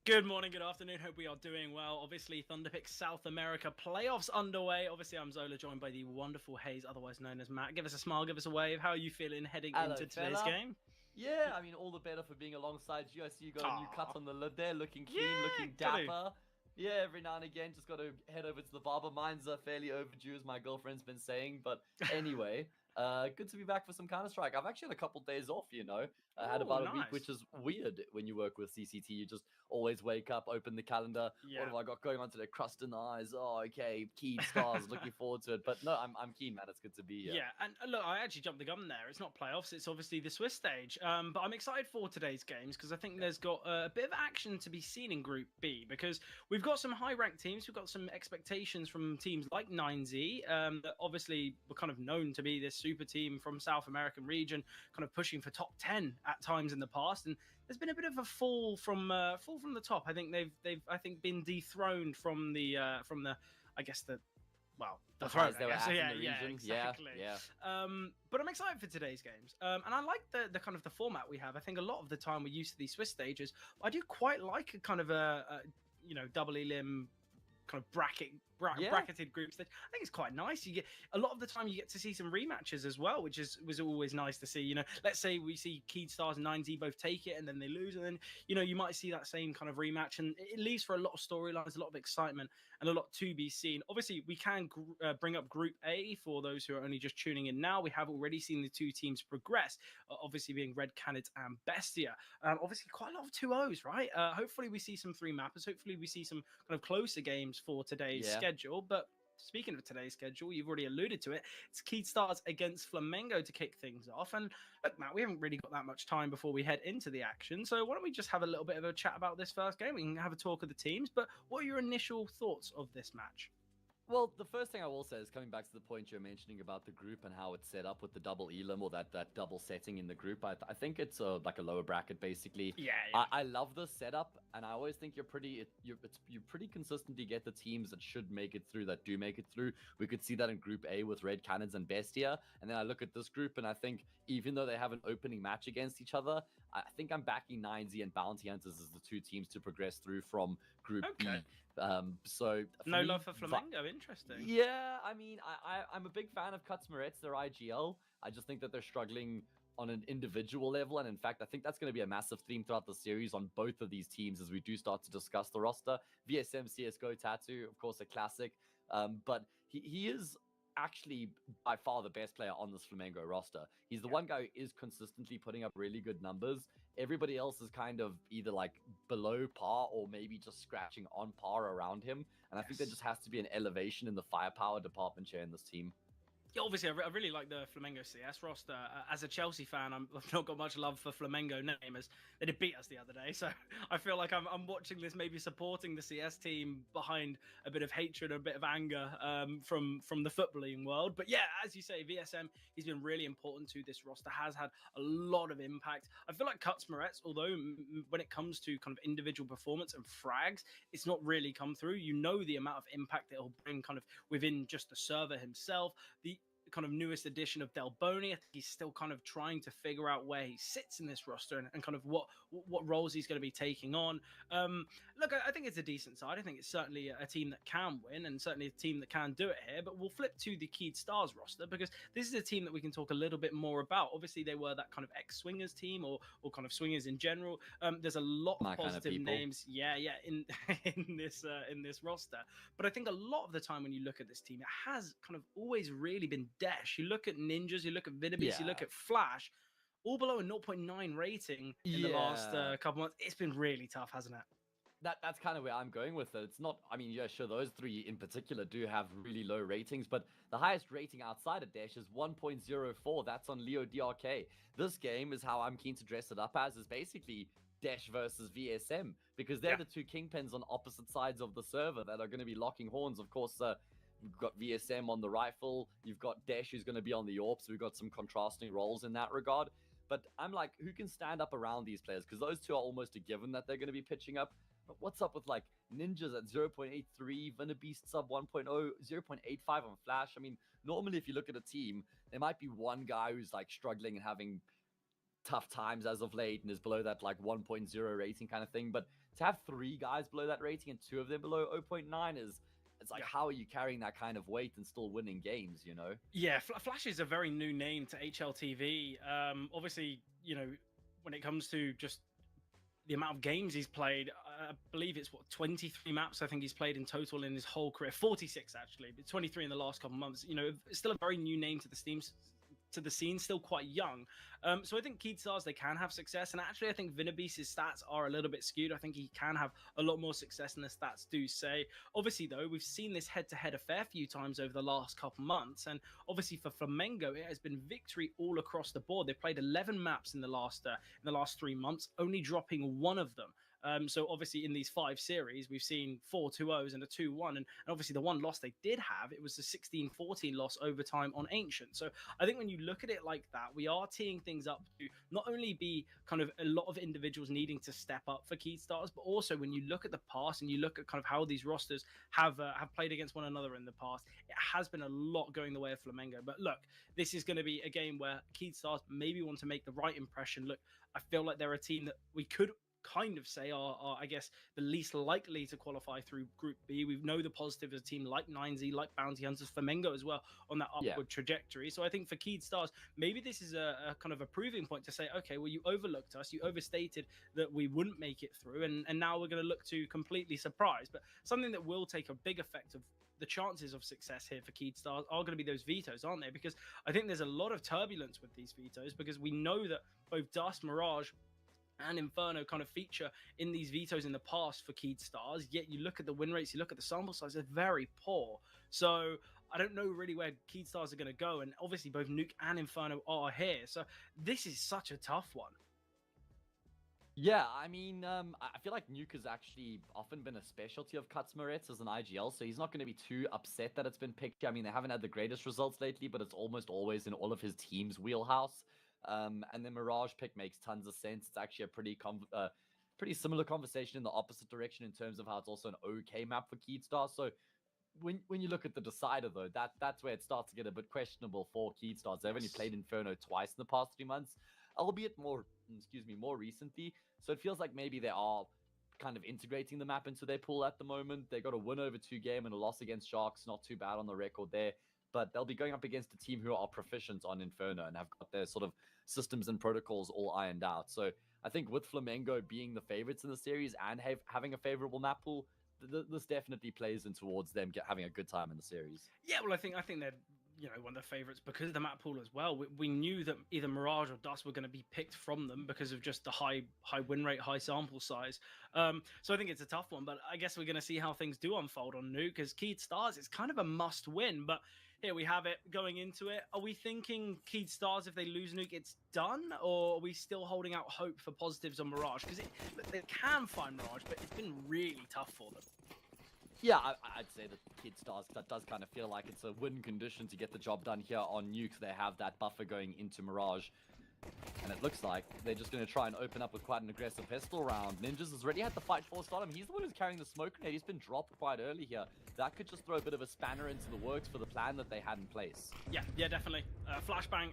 Good morning, good afternoon. Hope we are doing well. Obviously, Thunderpick South America playoffs underway. Obviously, I'm Zola, joined by the wonderful Hayes, otherwise known as Matt. Give us a smile, give us a wave. How are you feeling heading Hello, into today's fella. game? Yeah, I mean, all the better for being alongside you. I see you got a new cut Aww. on the lid there, looking clean, Yeah, looking got to. dapper. Yeah, every now and again, just got to head over to the barber. Mine's fairly overdue, as my girlfriend's been saying. But anyway, good to be back for some Counter-Strike. I've actually had a couple days off, I had Oh, about a week, which nice. is weird when you work with CCT. You just always wake up, open the calendar. What Yeah. have I got going on today? Crust in the eyes. Oh, okay. Keen stars. Looking forward to it. But no, I'm keen, man. It's good to be here. Yeah, and look, I actually jumped the gun there. It's not playoffs; it's obviously the Swiss stage. But I'm excited for today's games because I think there's got a bit of action to be seen in Group B because we've got some high-ranked teams. We've got some expectations from teams like 9Z that obviously were kind of known to be this super team from South American region, kind of pushing for top 10 at times in the past. And there's been a bit of a fall from the top. I think they've been dethroned from the I guess the Highest they were at yeah, in the yeah, region. exactly. Yeah. But I'm excited for today's games, and I like the kind of the format we have. I think a lot of the time we're used to these Swiss stages. I do quite like a kind of a double Elim kind of bracketed groups. That I think it's quite nice. You get a lot of the time you get to see some rematches as well, which was always nice to see. Let's say we see Keed Stars and 9Z both take it and then they lose, and then you might see that same kind of rematch, and it leaves for a lot of storylines, a lot of excitement, and a lot to be seen. Obviously, we can bring up Group A for those who are only just tuning in now. We have already seen the two teams progress, obviously being Red Canids and BESTIA. Obviously, quite a lot of 2-0s, right? Hopefully, we see some 3-mappers. Hopefully, we see some kind of closer games for today's schedule. But speaking of today's schedule, you've already alluded to it. It's Keed Stars against Flamengo to kick things off. And look, Matt, we haven't really got that much time before we head into the action. So why don't we just have a little bit of a chat about this first game? We can have a talk of the teams. But what are your initial thoughts of this match? Well, the first thing I will say is coming back to the point you're mentioning about the group and how it's set up with the double Elim or that double setting in the group. I think it's like a lower bracket basically. Yeah. I love this setup, and I always think you pretty consistently get the teams that should make it through, that do make it through. We could see that in Group A with Red Canids and BESTIA, and then I look at this group and I think even though they have an opening match against each other, I think I'm backing 9Z and Bounty Hunters as the two teams to progress through from Group B. So no love for Flamengo. Interesting. Yeah, I mean, I'm a big fan of Cuts Moretz, their IGL. I just think that they're struggling on an individual level, and in fact, I think that's going to be a massive theme throughout the series on both of these teams as we do start to discuss the roster. VSM CSGO Tattoo, of course, a classic, but he is actually by far the best player on this Flamengo roster. He's the one guy who is consistently putting up really good numbers. Everybody else is kind of either like below par or maybe just scratching on par around him. And I think there just has to be an elevation in the firepower department here in this team. Yeah, obviously, I really like the Flamengo CS roster. As a Chelsea fan, I've not got much love for Flamengo name, as they did beat us the other day. So I feel like I'm watching this, maybe supporting the CS team behind a bit of hatred, a bit of anger from the footballing world. But yeah, as you say, VSM, he's been really important to this roster, has had a lot of impact. I feel like Cuts Moretz, although when it comes to kind of individual performance and frags, it's not really come through. The amount of impact that he'll bring kind of within just the server himself. The kind of newest edition of Del Boni, I think he's still kind of trying to figure out where he sits in this roster and kind of what roles he's going to be taking on. Look, I think it's a decent side. I think it's certainly a team that can win and certainly a team that can do it here. But we'll flip to the Keed Stars roster because this is a team that we can talk a little bit more about. Obviously, they were that kind of ex-swingers team or kind of swingers in general. There's a lot of positive names, in this roster. But I think a lot of the time when you look at this team, it has kind of always really been Dash. You look at Ninjas, you look at Vidabis, you look at Flash, all below a 0.9 rating in the last couple months. It's been really tough, hasn't it? That's kind of where I'm going with it. It's not, I mean, yeah, sure, those three in particular do have really low ratings, but the highest rating outside of Dash is 1.04. That's on Leo DRK. This game is how I'm keen to dress it up as, is basically Dash versus VSM, because they're the two kingpins on opposite sides of the server that are going to be locking horns. Of course, you've got VSM on the rifle. You've got Dash who's going to be on the AWP. So we've got some contrasting roles in that regard. But I'm like, who can stand up around these players? Because those two are almost a given that they're going to be pitching up. But what's up with like Ninjas at 0.83, Venabeast sub 1.0, 0.85 on Flash? I mean, normally if you look at a team, there might be one guy who's like struggling and having tough times as of late and is below that like 1.0 rating kind of thing. But to have 3 guys below that rating and 2 of them below 0.9 is, it's like, how are you carrying that kind of weight and still winning games, you know? Yeah, Flash is a very new name to HLTV. Obviously, you know, when it comes to just the amount of games he's played, I believe it's 23 maps I think he's played in total in his whole career. 46 actually, but 23 in the last couple of months. You know, it's still a very new name to the scene, still quite young. So I think Keydstars, they can have success. And actually, I think Vinabeast's stats are a little bit skewed. I think he can have a lot more success than the stats do say. Obviously, though, we've seen this head-to-head a fair few times over the last couple months. And obviously for Flamengo, it has been victory all across the board. They've played 11 maps in the last 3 months, only dropping 1 of them. So obviously in these 5 series, we've seen 4 2-0s and a 2-1. And obviously the one loss they did have, it was a 16-14 loss overtime on Ancient. So I think when you look at it like that, we are teeing things up to not only be kind of a lot of individuals needing to step up for Keydstars, but also when you look at the past and you look at kind of how these rosters have played against one another in the past, it has been a lot going the way of Flamengo. But look, this is going to be a game where Keydstars maybe want to make the right impression. Look, I feel like they're a team that we could kind of say are, I guess, the least likely to qualify through Group B. We know the positive as a team like 9Z, like Bounty Hunters, Flamengo as well on that upward trajectory. So I think for Keydstars, maybe this is a kind of a proving point to say, okay, well, you overlooked us, you overstated that we wouldn't make it through, and now we're going to look to completely surprise. But something that will take a big effect of the chances of success here for Keydstars are going to be those vetoes, aren't they? Because I think there's a lot of turbulence with these vetoes, because we know that both Dust, Mirage, and Inferno kind of feature in these vetoes in the past for Keydstars, yet you look at the win rates, you look at the sample size, they're very poor. So I don't know really where Keydstars are going to go, and obviously both Nuke and Inferno are here, so this is such a tough one. Yeah, I mean, I feel like Nuke has actually often been a specialty of Kutsmaret's as an IGL, so he's not going to be too upset that it's been picked. I mean, they haven't had the greatest results lately, but it's almost always in all of his team's wheelhouse. And the Mirage pick makes tons of sense. It's actually a pretty similar conversation in the opposite direction in terms of how it's also an okay map for Keydstars. So when you look at the decider, though, that's where it starts to get a bit questionable for Keydstars. They've only played Inferno twice in the past 3 months, albeit more recently. So it feels like maybe they are kind of integrating the map into their pool at the moment. They got a win over 2 game and a loss against Sharks. Not too bad on the record there. But they'll be going up against a team who are proficient on Inferno and have got their sort of systems and protocols all ironed out. So I think with Flamengo being the favorites in the series and having a favorable map pool, this definitely plays in towards them having a good time in the series. Yeah, well, I think they're, you know, one of the favorites because of the map pool as well. We knew that either Mirage or Dust were going to be picked from them because of just the high win rate, high sample size. So I think it's a tough one, but I guess we're going to see how things do unfold on Nuke, because Keydstars, it's kind of a must win, but here we have it going into it. Are we thinking Keydstars, if they lose Nuke, it's done? Or are we still holding out hope for positives on Mirage? Because they can find Mirage, but it's been really tough for them. Yeah, I'd say that Keydstars, that does kind of feel like it's a win condition to get the job done here on Nuke. They have that buffer going into Mirage. And it looks like they're just going to try and open up with quite an aggressive pistol round. Ninjas has already had the fight forced on him. He's the one who's carrying the smoke grenade. He's been dropped quite early here. That could just throw a bit of a spanner into the works for the plan that they had in place. Yeah, definitely. Flashbang.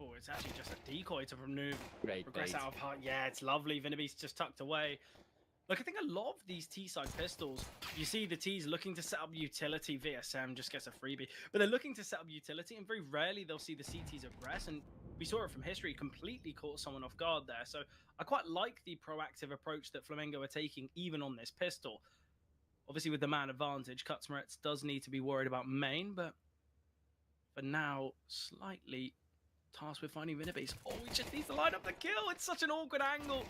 Oh, it's actually just a decoy to remove. Progress out of heart. Yeah, it's lovely. Vinabeast just tucked away. Look, I think a lot of these T-side pistols, you see the T's looking to set up utility. VSM just gets a freebie. But they're looking to set up utility, and very rarely they'll see the CTs aggress. And we saw it from history, completely caught someone off guard there. So I quite like the proactive approach that Flamengo are taking, even on this pistol. Obviously, with the man advantage, Kutsmaret's does need to be worried about main, but for now, slightly tasked with finding Vinabeast. Oh, he just needs to line up the kill. It's such an awkward angle.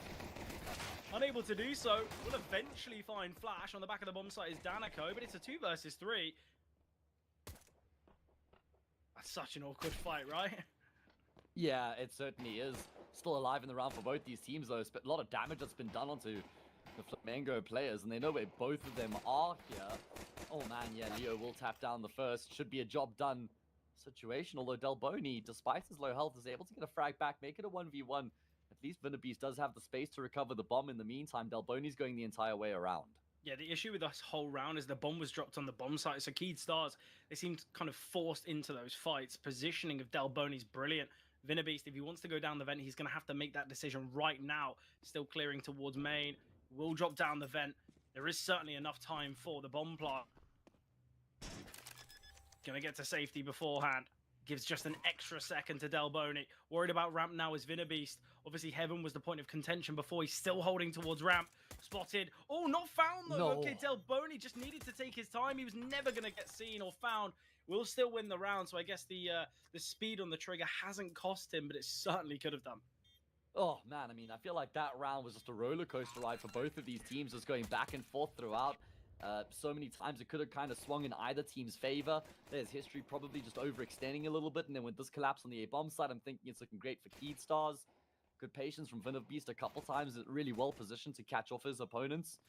Unable to do so. Will eventually find Flash. On the back of the bomb site is Danico, but it's a 2 versus 3. That's such an awkward fight, right? Yeah, it certainly is. Still alive in the round for both these teams, though. But a lot of damage that's been done onto the Flamengo players, and they know where both of them are here. Oh man, yeah, Leo will tap down the first. Should be a job done situation, although Delboni, despite his low health, is able to get a frag back, make it a 1v1. At least Vinabeast does have the space to recover the bomb in the meantime. Delboni's going the entire way around. Yeah, the issue with this whole round is the bomb was dropped on the bomb site, so Keydstars, they seemed kind of forced into those fights. Positioning of Delboni's brilliant. Vinabeast, if he wants to go down the vent, he's going to have to make that decision right now. Still clearing towards main. will drop down the vent. There is certainly enough time for the bomb plant. Gonna get to safety beforehand. Gives just an extra second to Delboni. Worried about ramp now is Vinabeast. Obviously, Heaven was the point of contention before. He's still holding towards ramp. Spotted. Oh, not found though. No. Okay, Delboni just needed to take his time. He was never going to get seen or found. Will still win the round. So I guess the speed on the trigger hasn't cost him, but it certainly could have done. Oh, man, I mean, I feel like that round was just a roller coaster ride for both of these teams, just going back and forth throughout. So many times it could have kind of swung in either team's favor. There's history probably just overextending a little bit, and then with this collapse on the A-bomb side, I'm thinking it's looking great for Keedstars. Good patience from Vinabeast a couple times, really well positioned to catch off his opponents.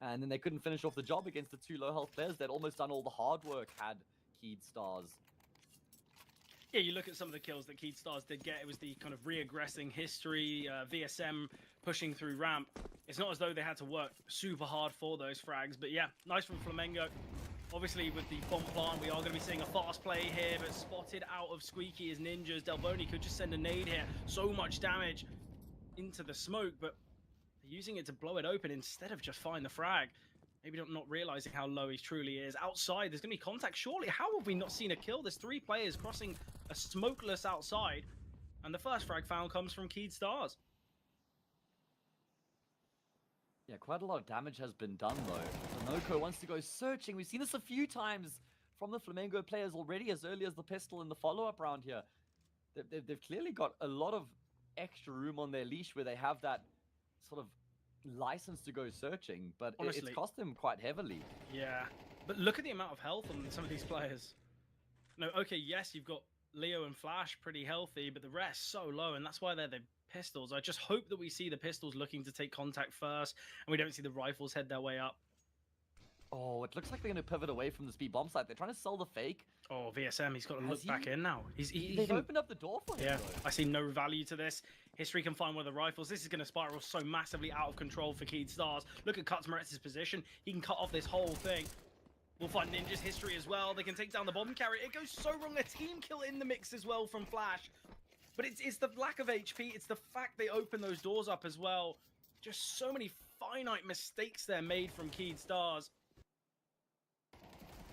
And then they couldn't finish off the job against the two low health players. They'd almost done all the hard work had Keedstars. Yeah, you look at some of the kills that Keedstars did get. It was the kind of re-aggressing history, VSM pushing through ramp. It's not as though they had to work super hard for those frags, but yeah, nice from Flamengo. Obviously, with the bomb plant, we are going to be seeing a fast play here, but spotted out of Squeaky as ninjas. Delboni could just send a nade here. So much damage into the smoke, but they're using it to blow it open instead of just find the frag. Maybe not realizing how low he truly is. Outside, there's going to be contact. Surely, how have we not seen a kill? There's 3 players crossing a smokeless outside, and the first frag found comes from Keedstars. Yeah, quite a lot of damage has been done, though. Noko wants to go searching. We've seen this a few times from the Flamengo players already, as early as the pistol in the follow-up round here. They've clearly got a lot of extra room on their leash where they have that sort of license to go searching, but honestly, it's cost them quite heavily. Yeah, but look at the amount of health on some of these players. No, okay, yes, you've got Leo and Flash pretty healthy, but the rest so low, and that's why they're the pistols. I just hope that we see the pistols looking to take contact first, and we don't see the rifles head their way up. Oh, it looks like they're going to pivot away from the speed bomb site. They're trying to sell the fake. Oh, VSM, he's got to look back in now. They've opened up the door for him, yeah, though. I see no value to this. History can find one of the rifles. This is going to spiral so massively out of control for Keedstars. Look at Kutzmaretz's position. He can cut off this whole thing. We'll find Ninja's history as well. They can take down the bomb carrier. It goes so wrong. A team kill in the mix as well from Flash. But it's the lack of HP. It's the fact they open those doors up as well. Just so many finite mistakes there made from Keedstars.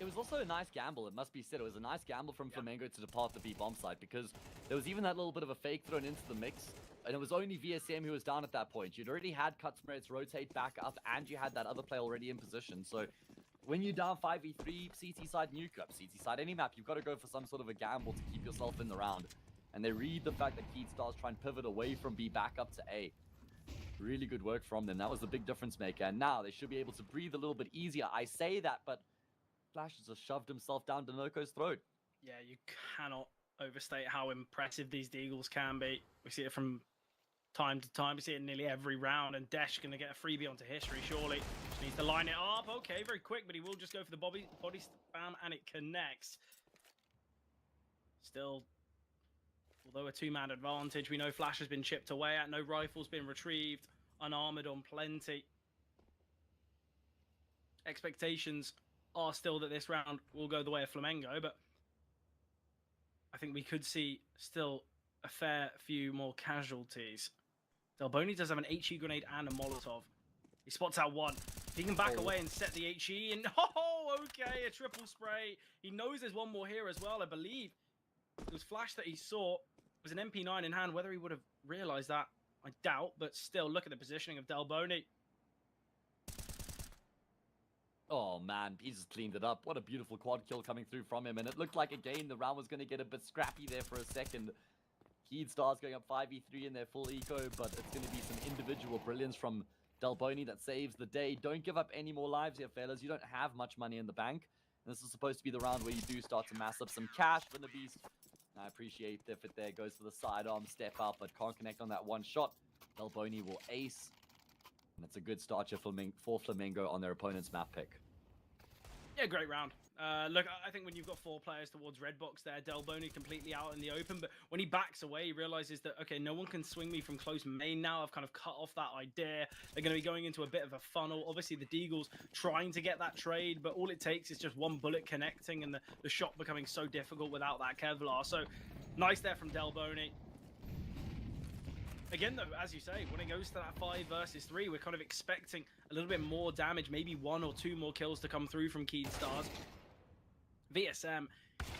It was also a nice gamble, it must be said. It was a nice gamble from Flamengo to depart the B bomb site, because there was even that little bit of a fake thrown into the mix, and it was only VSM who was down at that point. You'd already had Kutzmaretz rotate back up, and you had that other player already in position. So when you're down 5v3, CT side nuke up, CT side any map, you've got to go for some sort of a gamble to keep yourself in the round. And they read the fact that Keedstars try and pivot away from B back up to A. Really good work from them. That was the big difference maker. And now they should be able to breathe a little bit easier. I say that, but Flash has just shoved himself down Danoko's throat. Yeah, you cannot overstate how impressive these Deagles can be. We see it from time to time. We see it in nearly every round, and Desh going to get a freebie onto history, surely. Just needs to line it up. Okay, very quick, but he will just go for the body spam, and it connects. Still, although a 2-man advantage, we know Flash has been chipped away at. No rifles been retrieved. Unarmored on plenty. Expectations are still that this round will go the way of Flamengo, but I think we could see still a fair few more casualties. Delboni does have an HE grenade and a Molotov. He spots out one. He can back away and set the HE, and oh, okay, a triple spray. He knows there's one more here as well, I believe. It was Flash that he saw. It was an MP9 in hand. Whether he would have realized that, I doubt, but still, look at the positioning of Delboni. Oh man, he just cleaned it up. What a beautiful quad kill coming through from him. And it looked like, again, the round was going to get a bit scrappy there for a second. Keedstars going up 5v3 in their full eco, but it's going to be some individual brilliance from Delboni that saves the day. Don't give up any more lives here, fellas. You don't have much money in the bank. And this is supposed to be the round where you do start to mass up some cash for the beast. I appreciate the effort there. Goes for the sidearm step out, but can't connect on that one shot. Delboni will ace. And it's a good start here for Flamengo on their opponent's map pick. Yeah, great round. Look, I think when you've got 4 players towards red box there, Delboni completely out in the open, but when he backs away, he realizes that, okay, no one can swing me from close main now. I've kind of cut off that idea. They're going to be going into a bit of a funnel. Obviously, the Deagles trying to get that trade, but all it takes is just one bullet connecting and the shot becoming so difficult without that Kevlar. So, nice there from Delboni. again, though, as you say, when it goes to that 5 versus 3, we're kind of expecting a little bit more damage, maybe 1 or 2 more kills to come through from Keystars. VSM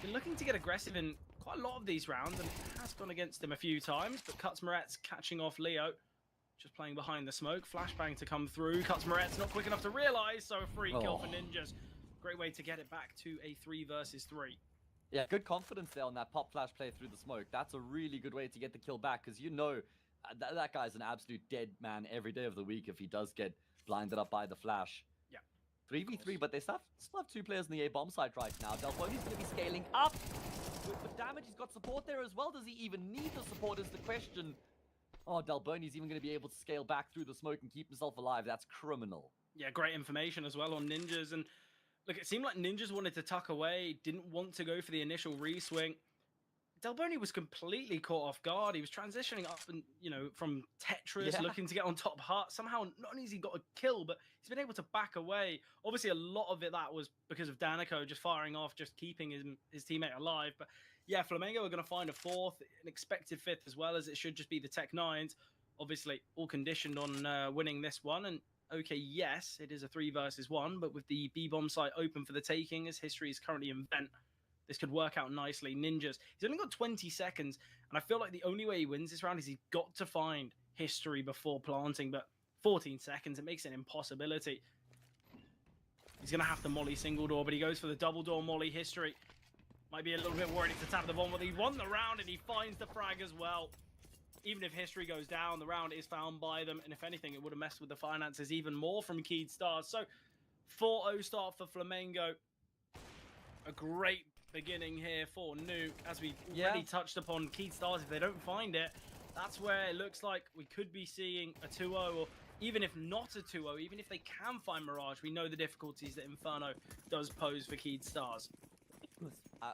been looking to get aggressive in quite a lot of these rounds, and it has gone against him a few times, but Cutsmaret's catching off Leo, just playing behind the smoke. Flashbang to come through. Cutsmaret's not quick enough to realize, so a free kill for Ninjas. Great way to get it back to a 3 versus 3. Yeah, good confidence there on that pop flash play through the smoke. That's a really good way to get the kill back, because you know that guy's an absolute dead man every day of the week if he does get blinded up by the flash. Yeah. 3v3, but they still have 2 players in the A bomb site right now. Delboni's going to be scaling up. With damage, he's got support there as well. Does he even need the support is the question. Oh, Delboni's even going to be able to scale back through the smoke and keep himself alive. That's criminal. Yeah, great information as well on Ninjas. And look, it seemed like Ninjas wanted to tuck away, didn't want to go for the initial re-swing. Delboni was completely caught off guard. He was transitioning up and, you know, from Tetris, looking to get on top hut. Somehow, not only has he got a kill, but he's been able to back away. Obviously, a lot of it that was because of Danico just firing off, just keeping his teammate alive. But yeah, Flamengo are going to find a 4th, an expected 5th as well, as it should just be the Tech 9s. Obviously, all conditioned on winning this one. And okay, yes, it is a 3 versus 1, but with the B-bomb site open for the taking, as history is currently in vent, this could work out nicely. Ninjas, he's only got 20 seconds, and I feel like the only way he wins this round is he's got to find history before planting, but 14 seconds, it makes it an impossibility. He's going to have to molly single door, but he goes for the double door molly. History might be a little bit worried to tap the bomb, but he won the round, and he finds the frag as well. Even if history goes down, the round is found by them, and if anything, it would have messed with the finances even more from Keystars. So, 4-0 start for Flamengo. A great beginning here for Nuke, as we already touched upon. Keystars, if they don't find it, that's where it looks like we could be seeing a 2-0, or even if not a 2-0, even if they can find Mirage, we know the difficulties that Inferno does pose for Keystars.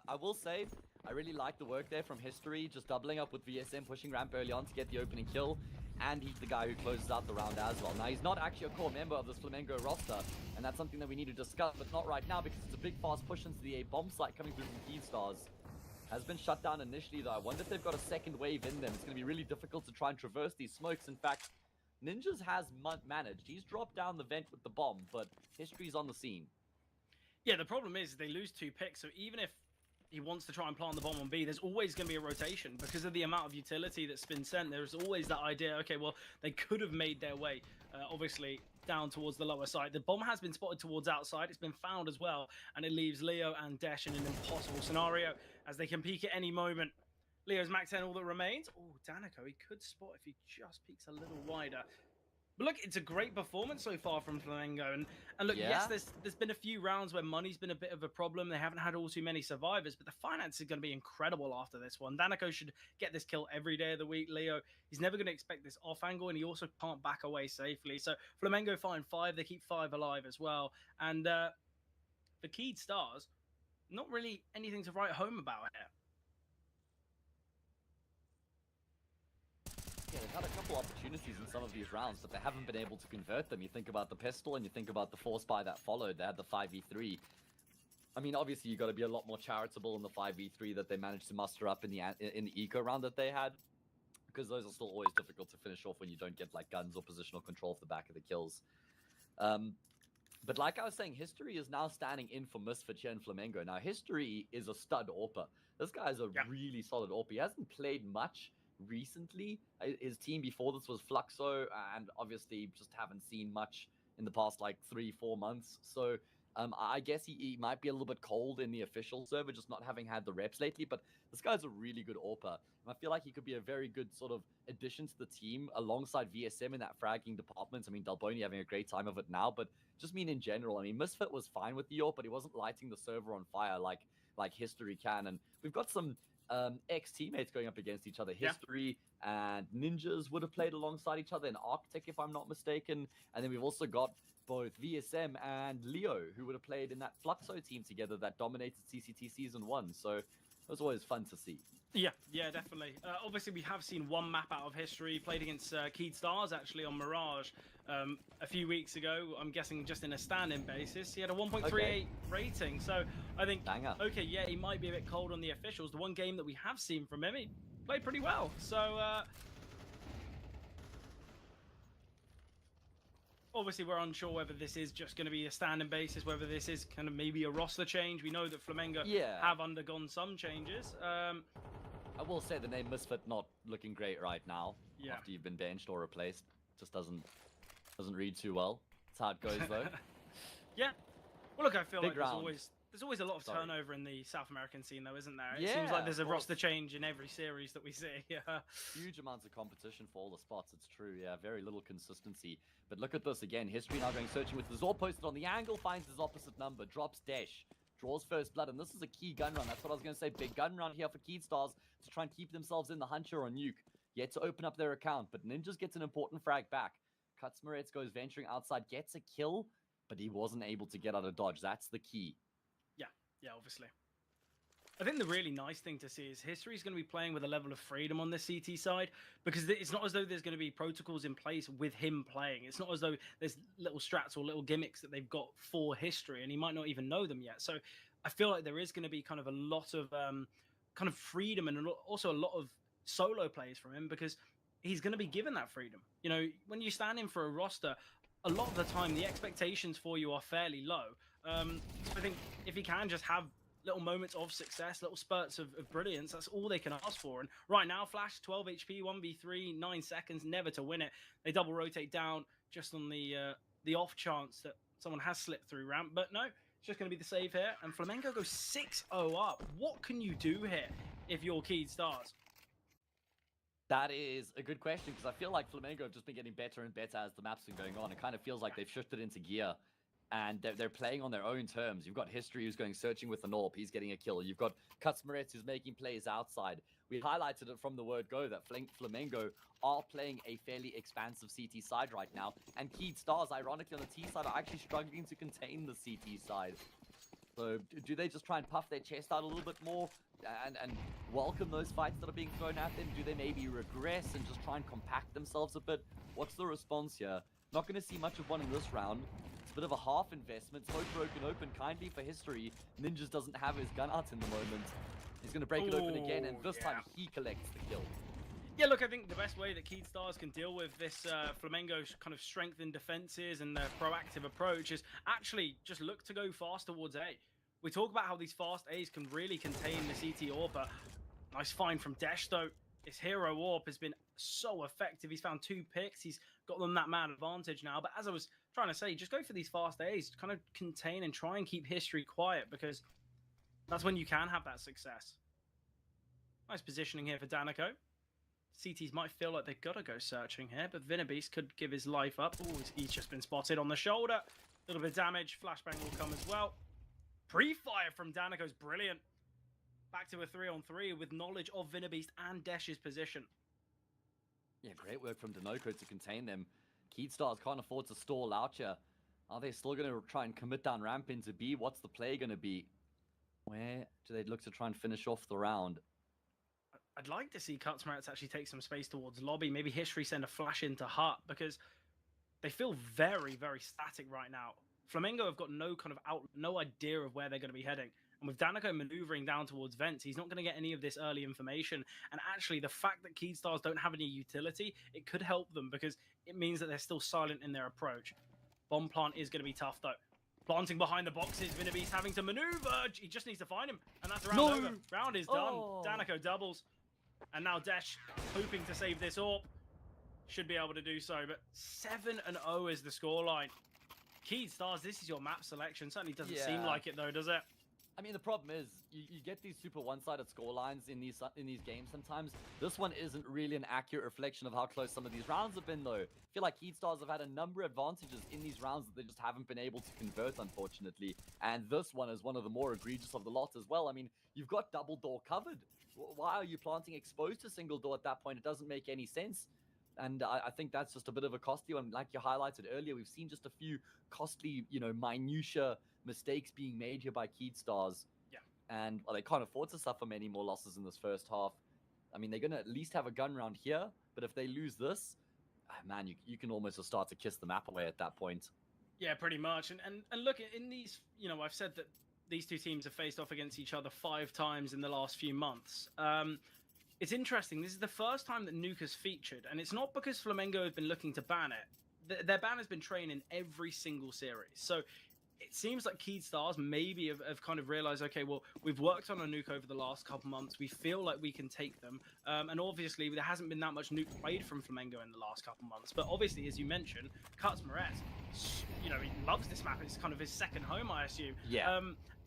I will say, I really like the work there from History, just doubling up with VSM, pushing ramp early on to get the opening kill, and he's the guy who closes out the round as well. Now, he's not actually a core member of this Flamengo roster, and that's something that we need to discuss, but not right now, because it's a big fast push into the A bomb site coming through from Keystars. Has been shut down initially, though. I wonder if they've got a second wave in them. It's going to be really difficult to try and traverse these smokes. In fact, Ninjas has managed. He's dropped down the vent with the bomb, but History's on the scene. Yeah, the problem is they lose 2 picks, so even if he wants to try and plant the bomb on B, there's always going to be a rotation because of the amount of utility that's been sent. There's always that idea, okay, well, they could have made their way, obviously, down towards the lower side. The bomb has been spotted towards outside. It's been found as well, and it leaves Leo and Desh in an impossible scenario as they can peek at any moment. Leo's Mac 10, all that remains. Oh, Danico, he could spot if he just peeks a little wider. But look, it's a great performance so far from Flamengo. And look, yes, there's been a few rounds where money's been a bit of a problem. They haven't had all too many survivors, but the finance is going to be incredible after this one. Danico should get this kill every day of the week. Leo, he's never going to expect this off angle, and he also can't back away safely. So Flamengo find 5. They keep 5 alive as well. And for Keystars, not really anything to write home about here. Yeah, they've had a couple opportunities in some of these rounds, but they haven't been able to convert them. You think about the pistol and you think about the force buy that followed. They had the 5v3. I mean, obviously, you got to be a lot more charitable in the 5v3 that they managed to muster up in the eco round that they had, because those are still always difficult to finish off when you don't get like guns or positional control off the back of the kills. But like I was saying, History is now standing in for Misfit here in Flamengo. Now, History is a stud AWPer. This guy is a really solid AWPer. He hasn't played much recently. His team before this was Fluxo, and obviously just haven't seen much in the past like 3-4 months. So I guess he might be a little bit cold in the official server, just not having had the reps lately. But this guy's a really good AWPer, and I feel like he could be a very good sort of addition to the team alongside VSM in that fragging department. I mean, Delboni having a great time of it now, but just mean in general. I mean, Misfit was fine with the AWP, but he wasn't lighting the server on fire like History can. And we've got some ex-teammates going up against each other. History and Ninjas would have played alongside each other in Arctic, if I'm not mistaken. And then we've also got both VSM and Leo, who would have played in that Fluxo team together that dominated CCT Season 1. So it was always fun to see. Yeah, definitely. Obviously, we have seen one map out of History, played against Keystars, actually, on Mirage a few weeks ago. I'm guessing just in a stand-in basis. He had a 1.38 rating, so I think, okay, yeah, he might be a bit cold on the officials. The one game that we have seen from him, he played pretty well. So, obviously we're unsure whether this is just going to be a standing basis, whether this is kind of maybe a roster change. We know that Flamengo have undergone some changes. I will say the name Misfit not looking great right now. Yeah. After you've been benched or replaced, just doesn't read too well. That's how it goes though. Yeah. Well, look, I feel Big like round. there's always a lot of turnover in the South American scene, though, isn't there? It Yeah, seems like there's a roster change in every series that we see. Yeah. Huge amounts of competition for all the spots. It's true. Yeah, very little consistency. But look at this again. History now going searching with the Zor posted on the angle, finds his opposite number, drops dash, draws first blood, and this is a key gun run. That's what I was going to say. Big gun run here for Keystars to try and keep themselves in the hunter or nuke. Yet to open up their account, but Ninjas gets an important frag back. Kutsmarets goes venturing outside, gets a kill, but he wasn't able to get out of dodge. That's the key. Yeah, obviously. I think the really nice thing to see is History's going to be playing with a level of freedom on the CT side, because it's not as though there's going to be protocols in place with him playing. It's not as though there's little strats or little gimmicks that they've got for History, and he might not even know them yet. So I feel like there is going to be kind of a lot of kind of freedom and also a lot of solo plays from him, because he's going to be given that freedom. You know, when you stand in for a roster, a lot of the time the expectations for you are fairly low. So I think if he can just have little moments of success, little spurts of brilliance, that's all they can ask for. And right now, Flash, 12 HP, 1v3, 9 seconds, never to win it. They double rotate down just on the off chance that someone has slipped through ramp. But no, it's just going to be the save here. And Flamengo goes 6-0 up. What can you do here if you're Keystars? That is a good question, because I feel like Flamengo have just been getting better and better as the map's been going on. It kind of feels like they've shifted into gear, and they're playing on their own terms. You've got History who's going searching with an AWP. He's getting a kill. You've got Kutsmarets who's making plays outside. We highlighted it from the word go that Flamengo are playing a fairly expansive CT side right now, and Keystars, ironically, on the T side, are actually struggling to contain the CT side. So do they just try and puff their chest out a little bit more and welcome those fights that are being thrown at them? Do they maybe regress and just try and compact themselves a bit? What's the response here? Not going to see much of one in this round. It's a bit of a half investment. Smoke broken open kindly for History. Ninjas doesn't have his gun out in the moment. He's going to break it open again, and this time he collects the kill. Yeah, look, I think the best way that Keystars can deal with this Flamengo kind of strengthened defenses and their proactive approach is actually just look to go fast towards A. We talk about how these fast A's can really contain the CT AWP, but nice find from Desh, though. His hero AWP has been so effective. He's found 2 picks. He's got them that man advantage now. But as I was trying to say, just go for these fast A's. Kind of contain and try and keep History quiet, because that's when you can have that success. Nice positioning here for Danico. CTs might feel like they've got to go searching here, but Vinabeast could give his life up. Oh, he's just been spotted on the shoulder. A little bit of damage. Flashbang will come as well. Pre-fire from Danico is brilliant. Back to a 3-on-3 with knowledge of Vinabeast and Desh's position. Yeah, great work from Danoco to contain them. Keystars can't afford to stall out here. Are they still going to try and commit down ramp into B? What's the play going to be? Where do they look to try and finish off the round? I'd like to see Kutsmarets actually take some space towards lobby. Maybe History send a flash into Hut, because they feel very, very static right now. Flamengo have got no idea of where they're going to be heading. And with Danico maneuvering down towards vents, he's not going to get any of this early information. And actually, the fact that Keystars don't have any utility, it could help them, because it means that they're still silent in their approach. Bomb plant is going to be tough, though. Planting behind the boxes, Vinabeast having to maneuver. He just needs to find him. And that's round over. Round is done. Danico doubles. And now Desh, hoping to save this AWP, should be able to do so. But 7-0 is the scoreline. Keystars, this is your map selection. Certainly doesn't seem like it, though, does it? I mean, the problem is you get these super one-sided scorelines in these games sometimes. This one isn't really an accurate reflection of how close some of these rounds have been, though. I feel like Keystars have had a number of advantages in these rounds that they just haven't been able to convert, unfortunately. And this one is one of the more egregious of the lot as well. I mean, you've got double door covered. Why are you planting exposed to single door at that point? It doesn't make any sense. And I think that's just a bit of a costly one. Like you highlighted earlier, we've seen just a few costly, minutia mistakes being made here by Keystars. Yeah. And well, they can't afford to suffer many more losses in this first half. I mean, they're going to at least have a gun round here. But if they lose this, man, you can almost just start to kiss the map away at that point. Yeah, pretty much. And look, in these, I've said that these two teams have faced off against each other 5 times in the last few months. It's interesting. This is the first time that nuke has featured, and it's not because Flamengo have been looking to ban it. their ban has been training every single series. So it seems like Keyed Stars maybe have kind of realized, okay, well, we've worked on a nuke over the last couple months. We feel like we can take them. And obviously, there hasn't been that much nuke played from Flamengo in the last couple months. But obviously, as you mentioned, Cuts you know, he loves this map. It's kind of his second home, I assume. Yeah.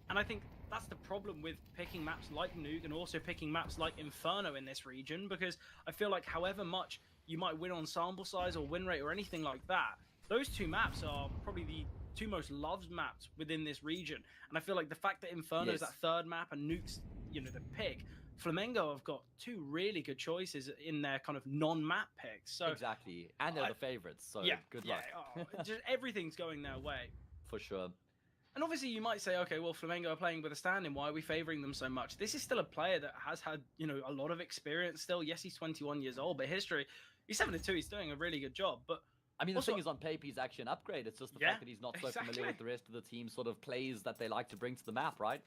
And I think that's the problem with picking maps like Nuke and also picking maps like Inferno in this region, because I feel like however much you might win on sample size or win rate or anything like that, those two maps are probably the two most loved maps within this region. And I feel like the fact that Inferno is that third map and Nuke's, you know, the pick, Flamengo have got two really good choices in their kind of non-map picks. So exactly, and they're the favorites, so good luck. Just everything's going their way. For sure. And obviously you might say, okay, well, Flamengo are playing with a standing. Why are we favoring them so much? This is still a player that has had, you know, a lot of experience still. Yes, he's 21 years old, but history, he's 7-2. He's doing a really good job. But I mean, the thing is, on paper, he's actually an upgrade. It's just the fact that he's not so familiar with the rest of the team sort of plays that they like to bring to the map, right?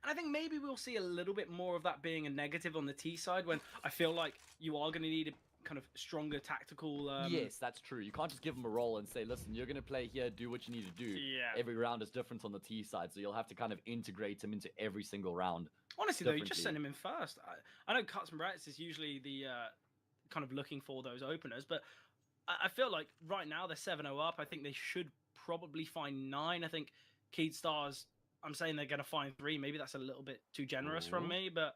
And I think maybe we'll see a little bit more of that being a negative on the T side, when I feel like you are going to need a kind of stronger tactical... Yes, that's true. You can't just give them a role and say, listen, you're going to play here, do what you need to do. Yeah. Every round is different on the T side, so you'll have to kind of integrate him into every single round. Honestly, though, you just send him in first. I know Cuts is usually the kind of looking for those openers, but I feel like right now they're 7-0 up. I think they should probably find 9. I think Keyed Stars, I'm saying they're going to find 3. Maybe that's a little bit too generous from me, but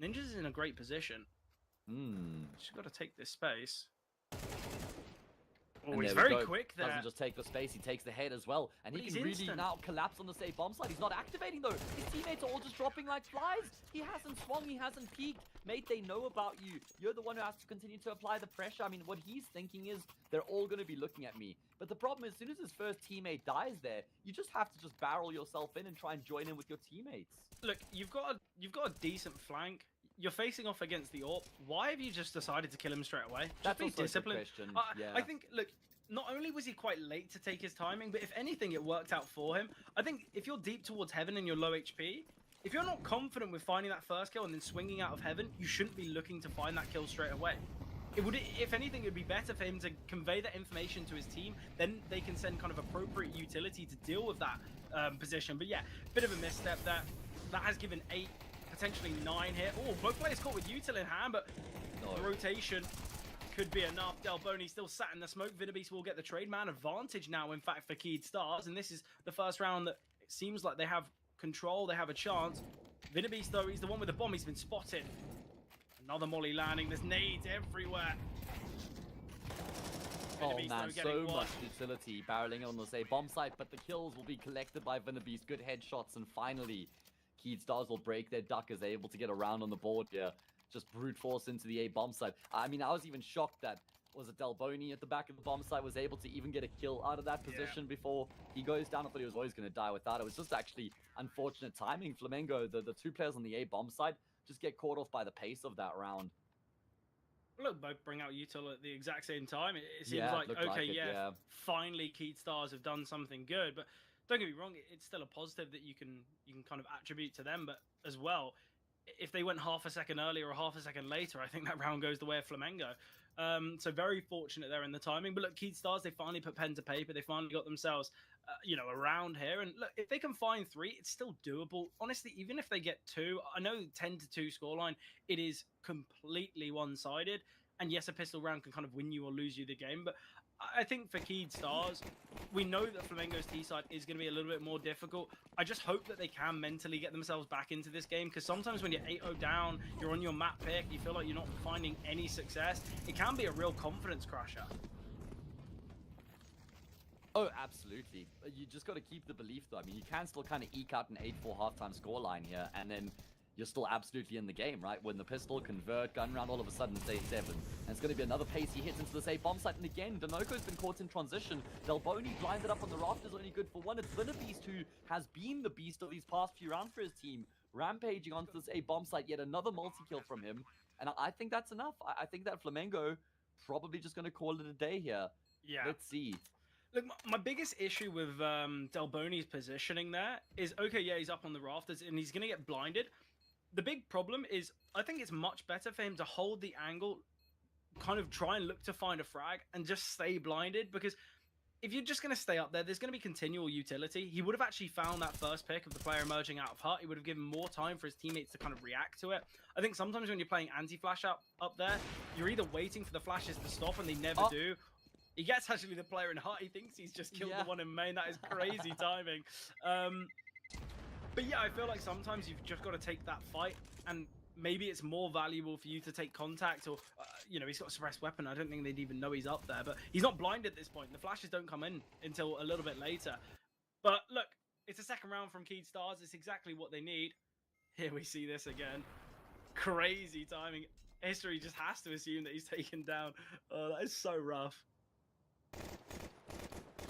Ninjas is in a great position. She's got to take this space. Oh, he's very quick there. Doesn't just take the space, he takes the head as well. And he can really now collapse on the safe bomb side. He's not activating though. His teammates are all just dropping like flies. He hasn't swung, he hasn't peeked. Mate, they know about you. You're the one who has to continue to apply the pressure. I mean, what he's thinking is they're all going to be looking at me. But the problem is, as soon as his first teammate dies there, you just have to just barrel yourself in and try and join in with your teammates. Look, you've got a decent flank. You're facing off against the AWP. Why have you just decided to kill him straight away? That's also a good question. I think, look, not only was he quite late to take his timing, but if anything, it worked out for him. I think if you're deep towards heaven and you're low HP, if you're not confident with finding that first kill and then swinging out of heaven, you shouldn't be looking to find that kill straight away. It would, if anything, it would be better for him to convey that information to his team. Then they can send kind of appropriate utility to deal with that position. But yeah, bit of a misstep there. That has given 8, potentially 9 here. Oh, both players caught with util in hand, but the rotation could be enough. Delboni still sat in the smoke. Vinabeast will get the trade man advantage now, in fact, for Keyed Stars. And this is the first round that it seems like they have control, they have a chance. Vinabeast, though, he's the one with the bomb. He's been spotted. Another molly landing. There's nades everywhere. Oh man, so much utility barreling on the say bomb site, but the kills will be collected by Vinabeast. Good headshots, and finally, Keyed Stars will break their duck as they're able to get around on the board here. Just brute force into the A bomb site. I mean, I was even shocked that, was it Delboni at the back of the bomb site was able to even get a kill out of that position before he goes down. I thought he was always going to die with that. It was just actually unfortunate timing. Flamengo, the 2 players on the A bomb side, just get caught off by the pace of that round. Look, both bring out util at the exact same time. It seems like, okay, finally Keyed Stars have done something good. But don't get me wrong, it's still a positive that you can kind of attribute to them. But as well, if they went half a second earlier or half a second later, I think that round goes the way of Flamengo. So very fortunate there in the timing. But look, Keyed Stars, they finally put pen to paper. They finally got themselves, you know, around here. And look, if they can find 3, it's still doable. Honestly, even if they get 2, I know 10-2 scoreline, it is completely one-sided. And yes, a pistol round can kind of win you or lose you the game. But I think for Keyed Stars, we know that Flamengo's T side is going to be a little bit more difficult. I just hope that they can mentally get themselves back into this game, because sometimes when you're 8-0 down, you're on your map pick, you feel like you're not finding any success, it can be a real confidence crusher. Oh, absolutely. You just got to keep the belief, though. I mean, you can still kind of eke out an 8-4 halftime scoreline here, and then you're still absolutely in the game, right? When the pistol, convert, gun round, all of a sudden it's 8-7. And it's going to be another pacey hit into the safe bomb site. And again, Denoko's been caught in transition. Delboni blinded up on the rafters, only good for 1. It's Vinabeast who has been the beast of these past few rounds for his team. Rampaging onto this A bomb site, yet another multi-kill from him. And I think that's enough. I think that Flamengo probably just going to call it a day here. Yeah. Let's see. Look, my biggest issue with Delboni's positioning there is, okay, yeah, he's up on the rafters and he's going to get blinded. The big problem is, I think it's much better for him to hold the angle kind of try and look to find a frag and just stay blinded, because if you're just going to stay up there, there's going to be continual utility. He would have actually found that first pick of the player emerging out of hut. He would have given more time for his teammates to kind of react to it. I think sometimes when you're playing anti-flash up there, you're either waiting for the flashes to stop and they never do. He gets actually the player in hut. He thinks he's just killed the one in main. That is crazy timing. But yeah, I feel like sometimes you've just got to take that fight, and maybe it's more valuable for you to take contact, or, you know, he's got a suppressed weapon. I don't think they'd even know he's up there, but he's not blind at this point. The flashes don't come in until a little bit later. But look, it's a second round from Canids. It's exactly what they need. Here we see this again. Crazy timing. History just has to assume that he's taken down. Oh, that is so rough.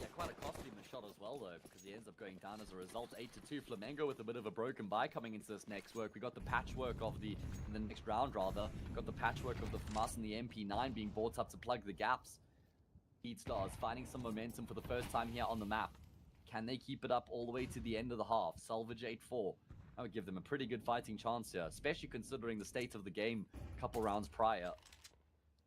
Yeah, quite a costly shot as well, though, because he ends up going down as a result. 8-2. Flamengo with a bit of a broken bye coming into this next work. We got the patchwork of the next round, rather. Got the patchwork of the FAMAS and the MP9 being brought up to plug the gaps. Stars finding some momentum for the first time here on the map. Can they keep it up all the way to the end of the half? Salvage 8-4. I would give them a pretty good fighting chance here, especially considering the state of the game a couple rounds prior.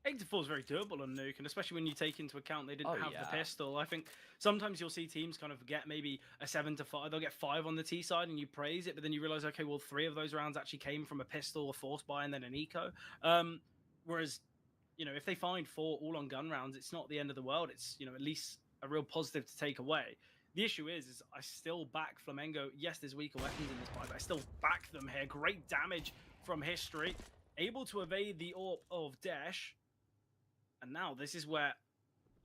8-4 is very doable on nuke, and especially when you take into account they didn't have the pistol. I think sometimes you'll see teams kind of get maybe a 7-5. They'll get 5 on the T side, and you praise it, but then you realize, okay, well, 3 of those rounds actually came from a pistol, a force buy, and then an eco. Whereas, you know, if they find 4 all on gun rounds, it's not the end of the world. It's, you know, at least a real positive to take away. The issue is I still back Flamengo. Yes, there's weaker weapons in this buy, but I still back them here. Great damage from History, able to evade the AWP of Dash. And now this is where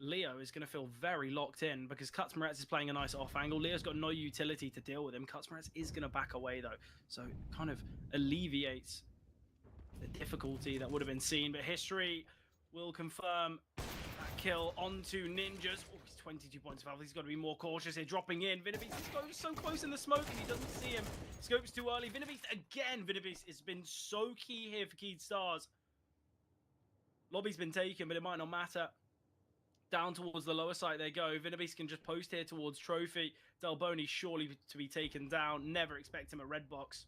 Leo is going to feel very locked in, because Kutzmaretz is playing a nice off angle. Leo's got no utility to deal with him. Kutzmaretz is going to back away, though. So it kind of alleviates the difficulty that would have been seen. But History will confirm that kill onto Ninjas. Oh, he's 22 points of health. He's got to be more cautious here. Dropping in. Vinabeast is going so close in the smoke, and he doesn't see him. Scope's too early. Vinabeast again. Vinabeast has been so key here for Canids. Lobby's been taken, but it might not matter. Down towards the lower side they go. Vinabeast can just post here towards Trophy. Delboni surely to be taken down. Never expect him at red box.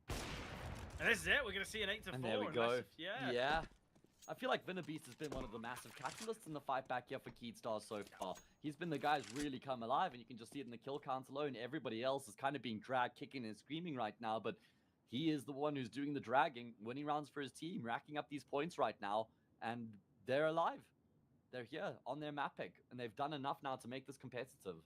And this is it. We're going to see an 8-4. And there we go. Yeah. I feel like Vinabeast has been one of the massive catalysts in the fight back here for Canids so far. He's been the guy who's really come alive, and you can just see it in the kill count alone. Everybody else is kind of being dragged, kicking and screaming right now, but he is the one who's doing the dragging, winning rounds for his team, racking up these points right now, and they're alive. They're here on their map pick, and they've done enough now to make this competitive.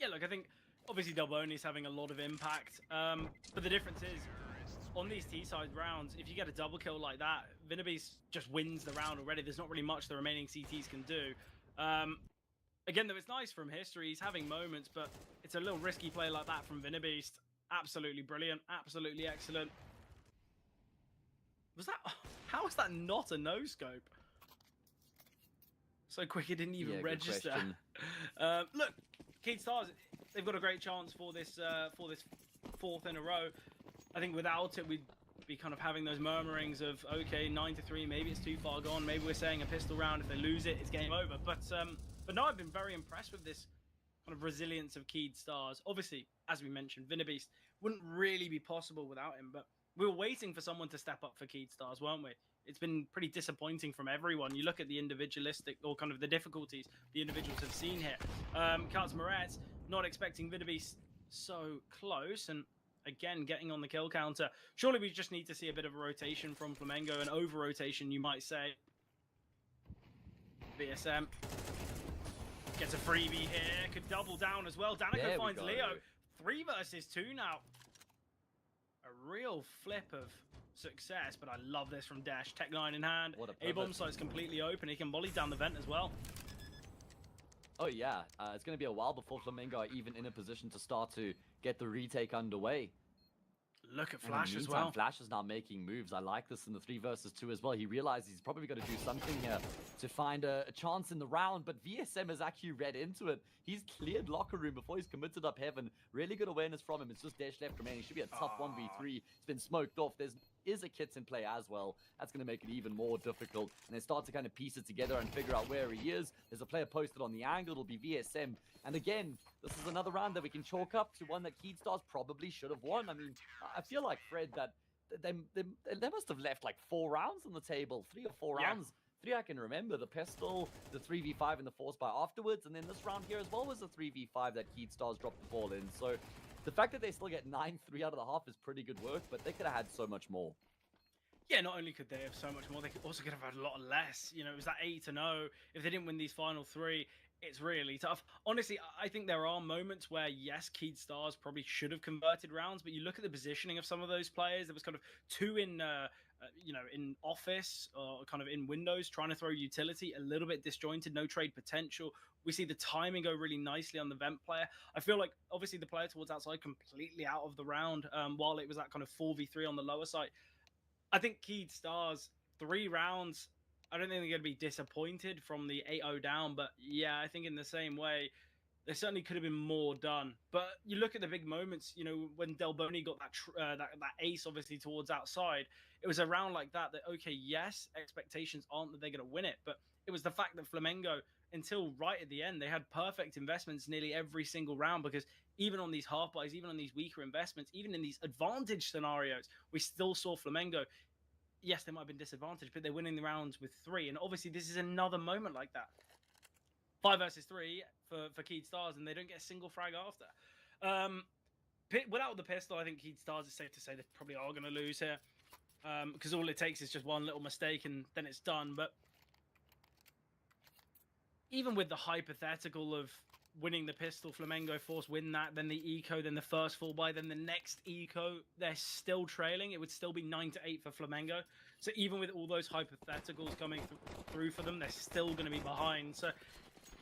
Yeah, look, I think obviously Delboni's having a lot of impact, but the difference is on these T-side rounds, if you get a double kill like that, Vinabeast just wins the round already. There's not really much the remaining CTs can do. Again, though, it's nice from History. He's having moments, but it's a little risky play like that from Vinabeast. Absolutely brilliant. Absolutely excellent. Was that... How is that not a no-scope? So quick, it didn't even register. Look, Canids, they've got a great chance for this 4th in a row. I think without it, we'd be kind of having those murmurings of, okay, 9-3, maybe it's too far gone. Maybe we're saying a pistol round. If they lose it, it's game over. But no, I've been very impressed with this kind of resilience of Canids. Obviously, as we mentioned, Vinabeast wouldn't really be possible without him. But we were waiting for someone to step up for Canids, weren't we? It's been pretty disappointing from everyone. You look at the individualistic, or kind of the difficulties the individuals have seen here. Kutzmaretz not expecting Vinabeast so close, and again, getting on the kill counter. Surely we just need to see a bit of a rotation from Flamengo, an over-rotation, you might say. BSM gets a freebie here, could double down as well. Danica finds Leo. 3 versus 2 now. A real flip of success, but I love this from Dash. Tech 9 in hand. A-bomb site's completely open. He can volley down the vent as well. Oh yeah, it's going to be a while before Flamengo are even in a position to start to get the retake underway. Look at And Flash in the as meantime, well. Flash is now making moves. I like this in the 3 versus 2 as well. He realizes he's probably going to do something here to find a chance in the round, but VSM has actually read into it. He's cleared locker room before he's committed up heaven. Really good awareness from him. It's just Dash left remaining. Should be a tough 1v3. It's been smoked off. Is a kit in play as well. That's going to make it even more difficult. And they start to kind of piece it together and figure out where he is. There's a player posted on the angle. It'll be VSM. And again, this is another round that we can chalk up to one that Keydstars probably should have won. I mean, I feel like, Fred, that they must have left like 4 rounds on the table. 3 or 4 rounds. 3 I can remember. The pistol, the 3v5 and the force buy afterwards. And then this round here as well was a 3v5 that Keydstars dropped the ball in. So the fact that they still get 9-3 out of the half is pretty good work, but they could have had so much more. Yeah, not only could they have so much more, they also could have had a lot less. You know, it was that 8-0. If they didn't win these final 3, it's really tough. Honestly, I think there are moments where, yes, Keydstars probably should have converted rounds, but you look at the positioning of some of those players. There was kind of 2 in, you know, in office or kind of in windows, trying to throw utility, a little bit disjointed, no trade potential. We see the timing go really nicely on the vent player. I feel like, obviously, the player towards outside completely out of the round, while it was that kind of 4v3 on the lower side. I think Keydstars, 3 rounds, I don't think they're going to be disappointed from the 8-0 down, but yeah, I think in the same way, there certainly could have been more done. But you look at the big moments, you know, when Delboni got that ace, obviously, towards outside, it was a round like that, okay, yes, expectations aren't that they're going to win it, but it was the fact that Flamengo, until right at the end, they had perfect investments nearly every single round, because even on these half buys, even on these weaker investments, even in these advantage scenarios, we still saw Flamengo. Yes, they might have been disadvantaged, but they're winning the rounds with 3. And obviously, this is another moment like that. 5 versus 3 for Keydstars, and they don't get a single frag after. Without the pistol, I think Keydstars, it's safe to say they probably are going to lose here. Because all it takes is just one little mistake, and then it's done. But even with the hypothetical of winning the pistol, Flamengo force win that, then the eco, then the first full buy, then the next eco, they're still trailing. It would still be 9-8 for Flamengo. So even with all those hypotheticals coming through for them, they're still going to be behind. So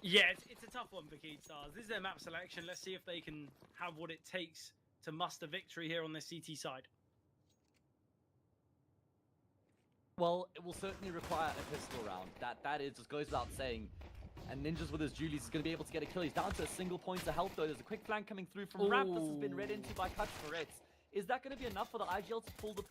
yeah, it's a tough one for Keydstars. This is their map selection. Let's see if they can have what it takes to muster victory here on the CT side. Well, it will certainly require a pistol round. That is just goes without saying. And Ninjas with his Julius is going to be able to get a kill. He's down to a single point of health, though. There's a quick flank coming through from Ramp. This has been read into by Kutch Ferretz. Is that going to be enough for the IGL to pull the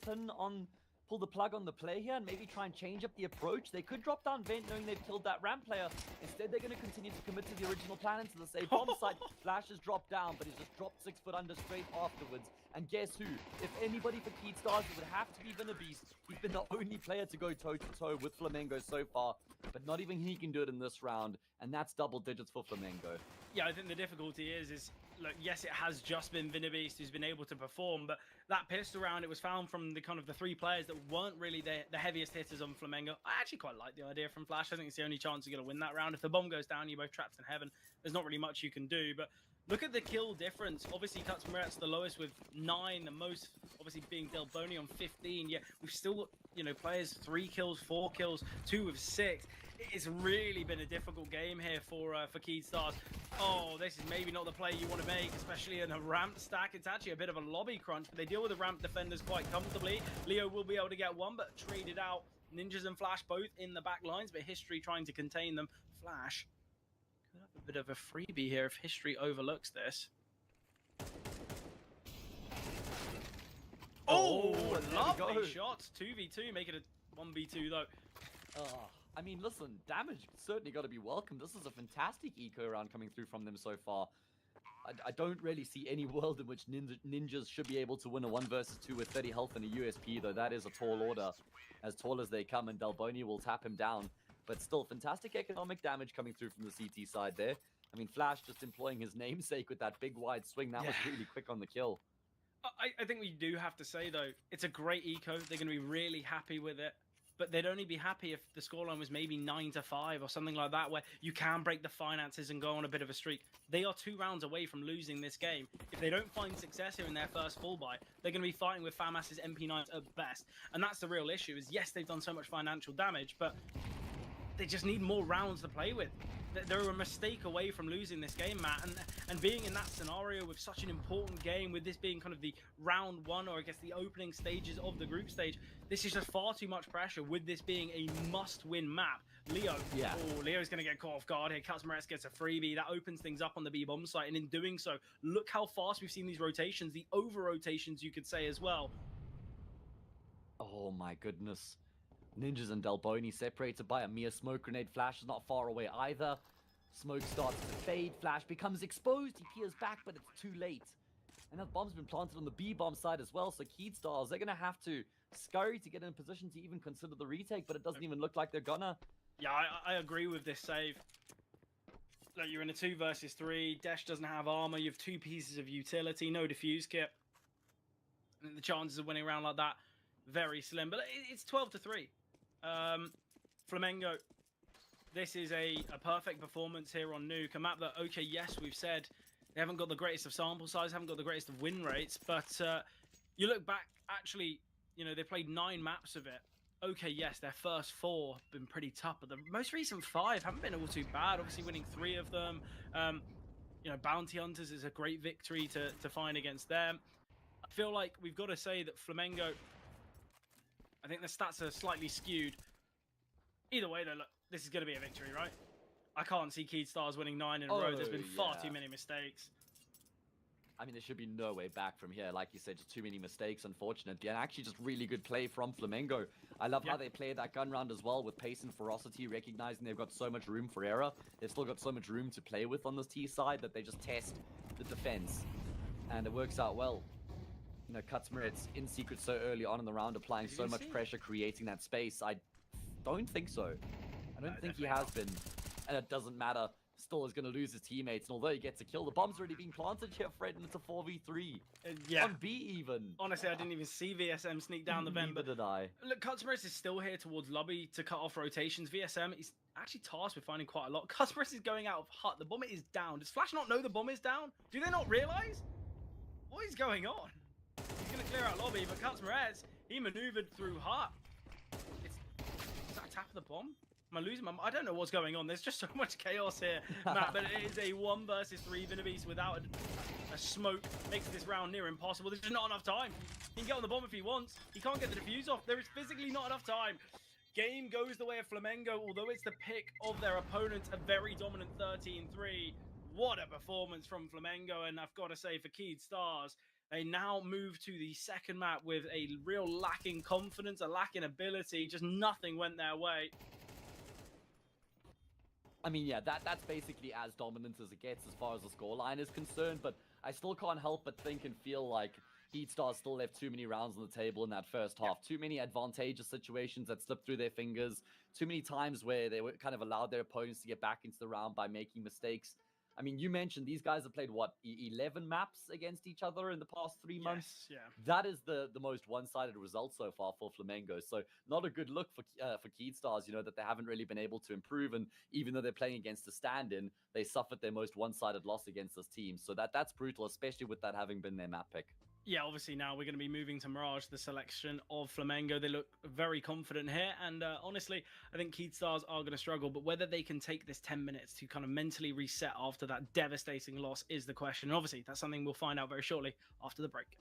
plug on the play here and maybe try and change up the approach? They could drop down Vent knowing they've killed that Ramp player. Instead, they're going to continue to commit to the original plan into the safe bomb site. Flash has dropped down, but he's just dropped 6 foot under straight afterwards. And guess who? If anybody for Keydstars, it would have to be Beast. He's been the only player to go toe-to-toe with Flamengo so far, but not even he can do it in this round, and that's double digits for Flamengo. Yeah, I think the difficulty is look, yes, it has just been Beast who's been able to perform, but that pistol round, it was found from the kind of the 3 players that weren't really the heaviest hitters on Flamengo. I actually quite like the idea from Flash. I think it's the only chance you're going to win that round. If the bomb goes down, you're both trapped in heaven. There's not really much you can do, but look at the kill difference. Obviously, Kutzmeret's the lowest with 9, the most obviously being Delboni on 15. Yeah, we've still got, you know, players 3 kills, 4 kills, 2 with 6. It's really been a difficult game here for Keydstars. Oh, this is maybe not the play you want to make, especially in a ramp stack. It's actually a bit of a lobby crunch, but they deal with the ramp defenders quite comfortably. Leo will be able to get one, but traded out. Ninjas and Flash both in the back lines, but History trying to contain them. Flash could have a bit of a freebie here if History overlooks this. Oh, lovely shots. 2v2, make it a 1v2 though. I mean, listen, damage certainly got to be welcome. This is a fantastic eco round coming through from them so far. I don't really see any world in which Ninjas should be able to win a 1 versus 2 with 30 health and a USP, though that is a tall order. As tall as they come, and Delboni will tap him down. But still, fantastic economic damage coming through from the CT side there. I mean, Flash just employing his namesake with that big wide swing. That was really quick on the kill. I think we do have to say, though, it's a great eco. They're going to be really happy with it. But they'd only be happy if the scoreline was maybe 9-5 or something like that, where you can break the finances and go on a bit of a streak. They are 2 rounds away from losing this game. If they don't find success here in their first full buy, they're going to be fighting with FAMAS's MP9s at best. And that's the real issue, is yes, they've done so much financial damage, but they just need more rounds to play with. They're a mistake away from losing this game, Matt, and being in that scenario with such an important game, with this being kind of the round one, or I guess the opening stages of the group stage, this is just far too much pressure with this being a must-win map. Leo, Leo's going to get caught off guard here. Canids gets a freebie. That opens things up on the B-bomb site, and in doing so, look how fast we've seen these rotations, the over-rotations, you could say, as well. Oh my goodness. Ninjas and Delboni separated by a mere smoke grenade. Flash is not far away either. Smoke starts to fade. Flash becomes exposed. He peers back, but it's too late. And that bomb's been planted on the B-bomb side as well. So Keedstars, they're going to have to scurry to get in position to even consider the retake, but it doesn't even look like they're gonna. Yeah, I agree with this save. Look, you're in a 2 versus 3. Desh doesn't have armor. You have 2 pieces of utility, no defuse kit. And the chances of winning a round like that, very slim. But it's 12-3. Flamengo, this is a perfect performance here on Nuke. A map that, okay, yes, we've said they haven't got the greatest of sample size, haven't got the greatest of win rates, but you look back, actually, you know, they played 9 maps of it. Okay, yes, their first 4 have been pretty tough, but the most recent 5 haven't been all too bad. Obviously, winning 3 of them. You know, Bounty Hunters is a great victory to find against them. I feel like we've got to say that Flamengo, I think the stats are slightly skewed. Either way, though, look, this is going to be a victory, right? I can't see Keedstars winning 9 in a row. There's been far too many mistakes. I mean, there should be no way back from here. Like you said, just too many mistakes, unfortunately. And actually just really good play from Flamengo. I love how they played that gun round as well with pace and ferocity, recognizing they've got so much room for error. They've still got so much room to play with on this T side that they just test the defense. And it works out well. You know, Canids in secret so early on in the round, applying so much pressure, creating that space. I don't think so. I don't think he has been. And it doesn't matter. Still is going to lose his teammates. And although he gets a kill, the bomb's already being planted here, Fred, and it's a 4v3. On B even. Honestly, I didn't even see VSM sneak down the vent. Neither did I. Look, Canids is still here towards lobby to cut off rotations. VSM is actually tasked with finding quite a lot. Canids is going out of hut. The bomb is down. Does Flash not know the bomb is down? Do they not realize? What is going on? He's going to clear out lobby, but Canids, he maneuvered through hut. Is that a tap of the bomb? Am I losing my... I don't know what's going on. There's just so much chaos here, Matt. But it is a 1 versus 3 Vinabeast without a smoke. Makes this round near impossible. There's just not enough time. He can get on the bomb if he wants. He can't get the defuse off. There is physically not enough time. Game goes the way of Flamengo, although it's the pick of their opponent. A very dominant 13-3. What a performance from Flamengo. And I've got to say, for Keedstars, they now move to the second map with a real lacking confidence, a lacking ability. Just nothing went their way. I mean, yeah, that's basically as dominant as it gets as far as the scoreline is concerned, but I still can't help but think and feel like Keedstars still left too many rounds on the table in that first half. Too many advantageous situations that slipped through their fingers. Too many times where they were kind of allowed their opponents to get back into the round by making mistakes. I mean, you mentioned these guys have played, what, 11 maps against each other in the past 3 months? Yeah. That is the most one-sided result so far for Flamengo. So not a good look for Keedstars, you know, that they haven't really been able to improve. And even though they're playing against a stand-in, they suffered their most one-sided loss against this team. So that's brutal, especially with that having been their map pick. Yeah, obviously now we're going to be moving to Mirage, the selection of Flamengo. They look very confident here. And honestly, I think Keedstars are going to struggle. But whether they can take this 10 minutes to kind of mentally reset after that devastating loss is the question. And obviously, that's something we'll find out very shortly after the break.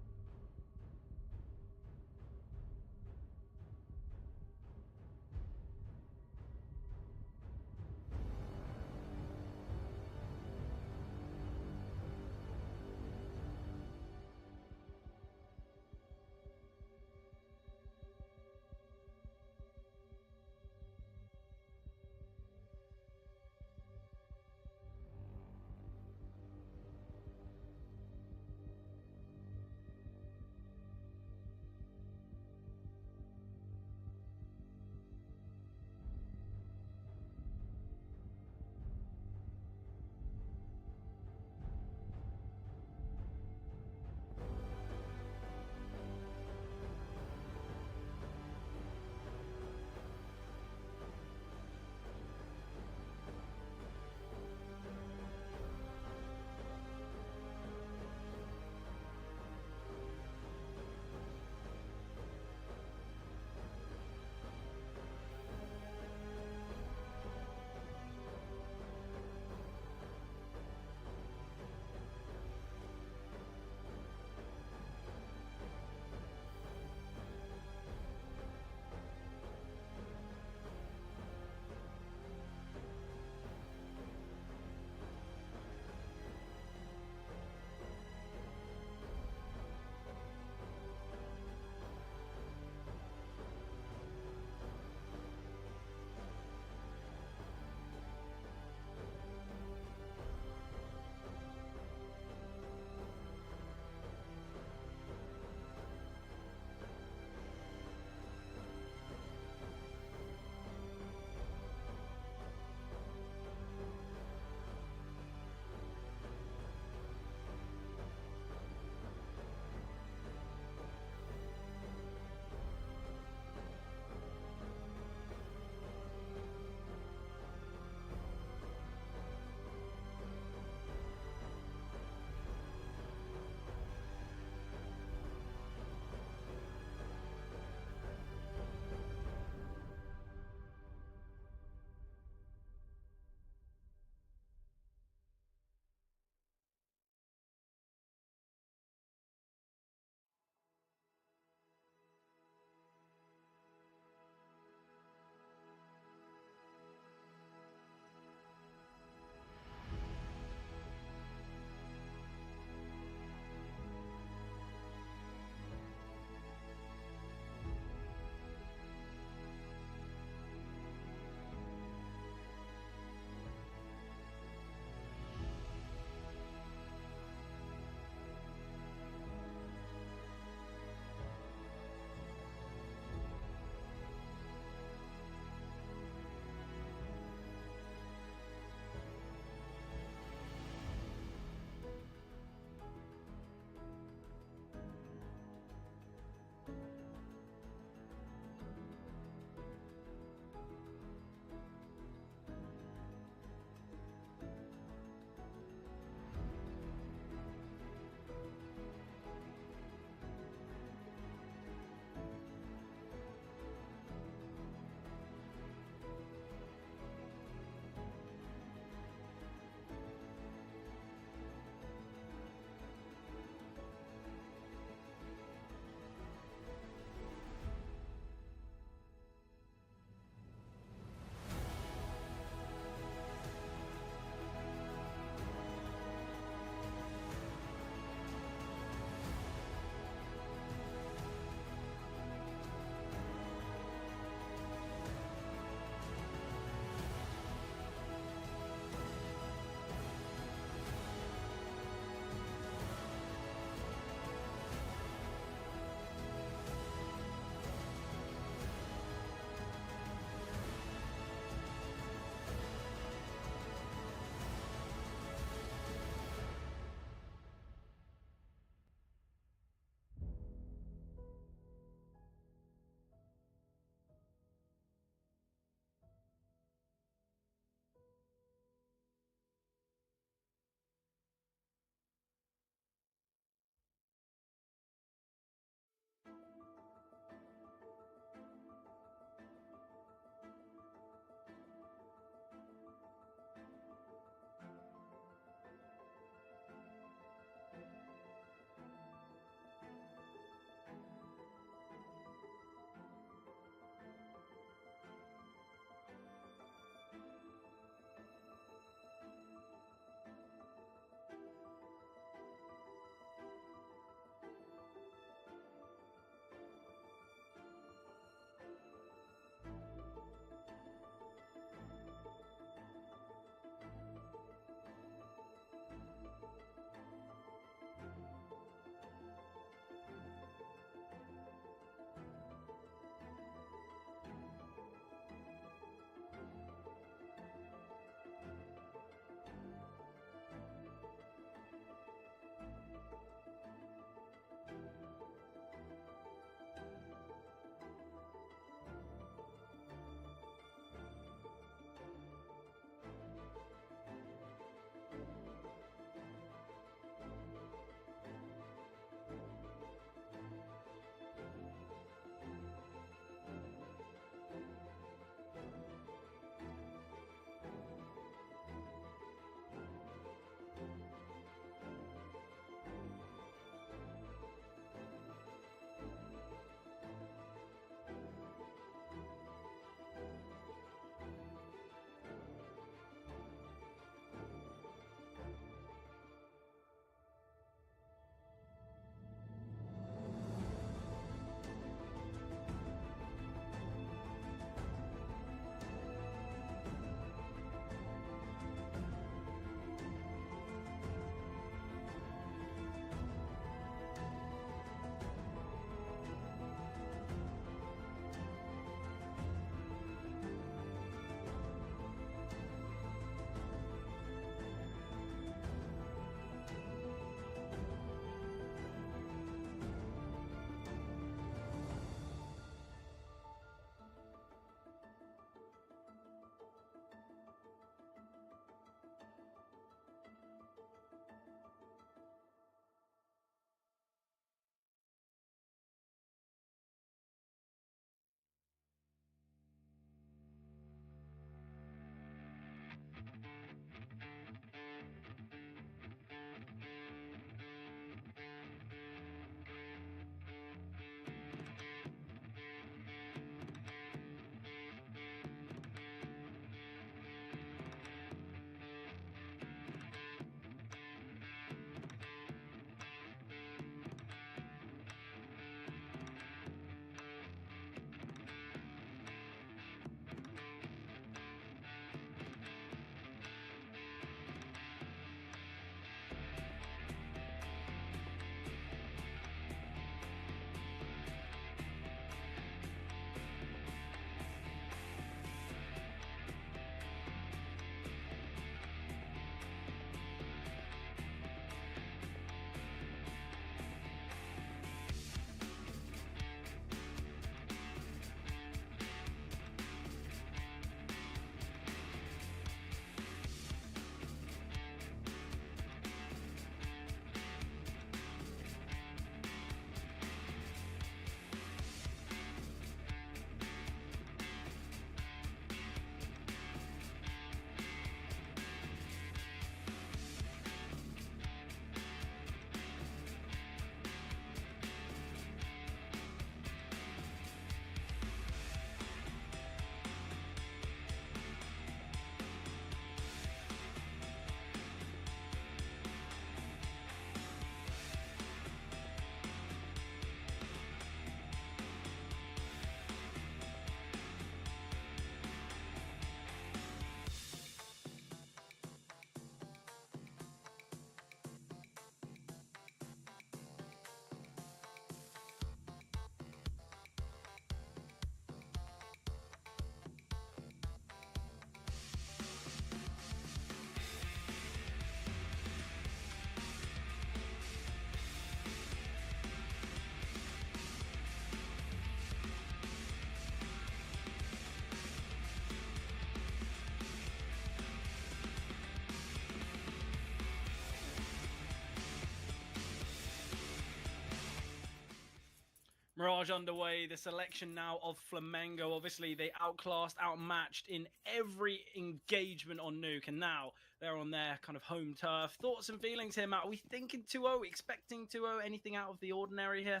Mirage underway, the selection now of Flamengo. Obviously, they outclassed, outmatched in every engagement on nuke, and now they're on their kind of home turf. Thoughts and feelings here, Matt? Are we thinking 2-0, expecting 2-0, anything out of the ordinary here?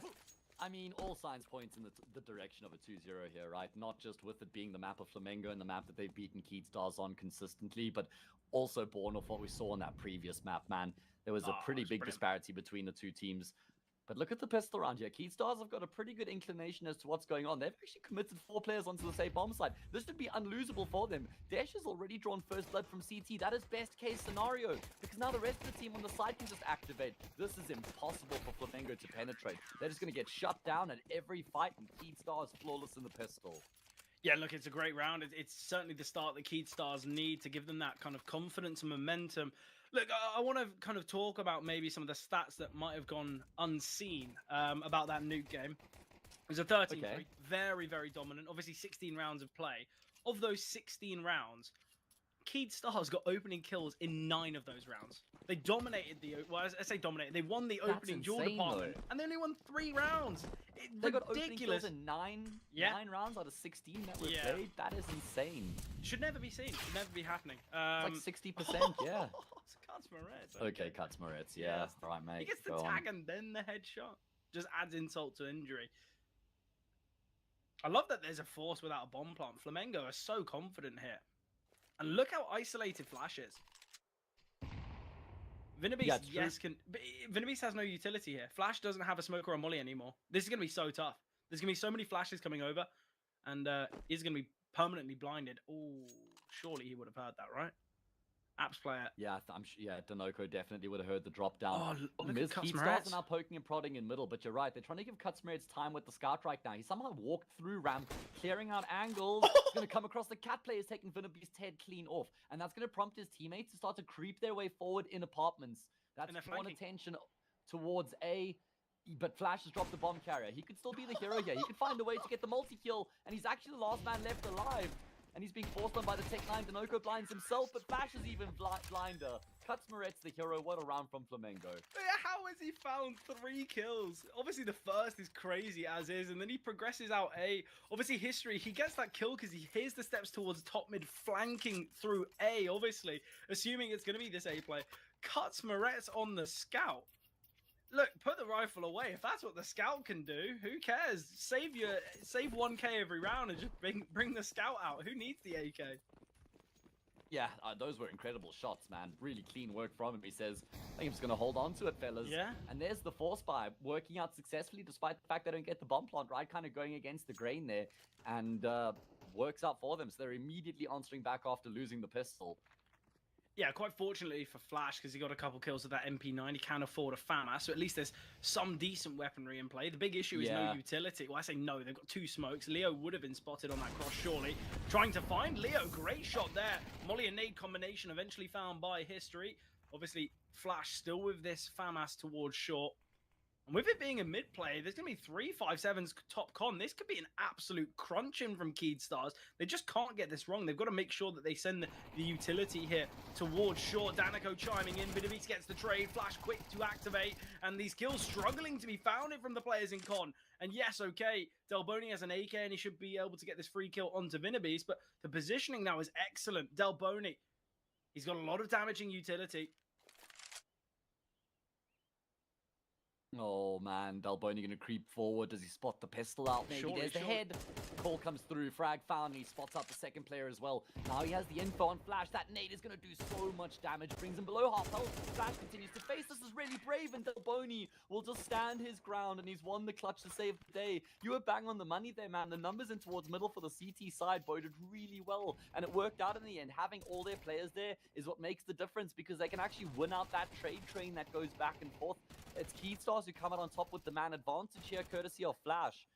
I mean, all signs point in the direction of a 2-0 here, right? Not just with it being the map of Flamengo and the map that they've beaten Keedstars on consistently, but also born of what we saw on that previous map, man. There was a pretty big disparity between the two teams. But look at the pistol around here. Keedstars have got a pretty good inclination as to what's going on. They've actually committed 4 players onto the safe bomb side. This would be unlosable for them. Dash has already drawn first blood from CT. That is best case scenario, because now the rest of the team on the side can just activate. This is impossible for Flamengo to penetrate. They're just going to get shut down at every fight, and Keedstars flawless in the pistol. Yeah, look, it's a great round. It's certainly the start that Keedstars need to give them that kind of confidence and momentum. Look, I want to kind of talk about maybe some of the stats that might have gone unseen about that nuke game. It was a 13-3, very, very dominant. Obviously, 16 rounds of play. Of those 16 rounds, Keedstars got opening kills in 9 of those rounds. They dominated well, I say dominated. They won the opening duel department, and they only won 3 rounds. They got opening kills in 9 rounds out of 16 that were played. That is insane. Should never be seen. Should never be happening. It's like 60%, yeah. Cuts Moretz. Okay, Cuts Moretz, yeah. All right, mate. He gets the tag and then the headshot. Just adds insult to injury. I love that there's a force without a bomb plant. Flamengo are so confident here. And look how isolated Flash is. Vinabis, Vinabis has no utility here. Flash doesn't have a smoker or molly anymore. This is going to be so tough. There's going to be so many flashes coming over. And he's going to be permanently blinded. Oh, surely he would have heard that, right? Apps player. Yeah, Denoco definitely would have heard the drop down. Oh, Keedstars are now poking and prodding in middle, but you're right. They're trying to give Cutsmerit's time with the scout right now. He somehow walked through ramp, clearing out angles. He's going to come across the cat players, taking Vinabis' head clean off. And that's going to prompt his teammates to start to creep their way forward in apartments. That's drawn attention towards A. But Flash has dropped the bomb carrier. He could still be the hero here. He could find a way to get the multi-kill. And he's actually the last man left alive. And he's being forced on by the Tech 9. Denoco blinds himself, but Flash is even blinder. Cuts Moretz the hero. What a round from Flamengo. How has he found 3 kills? Obviously, the first is crazy as is, and then he progresses out A. Obviously, history. He gets that kill because he hears the steps towards top mid, flanking through A, obviously, assuming it's going to be this A play. Cuts Moretz on the scout. Look, put the rifle away. If that's what the scout can do, who cares? Save 1k every round and just bring the scout out. Who needs the AK? Yeah, those were incredible shots, man. Really clean work from him. He says, I think I'm just going to hold on to it, fellas. Yeah. And there's the force buy working out successfully despite the fact they don't get the bomb plant, right? Kind of going against the grain there. And works out for them. So they're immediately answering back after losing the pistol. Yeah, quite fortunately for Flash, because he got a couple kills with that MP9, he can afford a FAMAS, so at least there's some decent weaponry in play. The big issue is no utility. Well, I say no, they've got 2 smokes. Leo would have been spotted on that cross, surely. Trying to find Leo, great shot there. Molly and nade combination eventually found by history. Obviously, Flash still with this FAMAS towards short. And with it being a mid play, there's going to be 3 5-7s top con. This could be an absolute crunching from Keedstars. They just can't get this wrong. They've got to make sure that they send the utility here towards short. Danico chiming in. Vinabis gets the trade. Flash quick to activate. And these kills struggling to be founded from the players in con. And yes, okay, Delboni has an AK and he should be able to get this free kill onto Vinabis. But the positioning now is excellent. Delboni, he's got a lot of damaging utility. Oh man, Delboni gonna creep forward. Does he spot the pistol out? Maybe there's the head. Call comes through. Frag found. He spots out the second player as well. Now he has the info on Flash. That nade is gonna do so much damage. Brings him below half health. Flash continues to face. This is really brave, and Delboni will just stand his ground, and he's won the clutch to save the day. You were bang on the money there, man. The numbers in towards middle for the CT side boded really well, and it worked out in the end. Having all their players there is what makes the difference, because they can actually win out that trade train that goes back and forth. It's Keedstars who come out on top with the man advantage here, courtesy of Flash.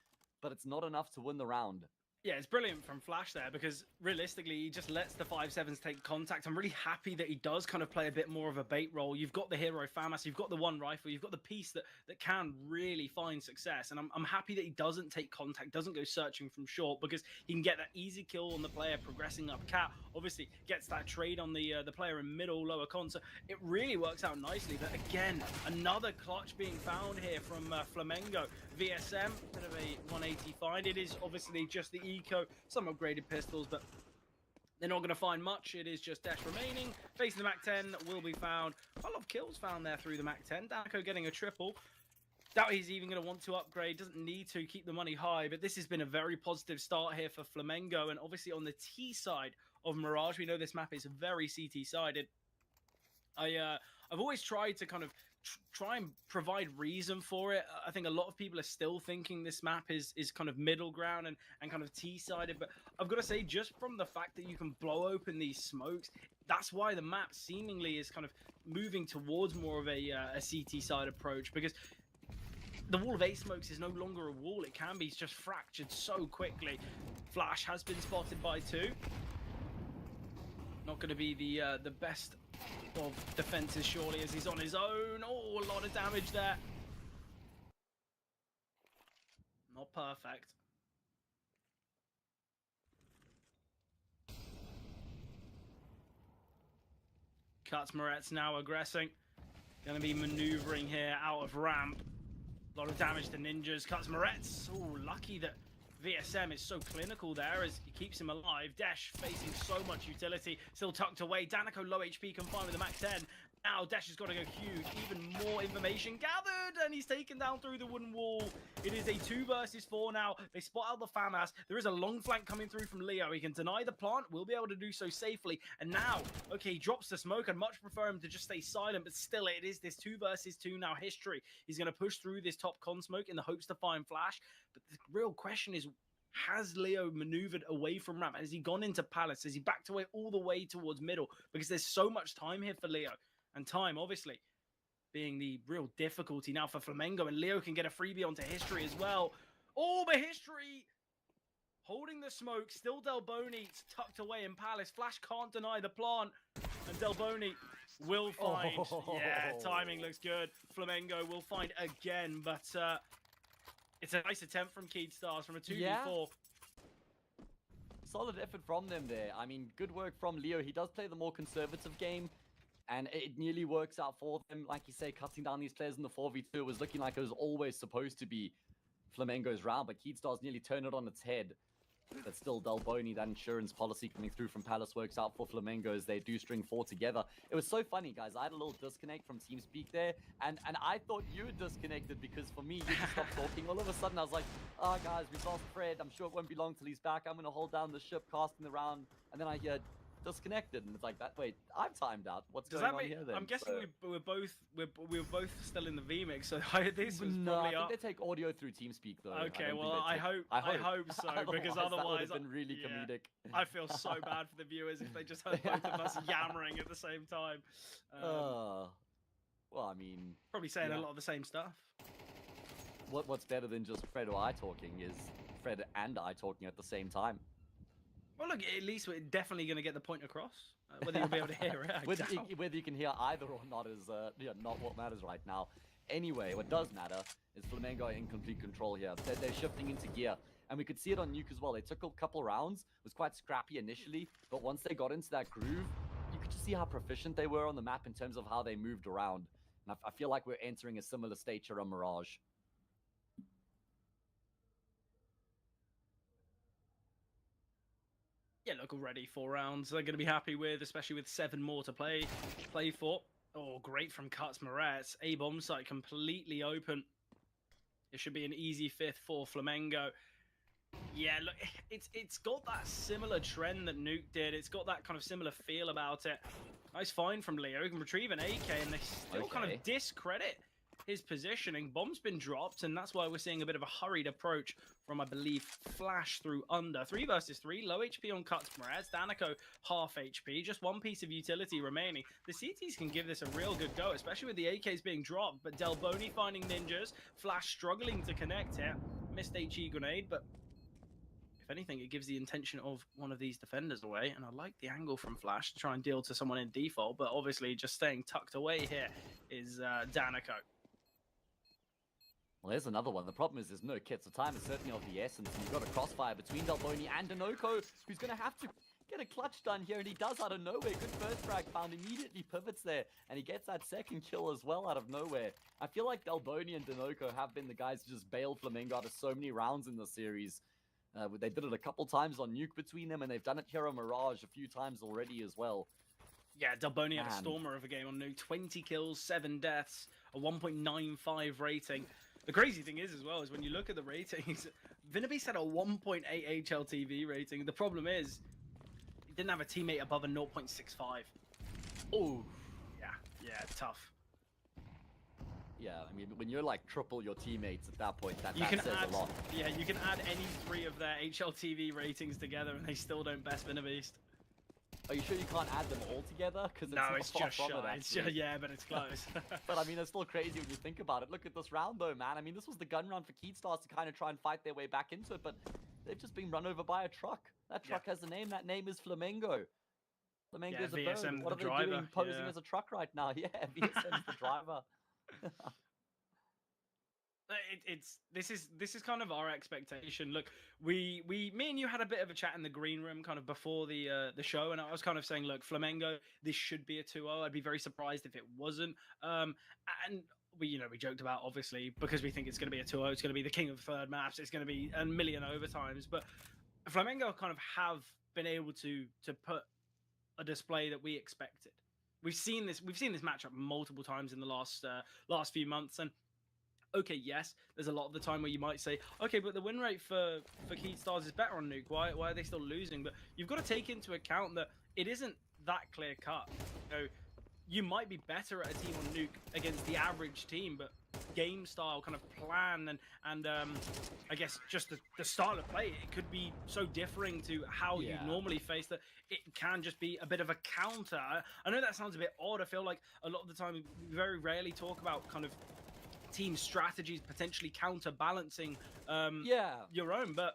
But it's not enough to win the round. Yeah, it's brilliant from Flash there because realistically, he just lets the 5-7s take contact. I'm really happy that he does kind of play a bit more of a bait role. You've got the hero FAMAS, you've got the one rifle, you've got the piece that can really find success. And I'm happy that he doesn't take contact, doesn't go searching from short because he can get that easy kill on the player progressing up cat. Obviously, gets that trade on the player in middle, lower con. So it really works out nicely. But again, another clutch being found here from Flamengo. VSM, bit of a 180 find. It is obviously just the eco, some upgraded pistols, but they're not going to find much. It is just Dash remaining. Facing the Mac 10 will be found. A lot of kills found there through the Mac 10. Danico getting a triple. Doubt he's even going to want to upgrade. Doesn't need to keep the money high, but this has been a very positive start here for Flamengo. And obviously on the T side of Mirage, we know this map is very CT-sided. I've always tried to kind of try and provide reason for it. I think a lot of people are still thinking this map is kind of middle ground and kind of T-sided, but I've got to say, just from the fact that you can blow open these smokes, that's why the map seemingly is kind of moving towards more of a CT side approach, because the wall of 8 smokes is no longer a wall. It can be just fractured so quickly. Flash has been spotted by 2. Not going to be the best of defenses, surely, as he's on his own. Oh, a lot of damage there. Not perfect. Cuts Moretz now aggressing. Going to be maneuvering here out of ramp. A lot of damage to ninjas. Cuts Moretz. Oh, lucky that VSM is so clinical there as he keeps him alive. Desh facing so much utility, still tucked away. Danico low HP confined with the Mac 10. Now Desh has got to go huge. Even more information gathered, and he's taken down through the wooden wall. It is a 2 versus 4 now. They spot out the FAMAS. There is a long flank coming through from Leo. He can deny the plant. Will be able to do so safely. And now, okay, he drops the smoke. I'd much prefer him to just stay silent, but still, it is this 2 versus 2 now history. He's going to push through this top con smoke in the hopes to find Flash. But the real question is, has Leo maneuvered away from ramp? Has he gone into Palace? Has he backed away all the way towards middle? Because there's so much time here for Leo. And time, obviously, being the real difficulty now for Flamengo. And Leo can get a freebie onto history as well. Oh, but history holding the smoke. Still Delboni tucked away in Palace. Flash can't deny the plant. And Delboni will find. Oh. Yeah, timing looks good. Flamengo will find again. But it's a nice attempt from Keedstars from a 2v4. Yeah. Solid effort from them there. I mean, good work from Leo. He does play the more conservative game. And it nearly works out for them. Like you say, cutting down these players in the 4v2 was looking like it was always supposed to be Flamengo's round, but Keedstars nearly turned it on its head. But still, Delboni, that insurance policy coming through from Palace works out for Flamengo as they do string 4 together. It was so funny, guys. I had a little disconnect from TeamSpeak there, and I thought you were disconnected because for me, you just stopped talking. All of a sudden, I was like, oh, guys, we've lost Fred. I'm sure it won't be long till he's back. I'm going to hold down the ship, casting the round, and then I hear disconnected, and it's like that. Wait, I'm timed out. What's going on here then? I'm guessing we're both still in the VMix. So this was no, probably I think they take audio through TeamSpeak though. Okay, well I hope so because otherwise that would have been really comedic. I feel so bad for the viewers if they just heard both of us yammering at the same time. Well, I mean, probably saying a lot of the same stuff. What's better than just Fred or I talking is Fred and I talking at the same time. Well, look, at least we're definitely going to get the point across. Whether you'll be able to hear it, whether you can hear either or not is not what matters right now. Anyway, what does matter is Flamengo are in complete control here. They're shifting into gear, and we could see it on nuke as well. They took a couple rounds. It was quite scrappy initially, but once they got into that groove, you could just see how proficient they were on the map in terms of how they moved around. And I feel like we're entering a similar stage here on Mirage. Yeah, look, already 4 rounds they're going to be happy with, especially with 7 more to play for. Oh, great from Cuts Moretz. A bomb site completely open. It should be an easy 5th for Flamengo. Yeah, look, it's got that similar trend that Nuke did. It's got that kind of similar feel about it. Nice find from Leo. He can retrieve an AK, and they still kind of discredit his positioning. Bomb's been dropped, and that's why we're seeing a bit of a hurried approach from, I believe, Flash through under. 3 versus 3, low HP on Cuts Moretz. Danico, half HP, just 1 piece of utility remaining. The CTs can give this a real good go, especially with the AKs being dropped, but Delboni finding ninjas. Flash struggling to connect here. Missed HE grenade, but if if anything, it gives the intention of one of these defenders away. And I like the angle from Flash to try and deal to someone in default, but obviously just staying tucked away here is Danico. Well, there's another one. The problem is there's no kit, so time is certainly of the essence. And you've got a crossfire between Delboni and Dinoco, who's going to have to get a clutch done here, and he does out of nowhere. Good first frag found, immediately pivots there, and he gets that second kill as well out of nowhere. I feel like Delboni and Dinoco have been the guys who just bailed Flamengo out of so many rounds in the series. They did it a couple times on Nuke between them, and they've done it here on Mirage a few times already as well. Yeah, Delboni had a stormer of a game on Nuke. 20 kills, 7 deaths, a 1.95 rating. The crazy thing is, as well, is when you look at the ratings, Vinabeast had a 1.8 HLTV rating. The problem is, he didn't have a teammate above a 0.65. Oh, yeah, tough. Yeah, I mean, when you're like triple your teammates at that point, that says a lot. Yeah, you can add any 3 of their HLTV ratings together, and they still don't best Vinabeast. Are you sure you can't add them all together? No, it's just shy. It's just, yeah, but it's close. But I mean, it's still crazy when you think about it. Look at this round, though, man. I mean, this was the gun round for Keystars to kind of try and fight their way back into it, but they've just been run over by a truck. That truck has a name. That name is Flamengo. Flamengo is a bird. What are they doing posing as a truck right now? Yeah, VSM's the driver. This is kind of our expectation. Look, me and you had a bit of a chat in the green room kind of before the show, and I was kind of saying, look, Flamengo, this should be a 2-0. I'd be very surprised if it wasn't. And we joked about, obviously, because we think it's going to be a 2-0, it's going to be the king of third maps, it's going to be a million overtimes. But Flamengo kind of have been able to put a display that we expected. We've seen this matchup multiple times in the last few months, and okay, yes, there's a lot of the time where you might say, okay, but the win rate for Keystars is better on Nuke. Why are they still losing? But you've got to take into account that it isn't that clear cut. You might be better at a team on Nuke against the average team, but game style, kind of plan, and I guess just the style of play, it could be so differing to how you normally face that it can just be a bit of a counter. I know that sounds a bit odd. I feel like a lot of the time we very rarely talk about kind of team strategies potentially counterbalancing your own, but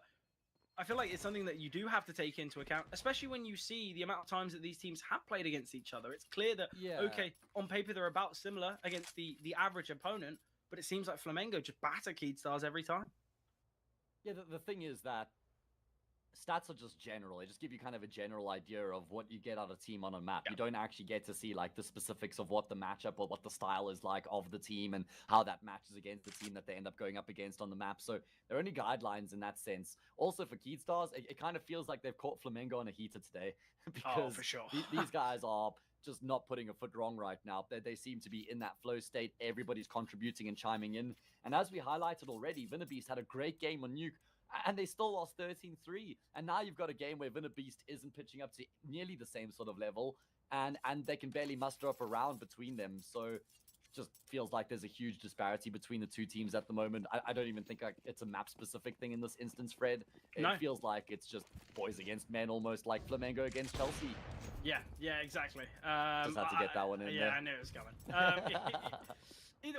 I feel like it's something that you do have to take into account, especially when you see the amount of times that these teams have played against each other. It's clear that okay, on paper they're about similar against the average opponent, but it seems like Flamengo just batter Keystars every time. Yeah, the thing is that stats are just general. They just give you kind of a general idea of what you get out of a team on a map. You don't actually get to see like the specifics of what the matchup or what the style is like of the team and how that matches against the team that they end up going up against on the map. So they're only guidelines in that sense. Also for Keystars, it kind of feels like they've caught Flamengo on a heater today because for sure. These guys are just not putting a foot wrong right now. They seem to be in that flow state. Everybody's contributing and chiming in. And as we highlighted already, Vinabeast had a great game on Nuke, and they still lost 13-3. And now you've got a game where Vinabeast isn't pitching up to nearly the same sort of level, and they can barely muster up a round between them. So just feels like there's a huge disparity between the two teams at the moment. I don't even think it's a map-specific thing in this instance, Fred. It feels like it's just boys against men, almost like Flamengo against Chelsea. Yeah, exactly. Just had to get that one in there. I knew it was coming.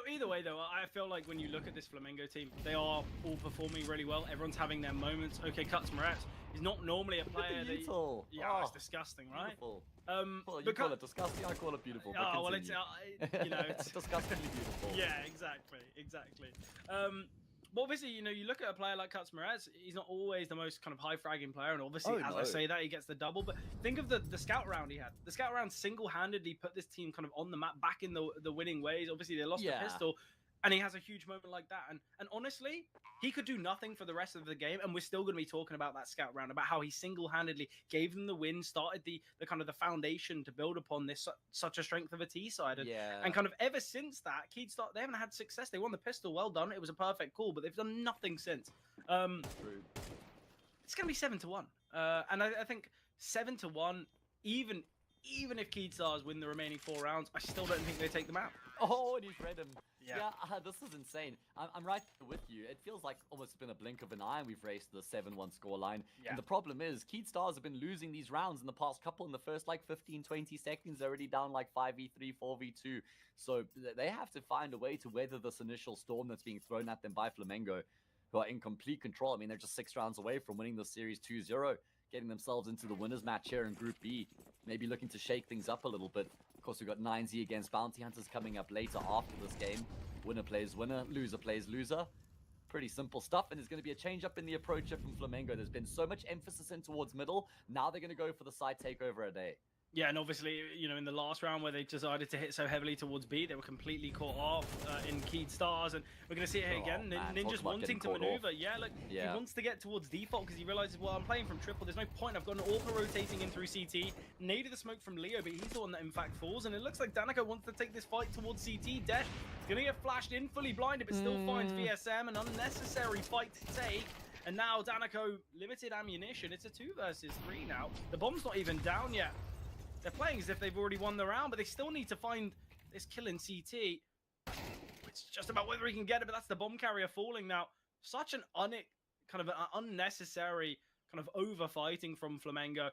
Either way, though, I feel like when you look at this Flamengo team, they are all performing really well. Everyone's having their moments. Okay, Cuts Morat is not normally a player that... it's disgusting, right? Well, you call it disgusting, I call it beautiful. Oh, well, it's it's disgustingly beautiful. Yeah, exactly. But obviously, you look at a player like Cuts Moraz, he's not always the most kind of high fragging player, and obviously, I say that, he gets the double. But think of the scout round he had. The scout round single-handedly put this team kind of on the map, back in the winning ways. Obviously, they lost the pistol, and he has a huge moment like that. And honestly, he could do nothing for the rest of the game, and we're still going to be talking about that scout round, about how he single-handedly gave them the win, started the kind of the foundation to build upon this such a strength of a T side. And kind of ever since that, Keystars, they haven't had success. They won the pistol, well done. It was a perfect call, but they've done nothing since. It's going to be 7-1, and I think 7-1, even if Keystars win the remaining 4 rounds, I still don't think they take them out. Oh, and he's read him. Yeah, this is insane. I'm right with you. It feels like almost been a blink of an eye and we've raced the 7-1 scoreline. And the problem is, Keystars have been losing these rounds in the past couple. In the first, 15, 20 seconds, they're already down, 5v3, 4v2. So they have to find a way to weather this initial storm that's being thrown at them by Flamengo. who are in complete control. I mean, they're just 6 rounds away from winning the series 2-0, getting themselves into the winners match here in Group B, maybe looking to shake things up a little bit. Of course, we've got 9Z against Bounty Hunters coming up later after this game. Winner plays winner, loser plays loser. Pretty simple stuff, and there's going to be a change up in the approach here from Flamengo. There's been so much emphasis in towards middle. Now they're going to go for the side takeover at A. Yeah, and obviously, you know, in the last round where they decided to hit so heavily towards B, they were completely caught off in Keyed Stars, and we're going to see it here again. Ninja's wanting to maneuver. Yeah, look, he wants to get towards default because he realizes, well, I'm playing from triple. There's no point. I've got an AWP rotating in through CT. Naded the smoke from Leo, but he's the one that in fact falls, and it looks like Danica wants to take this fight towards CT. Desh going to get flashed in, fully blinded, but still finds VSM, an unnecessary fight to take. And now Danico, limited ammunition. It's a 2 versus 3 now. The bomb's not even down yet. They're playing as if they've already won the round, but they still need to find this kill in CT. It's just about whether he can get it, but that's the bomb carrier falling now. Such an unnecessary kind of over-fighting from Flamengo.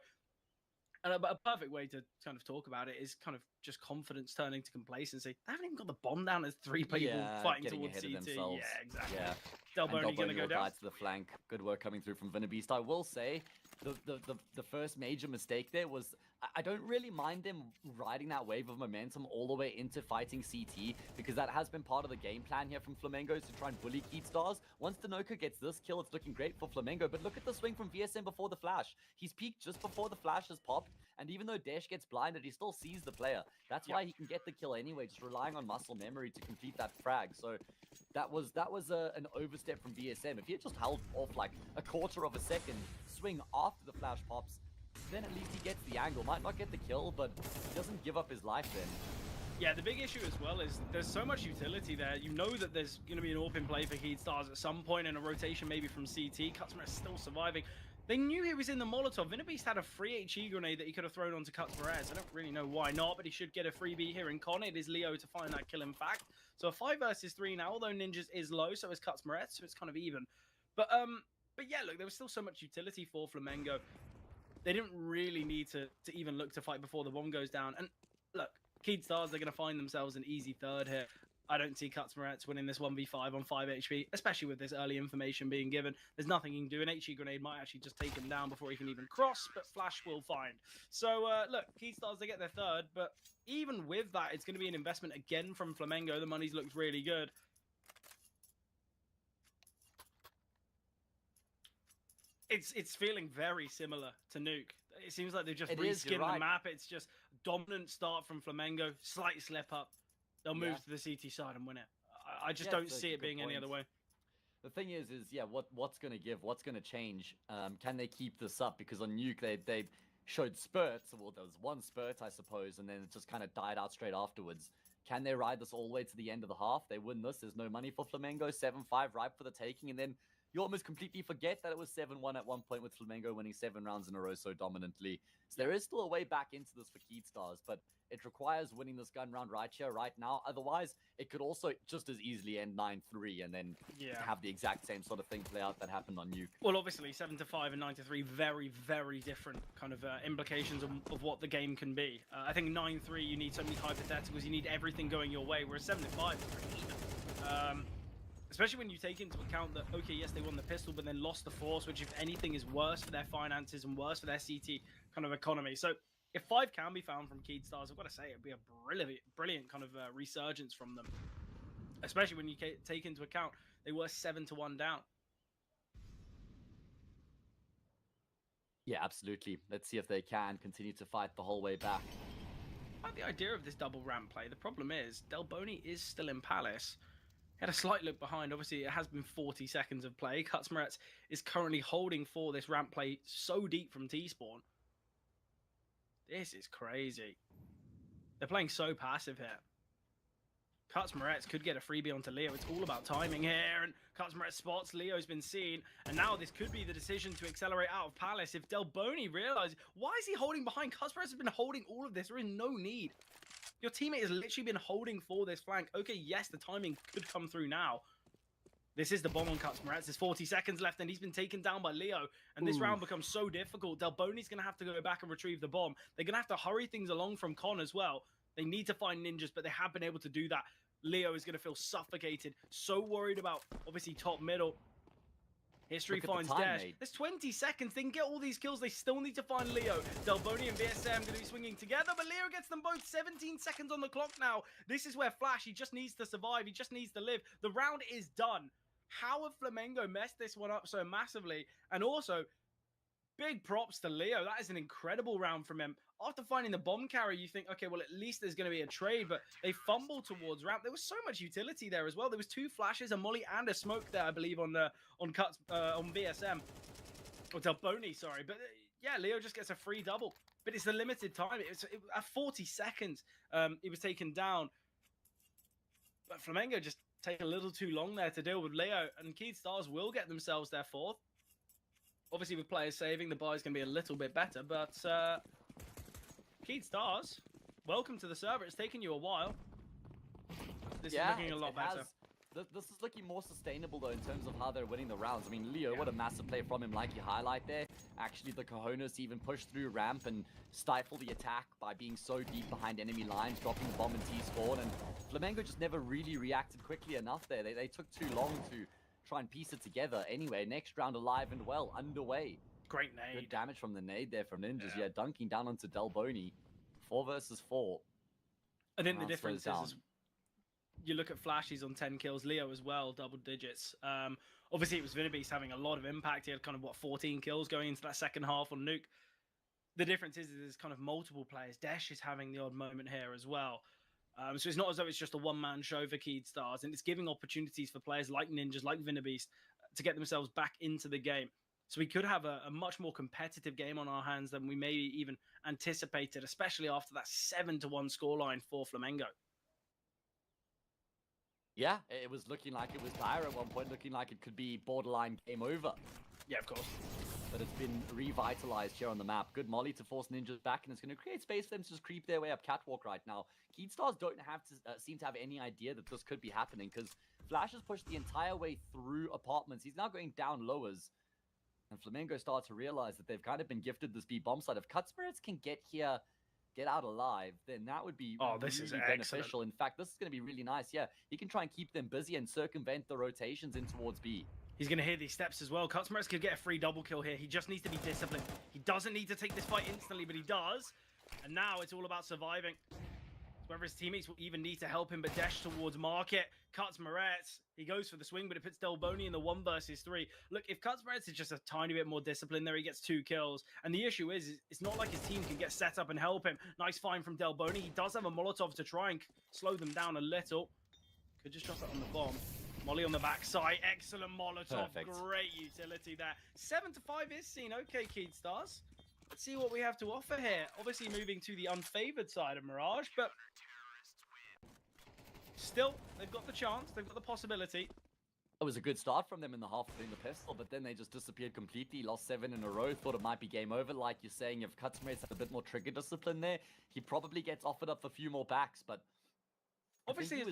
And a perfect way to kind of talk about it is kind of just confidence turning to complacency. They haven't even got the bomb down as 3 people fighting towards CT. Themselves. Yeah, exactly. Yeah. Delboni going to go down. To the flank. Good work coming through from Vinnabeast. I will say the first major mistake there was I don't really mind them riding that wave of momentum all the way into fighting CT, because that has been part of the game plan here from Flamengo, is to try and bully Keyed Stars. Once Danoka gets this kill, it's looking great for Flamengo, but look at the swing from VSM before the flash. He's peaked just before the flash has popped, and even though Dash gets blinded, he still sees the player. That's why he can get the kill anyway, just relying on muscle memory to complete that frag. So that was an overstep from VSM. If he had just held off like a quarter of a second, swing after the flash pops, then at least he gets the angle. Might not get the kill, but he doesn't give up his life then. Yeah, the big issue as well is there's so much utility there. You know that there's going to be an AWP in play for Keyed Stars at some point in a rotation, maybe from CT. Cutsmere is still surviving. They knew he was in the Molotov. Vinnabeast had a free HE grenade that he could have thrown onto Cutsmere. I don't really know why not, but he should get a freebie here in Con. It is Leo to find that kill, in fact. So a 5 versus 3 now, although Ninjas is low, so is Cutsmere, so it's kind of even. But yeah, look, there was still so much utility for Flamengo. They didn't really need to even look to fight before the bomb goes down. And look, Keyed Stars, they're going to find themselves an easy third here. I don't see Cutsmeretz winning this 1v5 on 5 HP, especially with this early information being given. There's nothing he can do. An HE grenade might actually just take him down before he can even cross, but Flash will find. So, look, Keyed Stars, they get their third, but even with that, it's going to be an investment again from Flamengo. The money's looked really good. It's feeling very similar to Nuke. It seems like they've just reskinned the map. It's just dominant start from Flamengo, slight slip up. They'll move to the CT side and win it. I just don't see it being any other way. The thing is what's going to give? What's going to change? Can they keep this up? Because on Nuke, they showed spurts. Well, there was one spurt, I suppose, and then it just kind of died out straight afterwards. Can they ride this all the way to the end of the half? They win this. There's no money for Flamengo. 7-5 ripe for the taking, and then you almost completely forget that it was 7-1 at one point with Flamengo winning 7 rounds in a row so dominantly. So there is still a way back into this for Keyed Stars, but it requires winning this gun round right here, right now. Otherwise, it could also just as easily end 9-3 and then have the exact same sort of thing play out that happened on Nuke. Well, obviously, 7-5 and 9-3, very, very different kind of implications of what the game can be. I think 9-3, you need so many hypotheticals, you need everything going your way, whereas 7-5 is pretty even. Especially when you take into account that, okay, yes, they won the pistol, but then lost the force, which, if anything, is worse for their finances and worse for their CT kind of economy. So if 5 can be found from Keyed Stars, I've got to say, it'd be a brilliant kind of resurgence from them. Especially when you take into account they were 7-1 down. Yeah, absolutely. Let's see if they can continue to fight the whole way back. I like the idea of this double ramp play. The problem is, Delboni is still in Palace. Had a slight look behind. Obviously, it has been 40 seconds of play. Cutsmeretz is currently holding for this ramp play so deep from T-spawn. This is crazy. They're playing so passive here. Cutsmeretz could get a freebie onto Leo. It's all about timing here, and Cutsmeretz spots. Leo's been seen, and now this could be the decision to accelerate out of Palace. If Delboni realizes, why is he holding behind? Cutsmeretz has been holding all of this. There is no need. Your teammate has literally been holding for this flank. Okay, yes, the timing could come through now. This is the bomb on Cutsmeretz. There's 40 seconds left, and he's been taken down by Leo. And this round becomes so difficult. Delboni's going to have to go back and retrieve the bomb. They're going to have to hurry things along from Con as well. They need to find Ninjas, but they have been able to do that. Leo is going to feel suffocated. So worried about, obviously, top middle. History Look at the finds time, Dash. mate. There's 20 seconds. They can get all these kills. They still need to find Leo. Delboni and VSM going to be swinging together, but Leo gets them both. 17 seconds on the clock now. This is where Flash, he just needs to survive. He just needs to live. The round is done. How have Flamengo messed this one up so massively? And also, big props to Leo. That is an incredible round from him. After finding the bomb carrier, you think, okay, well, at least there's going to be a trade, but they fumble towards ramp. There was so much utility there as well. There was 2 flashes, a molly, and a smoke there, I believe, on cuts on BSM. Or Delboni, sorry. But yeah, Leo just gets a free double. But it's a limited time. At 40 seconds, it was taken down. But Flamengo just take a little too long there to deal with Leo, and Keyd Stars will get themselves their 4th. Obviously, with players saving, the buy is going to be a little bit better, but Keyd Stars, welcome to the server. It's taken you a while. This is looking a lot better. This is looking more sustainable, though, in terms of how they're winning the rounds. I mean, Leo, what a massive play from him, like you highlight there. Actually, the cojones even push through ramp and stifle the attack by being so deep behind enemy lines, dropping the bomb in T-spawn, and Flamengo just never really reacted quickly enough there. They took too long to try and piece it together. Anyway, next round alive and well, underway. Great nade. Good damage from the nade there from Ninjas. Yeah, dunking down onto Delboni. 4 versus 4. I think the difference is you look at Flash, he's on 10 kills. Leo as well, double digits. Obviously, it was Vinabeast having a lot of impact. He had kind of, 14 kills going into that second half on Nuke. The difference is there's kind of multiple players. Desh is having the odd moment here as well. So it's not as though it's just a one-man show for Keyd Stars, and it's giving opportunities for players like Ninjas, like Vinabeast, to get themselves back into the game. So we could have a much more competitive game on our hands than we maybe even anticipated, especially after that 7-1 scoreline for Flamengo. Yeah, it was looking like it was dire at one point, looking like it could be borderline game over. Yeah, of course. But it's been revitalized here on the map. Good molly to force Ninjas back, and it's going to create space for them to just creep their way up catwalk right now. Keyd Stars don't have to seem to have any idea that this could be happening, because Flash has pushed the entire way through apartments. He's now going down lowers. And Flamengo start to realize that they've kind of been gifted this B bomb site. If Cut Spirits can get here, get out alive, then that would be really beneficial. In fact, this is going to be really nice. Yeah, he can try and keep them busy and circumvent the rotations in towards B. He's going to hear these steps as well. Cutsmerz could get a free double kill here. He just needs to be disciplined. He doesn't need to take this fight instantly, but he does. And now it's all about surviving. Whether his teammates will even need to help him, but Desh towards Market. Cutsmerz, he goes for the swing, but it puts Delboni in the 1 versus 3. Look, if Cutsmerz is just a tiny bit more disciplined there, he gets 2 kills. And the issue is, it's not like his team can get set up and help him. Nice find from Delboni. He does have a Molotov to try and slow them down a little. Could just drop that on the bomb. Molly on the backside. Excellent Molotov. Perfect. Great utility there. 7-5 is seen. Okay, Keyd Stars. Let's see what we have to offer here. Obviously moving to the unfavored side of Mirage, but still, they've got the chance. They've got the possibility. It was a good start from them in the half in the pistol, but then they just disappeared completely. Lost 7 in a row. Thought it might be game over. Like you're saying, if Cutsmerz had a bit more trigger discipline there, he probably gets offered up a few more backs. But obviously,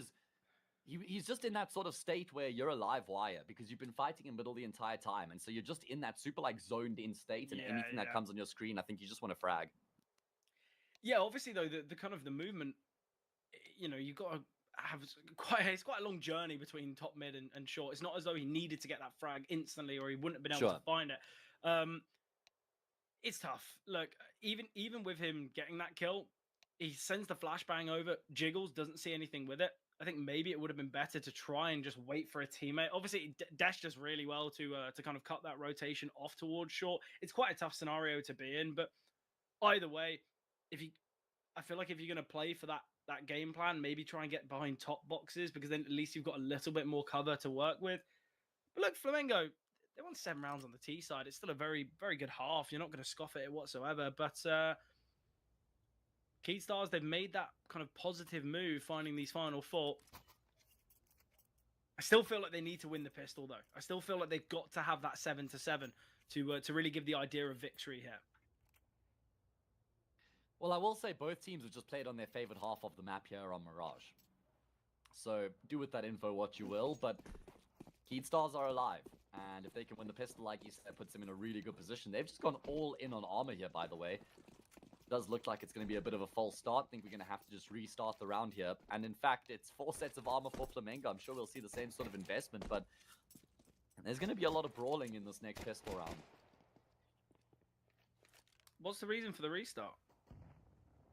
he's just in that sort of state where you're a live wire because you've been fighting in middle the entire time, and so you're just in that super zoned in state, and anything that comes on your screen, I think you just want to frag. Yeah, obviously though, the kind of the movement, you know, you got to have it's quite a long journey between top, mid, and short. It's not as though he needed to get that frag instantly, or he wouldn't have been able to find it. It's tough. Look, even with him getting that kill, he sends the flashbang over. Jiggles doesn't see anything with it. I think maybe it would have been better to try and just wait for a teammate. Obviously, Dash does really well to kind of cut that rotation off towards short. It's quite a tough scenario to be in, but either way, I feel like if you're going to play for that game plan, maybe try and get behind top boxes, because then at least you've got a little bit more cover to work with. But look, Flamengo, they won 7 rounds on the T side. It's still a very, very good half. You're not going to scoff at it whatsoever, but Keyd Stars, they've made that kind of positive move, finding these final 4. I still feel like they need to win the pistol, though. I still feel like they've got to have that 7-7 to really give the idea of victory here. Well, I will say both teams have just played on their favorite half of the map here on Mirage. So do with that info what you will, but Keyd Stars are alive. And if they can win the pistol, like you said, it puts them in a really good position. They've just gone all in on armor here, by the way. Does look like it's going to be a bit of a false start. I think we're going to have to just restart the round here. And in fact, it's 4 sets of armor for Flamengo. I'm sure we'll see the same sort of investment, but And there's going to be a lot of brawling in this next pistol round. What's the reason for the restart?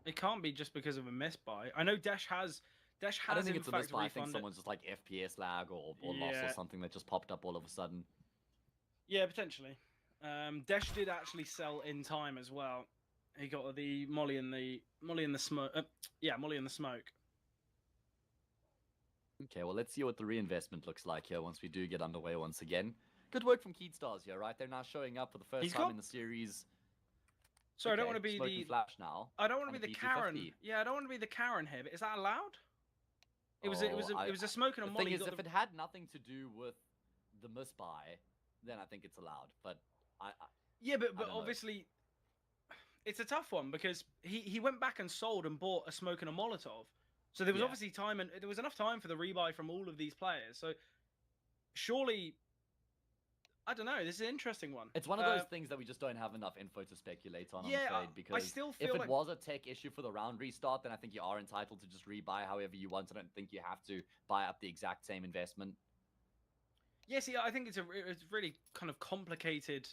It can't be just because of a misbuy. I know Desh has I don't think in it's a fact misbuy. I think refunded. someone's just like FPS lag or loss or something that just popped up all of a sudden. Yeah, potentially. Desh did actually sell in time as well. He got the molly in the smoke. Molly in the smoke. Okay, well, let's see what the reinvestment looks like here once we do get underway once again. Good work from Keedstars here, right? They're now showing up for the first time in the series. So okay, I don't want to be the flash now. I don't want to be the Karen. Yeah, I don't want to be the Karen here. But is that allowed? It was a smoke and a molly. The thing is, if it had nothing to do with the misbuy, then I think it's allowed. But but obviously, it's a tough one because he went back and sold and bought a smoke and a Molotov. So there was obviously time, and there was enough time for the rebuy from all of these players. So surely, I don't know. This is an interesting one. It's one of those things that we just don't have enough info to speculate on, I'm afraid. Because I still feel if it was a tech issue for the round restart, then I think you are entitled to just rebuy however you want. I don't think you have to buy up the exact same investment. Yeah, see, I think it's a really kind of complicated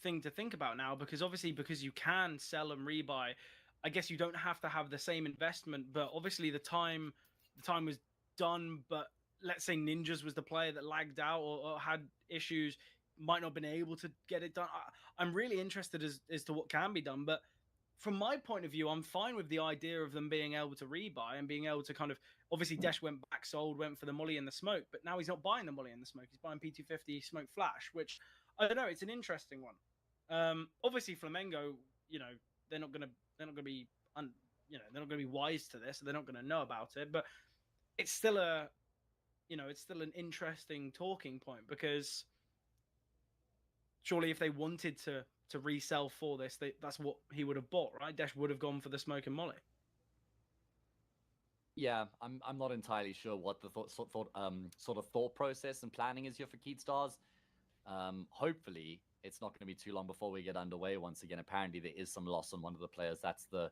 thing to think about now, because obviously because you can sell and rebuy, I guess you don't have to have the same investment, but obviously the time was done. But let's say Ninjas was the player that lagged out or had issues, might not have been able to get it done. I'm really interested as to what can be done. But from my point of view, I'm fine with the idea of them being able to rebuy and being able to kind of, obviously Desh went back, went for the molly and the smoke, but now he's not buying the molly and the smoke. He's buying P250 smoke flash, which I don't know. It's an interesting one. Obviously Flamengo, they're not going to be wise to this. So they're not going to know about it, but it's still it's still an interesting talking point, because surely if they wanted to resell for this, that's what he would have bought, right? Desh would have gone for the smoke and molly. Yeah, I'm not entirely sure what the sort of thought process and planning is here for Keedstars. Hopefully it's not going to be too long before we get underway once again. Apparently there is some loss on one of the players. That's the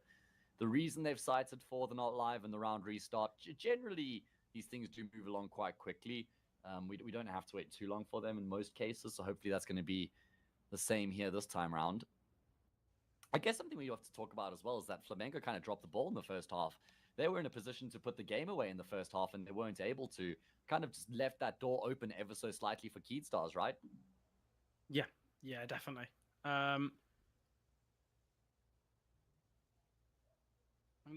reason they've cited for the not live and the round restart. Generally, these things do move along quite quickly. We don't have to wait too long for them in most cases, so hopefully that's going to be the same here this time round. I guess something we have to talk about as well is that Flamengo kind of dropped the ball in the first half. They were in a position to put the game away in the first half, and they weren't able to. Kind of just left that door open ever so slightly for Keedstars, right? Yeah, definitely. I'm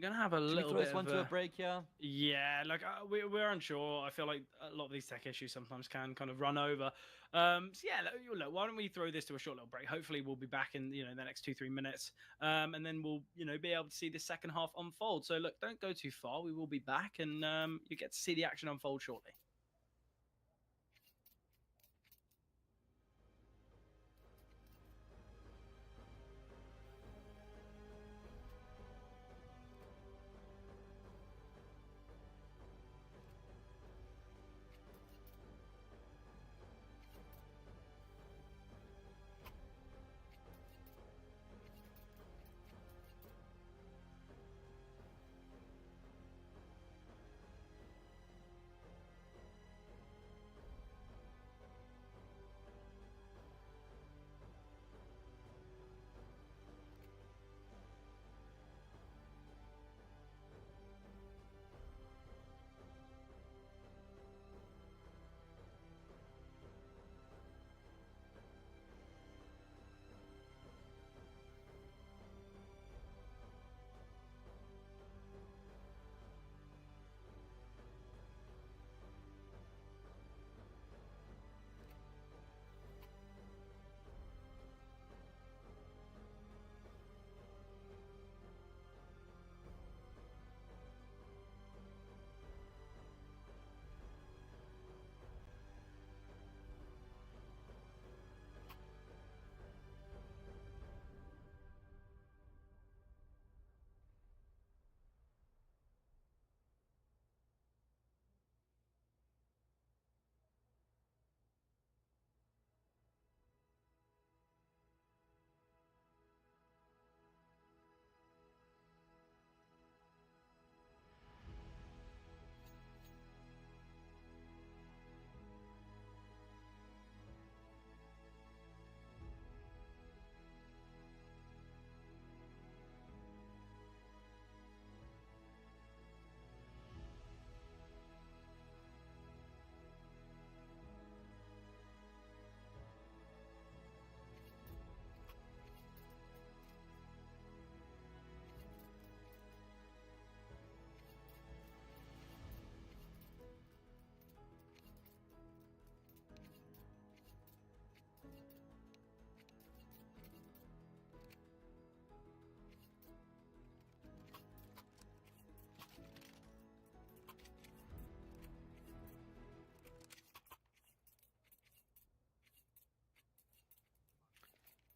gonna have a little bit of a break here. Yeah, like we're unsure. I feel like a lot of these tech issues sometimes can kind of run over. So yeah, look, why don't we throw this to a short little break? Hopefully we'll be back in the next 2-3 minutes, and then we'll be able to see the second half unfold. So look, don't go too far. We will be back, and you get to see the action unfold shortly.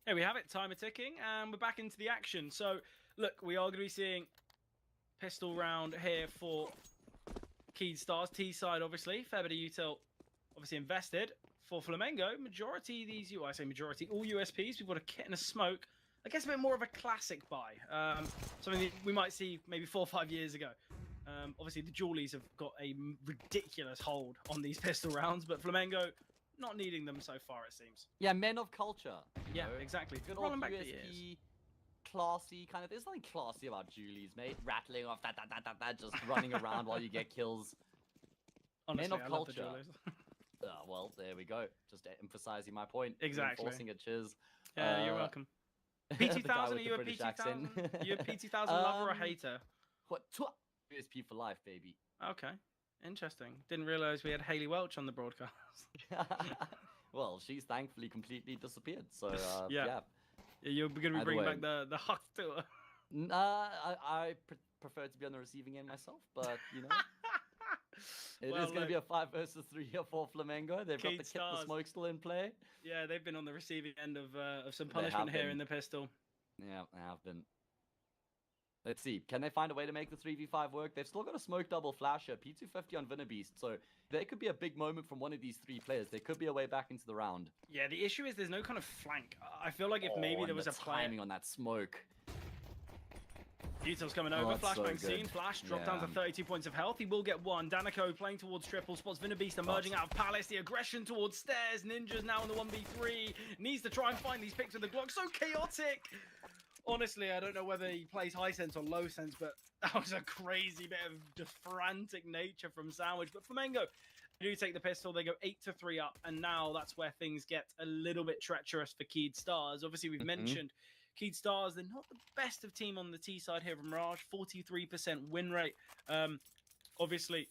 Here we have it, timer ticking, and we're back into the action. So, look, we are going to be seeing pistol round here for Keyed Stars. T side, obviously. Fair bit of util, obviously invested. For Flamengo, majority these, I say majority, all USPs. We've got a kit and a smoke. I guess a bit more of a classic buy. Something that we might see maybe 4 or 5 years ago. Obviously, the Jewelies have got a ridiculous hold on these pistol rounds, but Flamengo not needing them so far, it seems. Yeah, men of culture. Yeah, exactly. Good Rolling old back the USP, years. classy kind of. There's nothing classy about Julies, mate. Rattling off that, just running around while you get kills. Honestly, men of I culture. love the Jewelies. Well, there we go. Just emphasizing my point. Exactly. Reinforcing it, Chiz. Yeah, you're welcome. The guy P2000, are with you the a British P2000? accent. You a P2000 lover or a hater? What? USP for life, baby. Okay, interesting. Didn't realize we had Haley Welch on the broadcast. Well, she's thankfully completely disappeared. So yeah. You're going to be bringing back the huck to her. Nah, I prefer to be on the receiving end myself, but you know. It is going to be a 5 versus 3 here for Flamengo. They've got the kit, the smoke still in play. Yeah, they've been on the receiving end of some punishment here in the pistol. Yeah, they have been. Let's see. Can they find a way to make the 3v5 work? They've still got a smoke double flasher, P250 on Beast, so there could be a big moment from one of these 3 players. There could be a way back into the round. Yeah, the issue is there's no kind of flank. I feel like if maybe there was a timing on that smoke. Util's coming over, flashbang seen, Flash dropped down to 32 points of health, he will get 1. Danico playing towards triple, spots Beast emerging out of Palace, the aggression towards stairs, Ninja's now in the 1v3, needs to try and find these picks with the Glock, so chaotic! Honestly, I don't know whether he plays high sense or low sense, but that was a crazy bit of just frantic nature from Sandwich, but Flamengo do take the pistol, they go 8-3 up, and now that's where things get a little bit treacherous for Keyed Stars. Obviously, we've mentioned Keyed Stars, they're not the best of team on the T side here from Mirage, 43% win rate. Obviously,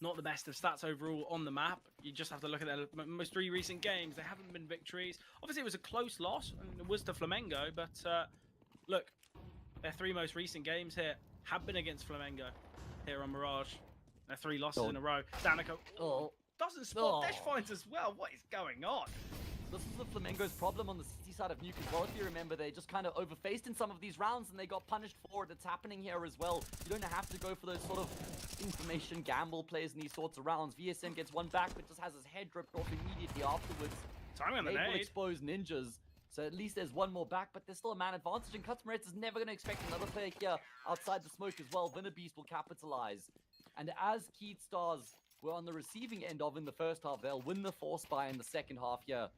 not the best of stats overall on the map. You just have to look at their most 3 recent games. They haven't been victories. Obviously, it was a close loss, and it was to Flamengo, but look, their 3 most recent games here have been against Flamengo here on Mirage. Their 3 losses in a row. Danico doesn't spot dash finds as well. What is going on? This is the Flamengo's problem on the CT side of nuke as well. If you remember, they just kind of overfaced in some of these rounds and they got punished for it. It's happening here as well. You don't have to go for those sort of information gamble plays in these sorts of rounds. VSM gets 1 back, but just has his head ripped off immediately afterwards. Timing on the nade. Will expose Ninjas. So at least there's 1 more back, but there's still a man advantage. And Customerets is never going to expect another player here outside the smoke as well. Beast will capitalize. And as Keyed Stars were on the receiving end of in the first half, they'll win the force buy in the second half here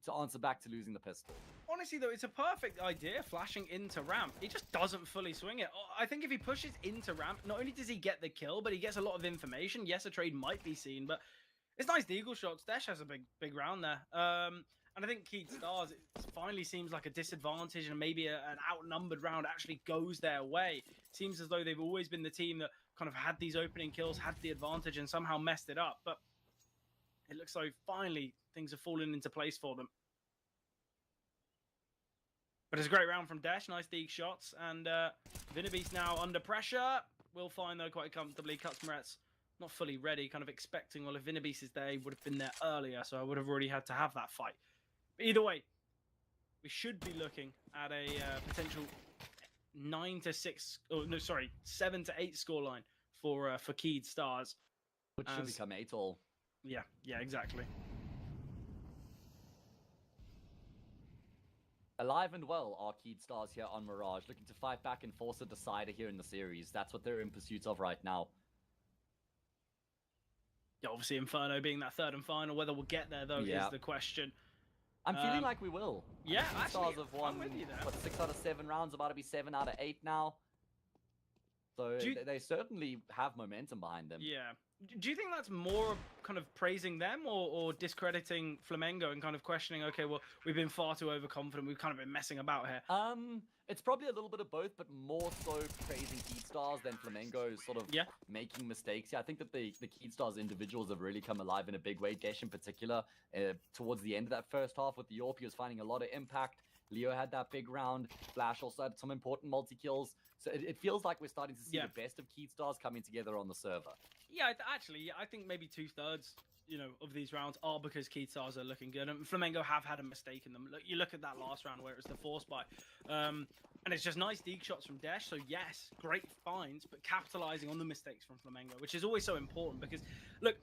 to answer back to losing the pistol. Honestly, though, it's a perfect idea, flashing into ramp. He just doesn't fully swing it. I think if he pushes into ramp, not only does he get the kill, but he gets a lot of information. Yes, a trade might be seen, but it's nice deagle shots. Desh has a big round there. And I think Keyed Stars, it finally seems like a disadvantage and maybe an outnumbered round actually goes their way. It seems as though they've always been the team that kind of had these opening kills, had the advantage, and somehow messed it up. But it looks like finally things have fallen into place for them. But it's a great round from Dash. Nice deeg shots. And Beast now under pressure. Will find, though, quite comfortably. Cutsmeret's not fully ready. Kind of expecting, well, if Beast is there, he would have been there earlier. So I would have already had to have that fight. But either way, we should be looking at a potential 9-6... Oh, no, sorry. 7-8 scoreline for Keyed Stars. Which should become 8-all. Yeah, exactly. Alive and well are Keyed Stars here on Mirage, looking to fight back and force a decider here in the series. That's what they're in pursuit of right now. Yeah, obviously Inferno being that 3rd and final. Whether we'll get there, though, is the question. I'm feeling like we will. Yeah, Keyed Stars have won, what, 6 out of 7 rounds, about to be 7 out of 8 now. So they certainly have momentum behind them. Yeah. Do you think that's more kind of praising them or discrediting Flamengo and kind of questioning, okay, well, we've been far too overconfident, we've kind of been messing about here? It's probably a little bit of both, but more so praising Keyed Stars than Flamengo sort of making mistakes. Yeah, I think that the Keyed Stars individuals have really come alive in a big way. Desh in particular, towards the end of that first half with the AWP, he was finding a lot of impact. Leo had that big round. Flash also had some important multi-kills. So it feels like we're starting to see the best of Keyed Stars coming together on the server. Yeah, actually, I think maybe 2/3 of these rounds are because Keystars are looking good, and Flamengo have had a mistake in them. You look at that last round where it was the force buy, and it's just nice deke shots from Desh. So yes, great finds, but capitalizing on the mistakes from Flamengo, which is always so important because look,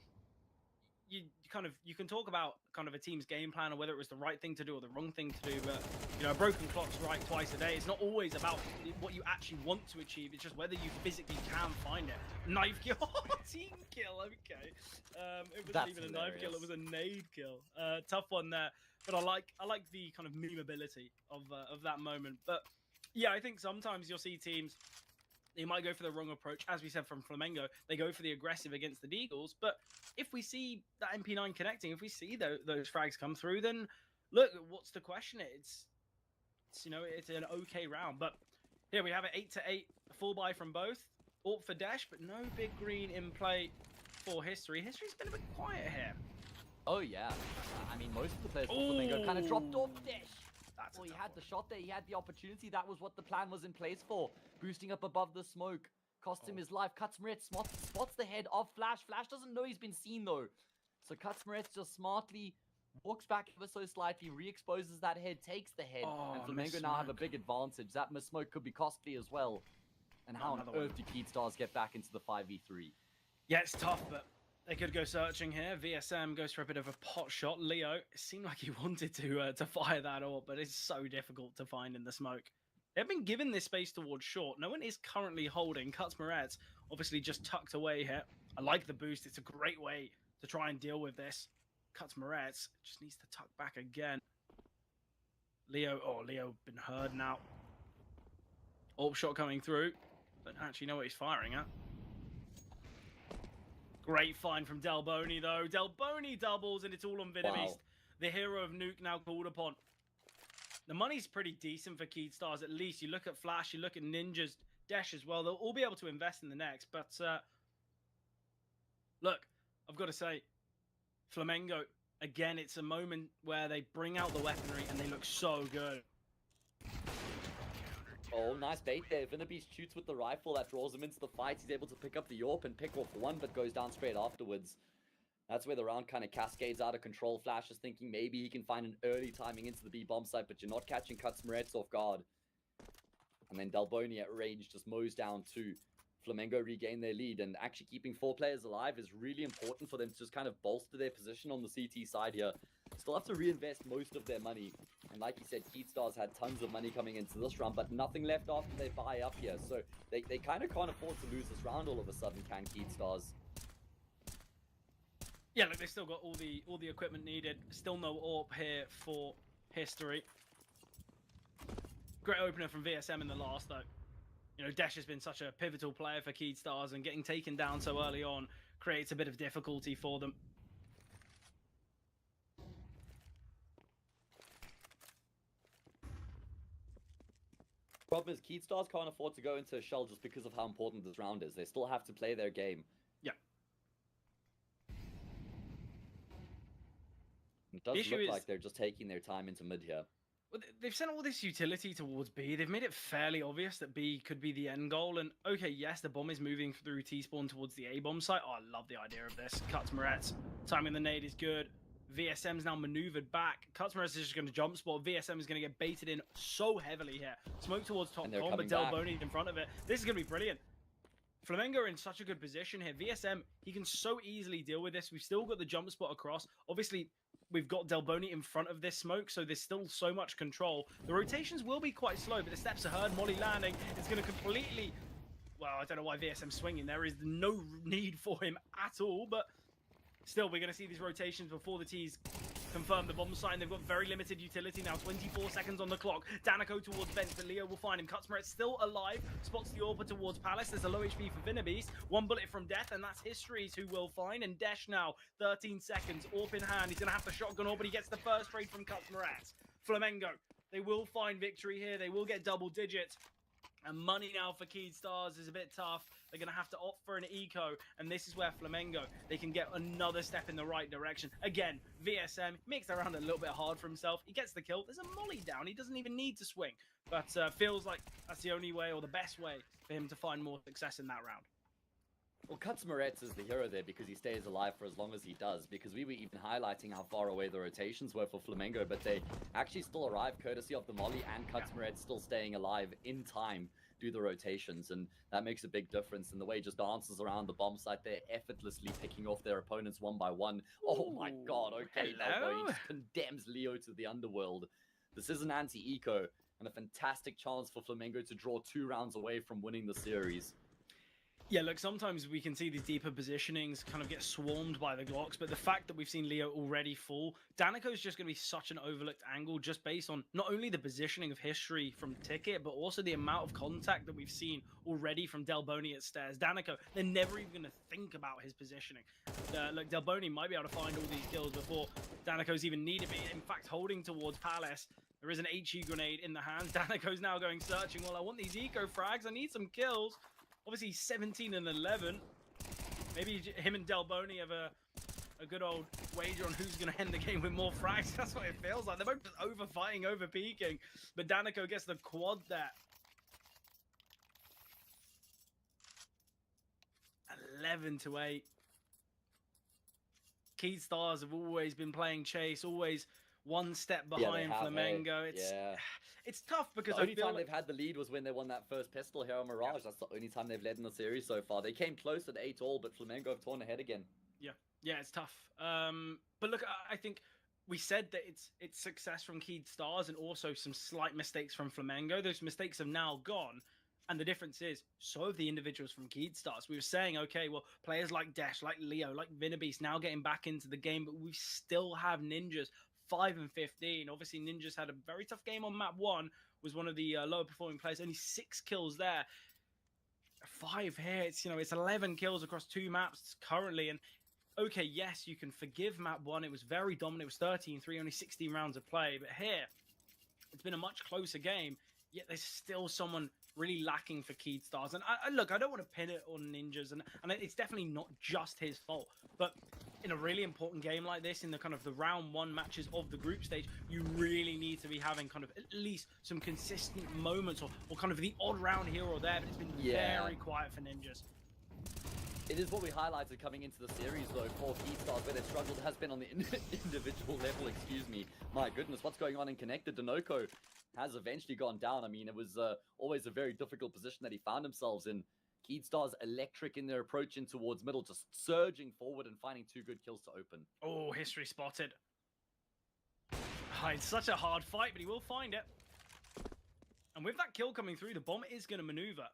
you can talk about kind of a team's game plan or whether it was the right thing to do or the wrong thing to do, but a broken clock's right twice a day. It's not always about what you actually want to achieve. It's just whether you physically can find it. Knife kill, team kill. Okay, it wasn't even a knife kill; it was a nade kill. Tough one there, but I like the kind of memeability of that moment. But yeah, I think sometimes you'll see teams. They might go for the wrong approach. As we said from Flamengo, they go for the aggressive against the Deagles. But if we see that MP9 connecting, if we see those frags come through, then look, what's to question it? It's an okay round. But here we have it, 8-8, full buy from both. Orp for Dash, but no big green in play for History. History's been a bit quiet here. Oh, yeah. I mean, most of the players for Flamengo kind of dropped off Dash. Well, he had the shot there. He had the opportunity. That was what the plan was in place for. Boosting up above the smoke. Cost him his life. Cutsmaret spots the head of Flash. Flash doesn't know he's been seen, though. So Cutsmaret just smartly walks back ever so slightly, re-exposes that head, takes the head. And Flamengo now have a big advantage. That miss smoke could be costly as well. And how on earth do Keystars get back into the 5v3? Yeah, it's tough, but they could go searching here. VSM goes for a bit of a pot shot. Leo, it seemed like he wanted to fire that orb, but it's so difficult to find in the smoke. They've been given this space towards short. No one is currently holding. Cutsmaret obviously just tucked away here. I like the boost. It's a great way to try and deal with this. Cutsmaret just needs to tuck back again. Leo been heard now. Orb shot coming through. Don't actually know what he's firing at. Great find from Delboni, though. Delboni doubles, and it's all on Venom East. The hero of Nuke now called upon. The money's pretty decent for Keystars, at least. You look at Flash, you look at Ninjas, Desh as well. They'll all be able to invest in the next. But, look, I've got to say, Flamengo, again, it's a moment where they bring out the weaponry, and they look so good. Oh, nice bait there. Venabeast shoots with the rifle. That draws him into the fight. He's able to pick up the AWP and pick off one, but goes down straight afterwards. That's where the round kind of cascades out of control. Flash is thinking maybe he can find an early timing into the B bomb site, but you're not catching Cutsmaret off guard. And then Delboni at range just mows down to Flamengo regain their lead, and actually keeping 4 players alive is really important for them to just kind of bolster their position on the CT side here. Still have to reinvest most of their money, and like you said, Keystars had tons of money coming into this round, but nothing left after they buy up here, so they kind of can't afford to lose this round all of a sudden, can Keystars? Yeah, look, they still got all the equipment needed. Still no AWP here for History. Great opener from VSM in the last, though. Desh has been such a pivotal player for Keystars, and getting taken down so early on creates a bit of difficulty for them. Problem is, Keystars can't afford to go into a shell just because of how important this round is. They still have to play their game. Yeah. It does look like they're just taking their time into mid here. Well, they've sent all this utility towards B. They've made it fairly obvious that B could be the end goal. And okay, yes, the bomb is moving through T-spawn towards the A-bomb site. Oh, I love the idea of this. Cutsmaret, timing the nade is good. VSM's now maneuvered back. Cutsmaret is just going to jump spot. VSM is going to get baited in so heavily here. Smoke towards top com, but Delboni in front of it. This is going to be brilliant. Flamengo are in such a good position here. VSM, he can so easily deal with this. We've still got the jump spot across. Obviously, we've got Delboni in front of this smoke, so there's still so much control. The rotations will be quite slow, but the steps are heard. Molly landing is going to completely... Well, I don't know why VSM's swinging. There is no need for him at all, but still, we're going to see these rotations before the T's confirm the bomb site, and they've got very limited utility now. 24 seconds on the clock. Danico towards Vent, but Leo will find him. Cutsmaret still alive. Spots the AWP towards Palace. There's a low HP for Venabeast. 1 bullet from Death, and that's History's who will find. And Desh now, 13 seconds. AWP in hand. He's going to have the shotgun AWP, but he gets the first trade from Cutsmaret. Flamengo, they will find victory here. They will get double digits. And money now for Keystars is a bit tough. They're going to have to opt for an eco. And this is where Flamengo, they can get another step in the right direction. Again, VSM makes that round a little bit hard for himself. He gets the kill. There's a molly down. He doesn't even need to swing. But feels like that's the only way or the best way for him to find more success in that round. Well, Kutsmaretz is the hero there because he stays alive for as long as he does, because we were even highlighting how far away the rotations were for Flamengo, but they actually still arrive courtesy of the Molly and Kutsmaretz still staying alive in time do the rotations, and that makes a big difference. And the way he just dances around the bomb site there, effortlessly picking off their opponents one by one. Oh my god, okay, Delbo, he just condemns Leo to the underworld. This is an anti-eco, and a fantastic chance for Flamengo to draw 2 rounds away from winning the series. Yeah, look, sometimes we can see these deeper positionings kind of get swarmed by the Glocks, but the fact that we've seen Leo already fall, Danico is just going to be such an overlooked angle just based on not only the positioning of history from Ticket, but also the amount of contact that we've seen already from Delboni at stairs. Danico, they're never even going to think about his positioning. Look, Delboni might be able to find all these kills before Danico's even needed me. In fact, holding towards Palace. There is an HE grenade in the hands. Danico's now going searching. Well, I want these eco frags. I need some kills. Obviously, 17 and 11. Maybe him and Delboni have a good old wager on who's going to end the game with more frags. That's what it feels like. They're both just over-fighting, over-peaking. But Danico gets the quad there. 11-8. Key Stars have always been playing chase, always one step behind Flamengo. It's tough because the only time they've had the lead was when they won that first pistol here on Mirage. That's the only time they've led in the series so far. They came close at 8-all, but Flamengo have torn ahead again. Yeah, it's tough. But look, I think we said that it's success from Keyed Stars and also some slight mistakes from Flamengo. Those mistakes have now gone. And the difference is, so have the individuals from Keyed Stars. We were saying, okay, well, players like Dash, like Leo, like Vinabeast now getting back into the game, but we still have Ninjas 5 and 15. Obviously, Ninjas had a very tough game on map 1, was one of the lower performing players, only 6 kills there. 5 hits, it's 11 kills across 2 maps currently. And okay, yes, you can forgive map 1. It was very dominant. It was 13-3, only 16 rounds of play. But here, it's been a much closer game, yet there's still someone really lacking for Keyed Stars. And look, I don't want to pin it on Ninjas, and it's definitely not just his fault. But in a really important game like this, in the kind of the round 1 matches of the group stage, you really need to be having kind of at least some consistent moments or kind of the odd round here or there. But it's been very quiet for Ninjas. It is what we highlighted coming into the series, though, for Keyed Stars, where they've struggled has been on the individual level, excuse me. My goodness, what's going on in Connected? Denoco has eventually gone down. I mean, it was always a very difficult position that he found himself in. Keyed Stars electric in their approach in towards middle, just surging forward and finding 2 good kills to open. Oh, history spotted. Oh, it's such a hard fight, but he will find it. And with that kill coming through, the bomb is going to maneuver.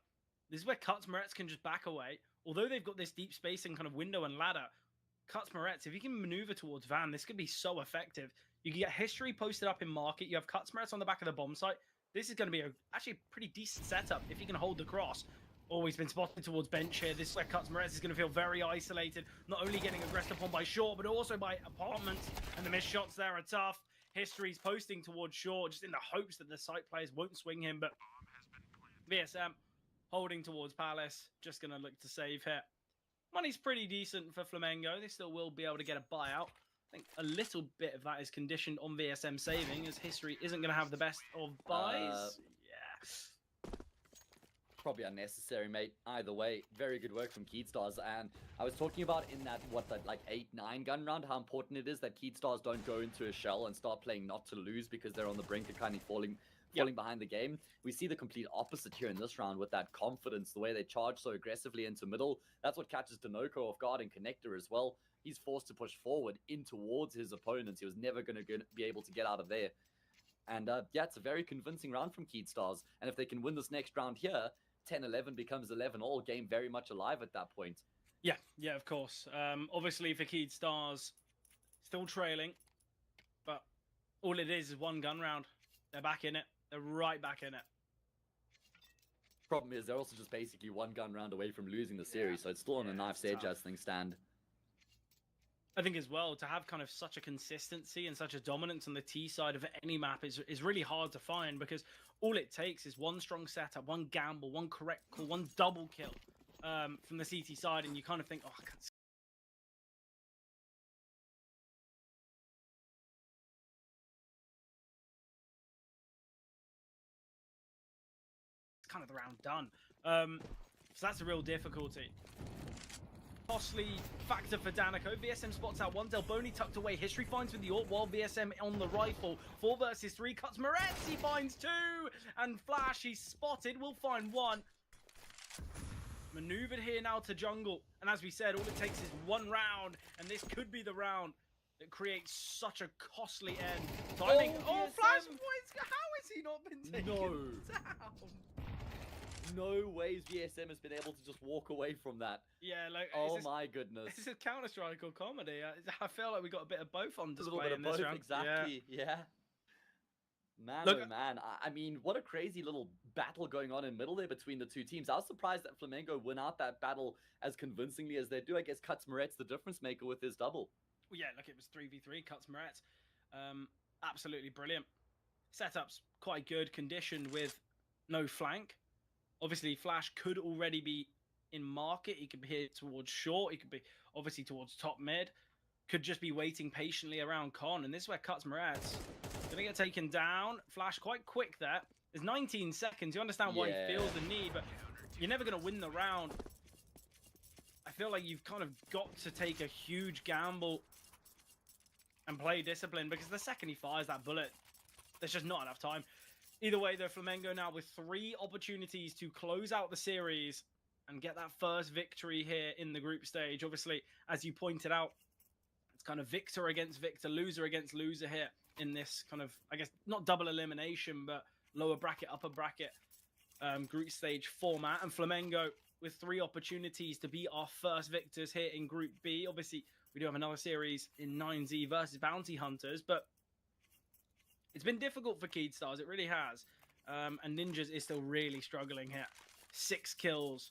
This is where Kutsmaretz can just back away. Although they've got this deep spacing kind of window and ladder, Kutsmaretz, if he can maneuver towards Van, this could be so effective. You can get history posted up in market. You have Kutsmaretz on the back of the bomb site. This is going to be actually a pretty decent setup if he can hold the cross. Oh, he's been spotted towards bench here. This is where Kutsmaretz is going to feel very isolated. Not only getting aggressed upon by Short, but also by Apartments. And the missed shots there are tough. History's posting towards Short, just in the hopes that the site players won't swing him. But VSM holding towards Palace. Just going to look to save here. Money's pretty decent for Flamengo. They still will be able to get a buyout. I think a little bit of that is conditioned on VSM saving, as History isn't going to have the best of buys. Probably unnecessary, mate. Either way, very good work from Keyed Stars. And I was talking about in that, like 8-9 gun round, how important it is that Keyed Stars don't go into a shell and start playing not to lose because they're on the brink of kind of falling behind the game. We see the complete opposite here in this round with that confidence, the way they charge so aggressively into middle. That's what catches Denoco off guard in Connector as well. He's forced to push forward in towards his opponents. He was never going to be able to get out of there. And yeah, it's a very convincing round from Keyed Stars. And if they can win this next round here, 10-11 becomes 11-all, game very much alive at that point. Yeah, of course. Obviously for Keyed Stars, still trailing, but all it is one gun round. They're back in it. They're right back in it. Problem is, they're also just basically one gun round away from losing the series, so it's still on a knife's edge as things stand. I think as well, to have kind of such a consistency and such a dominance on the T side of any map is really hard to find, because all it takes is one strong setup, one gamble, one correct call, one double kill from the CT side, and you kind of think, oh, it's kind of the round done. So that's a real difficulty. costly factor for Danico. VSM spots out one. Delboni tucked away. History finds with the AWP while VSM on the rifle. 4 versus 3. Cuts Moretz. He finds 2. And Flash, he's spotted. Will find 1. Maneuvered here now to jungle. And as we said, all it takes is 1 round. And this could be the round that creates such a costly end. Timing. Oh, Flash points. How has he not been taken down? No ways VSM has been able to just walk away from that. Yeah, like oh my goodness. This is Counter-Strike or comedy. I feel like we got a bit of both on display a little bit in of this both, round. exactly. Yeah. Man, Look, oh man. I mean, what a crazy little battle going on in middle there between the two teams. I was surprised that Flamengo win out that battle as convincingly as they do. I guess Cuts Moretz the difference maker with his double. Well, yeah, look, it was 3v3. Cuts Moretz. Absolutely brilliant. Setup's quite good, conditioned with no flank. Obviously, Flash could already be in market. He could be here towards short. He could be obviously towards top mid. Could just be waiting patiently around Con. And this is where Cuts Moretz going to get taken down. Flash quite quick there. There's 19 seconds. You understand why he feels the need, but you're never going to win the round. I feel like you've kind of got to take a huge gamble and play discipline, because the second he fires that bullet, there's just not enough time. Either way, though, Flamengo now with 3 opportunities to close out the series and get that first victory here in the group stage. Obviously, as you pointed out, it's kind of victor against victor, loser against loser here in this kind of, I guess, not double elimination, but lower bracket, upper bracket group stage format. And Flamengo with 3 opportunities to be our first victors here in Group B. Obviously, we do have another series in 9Z versus Bounty Hunters, but it's been difficult for Keedstars, it really has. And Ninjas is still really struggling here. 6 kills.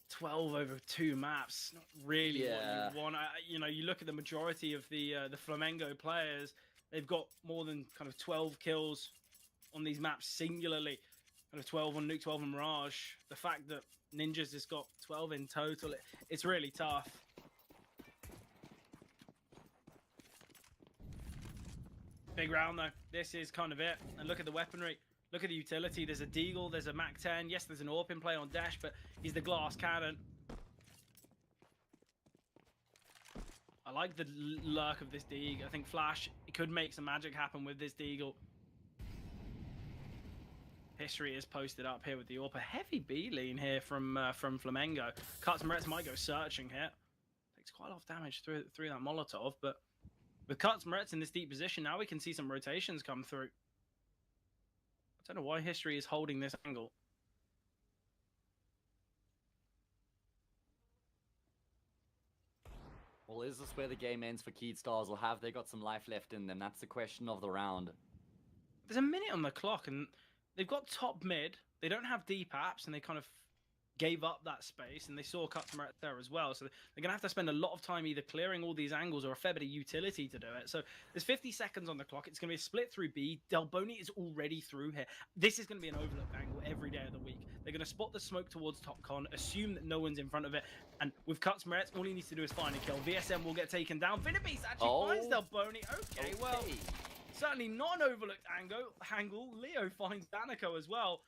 12 over 2 maps. Not really what you want. You know, you look at the majority of the Flamengo players, they've got more than kind of 12 kills on these maps singularly. Kind of 12 on Nuke, 12 on Mirage. The fact that Ninjas has got 12 in total, it's really tough. Big round though. This is kind of it. And look at the weaponry. Look at the utility. There's a Deagle. There's a Mac 10. Yes, there's an AWP in play on Dash, but he's the glass cannon. I like the lurk of this Deagle. I think Flash could make some magic happen with this Deagle. History is posted up here with the AWP. A heavy B lean here from Flamengo. Cuts Moretz might go searching here. Takes quite a lot of damage through that Molotov, but with Cuts Moretz in this deep position, now we can see some rotations come through. I don't know why History is holding this angle. Well, is this where the game ends for Keedstars, or have they got some life left in them? That's the question of the round. There's a minute on the clock, and they've got top mid. They don't have deep apps, and they kind of gave up that space, and they saw Cuts Moretz there as well. So they're going to have to spend a lot of time either clearing all these angles or a fair bit of utility to do it. So there's 50 seconds on the clock. It's going to be a split through B. Delboni is already through here. This is going to be an overlooked angle every day of the week. They're going to spot the smoke towards top con, assume that no one's in front of it, and with Cuts Moretz, all he needs to do is find a kill. VSM will get taken down. Vinabase actually finds Delboni. Okay, well, certainly not an overlooked angle. Leo finds Danico as well.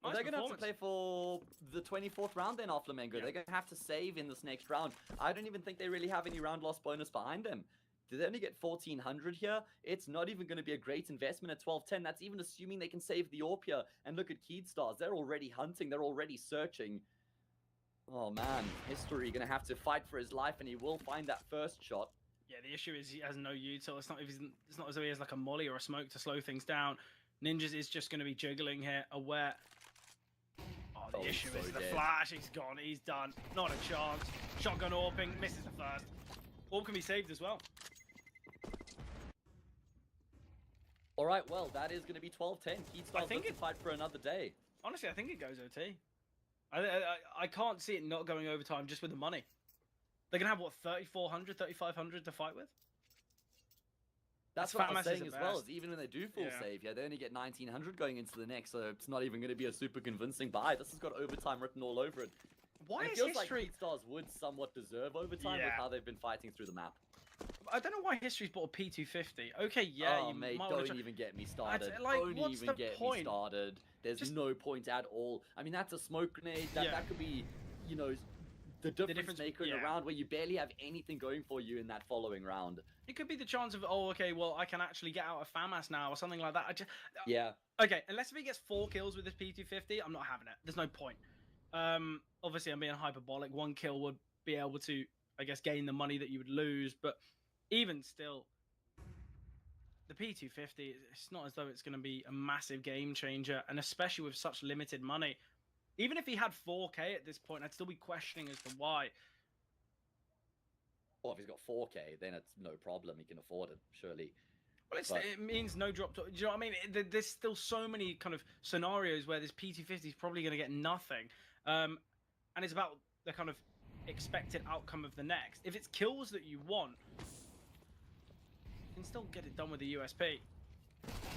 Well, they're going to have to play for the 24th round then off Flamengo. They're going to have to save in this next round. I don't even think they really have any round loss bonus behind them. Did they only get 1,400 here? It's not even going to be a great investment at 12-10. That's even assuming they can save the AWP here. And look at Keedstars. They're already hunting. They're already searching. Oh, man. History going to have to fight for his life, and he will find that first shot. Yeah, the issue is he has no util. It's not as though he has like a molly or a smoke to slow things down. Ninjas is just going to be jiggling here, aware. The issue is the flash. He's gone. He's done. Not a chance. Shotgun AWPing. Misses the first. AWP can be saved as well. All right. Well, that is going to be 12-10. Keedstars looks to fight for another day. Honestly, I think it goes OT. I can't see it not going overtime just with the money. They're going to have, what, 3,400, 3,500 to fight with? That's what I'm saying as well, is even when they do full save, they only get 1,900 going into the next, so it's not even going to be a super convincing buy. This has got overtime written all over it. Why it is feels History... like Keedstars would somewhat deserve overtime with how they've been fighting through the map. I don't know why history's bought a P250. Okay, yeah, Oh, you mate, might don't even get me started. like, Don't what's even the get point? me started. There's Just- no point at all. I mean, that's a smoke grenade. That, Yeah. that could be, you know, the difference maker in a yeah. round where you barely have anything going for you in that following round. It could be the chance of, oh, okay, well, I can actually get out of FAMAS now or something like that. I just, Yeah. Okay, unless if he gets 4 kills with this P250, I'm not having it. There's no point. Obviously, I'm being hyperbolic. 1 kill would be able to, I guess, gain the money that you would lose. But even still, the P250, it's not as though it's going to be a massive game changer. And especially with such limited money. Even if he had 4K at this point, I'd still be questioning as to why. Well, if he's got 4K, then it's no problem. He can afford it, surely. Well, it means no drop. Do you know what I mean? There's still so many kind of scenarios where this P250 is probably going to get nothing. And it's about the kind of expected outcome of the next. If it's kills that you want, you can still get it done with the USP.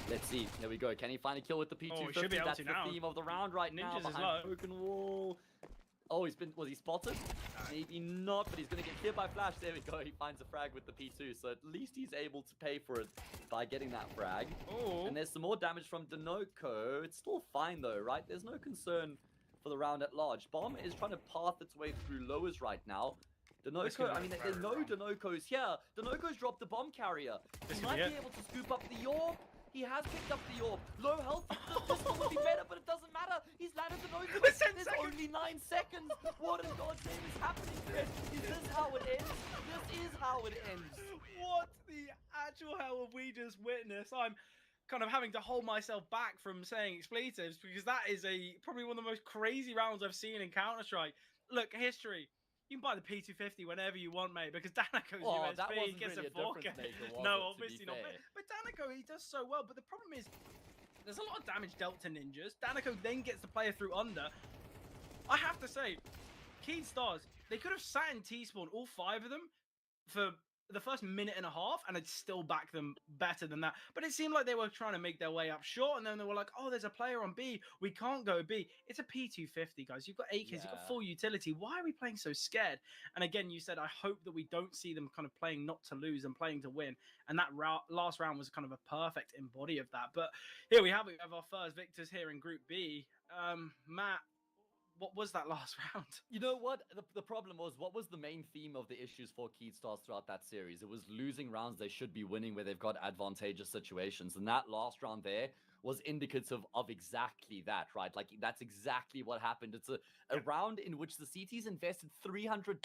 Let's see. Here we go. Can he find a kill with the P250? Oh, he should be able That's to the now. theme of the round right now. Ninjas is Behind low. broken wall. Oh, was he spotted? Maybe not, but he's going to get cleared by Flash. There we go. He finds a frag with the P2, so at least he's able to pay for it by getting that frag. Oh. And there's some more damage from Denoco. It's still fine, though, right? There's no concern for the round at large. Bomb is trying to path its way through lowers right now. Denoco, I mean, there's no Denocos here. Denoco's dropped the bomb carrier. He might be able to scoop up the orb. He has picked up the orb. Low health. This one would be better, but it doesn't matter. He's landed Denoco. There's only 9 seconds. What in God's name is happening here? Is this how it ends? This is how it ends. What the actual hell have we just witnessed? I'm kind of having to hold myself back from saying expletives because that is probably one of the most crazy rounds I've seen in Counter-Strike. Look, history. You can buy the P250 whenever you want, mate, because Danaco's USP that wasn't gets really a 4K. No, obviously not. But Danaco, he does so well. But the problem is, there's a lot of damage dealt to ninjas. Danaco then gets the player through under. I have to say, Keen Stars, they could have sat in T-spawn, all 5 of them, for the first minute and a half, and I'd still back them better than that. But it seemed like they were trying to make their way up short, and then they were like, oh, there's a player on B. We can't go B. It's a P250, guys. You've got AKs, you've got full utility. Why are we playing so scared? And again, you said, I hope that we don't see them kind of playing not to lose and playing to win. And that last round was kind of a perfect embody of that. But here we have our first victors here in Group B. Matt, what was that last round? You know what? The problem was, what was the main theme of the issues for Keystars throughout that series? It was losing rounds they should be winning where they've got advantageous situations. And that last round there was indicative of exactly that, right? Like, that's exactly what happened. It's a round in which the CTs invested $300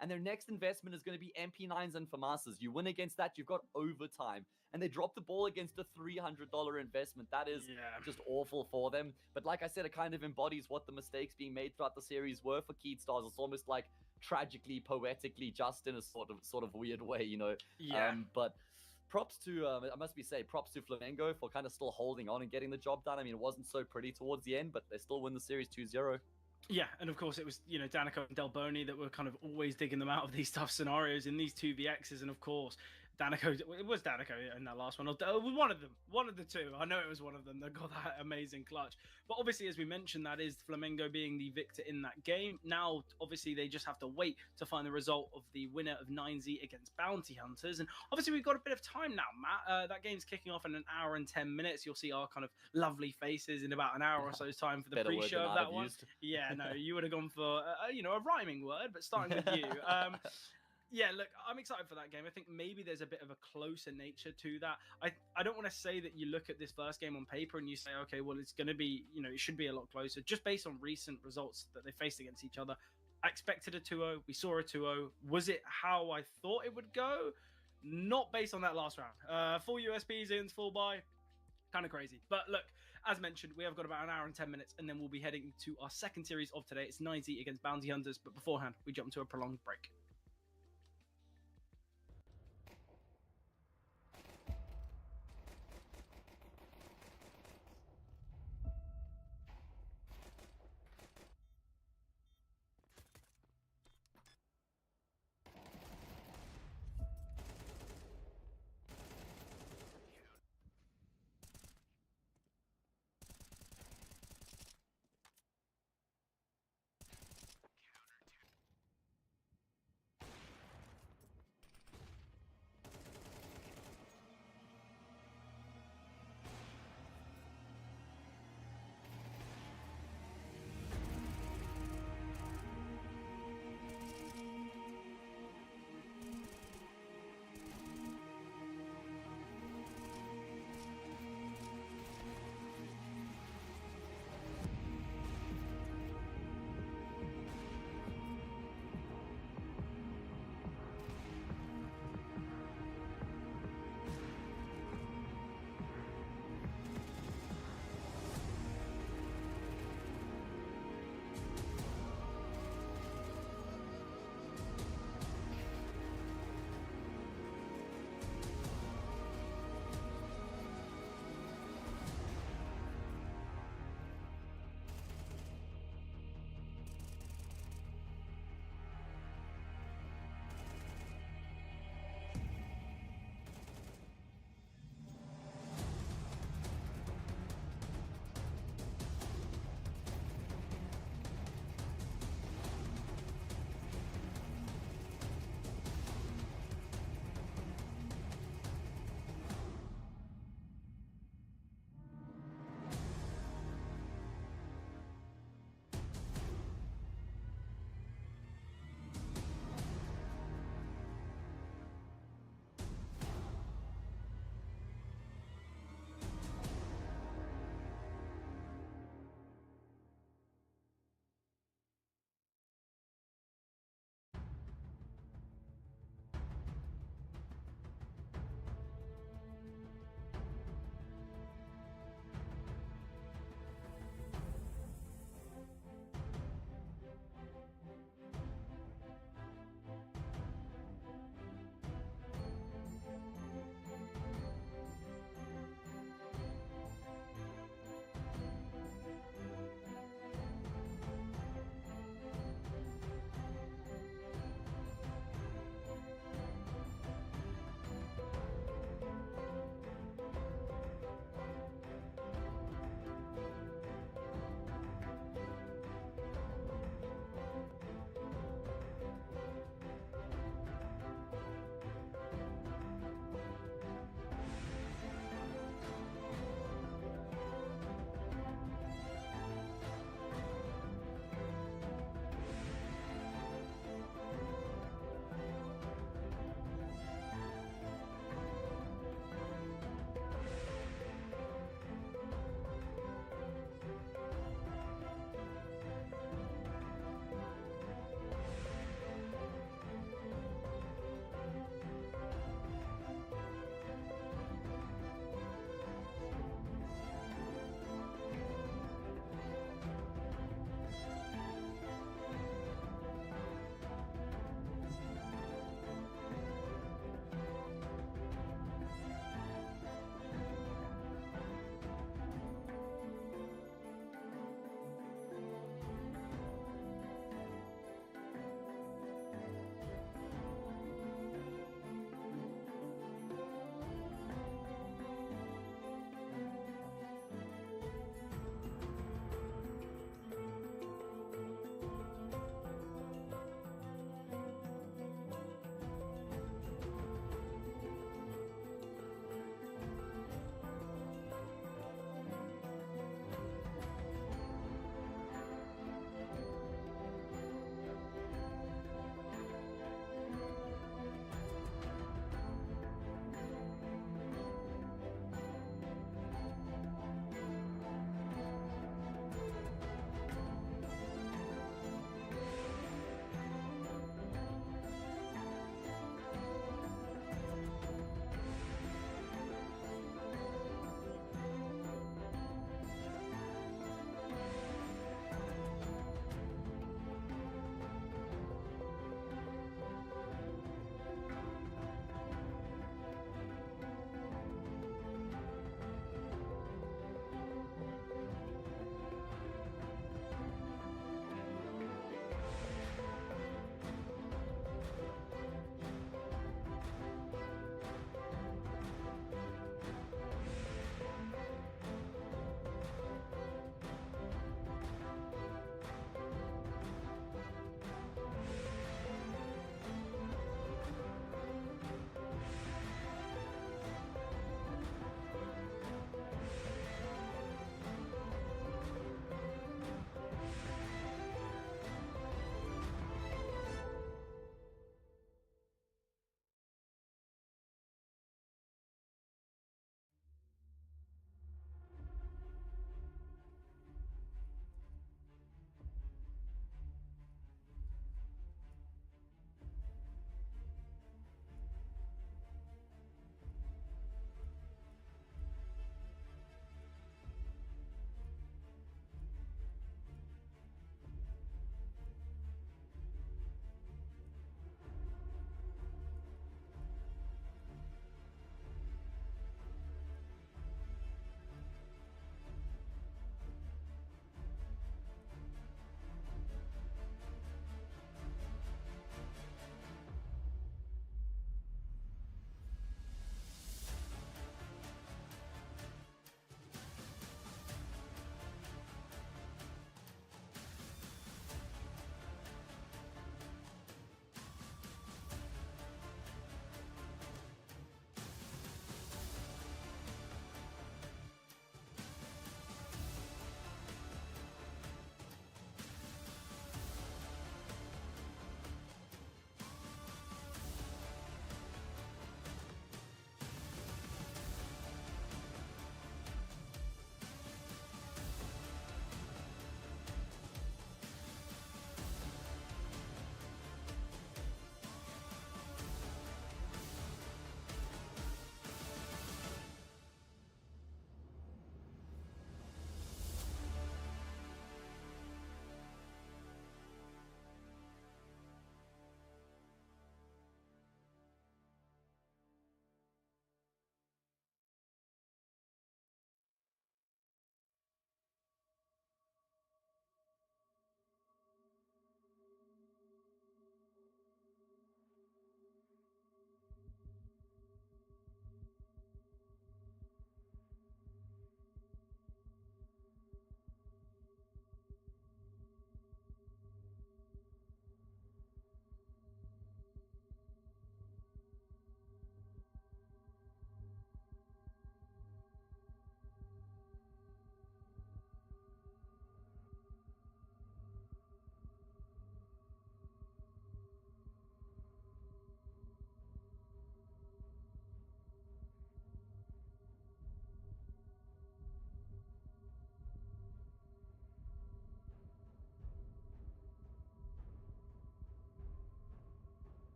and their next investment is going to be MP9s and FAMASas. You win against that, you've got overtime. And they dropped the ball against a $300 investment. That is just awful for them. But like I said, it kind of embodies what the mistakes being made throughout the series were for Keystars. It's almost like tragically, poetically, just in a sort of weird way, you know? Yeah. But props to, I must say, props to Flamengo for kind of still holding on and getting the job done. I mean, it wasn't so pretty towards the end, but they still win the series 2-0. Yeah, and of course it was, Danaco and Delboni that were kind of always digging them out of these tough scenarios in these 2vx's, and of course, Danaco, it was Danaco in that last one. It was one of them, one of the two. I know it was one of them that got that amazing clutch. But obviously, as we mentioned, that is Flamengo being the victor in that game. Now, obviously, they just have to wait to find the result of the winner of 9Z against Bounty Hunters. And obviously, we've got a bit of time now, Matt. That game's kicking off in 1 hour and 10 minutes. You'll see our kind of lovely faces in about an hour or so's time for the pre-show of that one. Yeah, no, you would have gone for, a rhyming word, but starting with you. Yeah, look, I'm excited for that game. I think maybe there's a bit of a closer nature to that. I don't want to say that you look at this first game on paper and you say, okay, well, it's going to be, it should be a lot closer. Just based on recent results that they faced against each other, I expected a 2-0. We saw a 2-0. Was it how I thought it would go? Not based on that last round. Full USPs in, full buy. Kind of crazy. But look, as mentioned, we have got about 1 hour and 10 minutes, and then we'll be heading to our second series of today. It's 9Z against Bounty Hunters. But beforehand, we jump into a prolonged break.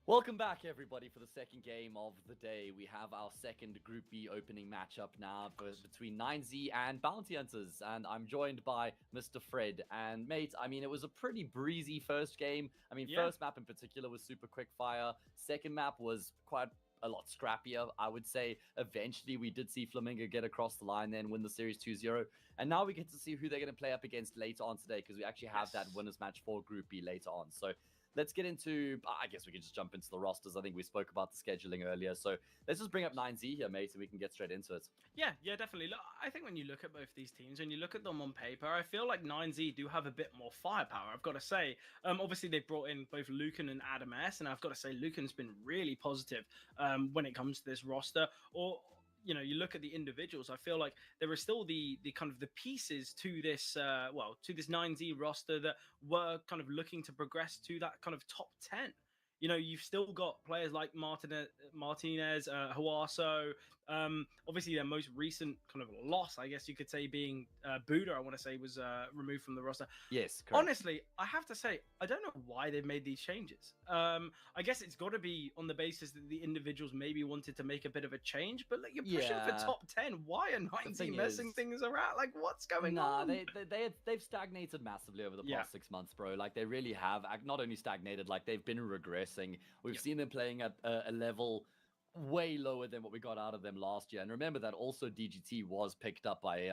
Welcome back, everybody, for the second game of the day. We have our second Group B opening matchup now between 9Z and Bounty Hunters, and I'm joined by Mr. Fred. And, mate, I mean, it was a pretty breezy first game. I mean, first map in particular was super quick fire. Second map was quite a lot scrappier, I would say. Eventually, we did see Flamengo get across the line, then win the series 2-0. And now we get to see who they're going to play up against later on today, because we actually have that winners match for Group B later on. So let's get into, I guess we can just jump into the rosters. I think we spoke about the scheduling earlier. So let's just bring up 9Z here, mate, and we can get straight into it. Yeah, definitely. Look, I think when you look at both these teams, when you look at them on paper, I feel like 9Z do have a bit more firepower, I've got to say. Obviously, they've brought in both Lucan and Adam S, and I've got to say, Lucan's been really positive when it comes to this roster. Or, you know, you look at the individuals, I feel like there are still the kind of the pieces to this, to this 9Z roster that were kind of looking to progress to that kind of top 10. You know, you've still got players like Martinez, Huaso. Obviously, their most recent kind of loss, I guess you could say, being Buddha, I want to say, was removed from the roster. Yes, correct. Honestly, I have to say, I don't know why they've made these changes. I guess it's got to be on the basis that the individuals maybe wanted to make a bit of a change, but like, you're pushing for top 10. Why are 9Z messing things around? Like, what's going on? They've stagnated massively over the past 6 months, bro. Like, they really have. Not only stagnated, like, they've been regressing. We've seen them playing at a level way lower than what we got out of them last year. And remember that also DGT was picked up by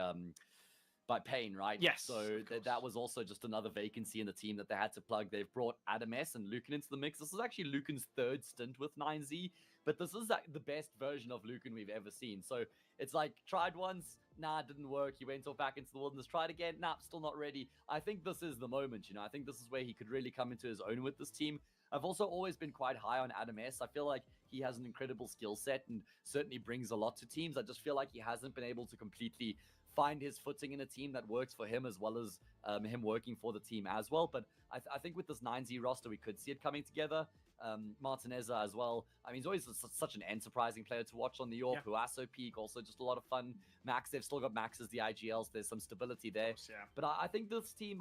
Payne, right? Yes. So that was also just another vacancy in the team that they had to plug. They've brought Adam S and Lucan into the mix. This is actually Lucan's third stint with 9Z, but this is like the best version of Lucan we've ever seen. So it's like, tried once, nah, it didn't work. He went off back into the wilderness, tried again, nah, still not ready. I think this is the moment, you know. I think this is where he could really come into his own with this team. I've also always been quite high on Adam S. I feel like he has an incredible skill set and certainly brings a lot to teams. I just feel like he hasn't been able to completely find his footing in a team that works for him, as well as him working for the team as well. But I think with this 9Z roster, we could see it coming together. Martinez as well. I mean, he's always such an enterprising player to watch on the AWP. Huaso Peak, also just a lot of fun. Max, they've still got Max as the IGLs. There's some stability there. Course, But I think this team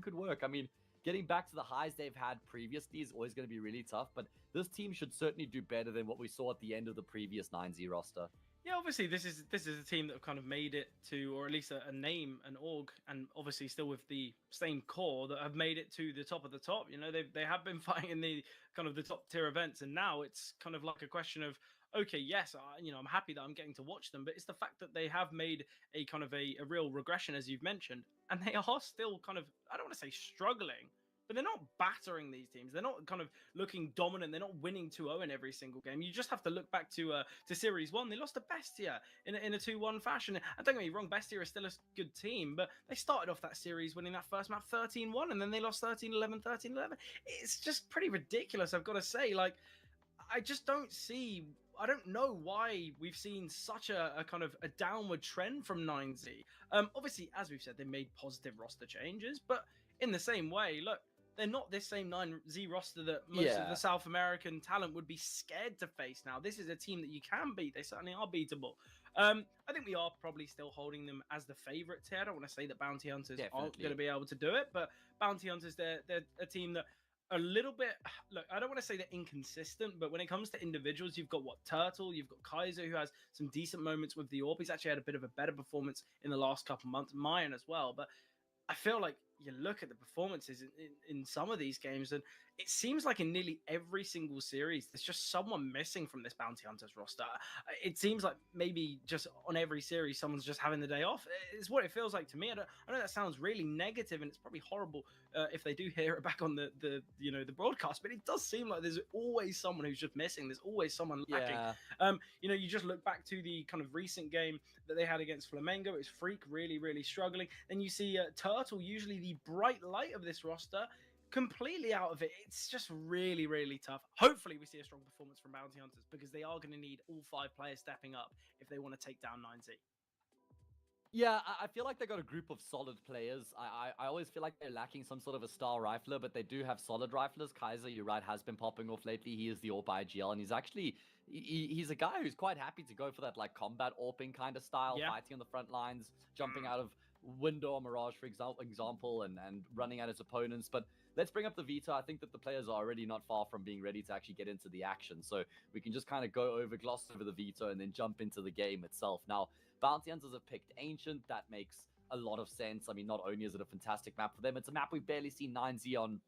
could work. I mean, getting back to the highs they've had previously is always going to be really tough, but this team should certainly do better than what we saw at the end of the previous 9Z roster. Yeah, obviously this is a team that have kind of made it to, or at least a name, an org, and obviously still with the same core that have made it to the top of the top. You know, they have been fighting in the kind of the top tier events, and now it's kind of like a question of, okay, yes, I'm happy that I'm getting to watch them, but it's the fact that they have made a kind of a real regression, as you've mentioned, and they are still kind of, I don't want to say struggling, but they're not battering these teams. They're not kind of looking dominant. They're not winning 2-0 in every single game. You just have to look back to Series 1. They lost to BESTIA in a 2-1 fashion. And don't get me wrong, BESTIA is still a good team, but they started off that series winning that first map 13-1, and then they lost 13-11, 13-11. It's just pretty ridiculous, I've got to say. Like, I just don't see... I don't know why we've seen such a kind of a downward trend from 9Z. Obviously, as we've said, they made positive roster changes, but in the same way, look, they're not this same 9Z roster that most of the South American talent would be scared to face now. This is a team that you can beat. They certainly are beatable. I think we are probably still holding them as the favorite tier. I don't want to say that Bounty Hunters aren't going to be able to do it, but Bounty Hunters, they're a team that a little bit, look, I don't want to say they're inconsistent, but when it comes to individuals, you've got Turtle, you've got Kaiser, who has some decent moments with the AWP. He's actually had a bit of a better performance in the last couple months, Mayan as well, but I feel like you look at the performances in some of these games, and it seems like in nearly every single series, there's just someone missing from this Bounty Hunters roster. It seems like maybe just on every series, someone's just having the day off. It's what it feels like to me. I know that sounds really negative, and it's probably horrible if they do hear it back on the broadcast, but it does seem like there's always someone who's just missing. There's always someone lacking. You just look back to the kind of recent game that they had against Flamengo. It's Freak really, really struggling. Then you see Turtle, usually the bright light of this roster, completely out of it. It's just really, really tough. Hopefully we see a strong performance from Bounty Hunters, because they are going to need all 5 players stepping up if they want to take down 9Z. Yeah, I feel like they got a group of solid players. I always feel like they're lacking some sort of a star rifler, but they do have solid riflers. Kaiser, you're right, has been popping off lately. He is the AWP IGL, and he's actually... He's a guy who's quite happy to go for that like combat AWPing kind of style, fighting on the front lines, jumping out of window or mirage, for example, and running at his opponents. But let's bring up the Veto. I think that the players are already not far from being ready to actually get into the action. So we can just kind of gloss over the Veto and then jump into the game itself. Now, Bounty Hunters have picked Ancient. That makes a lot of sense. I mean, not only is it a fantastic map for them, it's a map we've barely seen 9Z on.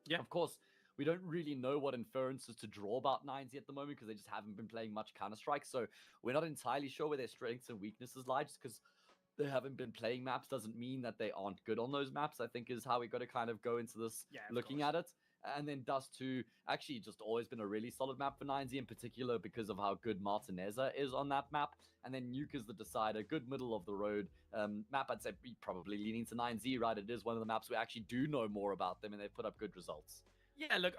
Yeah. Of course, we don't really know what inferences to draw about 9Z at the moment because they just haven't been playing much Counter-Strike. So we're not entirely sure where their strengths and weaknesses lie, just because they haven't been playing maps doesn't mean that they aren't good on those maps, I think is how we got to kind of go into this looking at it. And then Dust 2, actually just always been a really solid map for 9Z in particular because of how good Martineza is on that map. And then Nuke is the decider, good middle of the road map. I'd say probably leaning to 9Z, right? It is one of the maps we actually do know more about them and they've put up good results. Yeah, look,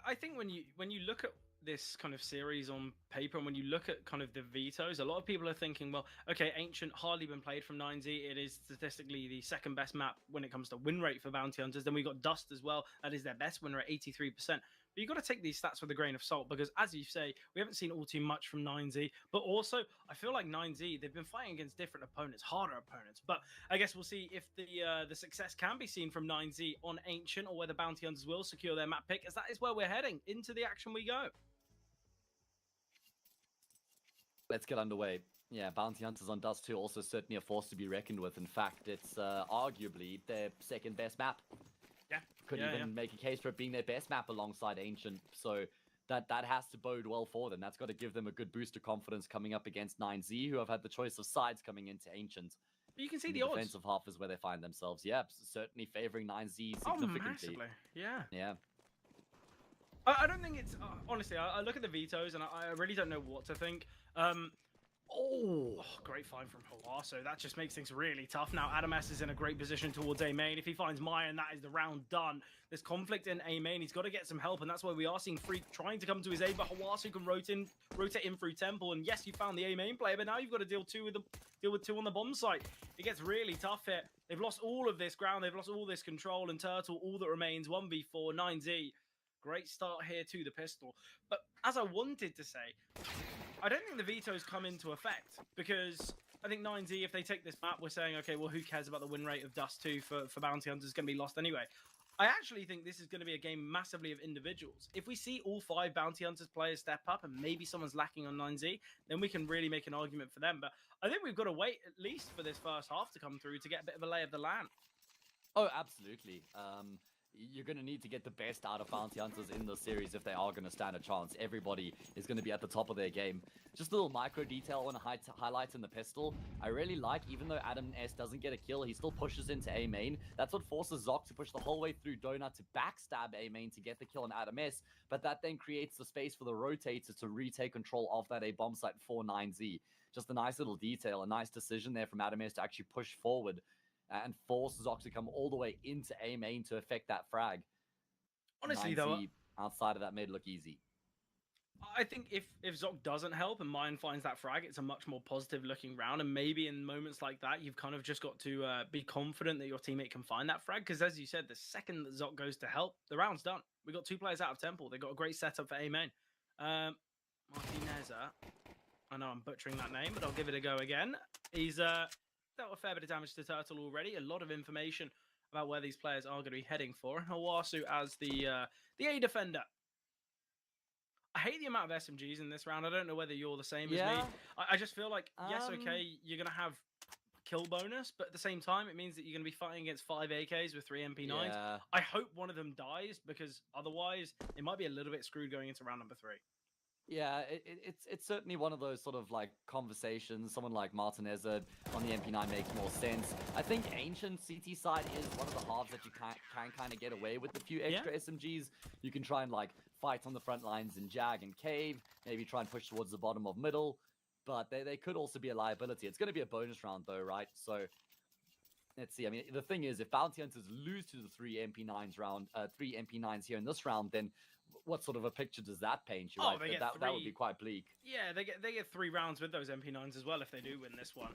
I think when you look at this kind of series on paper and when you look at kind of the vetoes, a lot of people are thinking, well, okay, Ancient hardly been played from 9Z. It is statistically the second best map when it comes to win rate for Bounty Hunters. Then we got Dust as well. That is their best win rate, 83%. But you've got to take these stats with a grain of salt because, as you say, we haven't seen all too much from 9Z. But also, I feel like 9Z, they've been fighting against different opponents, harder opponents. But I guess we'll see if the success can be seen from 9Z on Ancient or whether Bounty Hunters will secure their map pick, as that is where we're heading. Into the action we go. Let's get underway. Yeah, Bounty Hunters on Dust 2 also certainly a force to be reckoned with. In fact, it's arguably their second best map. Yeah. Could even make a case for it being their best map alongside Ancient. So that has to bode well for them. That's got to give them a good boost of confidence coming up against 9Z, who have had the choice of sides coming into Ancient. But you can see the odds. Defensive half is where they find themselves. Yeah, certainly favoring 9Z significantly. Oh, massively. Yeah. Yeah. I don't think it's... honestly, I look at the vetoes and I really don't know what to think. Oh, great find from Hawaso. That just makes things really tough. Now, Adamas is in a great position towards A main. If he finds Mayan, that is the round done. There's conflict in A main. He's got to get some help, and that's why we are seeing Freak trying to come to his aid, but Hawaso can rotate in through Temple. And yes, you found the A main player, but now you've got to deal with two on the bomb site. It gets really tough here. They've lost all of this ground. They've lost all this control, and Turtle, all that remains, 1v4, 9Z. Great start here to the pistol. But as I wanted to say, I don't think the vetoes come into effect because I think 9Z, if they take this map, we're saying, okay, well, who cares about the win rate of Dust 2 for Bounty Hunters? It's going to be lost anyway. I actually think this is going to be a game massively of individuals. If we see all 5 Bounty Hunters players step up and maybe someone's lacking on 9Z, then we can really make an argument for them. But I think we've got to wait at least for this first half to come through to get a bit of a lay of the land. Oh, absolutely. You're going to need to get the best out of Bounty Hunters in the series if they are going to stand a chance. Everybody is going to be at the top of their game. Just a little micro detail I want to highlight in the pistol. I really like, even though Adam S doesn't get a kill, he still pushes into A main. That's what forces Zoc to push the whole way through Donut to backstab A main to get the kill on Adam S. But that then creates the space for the rotator to retake control of that A bomb site for 9Z. Just a nice little detail, a nice decision there from Adam S to actually push forward and force Zoc to come all the way into A main to affect that frag. Honestly, though, outside of that made look easy. I think if Zoc doesn't help and Mayan finds that frag, it's a much more positive looking round. And maybe in moments like that, you've kind of just got to be confident that your teammate can find that frag. Because as you said, the second that Zoc goes to help, the round's done. We got 2 players out of Temple. They got a great setup for A main. Martineza. I know I'm butchering that name, but I'll give it a go again. He's dealt a fair bit of damage to Turtle already. A lot of information about where these players are going to be heading for. Hawasu as the A defender. I hate the amount of SMGs in this round. I don't know whether you're the same as me. I just feel like, yes, okay, you're going to have kill bonus, but at the same time, it means that you're going to be fighting against 5 AKs with 3 MP9s. Yeah. I hope one of them dies, because otherwise, it might be a little bit screwed going into round number 3. Yeah, it's certainly one of those sort of like conversations. Someone like Martineza on the MP9 makes more sense. I think Ancient CT side is one of the halves that you can kind of get away with a few extra SMGs. You can try and like fight on the front lines in Jag and Cave, maybe try and push towards the bottom of middle, but they could also be a liability. It's going to be a bonus round though, right? So let's see. I mean, the thing is, if Bounty Hunters lose to the 3 MP9s here in this round, then what sort of a picture does that paint you? Oh, right? That would be quite bleak. Yeah, they get 3 rounds with those MP9s as well if they do win this one.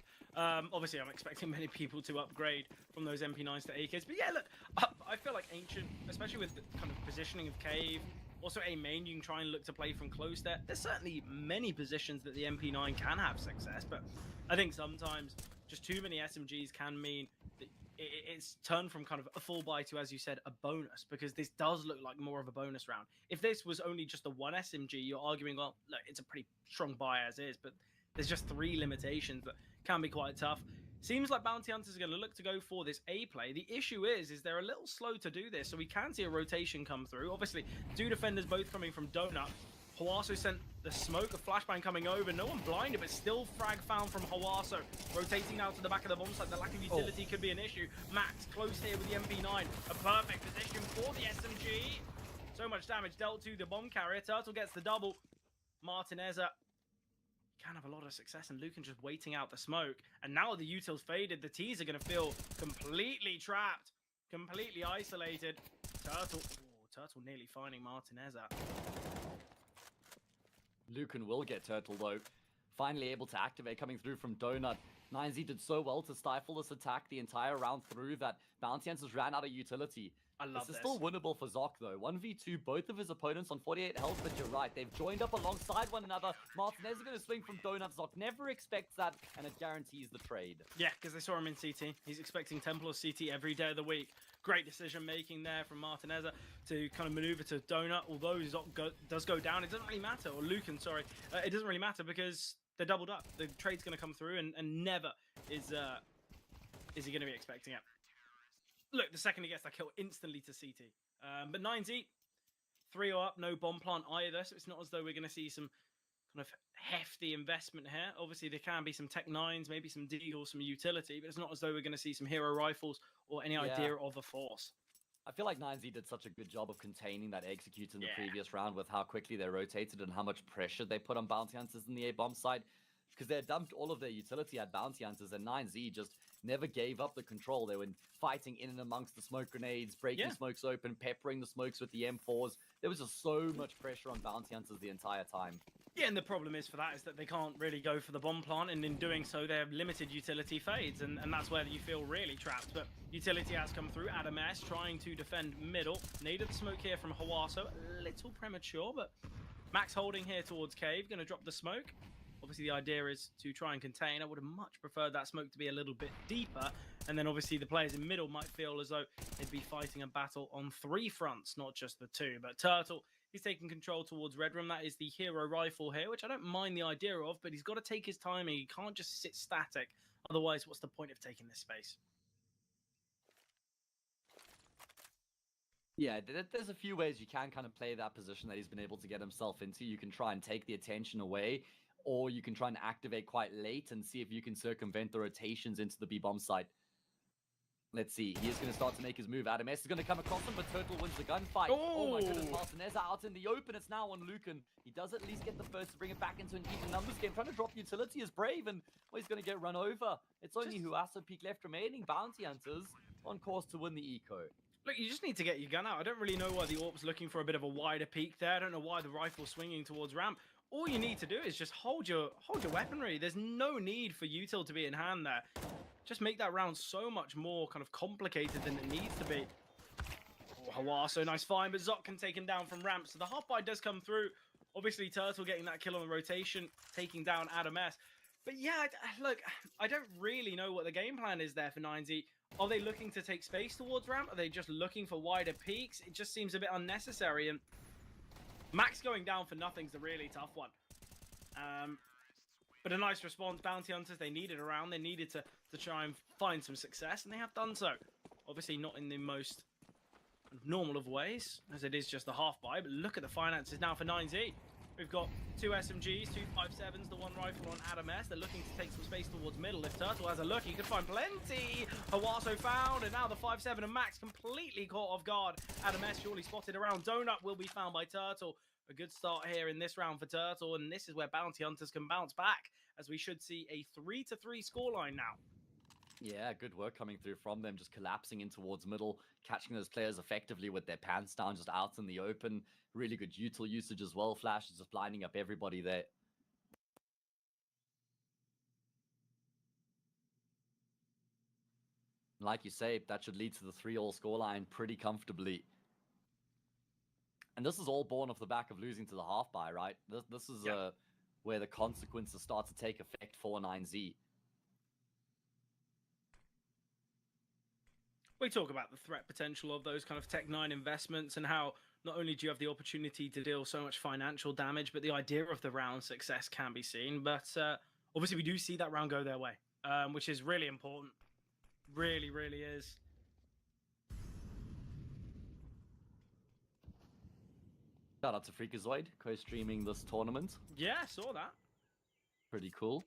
Obviously, I'm expecting many people to upgrade from those MP9s to AKs. But yeah, look, I feel like Ancient, especially with the kind of positioning of Cave, also A main, you can try and look to play from close there. There's certainly many positions that the MP9 can have success, but I think sometimes just too many SMGs can mean that it's turned from kind of a full buy to, as you said, a bonus, because this does look like more of a bonus round. If this was only just the one SMG, you're arguing, well, look, it's a pretty strong buy as is, but there's just 3 limitations that can be quite tough. Seems like Bounty Hunters are going to look to go for this A play. The issue is they're a little slow to do this, so we can see a rotation come through. Obviously, 2 defenders both coming from Donut. Hawaso sent the smoke, a flashbang coming over. No one blinded, but still frag found from Hawaso. Rotating now to the back of the bomb site. The lack of utility could be an issue. Max close here with the MP9. A perfect position for the SMG. So much damage dealt to the bomb carrier. Turtle gets the double. Martineza can have a lot of success, and Lucan just waiting out the smoke. And now the util's faded. The T's are going to feel completely trapped, completely isolated. Turtle nearly finding Martineza. Lucan will get Turtle though. Finally able to activate, coming through from Donut. 9Z did so well to stifle this attack the entire round through that Bounty Hunters ran out of utility. I love this. Is still winnable for Zoc though. 1v2, both of his opponents on 48 health, but you're right, they've joined up alongside one another. Martinez is going to swing from Donut. Zoc never expects that, and it guarantees the trade. Yeah, because they saw him in CT. He's expecting Templar CT every day of the week. Great decision making there from Martineza to kind of maneuver to Donut. Although Zoc does go down, it doesn't really matter. Or Lucan, sorry. It doesn't really matter because they're doubled up. The trade's going to come through, and never is he going to be expecting it. Look, the second he gets that kill, instantly to CT. But 9Z, 3-0 up, no bomb plant either, so it's not as though we're going to see some kind of hefty investment here. Obviously, there can be some Tech 9s, maybe some Deagles, some utility, but it's not as though we're going to see some hero rifles or any idea of a force. I feel like 9Z did such a good job of containing that execute in the previous round with how quickly they rotated and how much pressure they put on Bounty Hunters in the A-bomb side, because they had dumped all of their utility at Bounty Hunters, and 9Z just never gave up the control. They were fighting in and amongst the smoke grenades, breaking smokes open, peppering the smokes with the M4s. There was just so much pressure on Bounty Hunters the entire time. Yeah, and the problem is for that is that they can't really go for the bomb plant, and in doing so, they have limited utility fades, and that's where you feel really trapped. But utility has come through. Adam S trying to defend middle. Needed the smoke here from Hawaso. A little premature, but Max holding here towards Cave. Going to drop the smoke. Obviously, the idea is to try and contain. I would have much preferred that smoke to be a little bit deeper. And then obviously the players in middle might feel as though they'd be fighting a battle on 3 fronts, not just the 2. But Turtle, he's taking control towards Red Room. That is the hero rifle here, which I don't mind the idea of, but he's got to take his timing. He can't just sit static. Otherwise, what's the point of taking this space? Yeah, there's a few ways you can kind of play that position that he's been able to get himself into. You can try and take the attention away, or you can try and activate quite late and see if you can circumvent the rotations into the B-bomb site. Let's see. He is going to start to make his move. Adam S is going to come across him, but Turtle wins the gunfight. Oh my goodness, Martinez out in the open. It's now on Lucan. He does at least get the first to bring it back into an even numbers game. Trying to drop utility is brave, and he's going to get run over. It's only Huaso Peak left remaining. Bounty Hunters on course to win the eco. Look, you just need to get your gun out. I don't really know why the AWP's looking for a bit of a wider peak there. I don't know why the rifle's swinging towards ramp. All you need to do is just hold your weaponry. There's no need for util to be in hand there. Just make that round so much more kind of complicated than it needs to be. Oh, Hawaso, nice find, but Zoc can take him down from ramp. So the hop buy does come through. Obviously, Turtle getting that kill on the rotation, taking down Adam S. But yeah, look, I don't really know what the game plan is there for 9Z. Are they looking to take space towards ramp? Are they just looking for wider peaks? It just seems a bit unnecessary. And Max going down for nothing's a really tough one. But a nice response. Bounty Hunters, they needed a round. They needed to try and find some success, and they have done so. Obviously not in the most normal of ways, as it is just a half buy, but look at the finances now for 9Z. We've got 2 SMGs, 2 5.7s, the 1 rifle on Adam S. They're looking to take some space towards middle. If Turtle has a look, he could find plenty. Hawaso found, and now the 5.7 and Max completely caught off guard. Adam S surely spotted around. Donut will be found by Turtle. A good start here in this round for Turtle, and this is where Bounty Hunters can bounce back, as we should see a 3-3 scoreline now. Yeah, good work coming through from them, just collapsing in towards middle, catching those players effectively with their pants down, just out in the open. Really good util usage as well. Flash is just lining up everybody there. Like you say, that should lead to the 3-all scoreline pretty comfortably. And this is all born off the back of losing to the half buy, right? This is where the consequences start to take effect for 9Z. we talk about the threat potential of those kind of Tech 9 investments and how not only do you have the opportunity to deal so much financial damage, but the idea of the round success can be seen. But obviously, we do see that round go their way, which is really important. Really, really is. Shout out to Freakazoid, co-streaming this tournament. Yeah, I saw that. Pretty cool.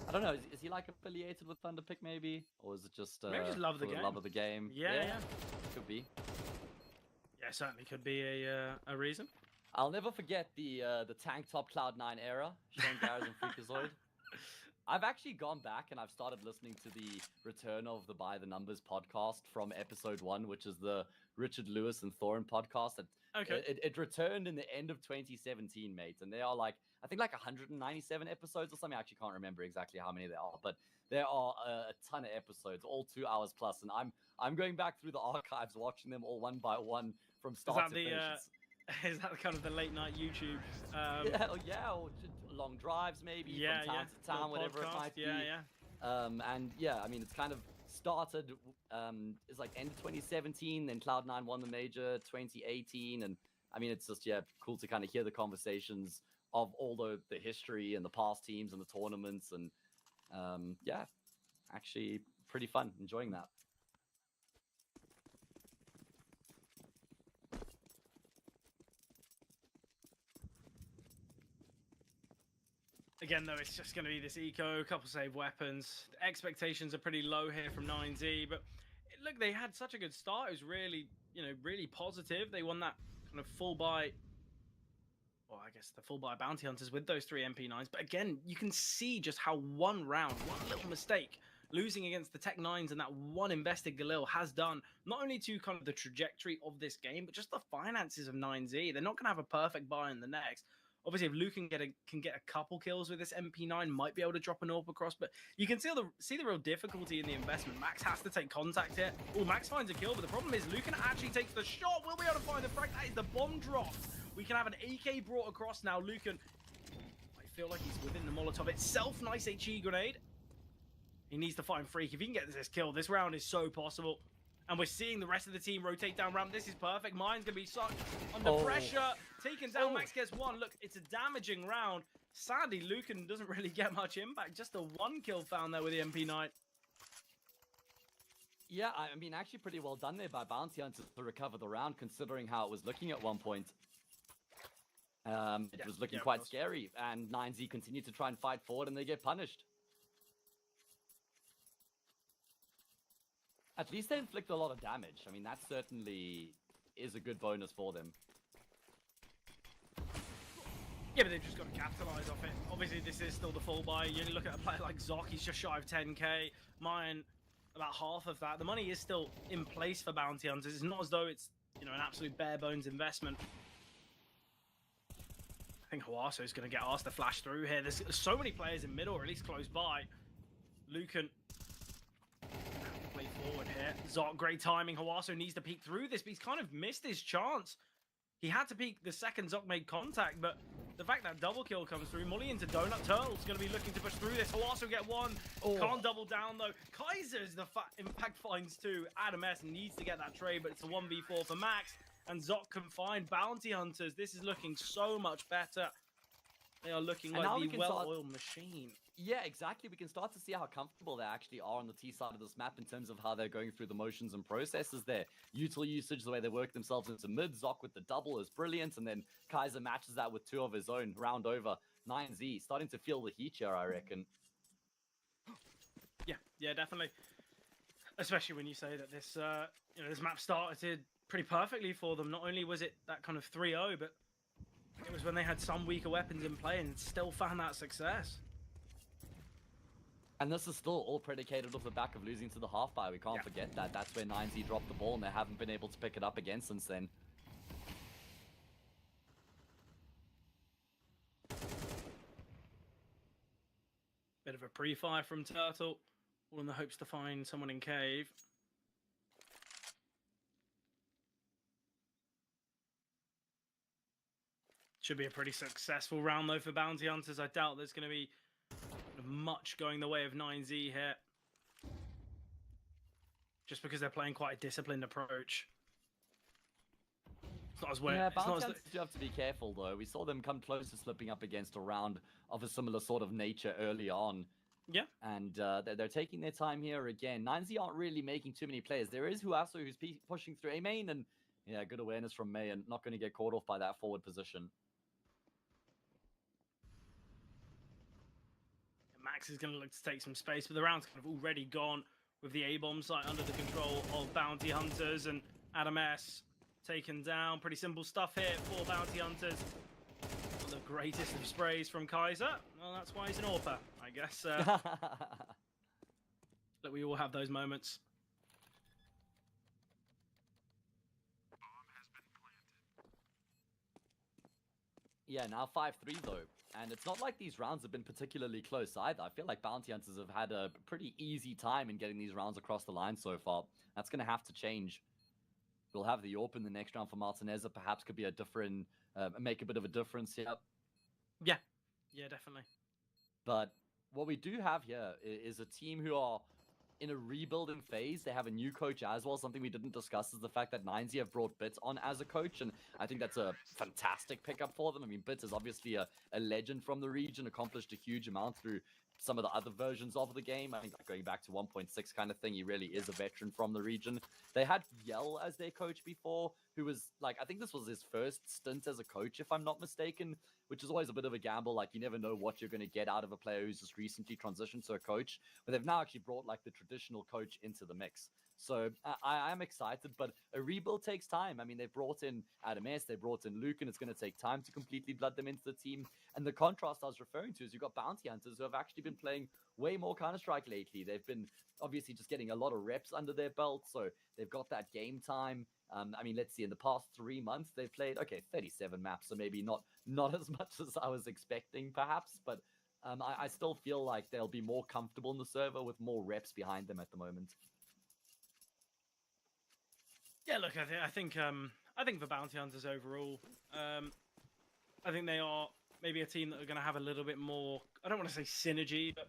I don't know, is he like affiliated with Thunderpick maybe? Or is it just maybe just love the game? Love of the game. Yeah. Could be. Yeah, certainly could be a reason. I'll never forget the tank top Cloud9 era, Sean Garrett and Freakazoid. I've actually gone back and I've started listening to the return of the By the Numbers podcast from episode 1, which is the Richard Lewis and Thorin podcast. It returned in the end of 2017, mate. And they are like, I think like 197 episodes or something. I actually can't remember exactly how many there are, but there are a ton of episodes, all 2 hours plus. And I'm going back through the archives, watching them all one by one from start to finish. Is that kind of the late night YouTube? Or long drives maybe from town to town, whatever it might be. And yeah, I mean, it's kind of started, it's like end of 2017, then Cloud9 won the major 2018. And I mean, it's just, cool to kind of hear the conversations of all the history and the past teams and the tournaments. And actually pretty fun, enjoying that. Again, though, it's just going to be this eco, couple save weapons. The expectations are pretty low here from 9Z, but look, they had such a good start. It was really, really positive. They won that kind of full buy, well, I guess the full buy bounty hunters with those 3 MP9s. But again, you can see just how one round, one little mistake, losing against the Tech 9s and that one invested Galil has done, not only to kind of the trajectory of this game, but just the finances of 9Z. They're not going to have a perfect buy in the next. Obviously, if Luke can get a couple kills with this MP9, might be able to drop an AWP across, but you can see the real difficulty in the investment. Max has to take contact here. Oh, Max finds a kill, but the problem is Lucan actually takes the shot. We'll be able to find the frag. That is the bomb drop. We can have an AK brought across now. Lucan, I feel like he's within the Molotov itself. Nice HE grenade. He needs to find Freak. If he can get this kill, this round is so possible. And we're seeing the rest of the team rotate down ramp. This is perfect. Mine's going to be such under pressure. Taken down. Max gets one. Look, it's a damaging round. Sadly, Lucan doesn't really get much impact. Just a 1 kill found there with the MP9. Yeah, I mean, actually pretty well done there by Bounty Hunter to recover the round, considering how it was looking at one point. It was looking quite scary. And 9Z continued to try and fight forward, and they get punished. At least they inflict a lot of damage. I mean, that certainly is a good bonus for them. Yeah, but they've just got to capitalize off it. Obviously, this is still the full buy. You look at a player like Zoc, he's just shy of 10k. Mine, about half of that. The money is still in place for Bounty Hunters. It's not as though it's, an absolute bare bones investment. I think Hawaso is going to get asked to flash through here. There's so many players in middle, or at least close by. Lucan play forward here. Zoc, great timing. Hawaso needs to peek through this, but he's kind of missed his chance. He had to peek the second Zoc made contact, but the fact that double kill comes through, Molly into Donut. Turtle's going to be looking to push through this. Hawaso get one. Can't double down, though. Kaiser's the impact finds 2. Adam S needs to get that trade, but it's a 1v4 for Max. And Zoc can find Bounty Hunters. This is looking so much better. They are looking like the well-oiled machine. Yeah, exactly. We can start to see how comfortable they actually are on the T side of this map in terms of how they're going through the motions and processes there. Util usage, the way they work themselves into mid. Zoc with the double is brilliant. And then Kaiser matches that with 2 of his own. Round over. 9Z starting to feel the heat here, I reckon. Yeah, definitely. Especially when you say that this, this map started pretty perfectly for them. Not only was it that kind of 3-0, but it was when they had some weaker weapons in play and still found that success. And this is still all predicated off the back of losing to the half buy. We can't forget that. That's where 9Z dropped the ball and they haven't been able to pick it up again since then. Bit of a pre-fire from Turtle. All in the hopes to find someone in cave. Should be a pretty successful round though for Bounty Hunters. I doubt there's going to be much going the way of 9Z here. just because they're playing quite a disciplined approach. It's not as well. Yeah, It's not Bounty as Hunters do have to be careful, though. We saw them come close to slipping up against a round of a similar sort of nature early on. Yeah. And they're taking their time here again. 9Z aren't really making too many plays. There is Huaso who's pushing through A main, and yeah, good awareness from May, and not going to get caught off by that forward position. Max is going to look to take some space, but the round's kind of already gone with the A-bomb site under the control of Bounty Hunters, and Adam S taken down. Pretty simple stuff here for Bounty Hunters. Not the greatest of sprays from Kaiser. Well, that's why he's an AWPer, I guess. Look, we all have those moments. Yeah, now 5-3 though. And it's not like these rounds have been particularly close either. I feel like Bounty Hunters have had a pretty easy time in getting these rounds across the line so far. That's going to have to change. We'll have the AWP in the next round for Martinez. Perhaps could be a different, make a bit of a difference here. Yeah, yeah, definitely. But what we do have here is a team who are in a rebuilding phase. They have a new coach as well. Something we didn't discuss is the fact that 9Z have brought Bit on as a coach, and I think that's a fantastic pickup for them. I mean, Bit is obviously a legend from the region, accomplished a huge amount through some of the other versions of the game. I think going back to 1.6 kind of thing, he really is a veteran from the region. They had Yell as their coach before, who was like, I think this was his first stint as a coach, if I'm not mistaken, which is always a bit of a gamble. Like, you never know what you're going to get out of a player who's just recently transitioned to a coach. But they've now actually brought like the traditional coach into the mix. So I am excited, but a rebuild takes time. I mean, they brought in Adam S, they brought in Luke, and it's going to take time to completely blood them into the team. And the contrast I was referring to is you've got Bounty Hunters who have actually been playing way more Counter-Strike lately. They've been obviously just getting a lot of reps under their belt, so they've got that game time. I mean, let's see, in the past 3 months, they've played, 37 maps, so maybe not as much as I was expecting, perhaps, but I still feel like they'll be more comfortable in the server with more reps behind them at the moment. Yeah, look, I think for Bounty Hunters overall, I think they are maybe a team that are going to have a little bit more, I don't want to say synergy, but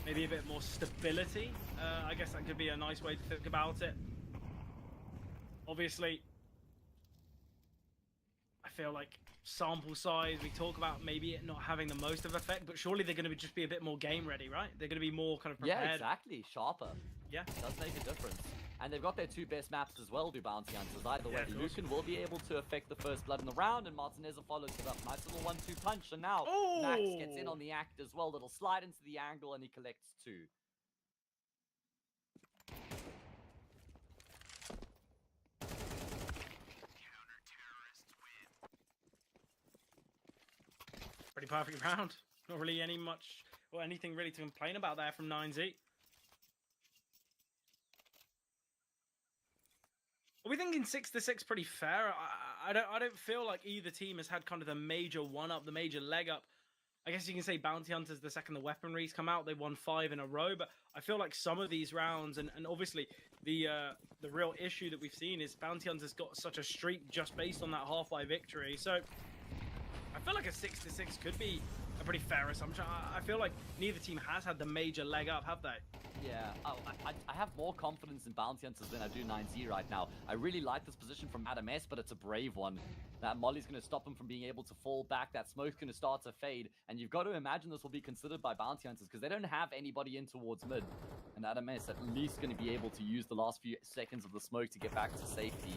maybe a bit more stability. I guess that could be a nice way to think about it. Obviously, I feel like sample size, we talk about maybe it not having the most of effect, but surely they're going to just be a bit more game ready, right? They're going to be more kind of prepared. Yeah, exactly. Sharper. Yeah. It does make a difference. And they've got their 2 best maps as well, do Bounty Hunters. Either way, Lucan will be able to affect the first blood in the round, and Martinez follows it up. Nice little 1-2 punch, and now Max gets in on the act as well. Little slide into the angle, and he collects 2. Pretty perfect round. Not really anything really to complain about there from 9Z. Are we thinking 6-6 pretty fair? I don't feel like either team has had kind of the major one-up, the major leg up. I guess you can say Bounty Hunters, the second the weaponries come out, they won 5 in a row. But I feel like some of these rounds, and obviously the real issue that we've seen is Bounty Hunters got such a streak just based on that half-life victory. So I feel like a 6-6 could be a pretty fair assumption. I feel like neither team has had the major leg up, have they? Yeah, I have more confidence in Bounty Hunters than I do 9Z right now. I really like this position from Adam S, but it's a brave one. That Molly's going to stop him from being able to fall back. That smoke's going to start to fade. And you've got to imagine this will be considered by Bounty Hunters because they don't have anybody in towards mid. And Adam S at least going to be able to use the last few seconds of the smoke to get back to safety.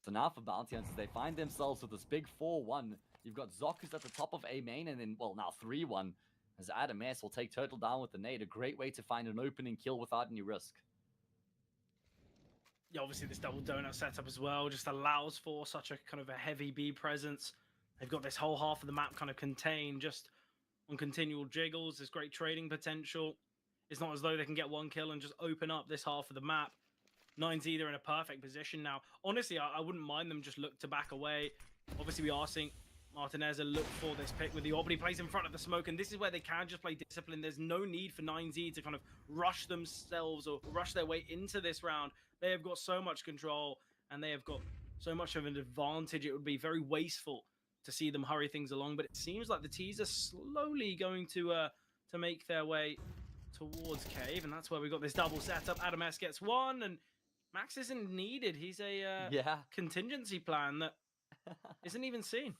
So now for Bounty Hunters, they find themselves with this big 4-1. You've got Zoc who's at the top of A main, and then, well, now 3-1. As Adam S will take Turtle down with the nade. A great way to find an opening kill without any risk. Yeah, obviously this double donut setup as well just allows for such a kind of a heavy B presence. They've got this whole half of the map kind of contained just on continual jiggles. There's great trading potential. It's not as though they can get one kill and just open up this half of the map. 9Z, they're in a perfect position now. Honestly, I wouldn't mind them just look to back away. Obviously, we are seeing Martinez look for this pick with the AWP, but he plays in front of the smoke, and this is where they can just play discipline. There's no need for 9Z to kind of rush themselves or rush their way into this round. They have got so much control, and they have got so much of an advantage. It would be very wasteful to see them hurry things along, but it seems like the T's are slowly going to make their way towards Cave, and that's where we got this double setup. anubis gets one, and Max isn't needed. He's a contingency plan that isn't even seen.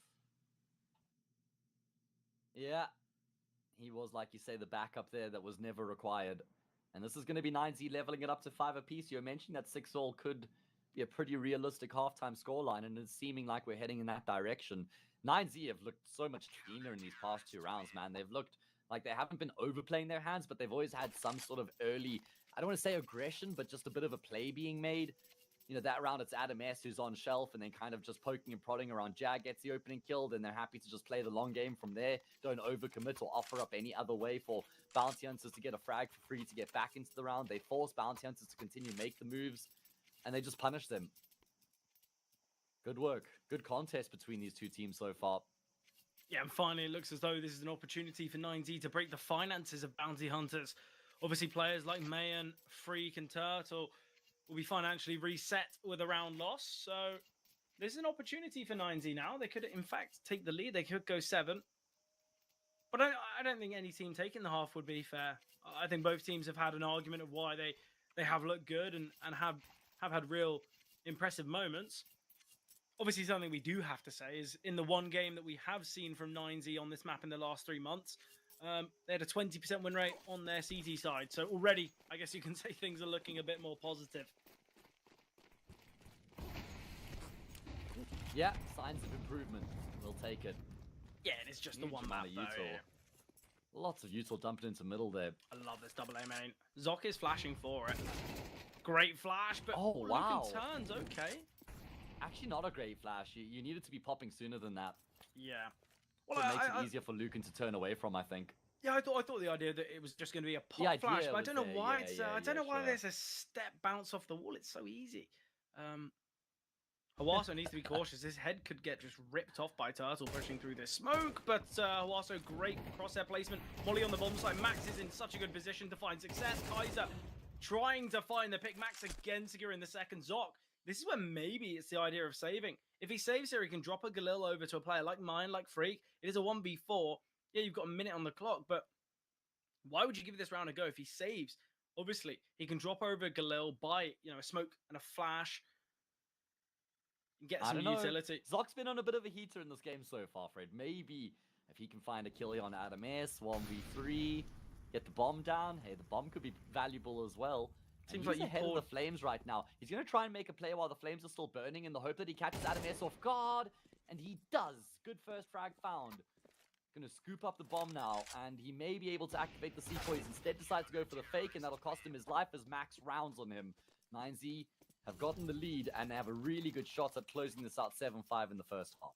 Yeah, he was, like you say, the backup there that was never required. And this is going to be 9Z leveling it up to 5 apiece. You mentioned that 6-all could be a pretty realistic halftime scoreline, and it's seeming like we're heading in that direction. 9Z have looked so much cleaner in these past 2 rounds, man. They've looked like they haven't been overplaying their hands, but they've always had some sort of early, I don't want to say aggression, but just a bit of a play being made. You know, that round it's anubis who's on shelf and then kind of just poking and prodding around. Jag gets the opening kill, then they're happy to just play the long game from there. Don't overcommit or offer up any other way for bounty hunters to get a frag for free to get back into the round. They force bounty hunters to continue to make the moves, and they just punish them. Good work. Good contest between these 2 teams so far. Yeah, and finally it looks as though this is an opportunity for 9Z to break the finances of bounty hunters. Obviously players like Mayan, Freak, and Turtle will be financially reset with a round loss. So this is an opportunity for 9Z now. They could, in fact, take the lead. They could go 7. But I don't think any team taking the half would be fair. I think both teams have had an argument of why they have looked good and have had real impressive moments. Obviously, something we do have to say is in the one game that we have seen from 9Z on this map in the last 3 months, they had a 20% win rate on their CT side. So already, I guess you can say things are looking a bit more positive. Yeah, signs of improvement. We'll take it. Yeah, and it's just the one map, though. Yeah. Lots of Util dumped into middle there. I love this double A main. Zoc is flashing for it. Great flash, but oh, wow. Turns, okay. Actually, not a great flash. You needed to be popping sooner than that. Yeah. Well, so it makes it easier for Lucan to turn away from, I think. Yeah, I thought the idea that it was just going to be a pop flash, but I don't know why I don't know why there's a step bounce off the wall. It's so easy. Hawaso needs to be cautious. His head could get just ripped off by Turtle pushing through this smoke, but Hawaso, great crosshair placement. Molly on the bomb site. Max is in such a good position to find success. Kaiser trying to find the pick. Max again securing the second. Zoc, this is where maybe it's the idea of saving. If he saves here, he can drop a Galil over to a player like mine, like Freak. It is a 1v4. Yeah, you've got a minute on the clock, but why would you give this round a go if he saves? Obviously, he can drop over Galil, buy, a smoke and a flash, get some utility. Zoc's been on a bit of a heater in this game so far, Fred. Maybe if he can find a kill on anubis, 1v3, get the bomb down. Hey, the bomb could be valuable as well. Seems like he's ahead of the flames right now. He's going to try and make a play while the flames are still burning in the hope that he catches anubis off guard. And he does. Good first frag found. Going to scoop up the bomb now. And he may be able to activate the C-Poise. Instead decides to go for the fake. And that'll cost him his life as Max rounds on him. 9Z have gotten the lead and have a really good shot at closing this out 7-5 in the first half.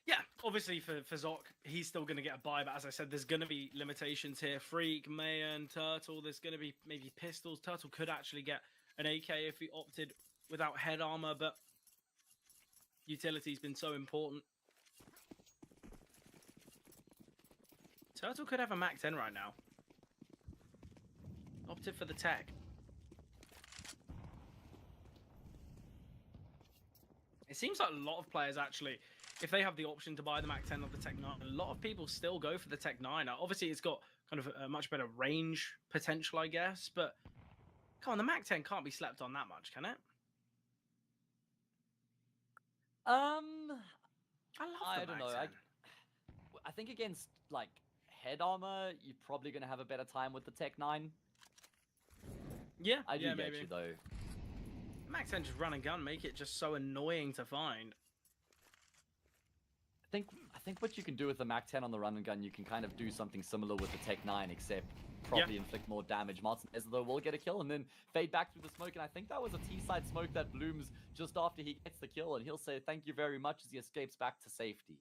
Yeah, obviously for Zoc, he's still going to get a buy, but as I said, there's going to be limitations here. Freak, Mayan, Turtle, there's going to be maybe pistols. Turtle could actually get an AK if he opted without head armor, but utility's been so important. Turtle could have a Mac 10 right now. Opted for the tech. It seems like a lot of players actually, if they have the option to buy the Mac 10 or the Tech 9, a lot of people still go for the Tech 9. Obviously, it's got kind of a much better range potential, I guess. But come on, the Mac 10 can't be slept on that much, can it? I don't know. I think against like head armor, you're probably going to have a better time with the Tech 9. Yeah, I do get you though. Mac 10 just run and gun, make it just so annoying to find. I think what you can do with the Mac 10 on the run and gun, you can kind of do something similar with the Tech 9, except probably inflict more damage. Martin as though will get a kill and then fade back through the smoke, and I think that was a T-side smoke that blooms just after he gets the kill, and he'll say thank you very much as he escapes back to safety.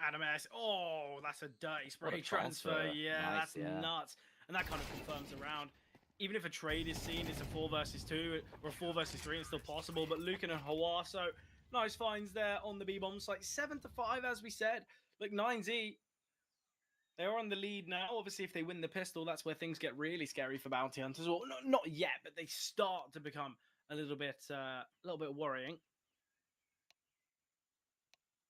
anubis, oh, that's a dirty spray transfer. Yeah, nice, that's nuts. And that kind of confirms the round. Even if a trade is seen, it's a 4 versus 2 or a 4 versus 3, it's still possible. But Lucan and Hawaso, nice finds there on the B-bomb site. 7-5, as we said. Look, 9Z, they're on the lead now. Obviously, if they win the pistol, that's where things get really scary for bounty hunters. Well, not yet, but they start to become a little bit worrying.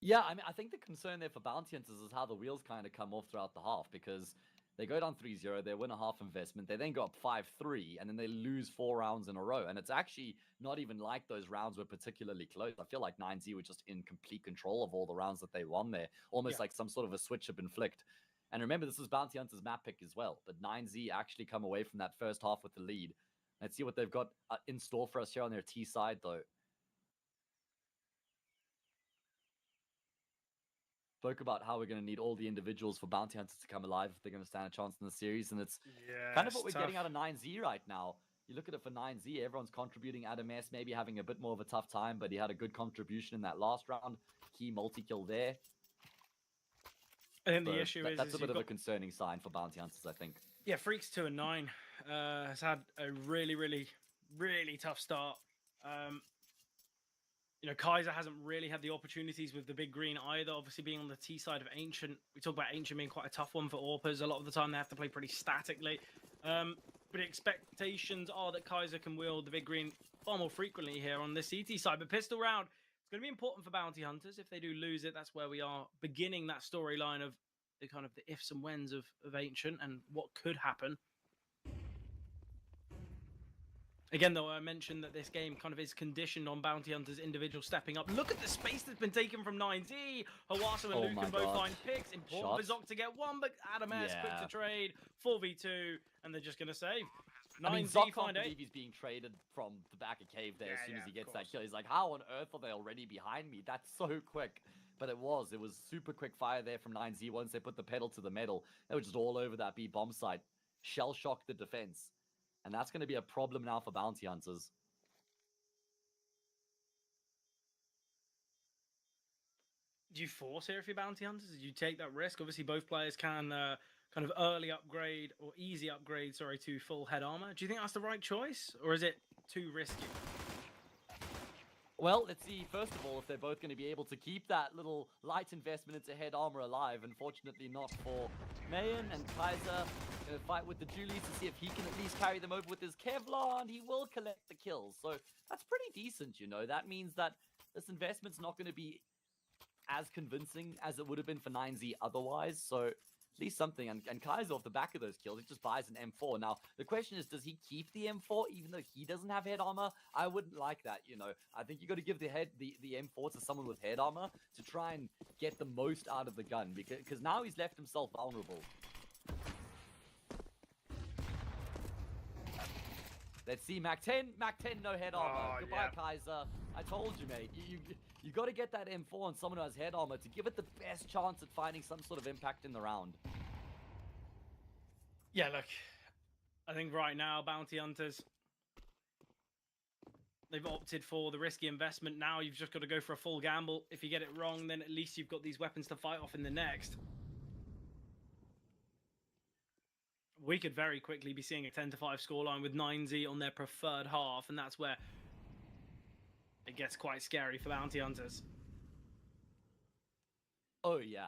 Yeah, I mean, I think the concern there for Bounty Hunters is how the wheels kind of come off throughout the half, because they go down 3-0, they win a half investment, they then go up 5-3, and then they lose 4 rounds in a row. And it's actually not even like those rounds were particularly close. I feel like 9Z were just in complete control of all the rounds that they won there, almost like some sort of a switch up inflict. And remember, this is Bounty Hunters map pick as well, but 9Z actually come away from that first half with the lead. Let's see what they've got in store for us here on their T side, though. Spoke about how we're going to need all the individuals for Bounty Hunters to come alive if they're going to stand a chance in the series, and it's kind of what we're getting out of 9Z right now. You look at it for 9Z, everyone's contributing. Adam S maybe having a bit more of a tough time, but he had a good contribution in that last round. Key multi-kill there. I think the issue is that's a bit of a concerning sign for Bounty Hunters, I think. Yeah, Freaks 2 and 9 has had a really, really, really tough start. You know, Kaiser hasn't really had the opportunities with the big green either. Obviously, being on the T side of Ancient, we talk about Ancient being quite a tough one for AWPers. A lot of the time, they have to play pretty statically. But expectations are that Kaiser can wield the big green far more frequently here on the CT side. But pistol round, it's going to be important for Bounty Hunters. If they do lose it, that's where we are beginning that storyline of the kind of the ifs and whens of Ancient and what could happen. Again, though, I mentioned that this game kind of is conditioned on Bounty Hunters individual stepping up. Look at the space that's been taken from 9Z. Hawasa and Luke can both find picks. Important for Zoc to get one, but Adam S quick to trade. 4v2, and they're just going to save. 9Z Zoc find can't believe he's being traded from the back of cave there as soon as he gets that kill. He's like, how on earth are they already behind me? That's so quick. But it was super quick fire there from 9Z once they put the pedal to the metal. They were just all over that B bomb site. Shell shocked the defense. And that's going to be a problem now for Bounty Hunters. Do you force here if you're Bounty Hunters? Do you take that risk? Obviously, both players can kind of early upgrade or easy upgrade, sorry, to full head armor. Do you think that's the right choice? Or is it too risky? Well, let's see, first of all, if they're both going to be able to keep that little light investment into head armor alive. Unfortunately, not for Mayan and Kaiser. Going to fight with the Julies to see if he can at least carry them over with his Kevlar, and he will collect the kills. So that's pretty decent, you know. That means that this investment's not going to be as convincing as it would have been for 9Z otherwise. So at least something. And Kaiser, off the back of those kills, he just buys an M4. Now, the question is, does he keep the M4 even though he doesn't have head armor? I wouldn't like that, you know. I think you got to give the M4 to someone with head armor to try and get the most out of the gun, because now he's left himself vulnerable. Let's see, Mac 10, no head armor. Goodbye, yeah. Kaiser. I told you, mate. You got to get that M4 on someone who has head armor to give it the best chance at finding some sort of impact in the round. Yeah, look, I think right now, Bounty Hunters, they've opted for the risky investment. Now you've just got to go for a full gamble. If you get it wrong, then at least you've got these weapons to fight off in the next. We could very quickly be seeing a 10-5 scoreline with 9Z on their preferred half, and that's where it gets quite scary for Bounty Hunters. Oh yeah,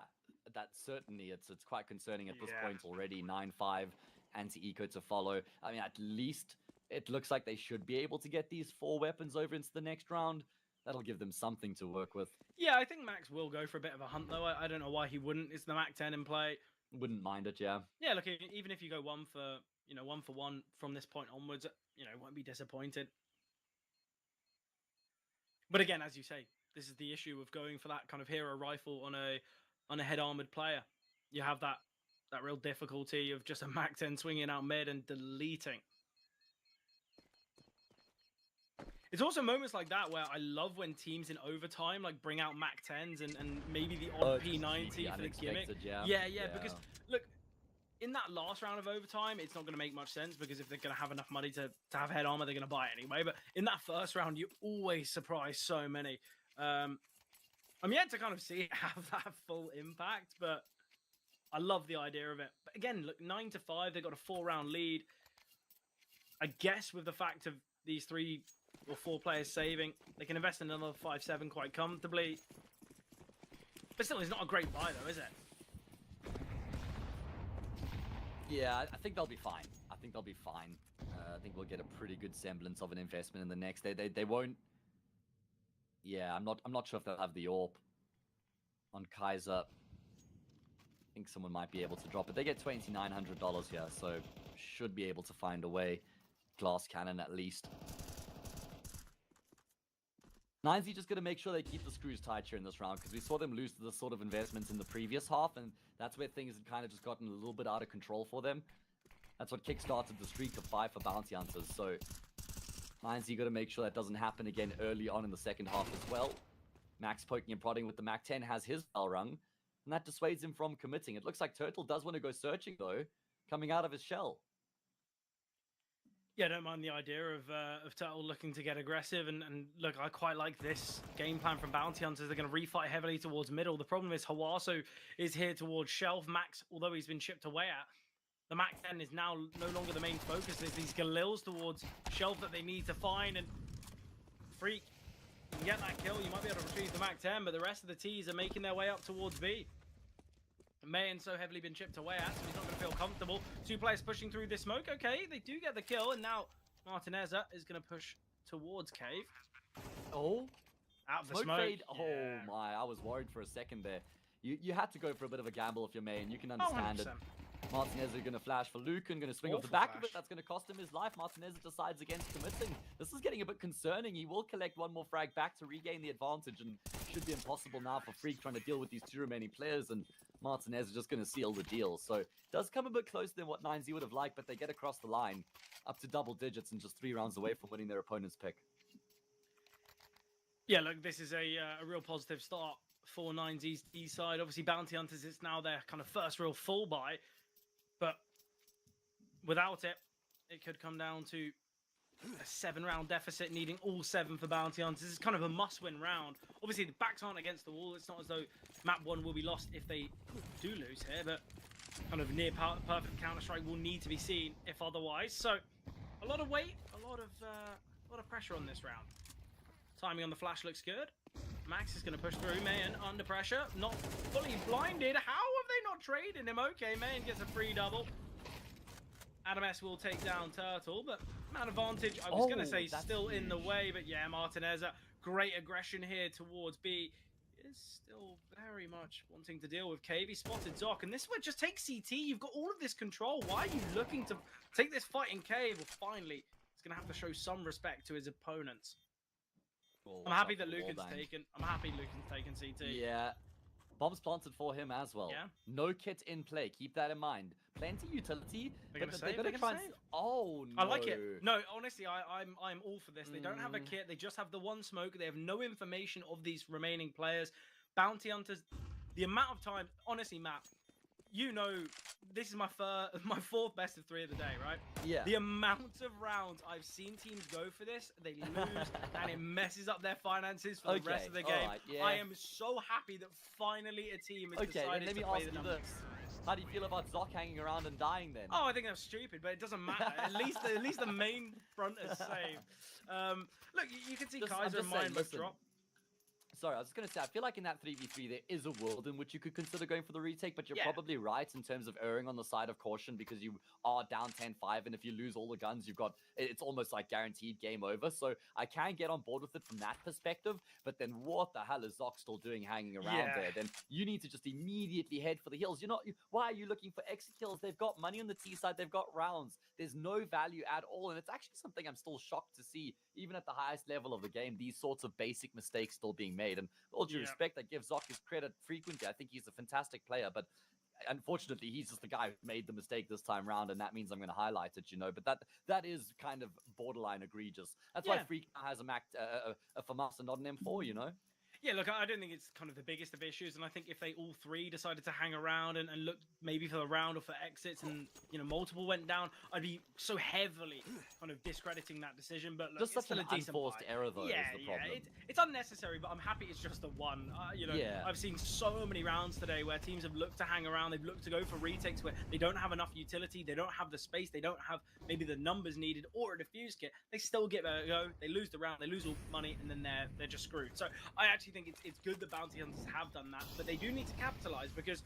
that's certainly, it's quite concerning at this point already. 9-5 anti-eco to follow. I mean, at least it looks like they should be able to get these 4 weapons over into the next round. That'll give them something to work with. Yeah, I think Max will go for a bit of a hunt, though. I don't know why he wouldn't. It's the Mac 10 in play. Wouldn't mind it, yeah. Yeah, look, even if you go one for one from this point onwards, you know, won't be disappointed. But again, as you say, this is the issue of going for that kind of hero rifle on a head armored player. You have that real difficulty of just a Mac 10 swinging out mid and deleting. It's also moments like that where I love when teams in overtime like bring out Mac 10s and maybe the odd P90 for the gimmick. Yeah, because look, in that last round of overtime, it's not going to make much sense because if they're going to have enough money to have head armor, they're going to buy it anyway. But in that first round, you always surprise so many. I'm yet to kind of see it have that full impact, but I love the idea of it. But again, look, 9-5, they've got a 4-round lead. I guess with the fact of these 3 or 4 players saving, they can invest in another 5-7 quite comfortably. But still, it's not a great buy though, is it? Yeah, I think they'll be fine. I think we'll get a pretty good semblance of an investment in the next. They won't. Yeah, I'm not sure if they'll have the AWP. on Kaiser. I think someone might be able to drop it. They get $2,900 here, so should be able to find a way. Glass cannon at least. 9Z just going to make sure they keep the screws tight here in this round, because we saw them lose to this sort of investments in the previous half, and that's where things had kind of just gotten a little bit out of control for them. That's what kickstarted the streak of 5 for Bounty Hunters, so 9Z got to make sure that doesn't happen again early on in the second half as well. Max poking and prodding with the Mac 10 has his bell rung, and that dissuades him from committing. It looks like Turtle does want to go searching, though, coming out of his shell. Yeah, I don't mind the idea of Turtle looking to get aggressive. And look, I quite like this game plan from Bounty Hunters. They're going to refight heavily towards middle. The problem is Hawaso is here towards Shelf. Max, although he's been chipped away at, the Mac 10 is now no longer the main focus. There's these Galils towards Shelf that they need to find. And Freak, you can get that kill. You might be able to retrieve the Mac 10, but the rest of the T's are making their way up towards B. Mayan's so heavily been chipped away at, so he's not going to feel comfortable. 2 players pushing through this smoke. Okay, they do get the kill, and now Martineza is going to push towards Cave. Oh, out of the smoke. Fade. Oh my, I was worried for a second there. You had to go for a bit of a gamble if you're Mayan. You can understand it. Martinez is going to flash for Luke and going to swing off the back of it. That's going to cost him his life. Martinez decides against committing. This is getting a bit concerning. He will collect 1 more frag back to regain the advantage, and should be impossible now for Freak trying to deal with these 2 remaining players, and Martinez is just going to seal the deal. So it does come a bit closer than what 9Z would have liked, but they get across the line up to double digits and just 3 rounds away from winning their opponent's pick. Yeah, look, this is a real positive start for 9Z's D side. Obviously, Bounty Hunters is now their kind of first real full buy. But without it, it could come down to a 7-round deficit, needing all 7 for Bounty Hunters. This is kind of a must-win round. Obviously, the backs aren't against the wall. It's not as though map 1 will be lost if they do lose here, but kind of near perfect Counter-Strike will need to be seen if otherwise. So, a lot of weight, a lot of pressure on this round. Timing on the flash looks good. Max is going to push through. Mayan under pressure, not fully blinded. How have they not traded him? Okay, Mayan gets a free double. Adam S will take down Turtle, but man advantage, I was going to say still huge in the way, but yeah, Martinez, great aggression here towards B. Is still very much wanting to deal with Cave. He spotted Zoc, and this would just take CT. You've got all of this control. Why are you looking to take this fight in Cave? Well, finally, he's going to have to show some respect to his opponents. I'm happy that Lucan's taken. I'm happy Lucan's taken CT. Yeah. Bombs planted for him as well. Yeah. No kit in play. Keep that in mind. Plenty utility. They're gonna try and... Oh no. I like it. No, honestly, I'm all for this. They don't have a kit. They just have the 1 smoke. They have no information of these remaining players. Bounty Hunters. The amount of time, honestly, Matt, you know, this is my 4th best of 3 of the day, right? Yeah. The amount of rounds I've seen teams go for this, they lose, and it messes up their finances for the rest of the game. Right, yeah. I am so happy that finally a team has decided to play the numbers. How do you feel about Zoc hanging around and dying then? Oh, I think that's stupid, but it doesn't matter. At least the main front is saved. Look, you can see Kaiser and Mindbook drop. Sorry, I was just going to say, I feel like in that 3v3, there is a world in which you could consider going for the retake, but you're probably right in terms of erring on the side of caution, because you are down 10-5, and if you lose all the guns, it's almost like guaranteed game over. So I can get on board with it from that perspective, but then what the hell is Zoc still doing hanging around there? Then you need to just immediately head for the hills. Why are you looking for exit kills? They've got money on the T side, they've got rounds. There's no value at all, and it's actually something I'm still shocked to see, even at the highest level of the game, these sorts of basic mistakes still being made. And all due respect, I give Zoc his credit frequently. I think he's a fantastic player, but unfortunately, he's just the guy who made the mistake this time round, and that means I'm going to highlight it, But that is kind of borderline egregious. That's why Freak has a FAMAS and not an M4, Yeah, look, I don't think it's kind of the biggest of issues, and I think if they all 3 decided to hang around and look maybe for the round or for exits, and multiple went down, I'd be so heavily kind of discrediting that decision. But look, just it's such an unforced error, though. Yeah, is the problem. It's unnecessary, but I'm happy it's just a 1. I've seen so many rounds today where teams have looked to hang around, they've looked to go for retakes where they don't have enough utility, they don't have the space, they don't have maybe the numbers needed or a defuse kit. They still get a go, they lose the round, they lose all money, and then they're just screwed. So I actually think it's good that Bounty Hunters have done that, but they do need to capitalize, because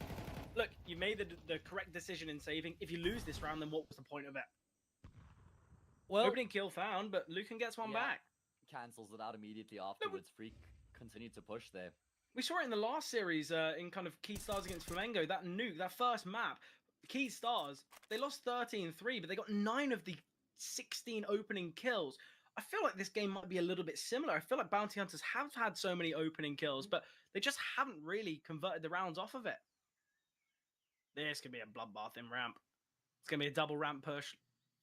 look, you made the correct decision in saving. If you lose this round, then what was the point of it? Well, opening kill found, but Lucan gets one back. Cancels it out immediately afterwards. Freak continued to push there. We saw it in the last series in kind of Key Stars against Flamengo. That nuke, that first map, Key Stars, they lost 13-3, but they got 9 of the 16 opening kills. I feel like this game might be a little bit similar. I feel like Bounty Hunters have had so many opening kills, but they just haven't really converted the rounds off of it. This could be a bloodbath in ramp. It's going to be a double ramp push.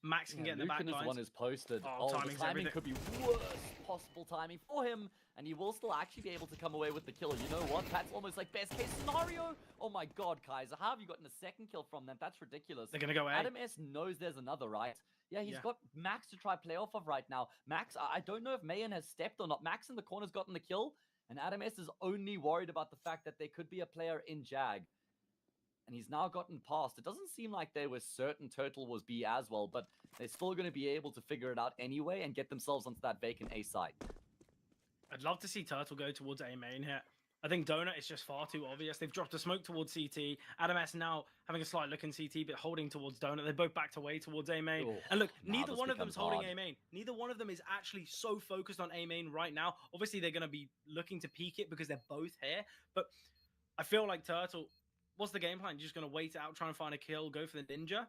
Max can get in the back lines. One is posted. Oh, the timing could be worst possible timing for him, and he will still actually be able to come away with the kill. You know what? That's almost like best case scenario. Oh my god, Kaiser, how have you gotten a second kill from them? That's ridiculous. They're going to go A. Adam S knows there's another, right? Yeah, he's got Max to try play off of right now. Max, I don't know if Mayan has stepped or not. Max in the corner's gotten the kill, and Adam S is only worried about the fact that there could be a player in Jag. And he's now gotten past. It doesn't seem like they were certain Turtle was B as well, but they're still going to be able to figure it out anyway and get themselves onto that vacant A side. I'd love to see Turtle go towards A main here. I think Donut is just far too obvious. They've dropped a smoke towards CT. Adam S now having a slight look in CT, but holding towards Donut. They both backed away towards A main. Ooh, and look, neither one of them is holding A main. Neither one of them is actually so focused on A main right now. Obviously, they're going to be looking to peek it because they're both here. But I feel like Turtle... What's the game plan? You're just going to wait it out, try and find a kill, go for the ninja?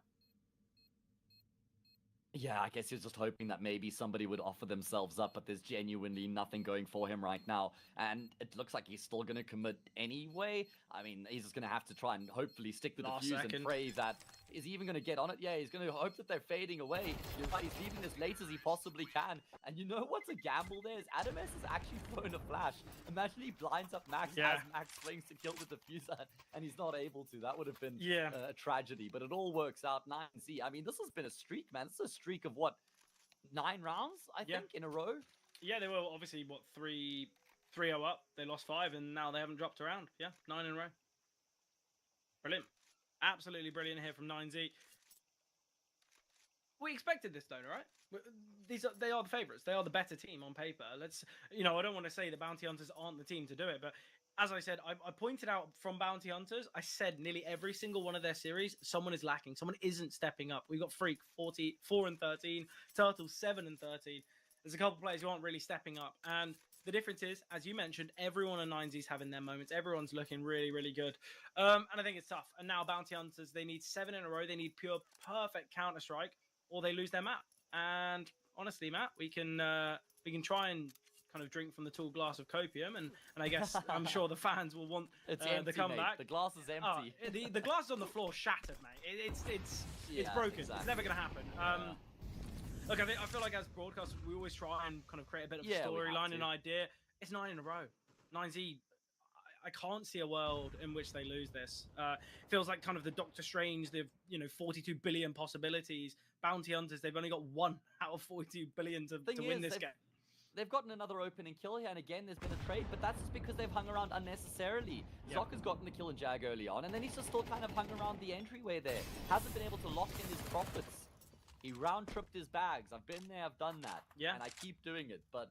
Yeah, I guess he's just hoping that maybe somebody would offer themselves up, but there's genuinely nothing going for him right now. And it looks like he's still going to commit anyway. I mean, he's just going to have to try and hopefully stick the defuse and pray that... Is he even going to get on it? Yeah, he's going to hope that they're fading away. You're right, he's leaving as late as he possibly can. And you know what's a gamble there? Is Adam S has actually thrown a flash. Imagine he blinds up Max as Max swings to kill the diffuser, and he's not able to. That would have been a tragedy, but it all works out. 9Z. I mean, this has been a streak, man. This is a streak of what, 9 rounds, I think, in a row? Yeah, they were obviously, what, 3-0 up. They lost 5, and now they haven't dropped around. Yeah, 9 in a row. Brilliant. Absolutely brilliant here from 9Z. We expected this, though, right? They are the favourites. They are the better team on paper. I don't want to say the Bounty Hunters aren't the team to do it, but as I said, I pointed out from Bounty Hunters, I said nearly every single one of their series, someone is lacking. Someone isn't stepping up. We've got Freak, 4-13, Turtle, 7-13. There's a couple of players who aren't really stepping up. And the difference is, as you mentioned, everyone on 9Z's having their moments. Everyone's looking really, really good. And I think it's tough. And now Bounty Hunters, they need 7 in a row. They need pure, perfect Counter-Strike, or they lose their map. And honestly, Matt, we can try and kind of drink from the tall glass of copium, and I guess I'm sure the fans will want empty, the comeback. Mate. The glass is empty. The glass is on the floor, shattered, mate. It's broken. Exactly. It's never gonna happen. Look, I feel like as broadcasters, we always try and kind of create a bit of storyline and idea. It's 9 in a row. 9Z. I can't see a world in which they lose this. Feels like kind of the Doctor Strange. They've 42 billion possibilities. Bounty Hunters. They've only got 1 out of 42 billion to win this game. They've gotten another opening kill here, and again, there's been a trade, but that's just because they've hung around unnecessarily. Zoc has gotten the kill in Jag early on, and then he's just still kind of hung around the entryway there. Hasn't been able to lock in his profits. He round-tripped his bags. I've been there, I've done that. Yeah. And I keep doing it, but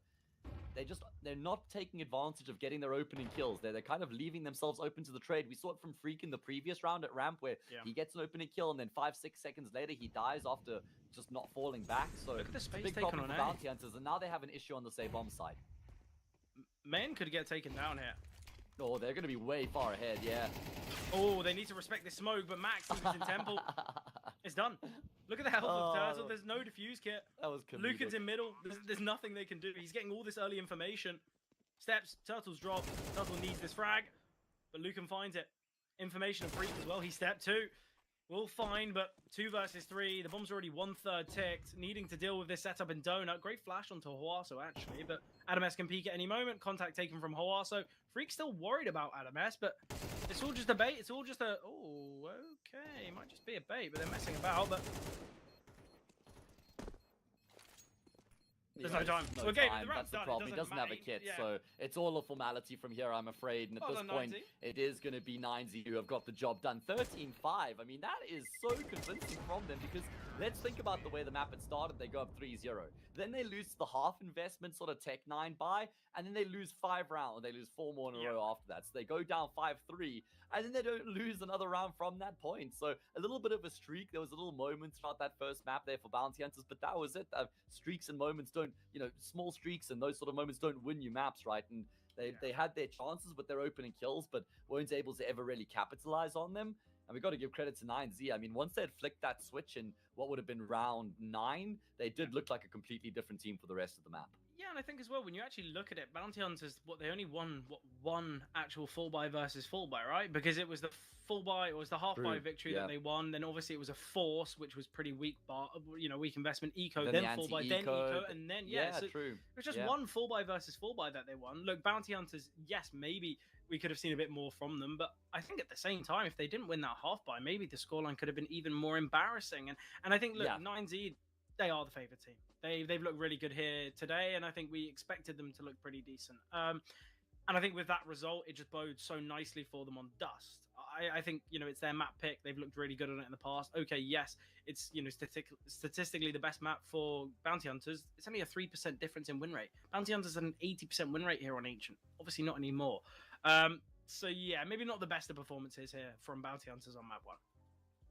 they're not taking advantage of getting their opening kills. They're kind of leaving themselves open to the trade. We saw it from Freak in the previous round at Ramp, where he gets an opening kill, and then 5-6 seconds later, he dies after just not falling back. So look at the space big problem for Bounty Hunters, and now they have an issue on the Say Bomb side. Men could get taken down here. Oh, they're going to be way far ahead, yeah. Oh, they need to respect this smoke, but Max, he was in Temple. It's done. Look at the health of Turtle. There's no defuse kit. That was comedic. Lucan's in middle. There's nothing they can do. He's getting all this early information. Steps. Turtle's drop. Turtle needs this frag, but Lucan finds it. Information of Freak as well. He stepped 2. We'll find, but 2 versus 3. The bomb's already 1/3 ticked. Needing to deal with this setup in Donut. Great flash onto Hawaso, actually, but Adam S can peek at any moment. Contact taken from Hawaso. Freak's still worried about Adam S, but it's all just a bait. It's all just a... Oh, okay. It might just be a bait, but they're messing about, but... There's no time. Okay, that's the problem. He doesn't have a kit, so it's all a formality from here, I'm afraid. And at this point, it is going to be 9Z who have got the job done. 13-5. I mean, that is so convincing from them, because let's think about the way the map had started. They go up 3-0. Then they lose the half investment sort of Tech 9 buy, and then they lose 5 rounds. They lose 4 more in a row after that. So they go down 5-3, and then they don't lose another round from that point. So a little bit of a streak. There was a little moment throughout that first map there for Bounty Hunters, but that was it. Streaks and moments don't, small streaks and those sort of moments don't win you maps, right? And They had their chances with their opening kills, but weren't able to ever really capitalize on them. And we got to give credit to 9Z. I mean, once they'd flicked that switch in what would have been round 9, they did look like a completely different team for the rest of the map. Yeah, and I think as well, when you actually look at it, Bounty Hunters, they only won one actual full buy versus full buy, right? Because it was the full buy, it was the half buy victory that they won. Then obviously it was a force, which was pretty weak, weak investment. Eco, then full buy, then eco, and then so true. It was just one full buy versus full buy that they won. Look, Bounty Hunters, yes, maybe we could have seen a bit more from them, but I think at the same time, if they didn't win that half buy, maybe the scoreline could have been even more embarrassing. And I think, look, 9Z, they are the favorite team. They've looked really good here today, and I think we expected them to look pretty decent. And I think with that result, it just bodes so nicely for them on Dust. I think, it's their map pick. They've looked really good on it in the past. Okay, yes, it's, statistically the best map for Bounty Hunters. It's only a 3% difference in win rate. Bounty Hunters had an 80% win rate here on Ancient. Obviously not anymore. So yeah, maybe not the best of performances here from Bounty Hunters on map 1.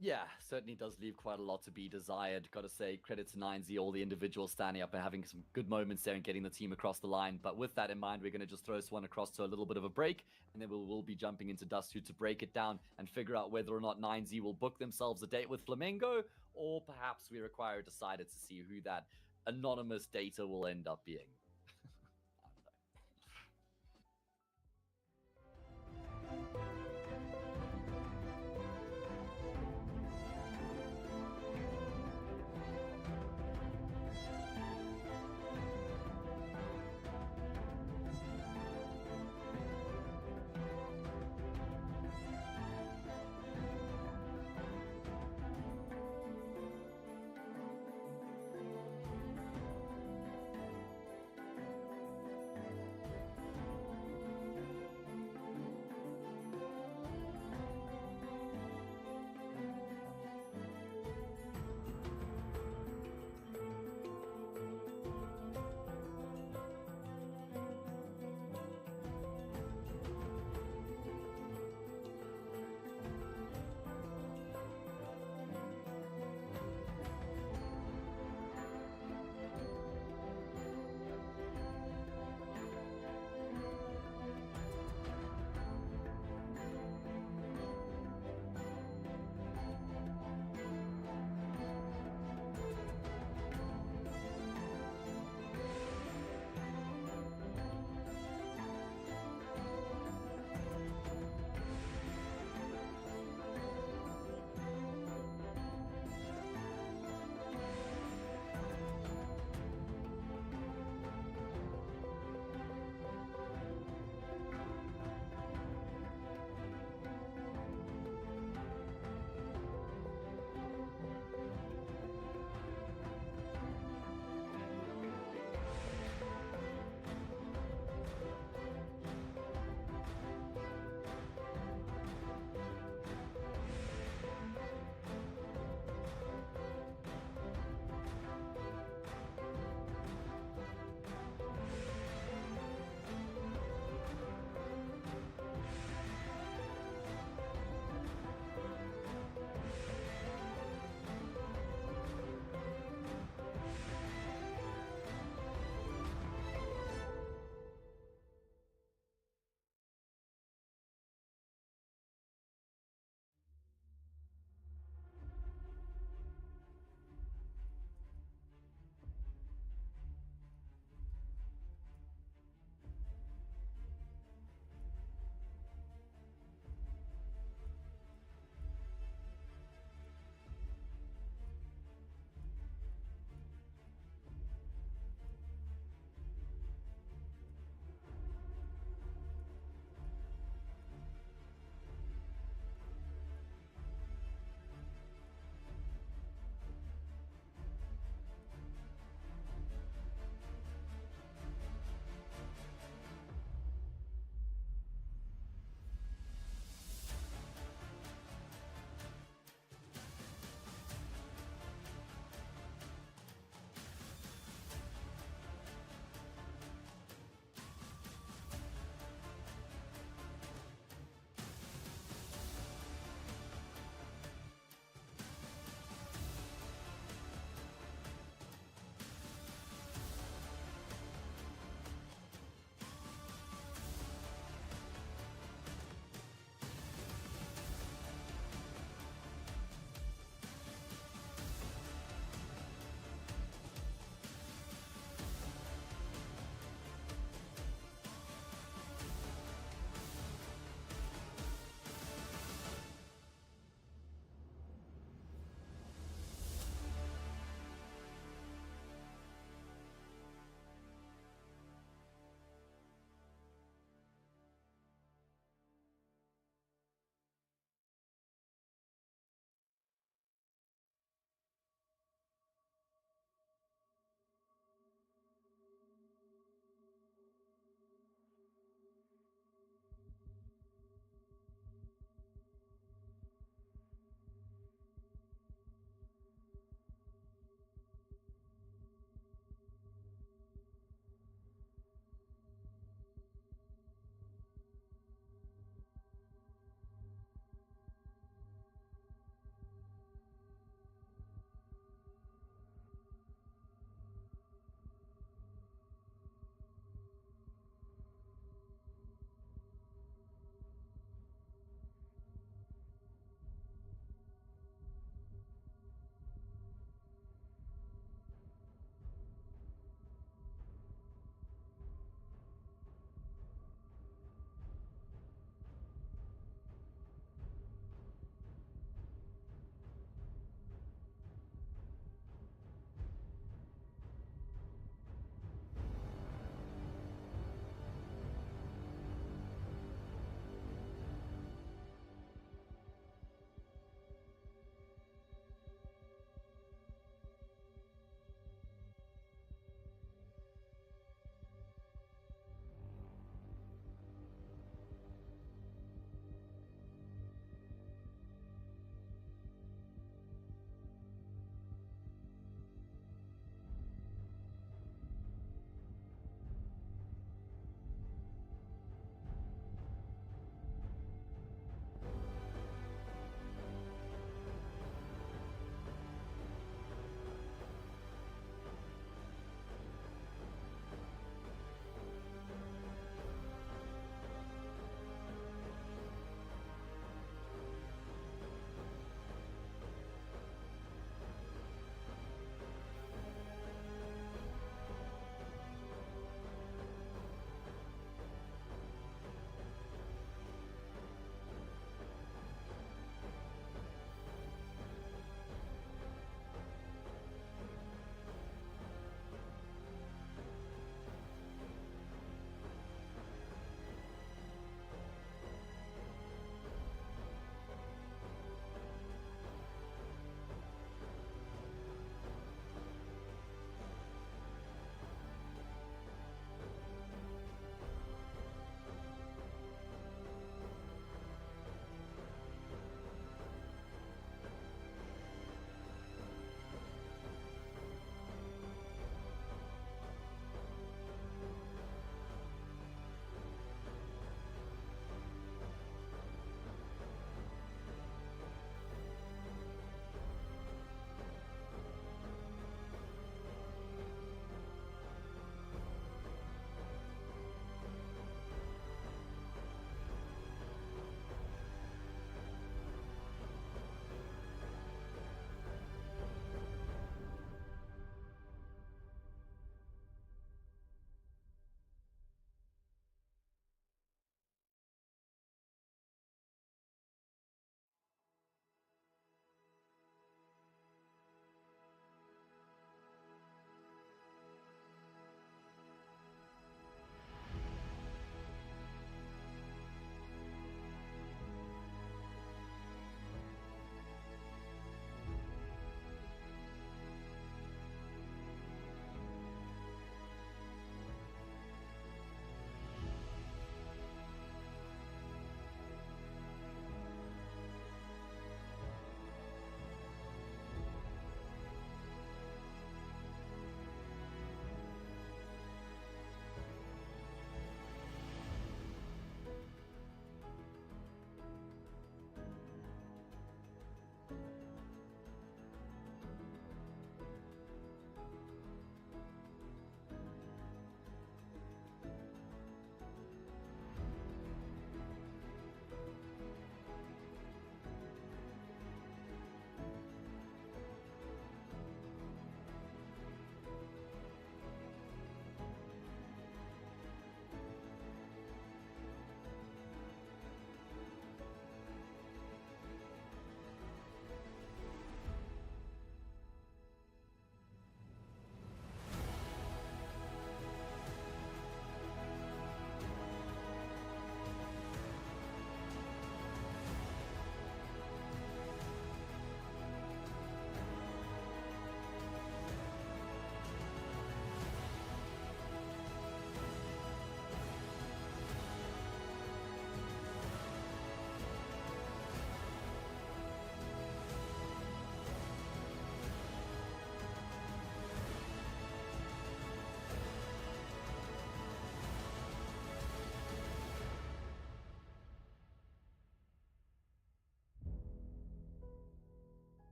Yeah, certainly does leave quite a lot to be desired. Got to say credit to 9Z, all the individuals standing up and having some good moments there and getting the team across the line. But with that in mind, we're going to just throw this one across to a little bit of a break, and then we'll be jumping into Dust 2 to break it down and figure out whether or not 9Z will book themselves a date with Flamengo, or perhaps we require a decider to see who that anonymous data will end up being.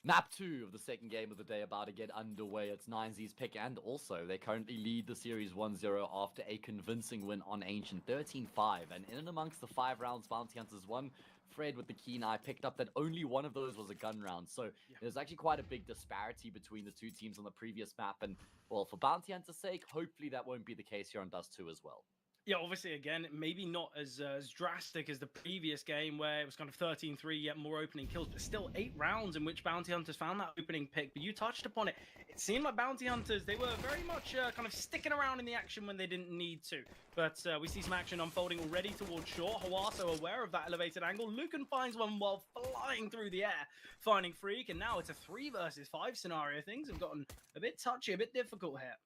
Map 2 of the second game of the day about to get underway. It's 9Z's pick, and also they currently lead the series 1-0 after a convincing win on Ancient, 13-5. And in and amongst the 5 rounds, Bounty Hunters won. Fred with the keen eye picked up that only one of those was a gun round. So there's actually quite a big disparity between the two teams on the previous map. And, well, for Bounty Hunter's sake, hopefully that won't be the case here on Dust 2 as well. Yeah, obviously, again, maybe not as drastic as the previous game where it was kind of 13-3, yet more opening kills, but still 8 rounds in which Bounty Hunters found that opening pick. But you touched upon it. It seemed like Bounty Hunters, they were very much kind of sticking around in the action when they didn't need to. But we see some action unfolding already towards shore. Hawaso aware of that elevated angle. Lucan finds one while flying through the air, finding Freak, and now it's a 3 versus 5 scenario. Things have gotten a bit touchy, a bit difficult here.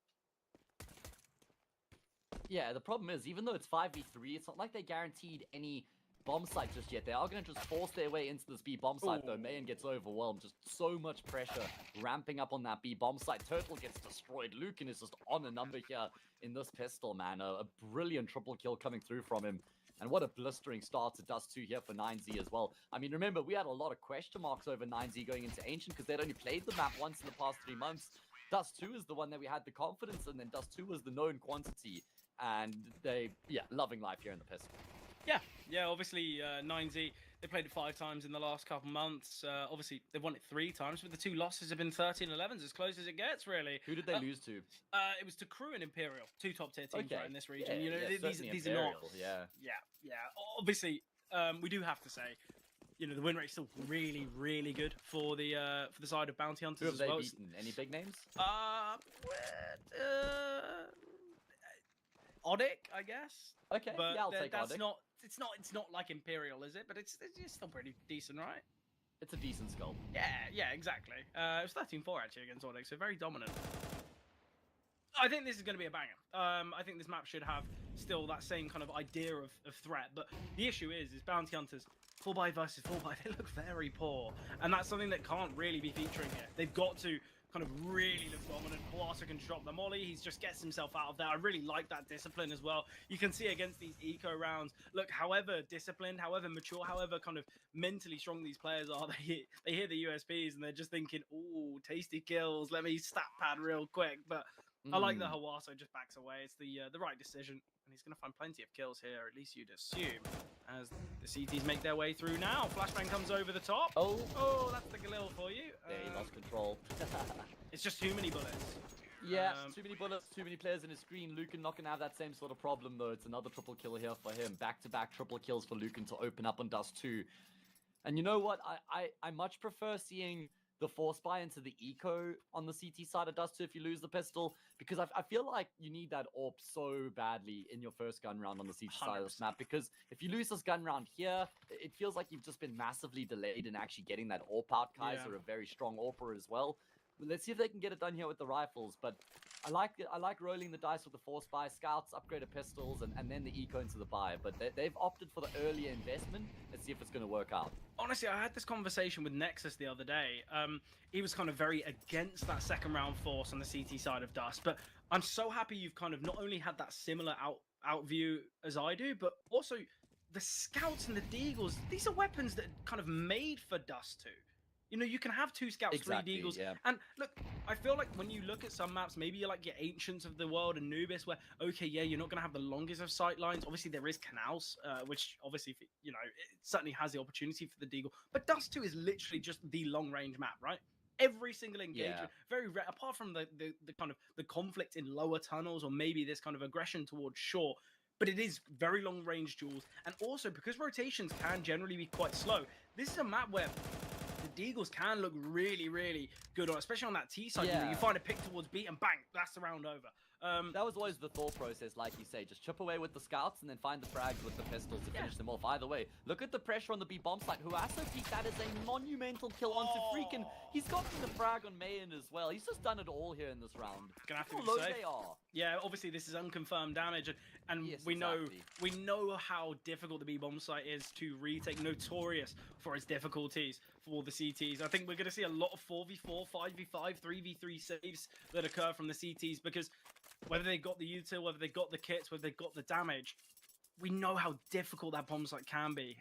Yeah, the problem is, even though it's 5v3, it's not like they guaranteed any bomb site just yet. They are going to just force their way into this B bomb site, though. Mayan gets overwhelmed. Just so much pressure ramping up on that B bomb site. Turtle gets destroyed. Lucan is just on a number here in this pistol, man. A brilliant triple kill coming through from him. And what a blistering start to Dust 2 here for 9Z as well. I mean, remember, we had a lot of question marks over 9Z going into Ancient because they'd only played the map once in the past 3 months. Dust 2 is the one that we had the confidence in, and then Dust 2 was the known quantity. And they, loving life here in the pistol. Yeah, obviously 9Z, they played it 5 times in the last couple months. Obviously, they've won it 3 times, but the 2 losses have been 13-11s, as close as it gets, really. Who did they lose to? It was to Crew and Imperial, 2 top-tier teams right in this region. Yeah, you know, these are not... Yeah. Obviously, we do have to say, you know, the win rate's still really, really good for the side of Bounty Hunters as well. Who have they beaten? Any big names? Odic, I guess. Okay, but yeah, I'll take that's Odic. It's not like Imperial, is it? But it's still pretty decent, right? It's a decent skull. Yeah, exactly. It was 13-4 actually against Odic, so very dominant. I think this is going to be a banger. I think this map should have still that same kind of idea of threat, but the issue is Bounty Hunters 4x versus 4x, they look very poor, and that's something that can't really be featuring here. They've got to kind of really look dominant. Hawaso can drop the molly. He just gets himself out of there. I really like that discipline as well. You can see against these eco rounds, look, however disciplined, however mature, however kind of mentally strong these players are, they hear the USPs and they're just thinking, ooh, tasty kills. Let me stat pad real quick. But I like that Hawaso just backs away. It's the right decision. And he's going to find plenty of kills here, at least you'd assume, as the CTs make their way through now. Flashbang comes over the top. Oh, that's the Galil for you. Yeah, he lost control. It's just too many bullets. Yeah, too many bullets, too many players in his screen. Lucan not going to have that same sort of problem, though. It's another triple kill here for him. Back-to-back triple kills for Lucan to open up on Dust 2. And you know what? I much prefer seeing the force buy into the eco on the CT side of Dust 2 if you lose the pistol, because I feel like you need that AWP so badly in your first gun round on the CT side of this map, because if you lose this gun round here, it feels like you've just been massively delayed in actually getting that AWP out. Kaiser, a very strong AWPer as well. Let's see if they can get it done here with the rifles, but I like rolling the dice with the force buy, scouts, upgraded pistols, and then the eco into the buy, but they've opted for the earlier investment. Let's see if it's going to work out. Honestly, I had this conversation with Nexus the other day. He was kind of very against that second round force on the CT side of Dust, but I'm so happy you've kind of not only had that similar out view as I do, but also the scouts and the deagles. These are weapons that are kind of made for Dust 2. You know, you can have 2 scouts, 3 deagles. Yeah. And look, I feel like when you look at some maps, maybe you're like your Ancients of the world, Anubis, where, okay, yeah, you're not going to have the longest of sight lines. Obviously, there is Canals, which obviously, you know, it certainly has the opportunity for the deagle. But Dust 2 is literally just the long-range map, right? Every single engagement, very rare, apart from the kind of the conflict in lower tunnels or maybe this kind of aggression towards shore. But it is very long-range duels. And also, because rotations can generally be quite slow, this is a map where the deagles can look really, really good, especially on that T side. You know, you find a pick towards B and bang, that's the round over. That was always the thought process, like you say. Just chip away with the scouts and then find the frags with the pistols to finish them off. Either way, look at the pressure on the B bomb site. Hawaso peeked. That is a monumental kill onto Freakin'. He's gotten the frag on Mayan as well. He's just done it all here in this round. Gonna have to How be low safe. they are. Yeah, obviously this is unconfirmed damage, and Yes, we exactly. know how difficult the B bomb site is to retake. Notorious for its difficulties for the CTs. I think we're gonna see a lot of 4v4, 5v5, 3v3 saves that occur from the CTs, because whether they got the util, whether they got the kits, whether they got the damage, we know how difficult that bomb site can be.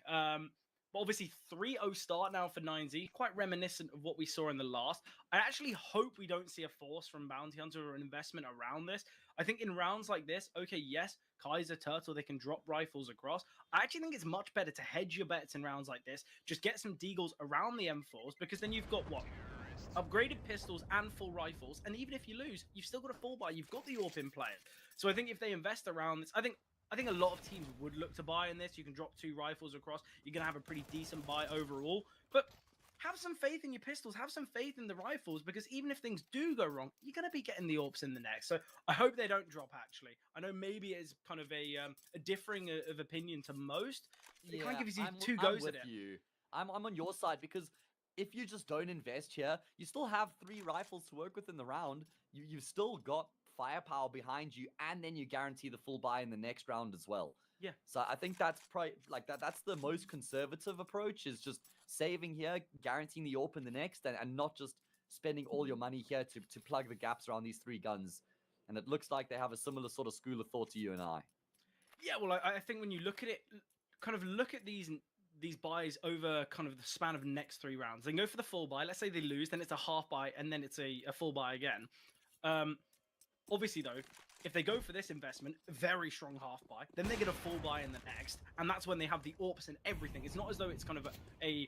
But obviously 3-0 start now for 9Z, quite reminiscent of what we saw in the last. I actually hope we don't see a force from Bounty Hunter or an investment around this. I think in rounds like this, okay, yes, Kaiser, Turtle, they can drop rifles across. I actually think it's much better to hedge your bets in rounds like this. Just get some deagles around the M4s, because then you've got what? Upgraded pistols and full rifles, and even if you lose, you've still got a full buy. You've got the AWP in play. So I think if they invest around this, I think a lot of teams would look to buy in this. You can drop 2 rifles across. You're going to have a pretty decent buy overall. But have some faith in your pistols. Have some faith in the rifles, because even if things do go wrong, you're going to be getting the AWPs in the next. So I hope they don't drop, actually. I know maybe it's kind of a differing of opinion to most. It kind of gives you 2 goes at it. I'm on your side, because if you just don't invest here, you still have 3 rifles to work with in the round. You've still got firepower behind you, and then you guarantee the full buy in the next round as well. Yeah. So I think that's probably that's the most conservative approach, is just saving here, guaranteeing the AWP in the next, and not just spending all your money here to plug the gaps around these 3 guns. And it looks like they have a similar sort of school of thought to you and I. Yeah, well, I think when you look at it, kind of look at these buys over kind of the span of the next 3 rounds. They go for the full buy. Let's say they lose, then it's a half buy, and then it's a full buy again. Obviously, though, if they go for this investment, very strong half buy, then they get a full buy in the next, and that's when they have the AWPs and everything. It's not as though it's kind of a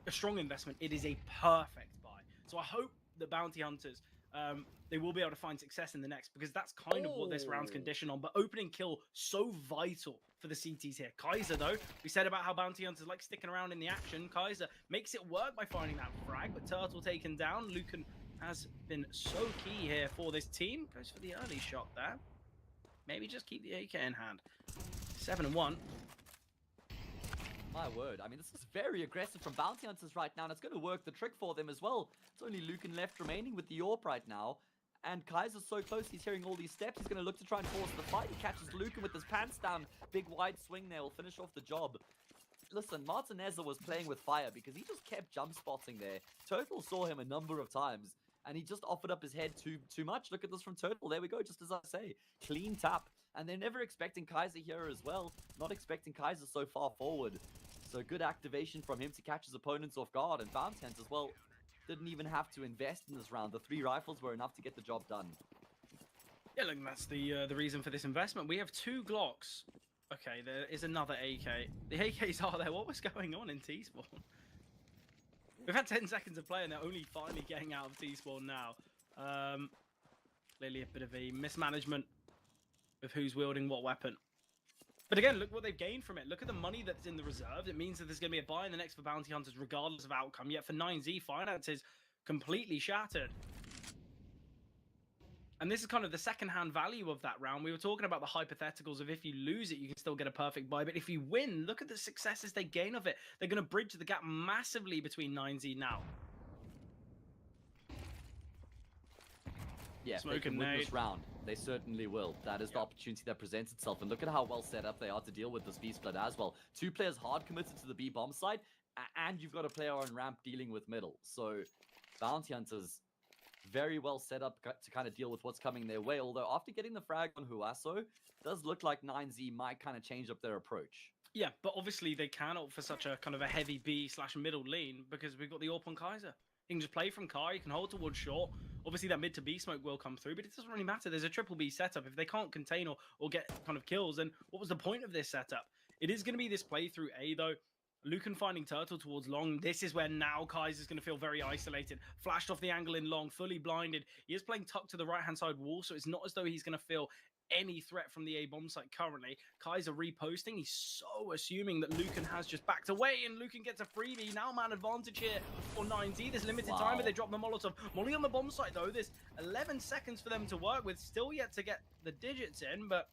strong investment. It is a perfect buy. So I hope the Bounty Hunters, they will be able to find success in the next, because that's kind of what this round's conditioned on. But opening kill, so vital for the CTs here. Kaiser, though, we said about how Bounty Hunters like sticking around in the action. Kaiser makes it work by finding that frag, but Turtle taken down. Lucan has been so key here for this team. Goes for the early shot there. Maybe just keep the AK in hand. 7-1. My word. I mean, this is very aggressive from Bounty Hunters right now, and it's going to work the trick for them as well. It's only Lucan left remaining with the AWP right now. And Kaiser's so close, he's hearing all these steps. He's going to look to try and force the fight. He catches Lucan with his pants down. Big wide swing there will finish off the job. Listen, Martinezza was playing with fire because he just kept jump spotting there. Turtle saw him a number of times, and he just offered up his head too much. Look at this from Turtle. There we go, just as I say. Clean tap. And they're never expecting Kaiser here as well. Not expecting Kaiser so far forward. So good activation from him to catch his opponents off guard. And Bounty Hunters as well didn't even have to invest in this round. The 3 rifles were enough to get the job done. Yeah, look, that's the reason for this investment. We have 2 Glocks. Okay, there is another AK. The AKs are there. What was going on in T-Spawn? We've had 10 seconds of play, and they're only finally getting out of T-Spawn now. Clearly a bit of a mismanagement of who's wielding what weapon. But again, look what they've gained from it. Look at the money that's in the reserve. It means that there's going to be a buy in the next for Bounty Hunters, regardless of outcome. Yet for 9Z, finances completely shattered. And this is kind of the second-hand value of that round. We were talking about the hypotheticals of if you lose it, you can still get a perfect buy. But if you win, look at the successes they gain of it. They're going to bridge the gap massively between 9Z now. Yeah, if they can win this round, they certainly will. That is the opportunity that presents itself. And look at how well set up they are to deal with this B split as well. 2 players hard committed to the B bomb side, and you've got a player on ramp dealing with middle. So Bounty Hunters very well set up to kind of deal with what's coming their way. Although after getting the frag on Huaso, it does look like 9Z might kind of change up their approach. Yeah, but obviously they can opt for such a kind of a heavy B/middle lean, because we've got the AWP on Kaiser. You can just play from Kai, you can hold towards short. Obviously that mid to B smoke will come through, but it doesn't really matter. There's a triple B setup. If they can't contain or get kind of kills, then what was the point of this setup? It is going to be this play through A, though. Lucan finding Turtle towards long. This is where now Kaiser's going to feel very isolated. Flashed off the angle in long, fully blinded. He is playing tucked to the right-hand side wall, so it's not as though he's going to feel any threat from the A bomb site currently. Kaiser reposting. He's so assuming that Lucan has just backed away, and Lucan gets a freebie. Now man advantage here for 9Z. There's limited time, but they drop the Molotov. Molly on the bomb site, though. There's 11 seconds for them to work with. Still yet to get the digits in, but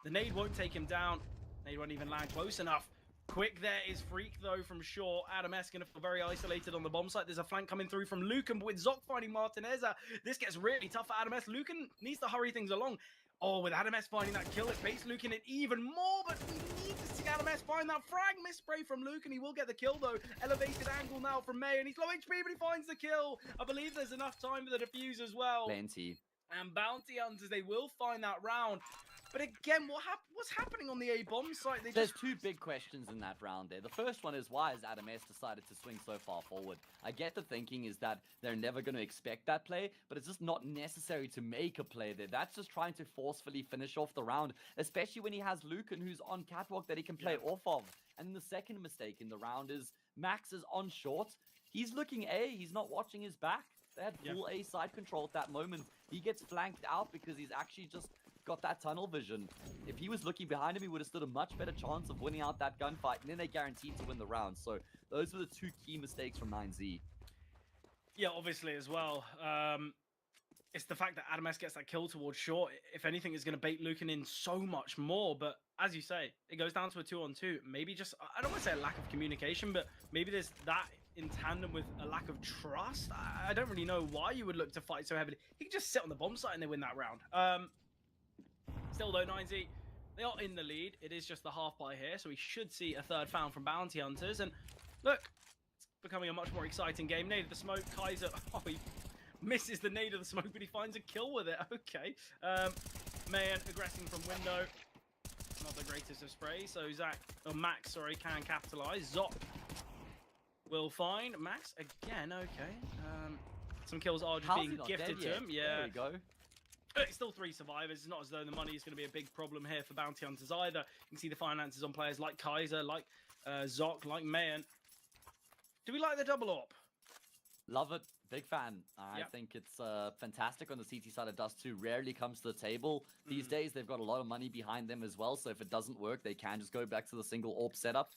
the nade won't take him down. Nade won't even land close enough. Quick there is Freak, though, from short. Adam S going to feel very isolated on the bomb site. There's a flank coming through from Lucan, but with Zoc finding Martinezza, this gets really tough for Adam S. Lucan needs to hurry things along. Oh, with Adam S finding that kill, it baits Lucan in even more, but we need to see Adam S find that frag. Miss spray from Lucan. He will get the kill, though. Elevated angle now from May, and he's low HP, but he finds the kill. I believe there's enough time for the defuse as well. Plenty. And Bounty Hunters, they will find that round. But again, what's happening on the A bomb site? There's two big questions in that round there. The first one is, why has Adam S decided to swing so far forward? I get the thinking is that they're never going to expect that play, but it's just not necessary to make a play there. That's just trying to forcefully finish off the round, especially when he has Lucan who's on catwalk that he can play off of. And the second mistake in the round is Max is on short. He's looking A. He's not watching his back. They had full A side control at that moment. He gets flanked out because he's actually just got that tunnel vision. If he was looking behind him, he would have stood a much better chance of winning out that gunfight, and then they guaranteed to win the round. So those were the two key mistakes from 9Z. Yeah, obviously as well. It's the fact that Adam S gets that kill towards short. If anything, is going to bait Lucan in so much more. But as you say, it goes down to a 2-on-2. Maybe just, I don't want to say a lack of communication, but maybe there's that in tandem with a lack of trust. I don't really know why you would look to fight so heavily. He can just sit on the bomb site and they win that round. Still though, 9Z, they are in the lead. It is just the half by here, so we should see a third found from Bounty Hunters. And look, it's becoming a much more exciting game. Nade of the smoke, Kaiser, oh, he misses the nade of the smoke, but he finds a kill with it. Okay. Mayan aggressing from window. Not the greatest of sprays, so Max, sorry, can capitalize. Zok will find Max again. Okay. Some kills are just being gifted to him. Yeah. There we go. It's still 3 survivors. It's not as though the money is going to be a big problem here for Bounty Hunters either. You can see the finances on players like Kaiser, like Zok, like Mayan. Do we like the double AWP? Love it. Big fan. I think it's fantastic on the CT side of Dust 2. Rarely comes to the table. These days, they've got a lot of money behind them as well. So if it doesn't work, they can just go back to the single AWP setup.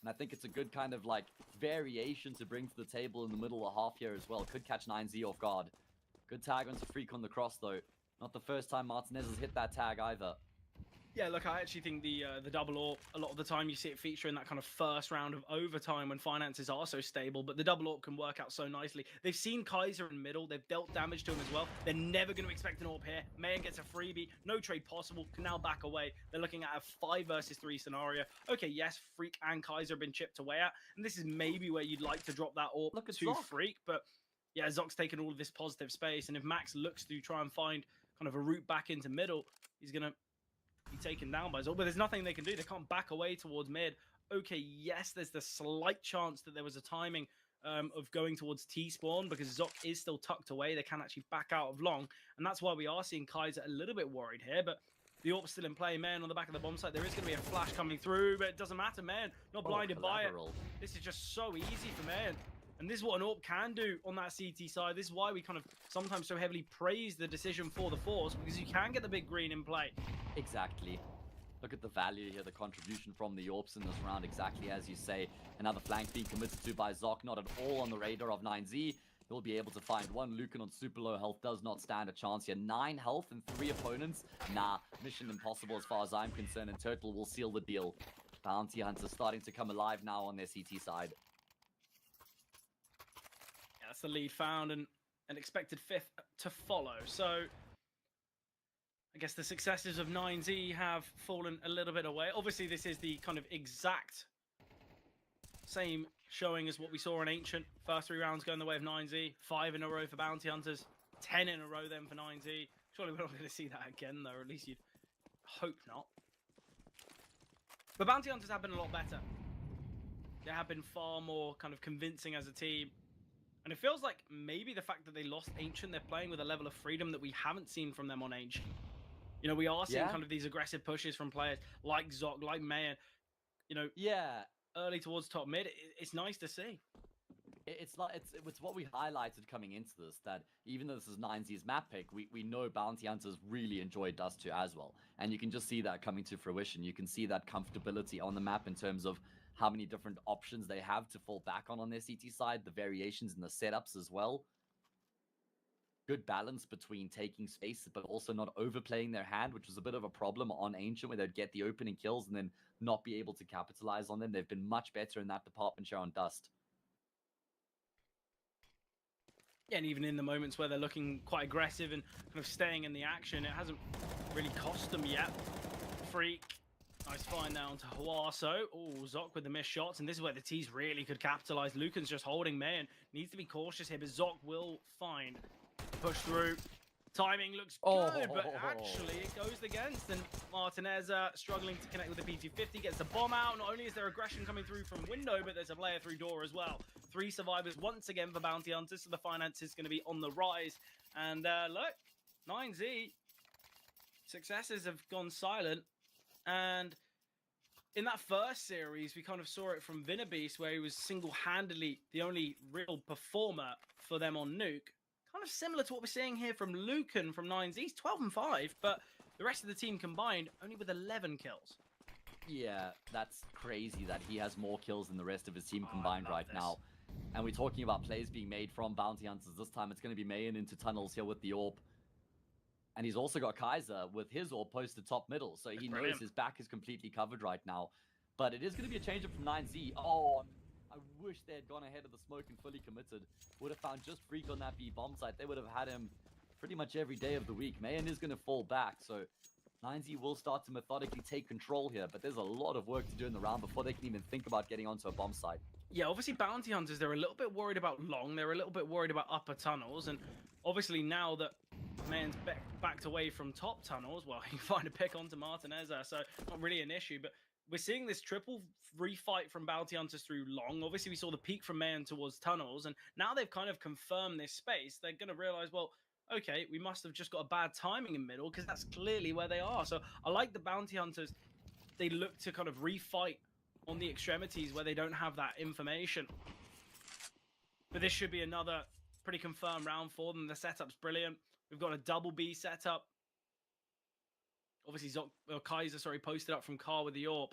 And I think it's a good kind of like variation to bring to the table in the middle of half here as well. Could catch 9Z off guard. Good tag on Freak on the cross though. Not the first time Martinez has hit that tag either. Yeah, look, I actually think the double AWP, a lot of the time you see it feature in that kind of first round of overtime when finances are so stable, but the double AWP can work out so nicely. They've seen Kaiser in middle, they've dealt damage to him as well. They're never going to expect an AWP here. Mayan gets a freebie, no trade possible, can now back away. They're looking at a 5 versus 3 scenario. Okay, yes, Freak and Kaiser have been chipped away at, and this is maybe where you'd like to drop that AWP to Freak, but yeah, Zok's taken all of this positive space, and if Max looks to try and find kind of a route back into middle, he's going to be taken down by Zok, but there's nothing they can do. They can't back away towards mid. Okay, yes, there's the slight chance that there was a timing of going towards T-spawn because Zok is still tucked away. They can actually back out of long, and that's why we are seeing Kaiser a little bit worried here, but the AWP's still in play. Man on the back of the bomb site. There is going to be a flash coming through, but it doesn't matter, man. Not blinded by it. This is just so easy for man. And this is what an AWP can do on that CT side. This is why we kind of sometimes so heavily praise the decision for the Force, because you can get the big green in play. Exactly. Look at the value here, the contribution from the AWPs in this round, exactly as you say. Another flank being committed to by Zok, not at all on the radar of 9Z. He'll be able to find one. Lucan on super low health does not stand a chance here. 9 health and 3 opponents. Nah, mission impossible as far as I'm concerned, and Turtle will seal the deal. Bounty Hunters starting to come alive now on their CT side. That's the lead found and an expected 5th to follow. So I guess the successes of 9Z have fallen a little bit away. Obviously, this is the kind of exact same showing as what we saw in Ancient. First 3 rounds going the way of 9Z. 5 in a row for Bounty Hunters. 10 in a row then for 9Z. Surely we're not going to see that again, though. Or at least you'd hope not. But Bounty Hunters have been a lot better. They have been far more kind of convincing as a team. And it feels like maybe the fact that they lost Ancient, they're playing with a level of freedom that we haven't seen from them on Ancient. You know, we are seeing kind of these aggressive pushes from players like Zok, like Mayan, you know, early towards top mid. It's nice to see. It's what we highlighted coming into this, that even though this is 9Z's map pick, we know Bounty Hunters really enjoy Dust 2 as well. And you can just see that coming to fruition. You can see that comfortability on the map in terms of how many different options they have to fall back on their CT side, the variations in the setups as well. Good balance between taking space, but also not overplaying their hand, which was a bit of a problem on Ancient, where they'd get the opening kills and then not be able to capitalize on them. They've been much better in that department here on Dust. Yeah, and even in the moments where they're looking quite aggressive and kind of staying in the action, it hasn't really cost them yet. Freak. Nice find now onto Hawaso. Oh, Zok with the missed shots, and this is where the T's really could capitalize. Lucan's just holding Mayan. Needs to be cautious here, but Zok will find. Push through. Timing looks good, but actually it goes against, and Martinez struggling to connect with the P250, gets the bomb out. Not only is there aggression coming through from window, but there's a player through door as well. 3 survivors once again for Bounty Hunters, so the finance is going to be on the rise. And look, 9Z, successes have gone silent, and in that first series, we kind of saw it from Vinnabeast, where he was single-handedly the only real performer for them on nuke. Kind of similar to what we're seeing here from Lucan from 9Z. He's 12 and 5, but the rest of the team combined only with 11 kills. Yeah, that's crazy that he has more kills than the rest of his team combined right now. And we're talking about plays being made from Bounty Hunters. This time it's going to be Mayan into tunnels here with the AWP. And he's also got Kaiser with his AWP posted top middle. So he knows his back is completely covered right now. But it is going to be a change up from 9Z. Oh, I wish they had gone ahead of the smoke and fully committed. Would have found just Freak on that B bomb site. They would have had him pretty much every day of the week. Mayan is going to fall back. So 9Z will start to methodically take control here. But there's a lot of work to do in the round before they can even think about getting onto a bomb site. Yeah, obviously Bounty Hunters, they're a little bit worried about long. They're a little bit worried about upper tunnels. And obviously now that Mayan's backed away from top tunnels, well, you find a pick onto Martinez, so not really an issue. But we're seeing this triple refight from Bounty Hunters through long. Obviously, we saw the peak from Mayan towards tunnels, and now they've kind of confirmed this space. They're going to realize, well, okay, we must have just got a bad timing in middle, because that's clearly where they are. So I like the Bounty Hunters. They look to kind of refight on the extremities where they don't have that information. But this should be another pretty confirmed round for them. The setup's brilliant. We've got a double B setup. Obviously, Kaiser, posted up from Car with the AWP.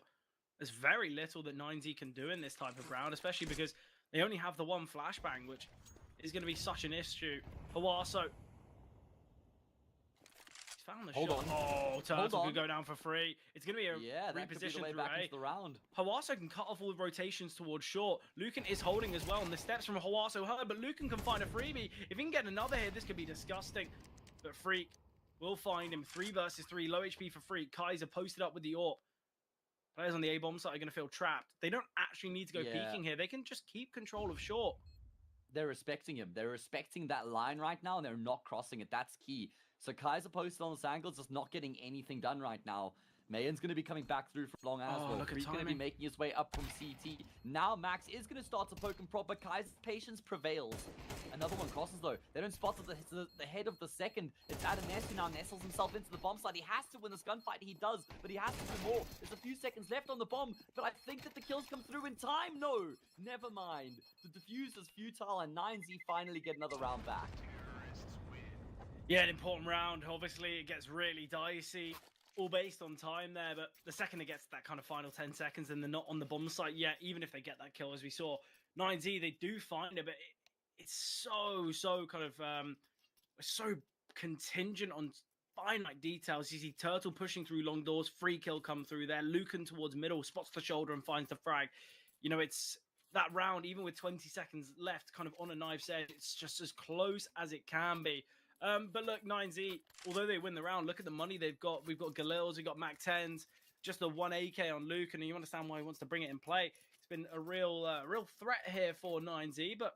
There's very little that 9Z can do in this type of round, especially because they only have the one flashbang, which is going to be such an issue. Hawaso. He's found the shot. Oh, Turtle could go down for free. It's going to be a reposition through back into the round. Hawaso can cut off all the rotations towards short. Lucan is holding as well, and the steps from Hawaso hurt, but Lucan can find a freebie. If he can get another hit, this could be disgusting. But Freak will find him. 3 versus 3. Low HP for Freak. Kaiser posted up with the AWP. Players on the A bomb site are going to feel trapped. They don't actually need to go peeking here. They can just keep control of short. They're respecting him. They're respecting that line right now, and they're not crossing it. That's key. So Kaiser posted on this angle, just not getting anything done right now. Mayan's going to be coming back through from long as well. Freak going to be making his way up from CT. Now Max is going to start to poke him proper. Kaiser's patience prevails. Another one crosses though. They don't spot the head of the second. It's Adames who now nestles himself into the bomb site. He has to win this gunfight. He does, but he has to do more. There's a few seconds left on the bomb, but I think that the kills come through in time. No, never mind. The defuse is futile, and 9Z finally get another round back. Yeah, an important round. Obviously, it gets really dicey. All based on time there, but the second it gets that kind of final 10 seconds and they're not on the bomb site yet, even if they get that kill, as we saw, 9Z, they do find it, but it's so kind of, so contingent on finite details. You see Turtle pushing through long doors, free kill come through there, Lucan towards middle, spots the shoulder and finds the frag. You know, it's that round, even with 20 seconds left, kind of on a knife's edge, it's just as close as it can be. But look, 9Z, although they win the round, look at the money they've got. We've got Galils, we've got Mac 10s, just the 1 AK on Luke, and you understand why he wants to bring it in play. It's been a real threat here for 9Z, but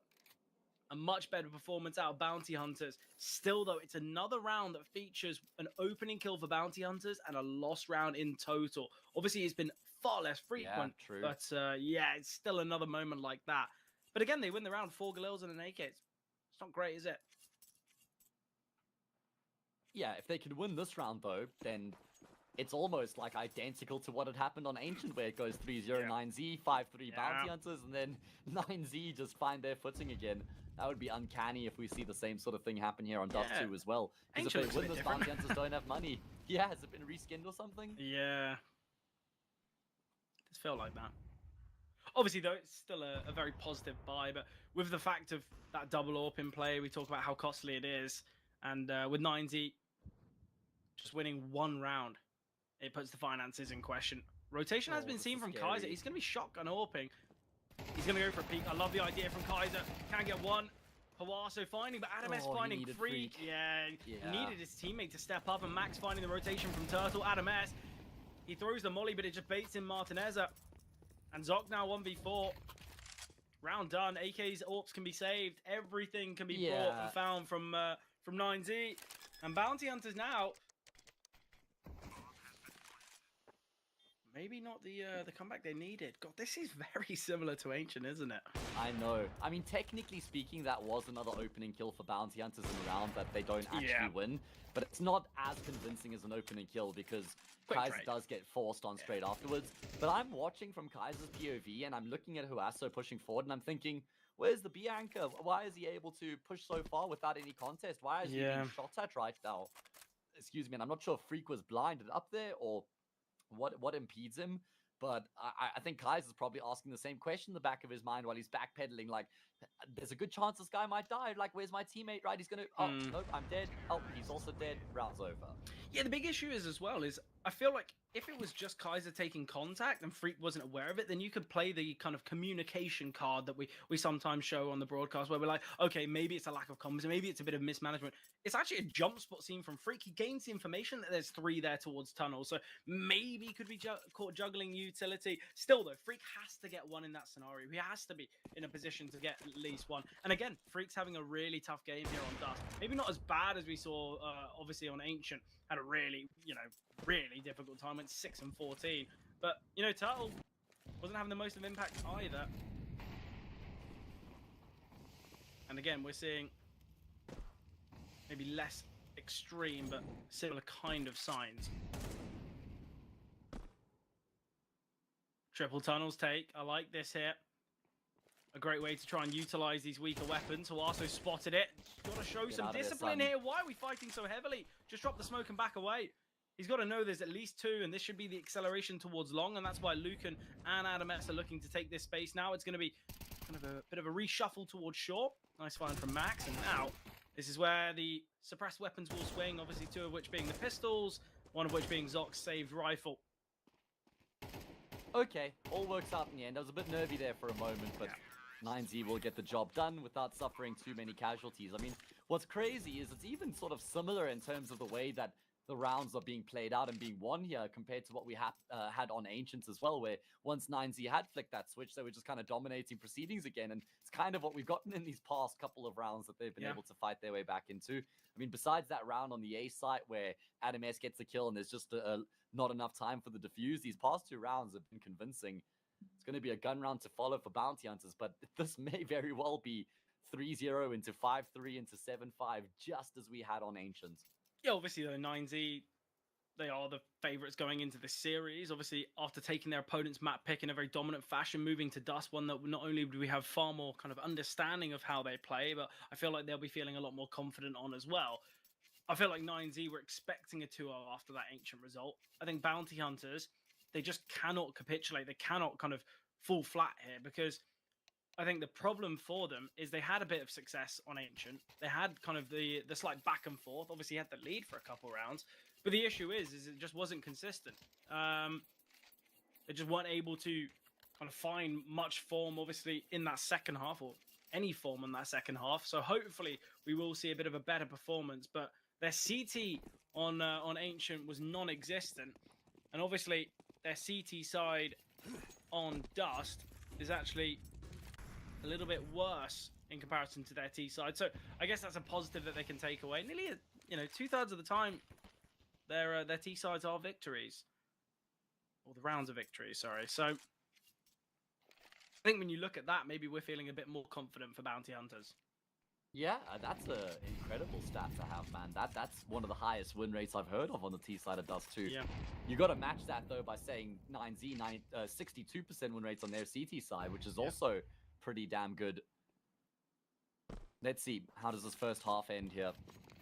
a much better performance out of Bounty Hunters. Still, though, it's another round that features an opening kill for Bounty Hunters and a lost round in total. Obviously, it's been far less frequent, but yeah, it's still another moment like that. But again, they win the round, 4 Galils and an AK. It's not great, is it? Yeah, if they could win this round, though, then it's almost like identical to what had happened on Ancient, where it goes 3-0 9Z, 5-3 Bounty Hunters, and then 9Z just find their footing again. That would be uncanny if we see the same sort of thing happen here on Dust 2 as well. Because if they win this, Bounty Hunters don't have money. Yeah, has it been reskinned or something? Yeah. It's felt like that. Obviously, though, it's still a very positive buy, but with the fact of that double AWP in play, we talk about how costly it is, and with 9Z just winning 1 round, it puts the finances in question. Rotation has been seen from Kaiser. He's going to be shotgun AWPing. He's going to go for a peek. I love the idea from Kaiser. Can't get one. Hawaso finding, but Adames finding Freak. Yeah, he needed his teammate to step up, and Max finding the rotation from Turtle. Adames, he throws the molly, but it just baits in Martinez. And Zoc now 1v4. Round done. AK's AWPs can be saved. Everything can be bought and found from 9Z. And Bounty Hunters now, maybe not the comeback they needed. God, this is very similar to Ancient, isn't it? I know. I mean, technically speaking, that was another opening kill for Bounty Hunters in the round that they don't actually win. But it's not as convincing as an opening kill because Kaiser does get forced on straight afterwards. But I'm watching from Kaiser's POV and I'm looking at Huasso pushing forward and I'm thinking, where's the Bianca? Why is he able to push so far without any contest? Why is he being shot at right now? Excuse me, and I'm not sure if Freak was blinded up there or what impedes him. But I think Kaiser's probably asking the same question in the back of his mind while he's backpedaling. Like, there's a good chance this guy might die. Like, where's my teammate? Right? He's going to... Oh, nope, I'm dead. Oh, he's also dead. Round's over. Yeah, the big issue is as well is I feel like if it was just Kaiser taking contact and Freak wasn't aware of it, then you could play the kind of communication card that we sometimes show on the broadcast where we're like, okay, maybe it's a lack of comms, maybe it's a bit of mismanagement. It's actually a jump spot scene from Freak. He gains the information that there's 3 there towards tunnel, so maybe he could be caught juggling utility. Still though, Freak has to get 1 in that scenario. He has to be in a position to get at least 1. And again, Freak's having a really tough game here on Dust. Maybe not as bad as we saw, obviously, on Ancient. Had a really, really difficult time. Went 6 and 14. But, Turtle wasn't having the most of impact either. And again, we're seeing maybe less extreme, but similar kind of signs. Triple tunnels take. I like this here. A great way to try and utilize these weaker weapons. Huasso spotted it. Got to show some discipline here. Why are we fighting so heavily? Just drop the smoke and back away. He's got to know there's at least 2, and this should be the acceleration towards long, and that's why Lucan and Adames are looking to take this space now. It's going to be kind of a bit of a reshuffle towards short. Nice find from Max, and now this is where the suppressed weapons will swing, obviously 2 of which being the pistols, 1 of which being Zock's saved rifle. Okay, all works out in the end. I was a bit nervy there for a moment, but... 9Z will get the job done without suffering too many casualties. I mean, what's crazy is it's even sort of similar in terms of the way that the rounds are being played out and being won here compared to what we had on Ancients as well, where once 9Z had flicked that switch, they were just kind of dominating proceedings again. And it's kind of what we've gotten in these past couple of rounds that they've been able to fight their way back into. I mean, besides that round on the A site where Adames gets the kill and there's just not enough time for the defuse, these past 2 rounds have been convincing. It's going to be a gun round to follow for Bounty Hunters, but this may very well be 3-0 into 5-3 into 7-5, just as we had on Ancients. Yeah, obviously, though, 9Z, they are the favourites going into this series. Obviously, after taking their opponent's map pick in a very dominant fashion, moving to Dust, one that not only do we have far more kind of understanding of how they play, but I feel like they'll be feeling a lot more confident on as well. I feel like 9Z were expecting a 2-0 after that Ancient result. I think Bounty Hunters... they just cannot capitulate. They cannot kind of fall flat here because I think the problem for them is they had a bit of success on Ancient. They had kind of the slight back and forth. Obviously, had the lead for a couple rounds. But the issue is it just wasn't consistent. They just weren't able to kind of find much form, obviously, in that second half or any form in that second half. So hopefully we will see a bit of a better performance. But their CT on Ancient was non-existent. And obviously... their CT side on Dust is actually a little bit worse in comparison to their T side. So I guess that's a positive that they can take away. Nearly, 2/3 of the time, their T sides are victories. Or the rounds of victories, sorry. So I think when you look at that, maybe we're feeling a bit more confident for Bounty Hunters. Yeah, that's an incredible stat to have, man. That's one of the highest win rates I've heard of on the T side of Dust 2. Yeah. You got to match that, though, by saying 9Z, 62% win rates on their CT side, which is also pretty damn good. Let's see, how does this first half end here?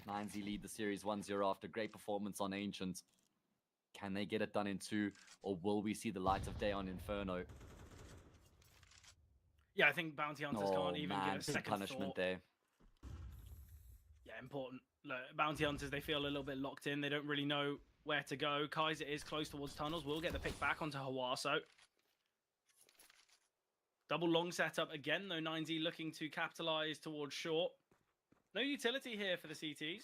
9Z lead the series 1-0 after great performance on Ancient. Can they get it done in 2, or will we see the light of day on Inferno? Yeah, I think Bounty Hunters can't even get a second punishment thought. there. Yeah, important. Look, Bounty Hunters, they feel a little bit locked in. They don't really know where to go. Kaiser is close towards tunnels. We'll get the pick back onto Huasso. Double long setup again, though. 9Z looking to capitalize towards short. No utility here for the CTs.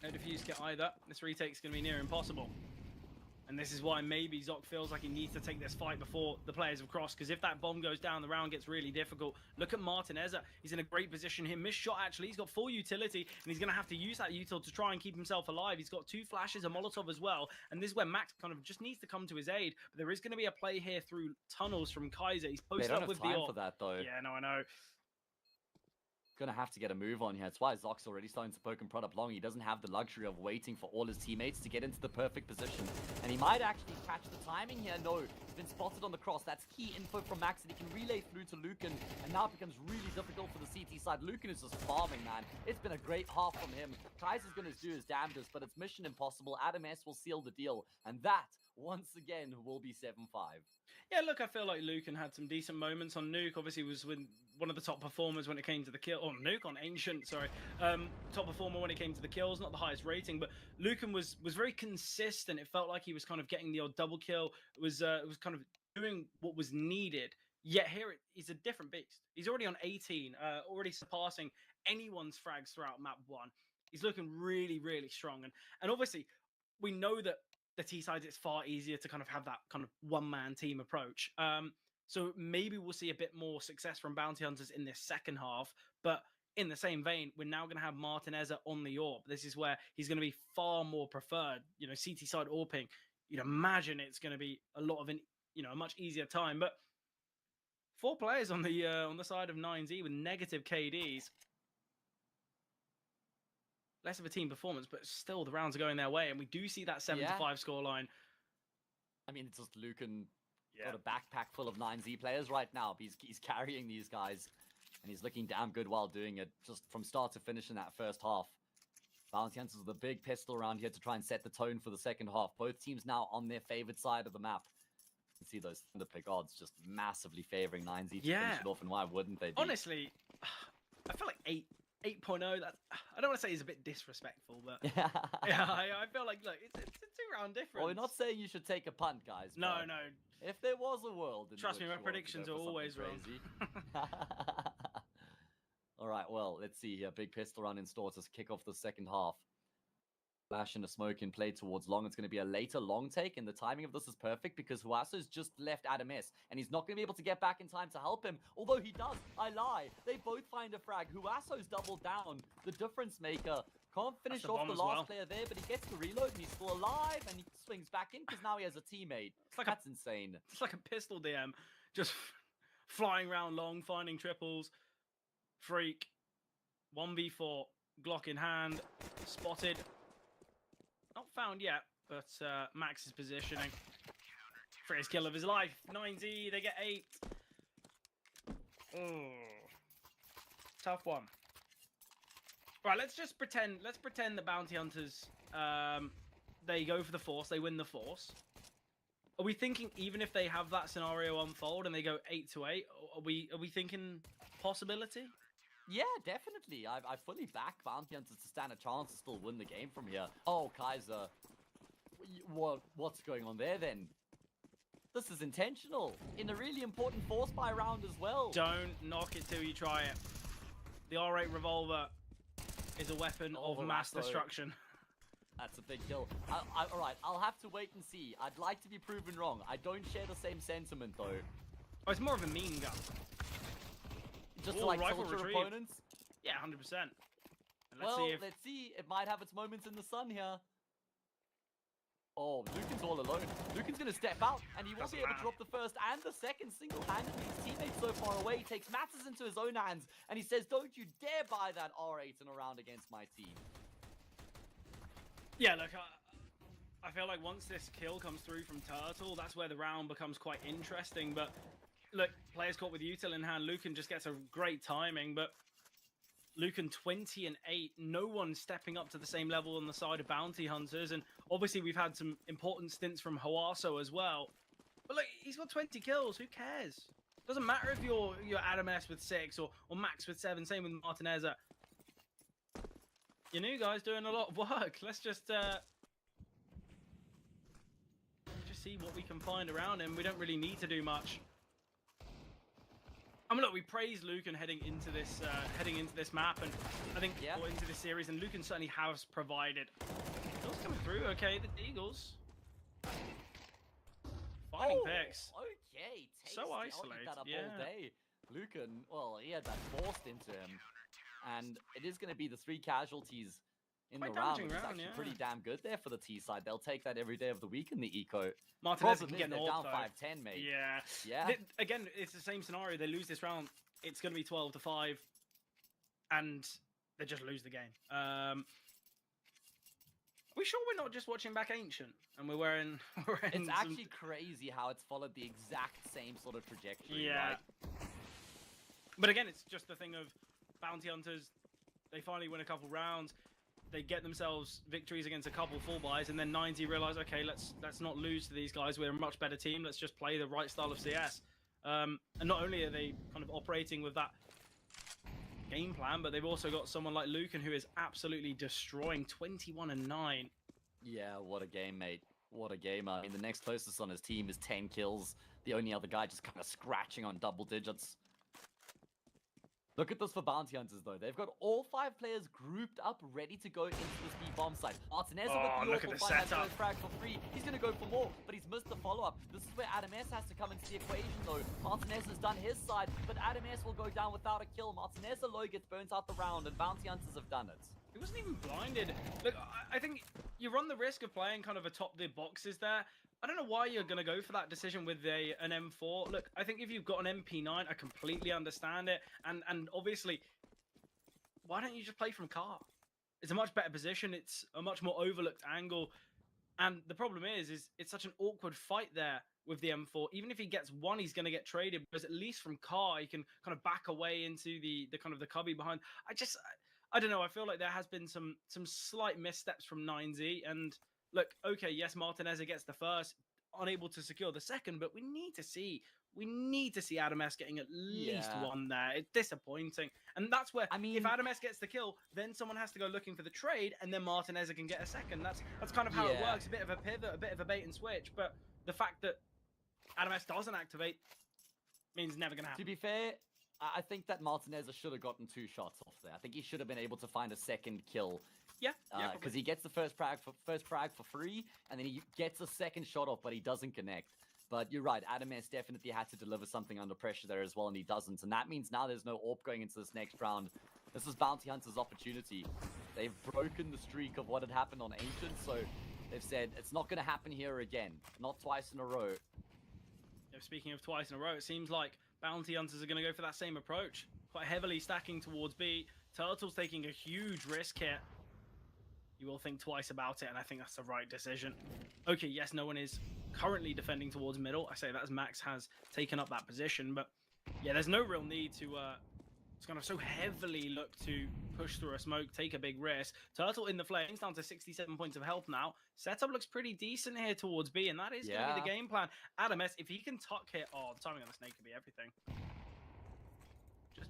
No defuse kit either. This retake's going to be near impossible. And this is why maybe Zoc feels like he needs to take this fight before the players have crossed, because if that bomb goes down, the round gets really difficult. Look at Martinez. He's in a great position here. Missed shot, actually. He's got full utility, and he's going to have to use that util to try and keep himself alive. He's got 2 flashes, a Molotov as well, and this is where Max kind of just needs to come to his aid. But there is going to be a play here through tunnels from Kaiser. He's posted up with the time for that, though. Yeah, no, I know. Gonna have to get a move on here. That's why Zoc's already starting to poke and prod up long. He doesn't have the luxury of waiting for all his teammates to get into the perfect position. And he might actually catch the timing here. No, he's been spotted on the cross. That's key info from Max that he can relay through to Lucan. And now it becomes really difficult for the CT side. Lucan is just farming, man. It's been a great half from him. Kaiser's gonna do his damnedest, but it's mission impossible. Adam S will seal the deal. And that, once again, will be 7-5. Yeah, look, I feel like Lucan had some decent moments on Nuke. Obviously, was one of the top performers when it came to the kill. On Nuke, on Ancient, sorry. Top performer when it came to the kills, not the highest rating, but Lucan was very consistent. It felt like he was kind of getting the odd double kill. It was kind of doing what was needed. Yet here, he's a different beast. He's already on 18, already surpassing anyone's frags throughout map 1. He's looking really, really strong. And obviously, we know that the T side, it's far easier to kind of have that kind of one-man team approach. So maybe we'll see a bit more success from Bounty Hunters in this second half. But in the same vein, we're now going to have Martinez on the AWP. This is where he's going to be far more preferred. You know, CT side AWPing, you'd imagine it's going to be a lot of a much easier time. But 4 players on the side of 9Z with negative KDs. Less of a team performance, but still the rounds are going their way, and we do see that 7-5 scoreline. I mean, it's just Lucan got a backpack full of 9Z players right now. He's carrying these guys, and he's looking damn good while doing it, just from start to finish in that first half. Bounty Hunters with a big pistol around here to try and set the tone for the second half. Both teams now on their favorite side of the map. You can see those Thunderpick odds just massively favoring 9Z to finish it off, and why wouldn't they be? Honestly, I feel like 8.0, that I don't want to say is a bit disrespectful, but yeah, I feel like, look, it's a 2-round difference. Well, we're not saying you should take a punt, guys. No. If there was a world, trust me, my predictions are always wrong. All right, well, let's see here. Big pistol run in store to kick off the second half. Flash and a smoke in play towards long. It's going to be a later long take, and the timing of this is perfect because Huaso's just left Adam S, and he's not going to be able to get back in time to help him. Although he does. I lie. They both find a frag. Huaso's doubled down. The difference maker can't finish off the last player there, but he gets the reload, and he's still alive, and he swings back in because now he has a teammate. That's insane. It's like a pistol DM. Just flying around long, finding triples. Freak. 1v4. Glock in hand. Spotted. Not found yet, but Max is positioning. First kill of his life. 9Z, they get 8. Oh, tough one. Right, let's just pretend. Let's pretend the Bounty Hunters. They go for the force. They win the force. Are we thinking even if they have that scenario unfold and they go 8-8? Are we thinking possibility? Yeah, definitely. I fully back Bounty Hunters to stand a chance to still win the game from here. Oh, Kaiser. What's going on there, then? This is intentional. In a really important force buy round as well. Don't knock it till you try it. The R8 revolver is a weapon of mass destruction. That's a big kill. All right, I'll have to wait and see. I'd like to be proven wrong. I don't share the same sentiment, though. Oh, it's more of a mean gun. Just to, like, torture opponents? Yeah, 100%. Let's see. It might have its moments in the sun here. Oh, Lucan's all alone. Lucan's going to step out, and he will be able to drop the first and the second single-handedly. His teammate's so far away. He takes matters into his own hands, and he says, don't you dare buy that R8 in a round against my team. Yeah, look, I feel like once this kill comes through from Turtle, that's where the round becomes quite interesting, but... Look, players caught with util in hand. Lucan just gets a great timing, but Lucan 20-8. No one stepping up to the same level on the side of Bounty Hunters, and obviously we've had some important stints from Huaso as well. But look, he's got 20 kills. Who cares? Doesn't matter if you're Adam S with 6 or Max with 7. Same with Martinez. Your new guy's doing a lot of work. Let's just see what we can find around him. We don't really need to do much. I mean, look, we praise Lucan heading into this map, and I think or into this series, and Lucan certainly has provided. Eagles coming through, okay, the Eagles. Finding picks. Okay, tasty. So I'll eat isolated, that up yeah. all day. Lucan, well, he had that forced into him. And it is going to be the 3 casualties in Quite the round, damaging which is round, actually yeah. pretty damn good there for the T side. They'll take that every day of the week in the eco. Martinez Problem can is get an they're AWP, down though. 5-10, mate. Yeah. Yeah. Again, it's the same scenario. They lose this round. It's going to be 12-5, and they just lose the game. Are we sure we're not just watching back Ancient? And we're wearing It's actually crazy how it's followed the exact same sort of trajectory, Yeah. right? But again, it's just the thing of Bounty Hunters. They finally win a couple rounds. They get themselves victories against a couple full buys, and then 90 realize, okay, let's not lose to these guys. We're a much better team. Let's just play the right style of CS. And not only are they kind of operating with that game plan, but they've also got someone like Lucan who is absolutely destroying 21-9. Yeah, what a game, mate. What a game. I mean, the next closest on his team is 10 kills. The only other guy just kind of scratching on double digits. Look at this for Bounty Hunters, though. They've got all 5 players grouped up, ready to go into this B bomb site. Martinez with the look at the setup. frag for free. He's going to go for more, but he's missed the follow-up. This is where Adam S has to come into the equation, though. Martinez has done his side, but Adam S will go down without a kill. Martinez alone gets burnt out the round, and Bounty Hunters have done it. He wasn't even blinded. Look, I think you run the risk of playing kind of a top the boxes there. I don't know why you're going to go for that decision with an M4. Look, I think if you've got an MP9, I completely understand it. And obviously, why don't you just play from car? It's a much better position. It's a much more overlooked angle. And the problem is it's such an awkward fight there with the M4. Even if he gets one, he's going to get traded. Because at least from car, he can kind of back away into the kind of the cubby behind. I don't know. I feel like there has been some slight missteps from 9Z. And look, okay, yes, Martinez gets the first, unable to secure the second, but we need to see Adam S getting at least one there. It's disappointing. And that's where, I mean, if Adam S gets the kill, then someone has to go looking for the trade, and then Martinez can get a second. That's kind of how it works. A bit of a pivot, a bit of a bait and switch. But the fact that Adam S doesn't activate means never going to happen. To be fair, I think that Martinez should have gotten 2 shots off there. I think he should have been able to find a second kill. Yeah, because he gets the first frag for free, and then he gets a second shot off, but he doesn't connect. But you're right, Adam S definitely had to deliver something under pressure there as well, and he doesn't. And that means now there's no AWP going into this next round. This is Bounty Hunter's opportunity. They've broken the streak of what had happened on Ancient, so they've said it's not going to happen here again. Not twice in a row. Yeah, speaking of twice in a row, it seems like Bounty Hunters are going to go for that same approach. Quite heavily stacking towards B. Turtle's taking a huge risk here. You will think twice about it, and I think that's the right decision. Okay, yes, no one is currently defending towards middle. I say that as Max has taken up that position, but yeah, there's no real need to kind of so heavily look to push through a smoke, take a big risk. Turtle in the flames, down to 67 points of health now. Setup looks pretty decent here towards B, and that is going to be the game plan. Adam S, if he can tuck here, the timing on the snake could be everything.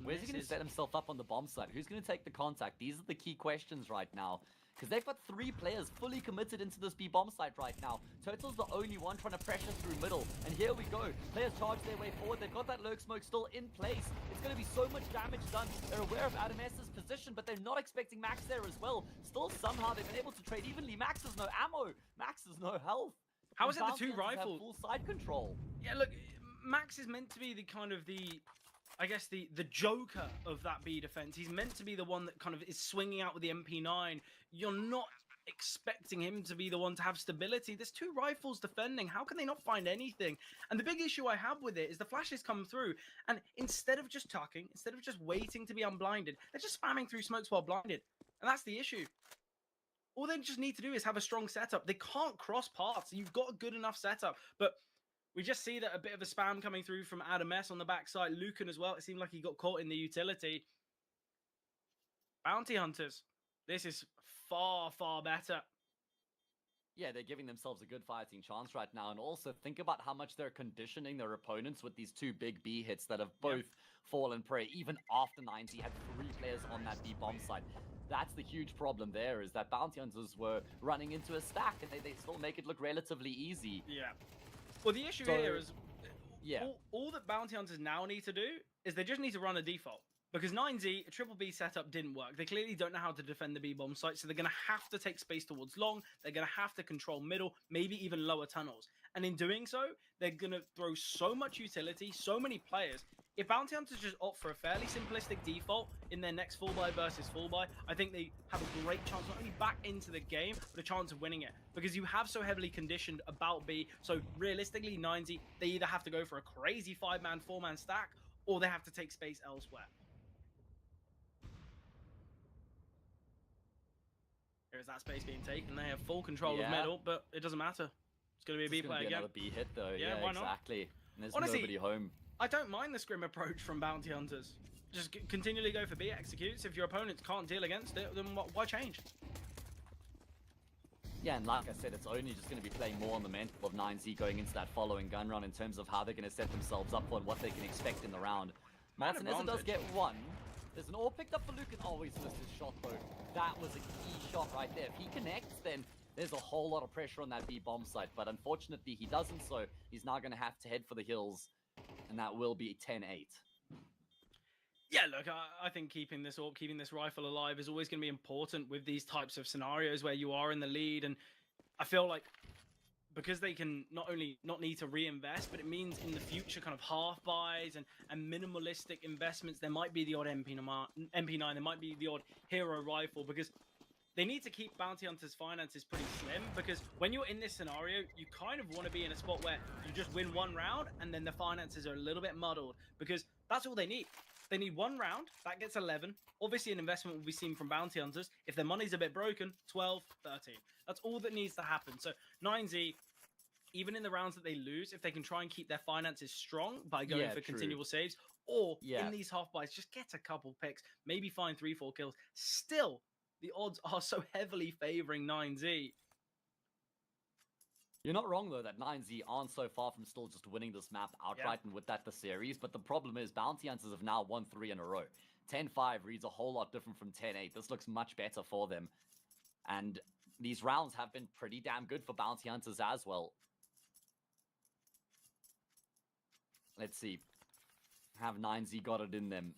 Where's he going to set himself up on the bomb site? Who's going to take the contact? These are the key questions right now. Because they've got 3 players fully committed into this B bomb site right now. Turtle's the only one trying to pressure through middle. And here we go. Players charge their way forward. They've got that lurk smoke still in place. It's going to be so much damage done. They're aware of Adam S's position, but they're not expecting Max there as well. Still, somehow, they've been able to trade evenly. Max has no ammo. Max has no health. How is it the 2 rifles? Full side control. Yeah, look, Max is meant to be the kind of I guess the joker of that B defense. He's meant to be the one that kind of is swinging out with the MP9. You're not expecting him to be the one to have stability. There's 2 rifles defending. How can they not find anything? And the big issue I have with it is the flashes come through, and instead of just tucking, instead of just waiting to be unblinded, they're just spamming through smokes while blinded. And that's the issue. All they just need to do is have a strong setup. They can't cross paths. You've got a good enough setup, but we just see that a bit of a spam coming through from Adam S on the backside. Lucan as well. It seemed like he got caught in the utility. Bounty Hunters. This is far, far better. Yeah, they're giving themselves a good fighting chance right now. And also think about how much they're conditioning their opponents with these 2 big B hits that have both fallen prey. Even after 90 had 3 players on that B bomb site. That's the huge problem there, is that Bounty Hunters were running into a stack, and they still make it look relatively easy. Yeah. Well, the issue here is all that Bounty Hunters now need to do is they just need to run a default. Because 9Z, a triple B setup didn't work. They clearly don't know how to defend the B-bomb site, so they're going to have to take space towards long. They're going to have to control middle, maybe even lower tunnels. And in doing so, they're going to throw so much utility, so many players. If Bounty Hunters just opt for a fairly simplistic default in their next full buy versus full buy, I think they have a great chance not only back into the game, but a chance of winning it. Because you have so heavily conditioned about B, so realistically, 9Z, they either have to go for a crazy 5-man, 4-man stack, or they have to take space elsewhere. Here's that space being taken. They have full control of middle, but it doesn't matter. It's going to be a B play again. Another B hit though. Yeah, why not? Exactly. And there's Honestly, nobody home. I don't mind the scrim approach from Bounty Hunters. Just continually go for B executes. If your opponents can't deal against it, then why change? Yeah, and like I said, it's only just going to be playing more on the mental of 9Z going into that following gun run in terms of how they're going to set themselves up and what they can expect in the round. Martinez does get one. There's an all picked up for Luke, and oh, he's missed his shot though. That was a key shot right there. If he connects, then there's a whole lot of pressure on that B bomb site. But unfortunately, he doesn't, so he's now going to have to head for the hills, and that will be 10-8. Yeah, look, I think keeping this rifle alive is always going to be important with these types of scenarios where you are in the lead. And I feel like because they can not only not need to reinvest, but it means in the future kind of half buys and minimalistic investments, there might be the odd MP9, there might be the odd hero rifle, because they need to keep Bounty Hunters' finances pretty slim, because when you're in this scenario, you kind of want to be in a spot where you just win one round and then the finances are a little bit muddled, because that's all they need. They need one round, that gets 11. Obviously, an investment will be seen from Bounty Hunters. If their money's a bit broken, 12, 13. That's all that needs to happen. So 9Z, even in the rounds that they lose, if they can try and keep their finances strong by going for continual saves, or in these half buys, just get a couple picks, maybe find 3-4 kills. Still, the odds are so heavily favoring 9Z. You're not wrong, though, that 9Z aren't so far from still just winning this map outright and with that the series. But the problem is Bounty Hunters have now won 3 in a row. 10-5 reads a whole lot different from 10-8. This looks much better for them. And these rounds have been pretty damn good for Bounty Hunters as well. Let's see. Have 9Z got it in them?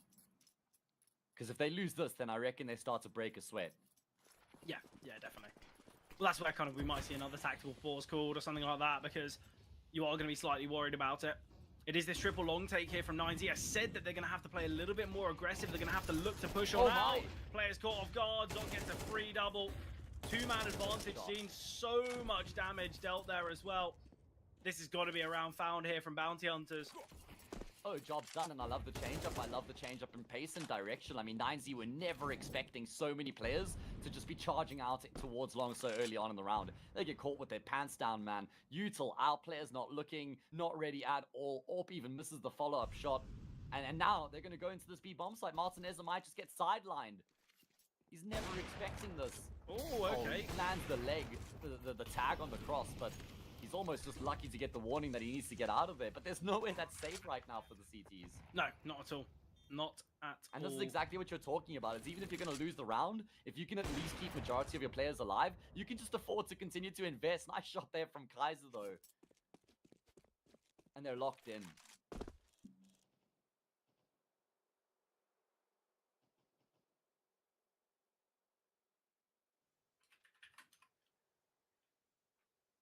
Because if they lose this, then I reckon they start to break a sweat. Yeah, definitely. Well, that's where kind of we might see another tactical pause called or something like that, because you are going to be slightly worried about it. It is this triple long take here from 9Z. I said that they're going to have to play a little bit more aggressive. They're going to have to look to push on out. Players caught off guard. Zot gets a free double. 2-man advantage seen. So much damage dealt there as well. This has got to be a round found here from Bounty Hunters. Oh, job's done, and I love the change-up. I love the change-up in pace and direction. I mean, 9Z were never expecting so many players to just be charging out towards long so early on in the round. They get caught with their pants down, man. Util, our players not looking, not ready at all. Orp even misses the follow-up shot. And now they're going to go into this B-bomb site. Martinez might just get sidelined. He's never expecting this. Oh, okay. He lands the leg, the tag on the cross, but he's almost just lucky to get the warning that he needs to get out of there. But there's nowhere that's safe right now for the CTs. No, not at all. Not at all. And this is exactly what you're talking about. Is even if you're going to lose the round, if you can at least keep majority of your players alive, you can just afford to continue to invest. Nice shot there from Kaiser, though. And they're locked in.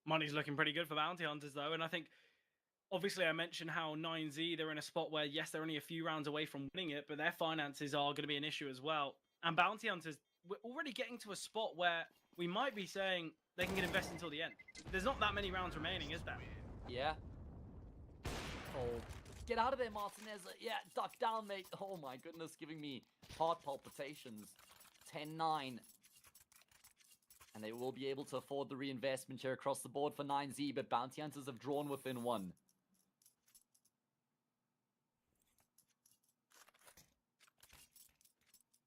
Money's looking pretty good for Bounty Hunters, though, and I think, obviously, I mentioned how 9Z, they're in a spot where, yes, they're only a few rounds away from winning it, but their finances are going to be an issue as well. And Bounty Hunters, we're already getting to a spot where we might be saying they can get invested until the end. There's not that many rounds remaining, is there? Yeah. Oh, get out of there, Martinez. Yeah, duck down, mate. Oh, my goodness, giving me heart palpitations. 10-9. And they will be able to afford the reinvestment here across the board for 9Z, but Bounty Hunters have drawn within 1.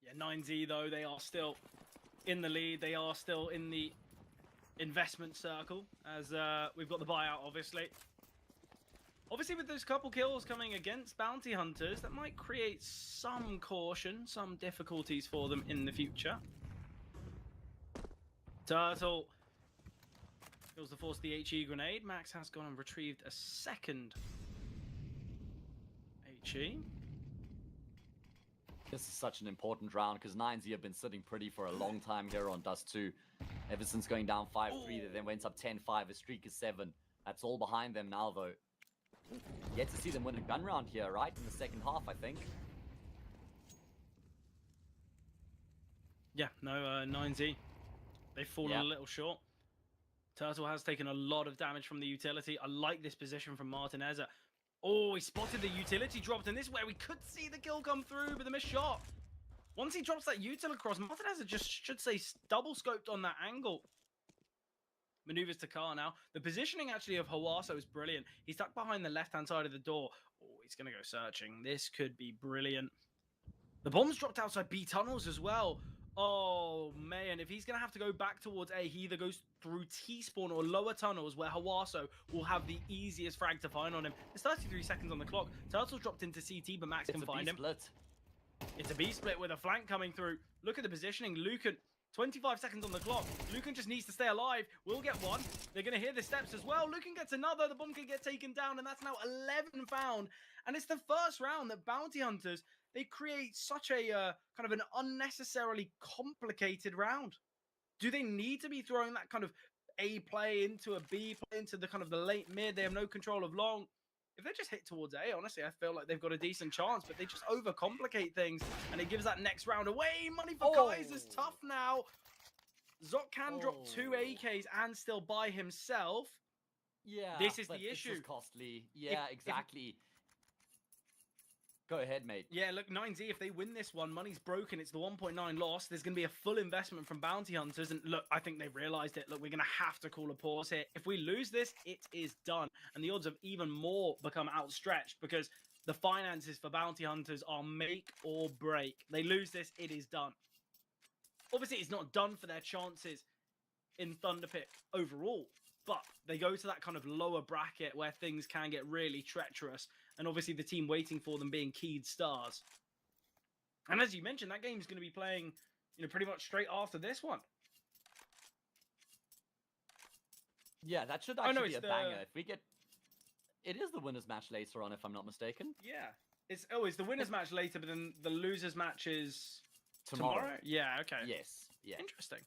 Yeah, 9Z, though, they are still in the lead. They are still in the investment circle, as we've got the buyout, obviously. Obviously, with those couple kills coming against Bounty Hunters, that might create some caution, some difficulties for them in the future. Turtle feels the force of the HE grenade. Max has gone and retrieved a second HE. This is such an important round because 9Z have been sitting pretty for a long time here on Dust 2. Ever since going down 5-3, they then went up 10-5. A streak is 7. That's all behind them now, though. Yet to see them win a gun round here, right? In the second half, I think. Yeah, no, 9Z. They've fallen a little short. Turtle has taken a lot of damage from the utility. I like this position from Martinez. Oh, he spotted the utility dropped, and this is where we could see the kill come through, but the missed shot. Once he drops that util across, Martinez just should say double scoped on that angle. Maneuvers to car now. The positioning actually of Hawaso is brilliant. He's stuck behind the left-hand side of the door. Oh, he's going to go searching. This could be brilliant. The bomb's dropped outside B tunnels as well. Oh, man. If he's going to have to go back towards A, he either goes through T-spawn or lower tunnels where Hawaso will have the easiest frag to find on him. There's 33 seconds on the clock. Turtle's dropped into CT, but Max can find him. It's a B-split with a flank coming through. Look at the positioning. Lucan, 25 seconds on the clock. Lucan just needs to stay alive. We'll get one. They're going to hear the steps as well. Lucan gets another. The bomb can get taken down, and that's now 11 found. And it's the first round that Bounty Hunters, they create such a kind of an unnecessarily complicated round. Do they need to be throwing that kind of A play into a B play into the kind of the late mid? They have no control of long. If they just hit towards A, honestly, I feel like they've got a decent chance, but they just overcomplicate things, and it gives that next round away. Money for Guys is tough now. Zoc can drop 2 AKs and still by himself. Yeah, this is the issue. It's just costly. Yeah, exactly. Go ahead, mate. Yeah, look, 9Z, if they win this one, money's broken. It's the 1.9 loss. There's going to be a full investment from Bounty Hunters. And look, I think they've realized it. Look, we're going to have to call a pause here. If we lose this, it is done. And the odds have even more become outstretched because the finances for Bounty Hunters are make or break. They lose this, it is done. Obviously, it's not done for their chances in Thunderpick overall. But they go to that kind of lower bracket where things can get really treacherous. And obviously the team waiting for them being keyed stars. And as you mentioned, that game's going to be playing, pretty much straight after this one. Yeah, that should actually be a banger. If we get... It is the winner's match later on, if I'm not mistaken. Yeah. It's the winner's match later, but then the loser's match is... Tomorrow? Yeah, okay. Yes. Yeah. Interesting.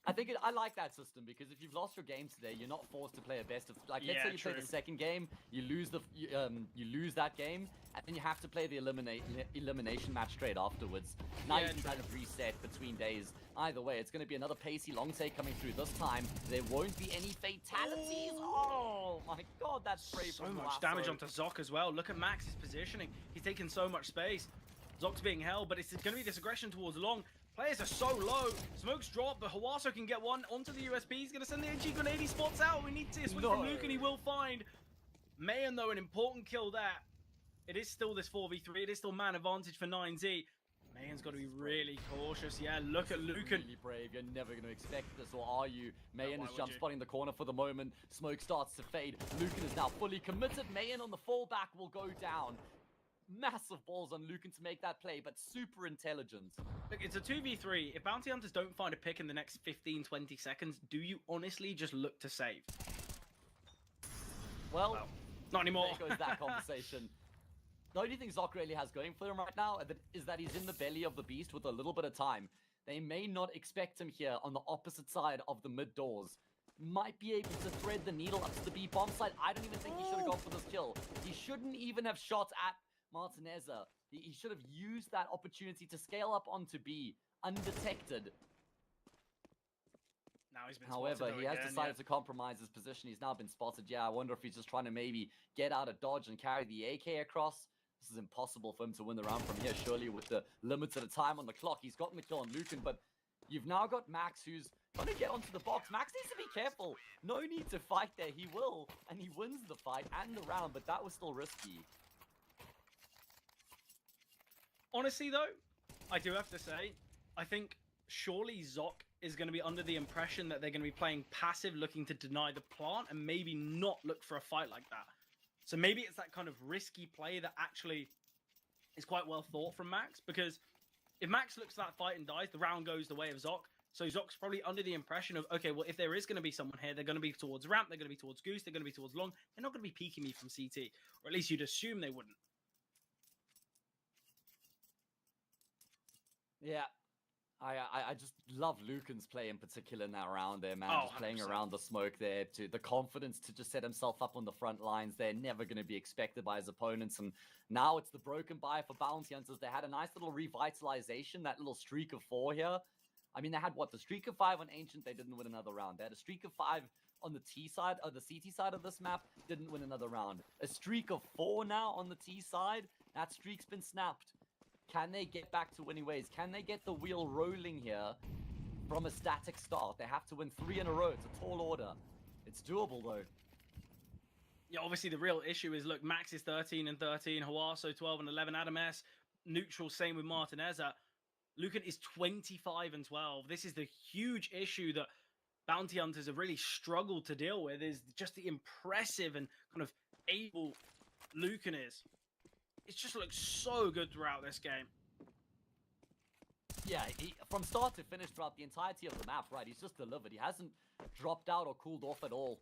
I like that system because if you've lost your game today, you're not forced to play a best of. Like, let's say you play the second game, you lose that game, and then you have to play the elimination match straight afterwards. Now you can kind of reset between days. Either way, it's going to be another pacey long take coming through. This time, there won't be any fatalities. Oh my god, that's brave. So much damage onto Zoc as well. Look at Max's positioning. He's taking so much space. Zoc's being held, but it's going to be this aggression towards long. Players are so low. Smokes drop, but Hawaso can get one onto the USP. He's going to send the HE grenade. He spots out. We need to switch from Luke, and he will find Mayan, though, an important kill there. It is still this 4v3. It is still man advantage for 9Z. Mayan's got to be really cautious. Yeah, look at Lucan. Really brave. You're never going to expect this, or are you? Mayan is jump spotting the corner for the moment. Smoke starts to fade. Lucan is now fully committed. Mayan on the fallback will go down. Massive balls on Lucan to make that play, but super intelligent. Look, it's a 2v3. If Bounty Hunters don't find a pick in the next 15, 20 seconds, do you honestly just look to save? Well, not anymore. There goes that conversation. The only thing Zoc really has going for him right now is that he's in the belly of the beast with a little bit of time. They may not expect him here on the opposite side of the mid doors. Might be able to thread the needle up to the B bomb side. I don't even think he should have gone for this kill. He shouldn't even have shot at Martinez. He should have used that opportunity to scale up onto B undetected. Now he's been However, spotted, he has decided to compromise his position. He's now been spotted. Yeah, I wonder if he's just trying to maybe get out of dodge and carry the AK across. This is impossible for him to win the round from here, surely, with the limited time on the clock. He's gotten the kill on Lucan, but you've now got Max, who's going to get onto the box. Max needs to be careful. No need to fight there. He will, and he wins the fight and the round, but that was still risky. Honestly, though, I do have to say, I think surely Zoc is going to be under the impression that they're going to be playing passive, looking to deny the plant, and maybe not look for a fight like that. So maybe it's that kind of risky play that actually is quite well thought from Max, because if Max looks at that fight and dies, the round goes the way of Zoc. So Zoc's probably under the impression of, okay, well, if there is going to be someone here, they're going to be towards ramp, they're going to be towards goose, they're going to be towards long. They're not going to be peeking me from CT, or at least you'd assume they wouldn't. Yeah. I just love Lucan's play in particular in that round there, man. Oh, just playing 100%. around the smoke there, to the confidence to just set himself up on the front lines. They're never going to be expected by his opponents. And now it's the broken buy for Bounty Hunters. They had a nice little revitalization, that little streak of 4 here. I mean, they had what? The streak of 5 on Ancient, they didn't win another round. They had a streak of 5 on the T side, or the CT side of this map, didn't win another round. A streak of 4 now on the T side, that streak's been snapped. Can they get back to winning ways? Can they get the wheel rolling here from a static start? They have to win 3 in a row. It's a tall order. It's doable, though. Yeah, obviously the real issue is, look, Max is 13 and 13, Hawaso 12 and 11, Adam S, neutral, same with Martineza. Lucan is 25 and 12. This is the huge issue that Bounty Hunters have really struggled to deal with, is just the impressive and kind of able Lucan is. It just looks so good throughout this game. Yeah, from start to finish throughout the entirety of the map, right? He's just delivered. He hasn't dropped out or cooled off at all.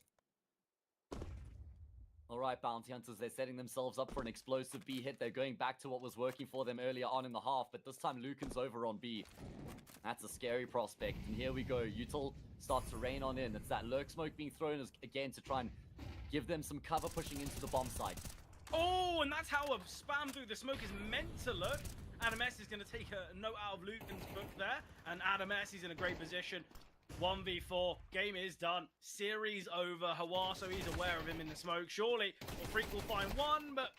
All right, Bounty Hunters, they're setting themselves up for an explosive B hit. They're going back to what was working for them earlier on in the half, but this time Lucan's over on B. That's a scary prospect. And here we go. Util starts to rain on in. It's that lurk smoke being thrown again to try and give them some cover pushing into the bomb site. Oh, and that's how a spam through the smoke is meant to look. Adam S is going to take a note out of Lucan's book there. And Adam S is in a great position. 1v4. Game is done. Series over. Hawaso, he's aware of him in the smoke. Surely, Freak will find one, but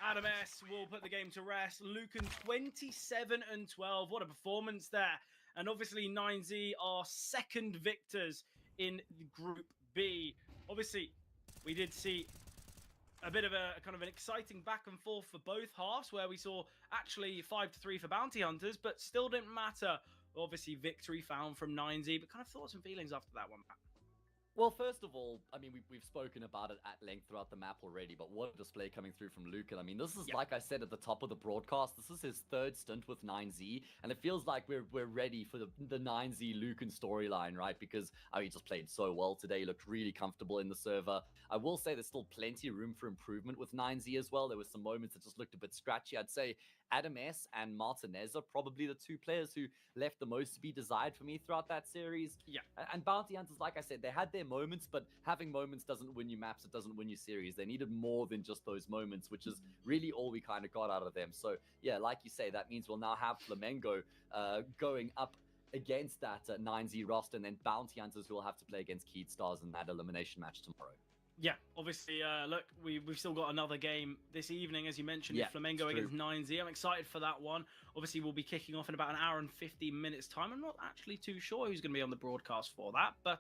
Adam S will put the game to rest. Lucan 27 and 12. What a performance there. And obviously, 9Z are second victors in Group B. Obviously, we did see a bit of a kind of an exciting back and forth for both halves, where we saw actually 5-3 for Bounty Hunters, but still didn't matter. Obviously, victory found from 9Z, but kind of thoughts and feelings after that one, Matt. Well, first of all, I mean, we've spoken about it at length throughout the map already, but what a display coming through from Lucan. I mean, this is, like I said at the top of the broadcast, this is his 3rd stint with 9Z, and it feels like we're ready for the 9Z Lucan storyline, right? Because he just played so well today. He looked really comfortable in the server. I will say there's still plenty of room for improvement with 9Z as well. There were some moments that just looked a bit scratchy. I'd say Adam S and Martinez are probably the 2 players who left the most to be desired for me throughout that series. Yeah. And Bounty Hunters, like I said, they had their moments, but having moments doesn't win you maps, it doesn't win you series. They needed more than just those moments, which is really all we kind of got out of them. So, yeah, like you say, that means we'll now have Flamengo going up against that 9Z roster, and then Bounty Hunters who will have to play against Keed Stars in that elimination match tomorrow. Yeah, obviously, look, we've still got another game this evening, as you mentioned, Flamengo against 9Z. I'm excited for that one. Obviously, we'll be kicking off in about an hour and 15 minutes time. I'm not actually too sure who's going to be on the broadcast for that, but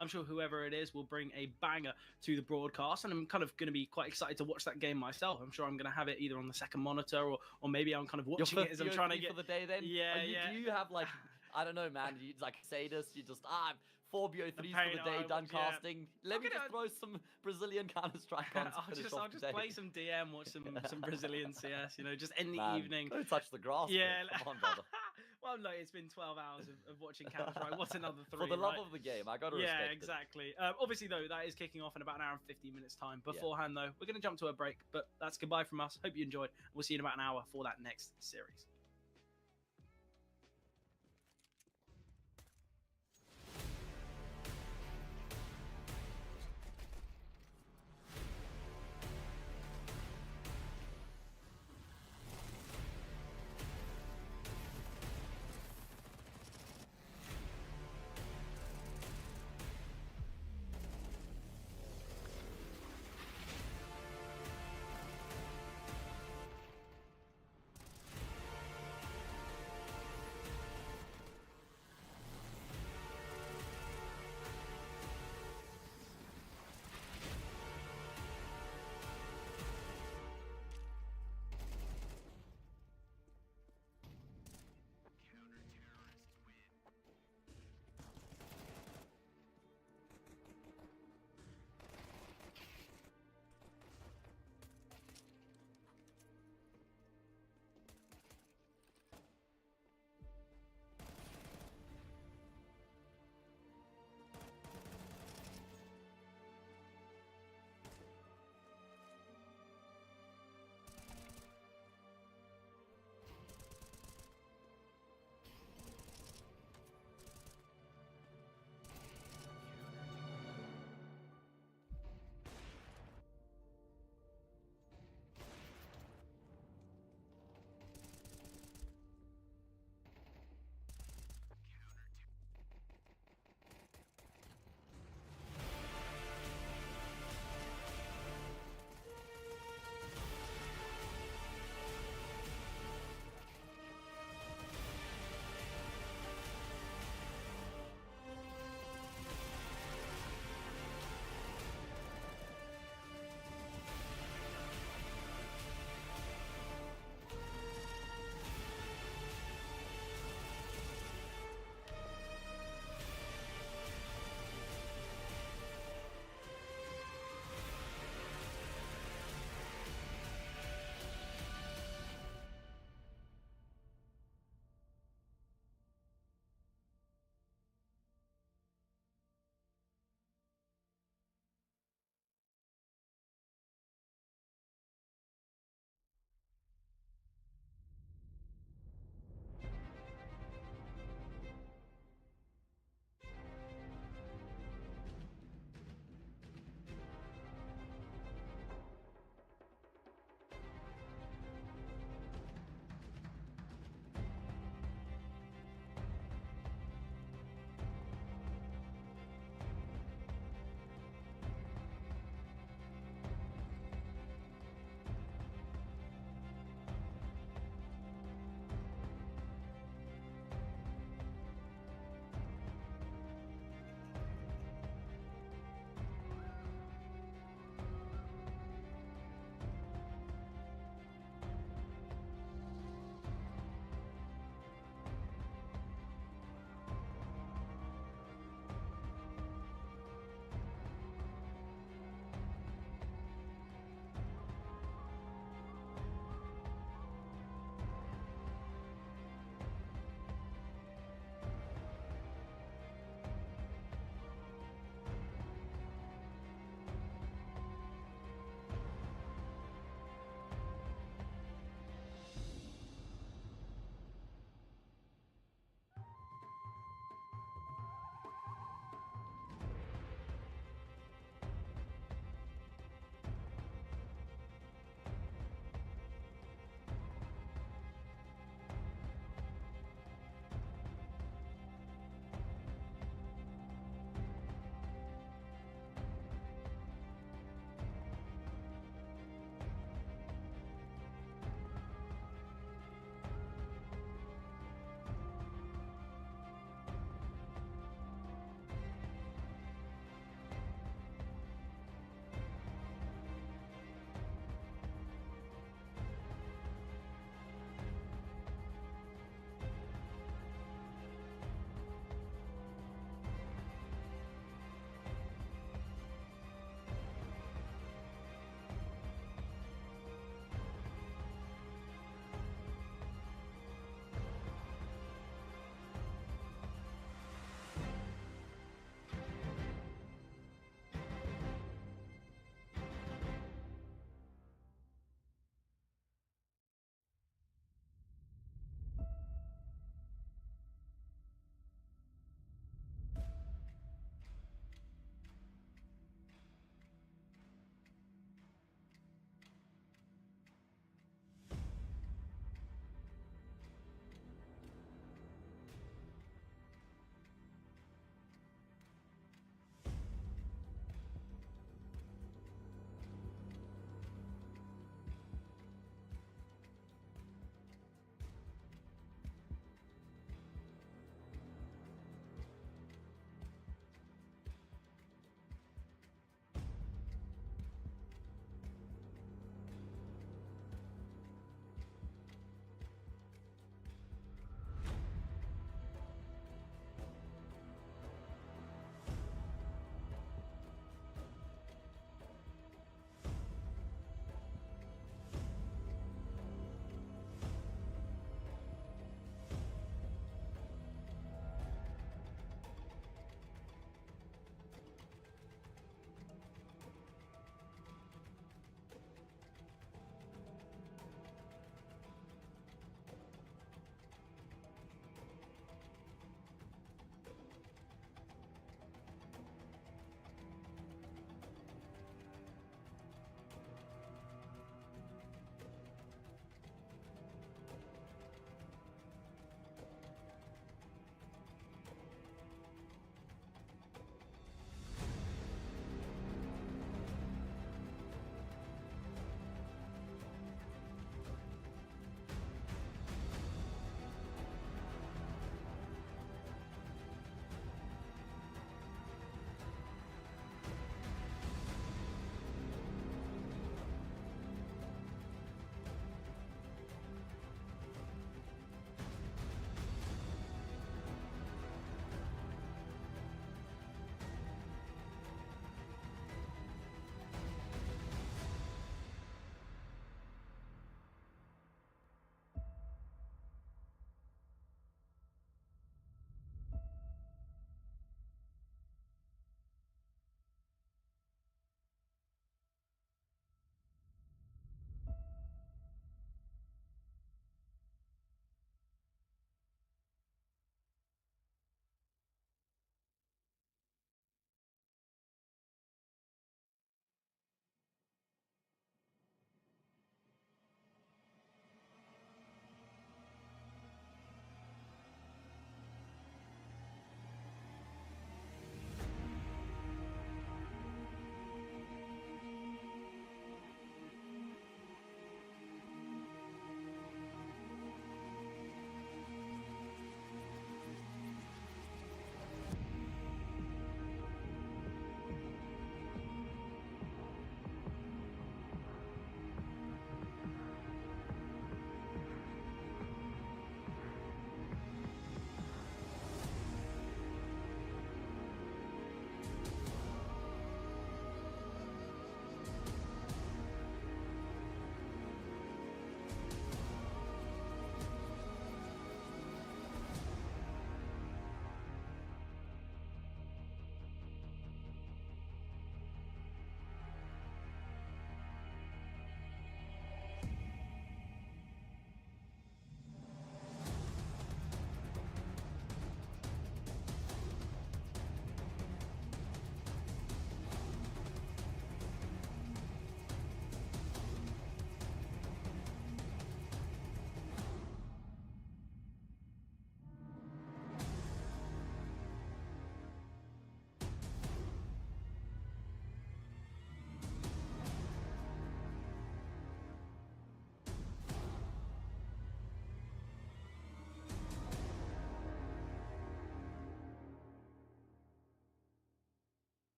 I'm sure whoever it is will bring a banger to the broadcast, and I'm kind of going to be quite excited to watch that game myself. I'm sure I'm going to have it either on the second monitor, or maybe I'm kind of watching it as I'm trying to get... for the day then? Yeah, Do you have, like, I don't know, man, you like Sadis, you just, 4 BO3s for the day, done casting. Let me just throw some Brazilian Counter-Strike on to finish off I'll just the day. play some DM, watch some Brazilian CS, you know, just end the evening. Don't touch the grass. Yeah. Come on, brother. Well, no, it's been 12 hours of watching Counter-Strike. What's another 3, For the love of the game, I got to respect it. Yeah, exactly. Obviously, though, that is kicking off in about an hour and 15 minutes time. Beforehand, though, we're going to jump to a break, but that's goodbye from us. Hope you enjoyed. We'll see you in about an hour for that next series.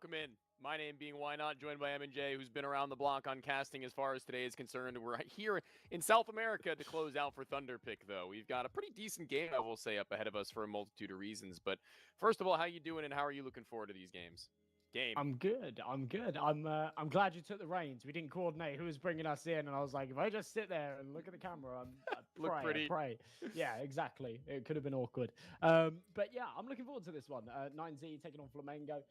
welcome in. My name being Why Not, joined by M&J, who's been around the block on casting as far as today is concerned. We're here in South America to close out for Thunderpick, though. We've got a pretty decent game, I will say, up ahead of us for a multitude of reasons. But first of all, how you doing and how are you looking forward to these games? I'm good. I'm glad you took the reins. We didn't coordinate who was bringing us in, and I was like, if I just sit there and look at the camera, I pray. Yeah, exactly. It could have been awkward. But yeah, I'm looking forward to this one. 9Z taking on Flamengo.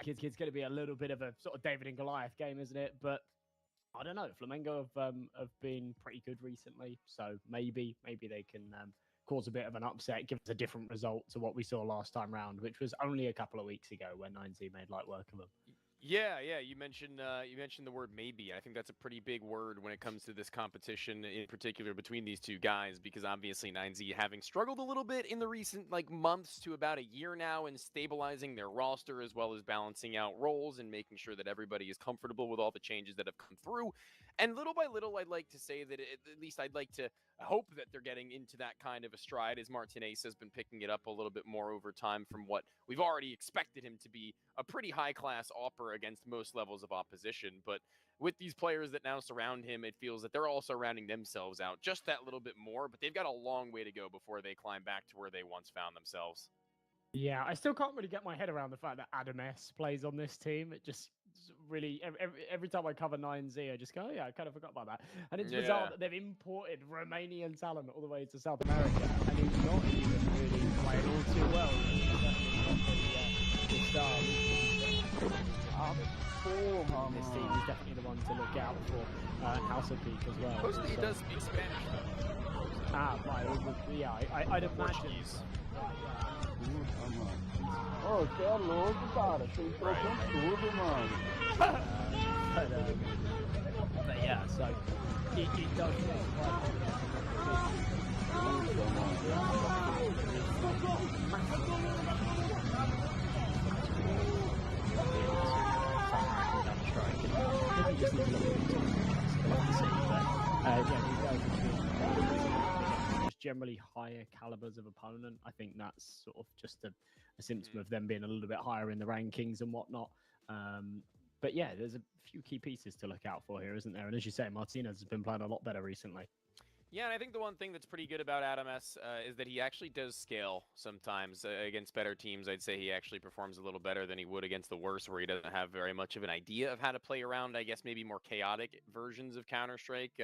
It's going to be a little bit of a sort of David and Goliath game, isn't it? But I don't know. Flamengo have been pretty good recently, so maybe they can cause a bit of an upset, give us a different result to what we saw last time round, which was only a couple of weeks ago when 9Z made light work of them. Yeah. You mentioned the word maybe. I think that's a pretty big word when it comes to this competition, in particular between these two guys, because obviously 9Z having struggled a little bit in the recent months to about a year now in stabilizing their roster as well as balancing out roles and making sure that everybody is comfortable with all the changes that have come through. And little by little, I'd like to say that at least I'd like to hope that they're getting into that kind of a stride, as Martinez has been picking it up a little bit more over time from what we've already expected him to be, a pretty high-class opera against most levels of opposition. But with these players that now surround him, it feels that they're also rounding themselves out just that little bit more, but they've got a long way to go before they climb back to where they once found themselves. Yeah, I still can't really get my head around the fact that Adam S plays on this team. It just really, every time I cover 9Z, I just go, oh, yeah, I kind of forgot about that. And it's bizarre that they've imported Romanian talent all the way to South America, and he's not even really playing all too well. This team is definitely the one to look out for. House of Peak as well. Mostly he does speak Spanish, though. Right. Yeah, I'd imagine. Portuguese. Ô, você é louco, cara. Você entrou com tudo, mano. But yeah, so it does generally higher calibers of opponent. I think that's sort of just a symptom of them being a little bit higher in the rankings and whatnot. But yeah, there's a few key pieces to look out for here, isn't there? And as you say, Martinez has been playing a lot better recently. Yeah, and I think the one thing that's pretty good about Adam S is that he actually does scale sometimes against better teams. I'd say he actually performs a little better than he would against the worst, where he doesn't have very much of an idea of how to play around, I guess, maybe more chaotic versions of Counter-Strike.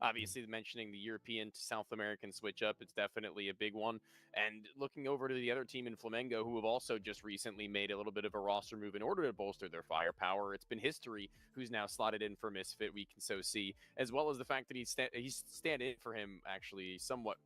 Obviously, mentioning the European to South American switch up, it's definitely a big one. And looking over to the other team in Flamengo, who have also just recently made a little bit of a roster move in order to bolster their firepower. It's been History, who's now slotted in for Misfit, we can so see, as well as the fact that he's stand-in for him actually somewhat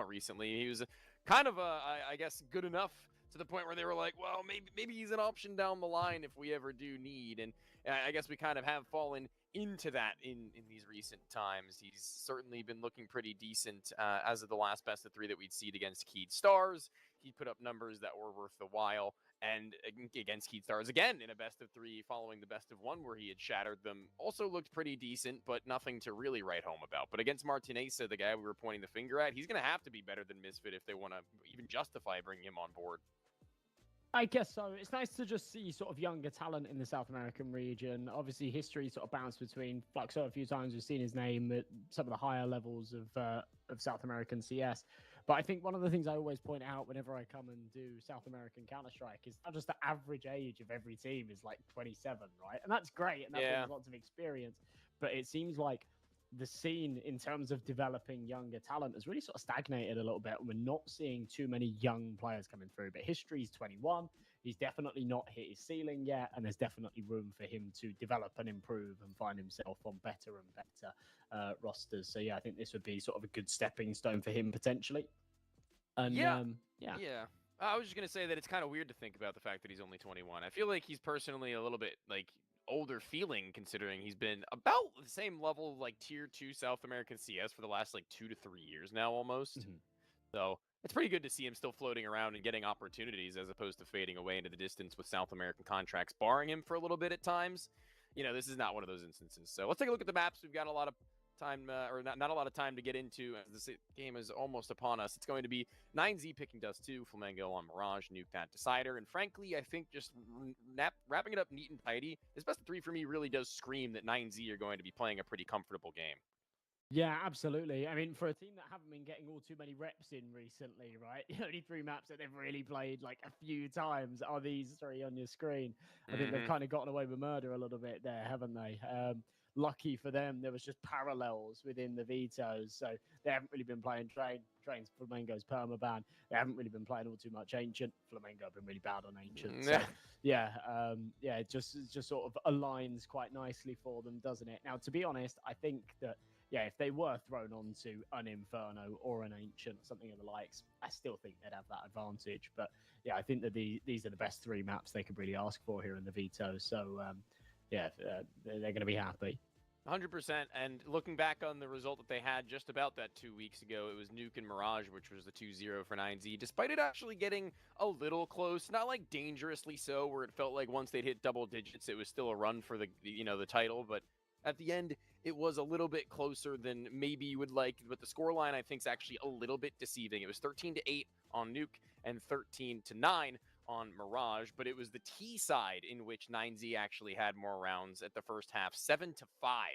recently. He was kind of I guess good enough to the point where they were like, well, maybe he's an option down the line if we ever do need. And I guess we kind of have fallen into that in these recent times. He's certainly been looking pretty decent as of the last best of 3 that we'd seen against Keyed Stars. He put up numbers that were worth the while. And against Keyed Stars again in a best of 3 following the best of 1 where he had shattered them. Also looked pretty decent, but nothing to really write home about. But against Martinez, the guy we were pointing the finger at, he's going to have to be better than Misfit if they want to even justify bringing him on board. I guess so. It's nice to just see sort of younger talent in the South American region. Obviously, History sort of bounced between Fluxo a few times. We've seen his name at some of the higher levels of South American CS. But I think one of the things I always point out whenever I come and do South American Counter-Strike is not just the average age of every team is like 27, right? And that's great, and that brings lots of experience. But it seems like the scene in terms of developing younger talent has really sort of stagnated a little bit, and we're not seeing too many young players coming through. But History's 21. He's definitely not hit his ceiling yet, and there's definitely room for him to develop and improve and find himself on better and better rosters. So yeah, I think this would be sort of a good stepping stone for him potentially. And yeah. I was just gonna say that it's kind of weird to think about the fact that he's only 21. I feel like he's personally a little bit older feeling, considering he's been about the same level like tier 2 South American CS for the last 2 to 3 years now almost. So it's pretty good to see him still floating around and getting opportunities as opposed to fading away into the distance with South American contracts barring him for a little bit at times. You know, this is not one of those instances. So let's take a look at the maps. We've got a lot of time, or not a lot of time to get into. This game is almost upon us. It's going to be 9Z picking Dust 2, Flamengo on Mirage, nuke that decider. And frankly, I think just wrapping it up neat and tidy, this best of 3 for me really does scream that 9Z are going to be playing a pretty comfortable game. Yeah, absolutely. I mean, for a team that haven't been getting all too many reps in recently, right? Only 3 maps that they've really played like a few times are these 3 on your screen. I think they've kind of gotten away with murder a little bit there, haven't they? Lucky for them, there was just parallels within the vetoes, so they haven't really been playing Trains Flamengo's permaban. They haven't really been playing all too much Ancient. Flamengo have been really bad on Ancient. So, it just sort of aligns quite nicely for them, doesn't it? Now, to be honest, I think that if they were thrown onto an Inferno or an Ancient, something of the likes, I still think they'd have that advantage. But yeah, I think that these are the best 3 maps they could really ask for here in the veto. So they're going to be happy. 100%. And looking back on the result that they had just about that 2 weeks ago, it was Nuke and Mirage, which was the 2-0 for 9Z, despite it actually getting a little close, not like dangerously so, where it felt like once they'd hit double digits, it was still a run for the title. But at the end, it was a little bit closer than maybe you would like, but the scoreline I think is actually a little bit deceiving. It was 13-8 on Nuke and 13-9 on Mirage, but it was the T side in which 9Z actually had more rounds at the first half, 7-5.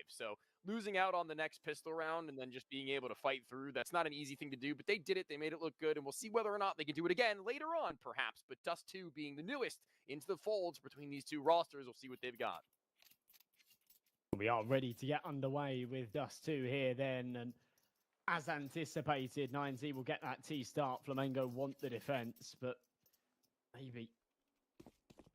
So losing out on the next pistol round and then just being able to fight through, that's not an easy thing to do, but they did it. They made it look good, and we'll see whether or not they can do it again later on, perhaps. But Dust 2 being the newest into the folds between these 2 rosters, we'll see what they've got. We are ready to get underway with Dust 2 here then, and as anticipated, 9Z will get that T start. Flamengo want the defense, but maybe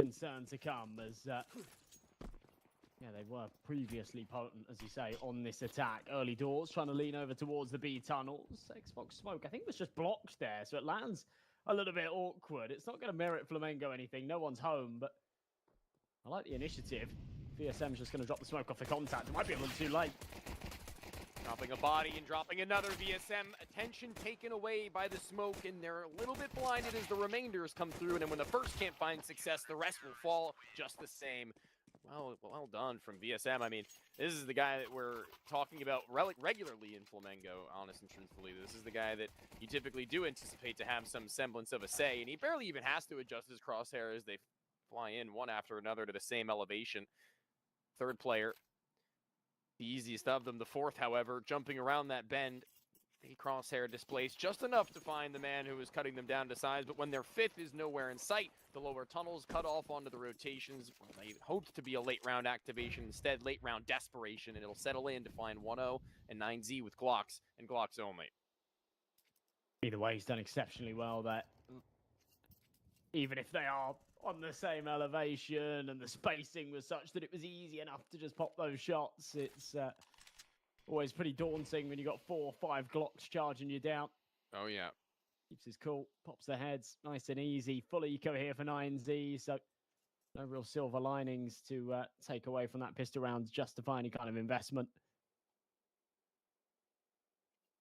concern to come as they were previously potent, as you say, on this attack. Early doors trying to lean over towards the B tunnels. Xbox smoke, I think, was just blocked there, so it lands a little bit awkward. It's not going to merit Flamengo anything. No one's home, but I like the initiative. VSM's just going to drop the smoke off the contact. It might be a little too late. Dropping a body and dropping another VSM. Attention taken away by the smoke, and they're a little bit blinded as the remainders come through. And then when the first can't find success, the rest will fall just the same. Well done from VSM. I mean, this is the guy that we're talking about regularly in Flamengo, honest and truthfully. This is the guy that you typically do anticipate to have some semblance of a say, and he barely even has to adjust his crosshair as they fly in one after another to the same elevation. 3rd player, the easiest of them. The 4th, however, jumping around that bend. The crosshair displaced just enough to find the man who was cutting them down to size, but when their 5th is nowhere in sight, the lower tunnels cut off onto the rotations. They hoped to be a late round activation, instead late round desperation, and it'll settle in to find 1-0 and 9Z with Glocks and Glocks only. Either way, he's done exceptionally well there. Even if they are on the same elevation and the spacing was such that it was easy enough to just pop those shots, it's always pretty daunting when you got 4 or 5 Glocks charging you down. Oh, yeah. Keeps his cool, pops the heads, nice and easy. Full eco here for 9Z, so no real silver linings to take away from that pistol round to justify any kind of investment.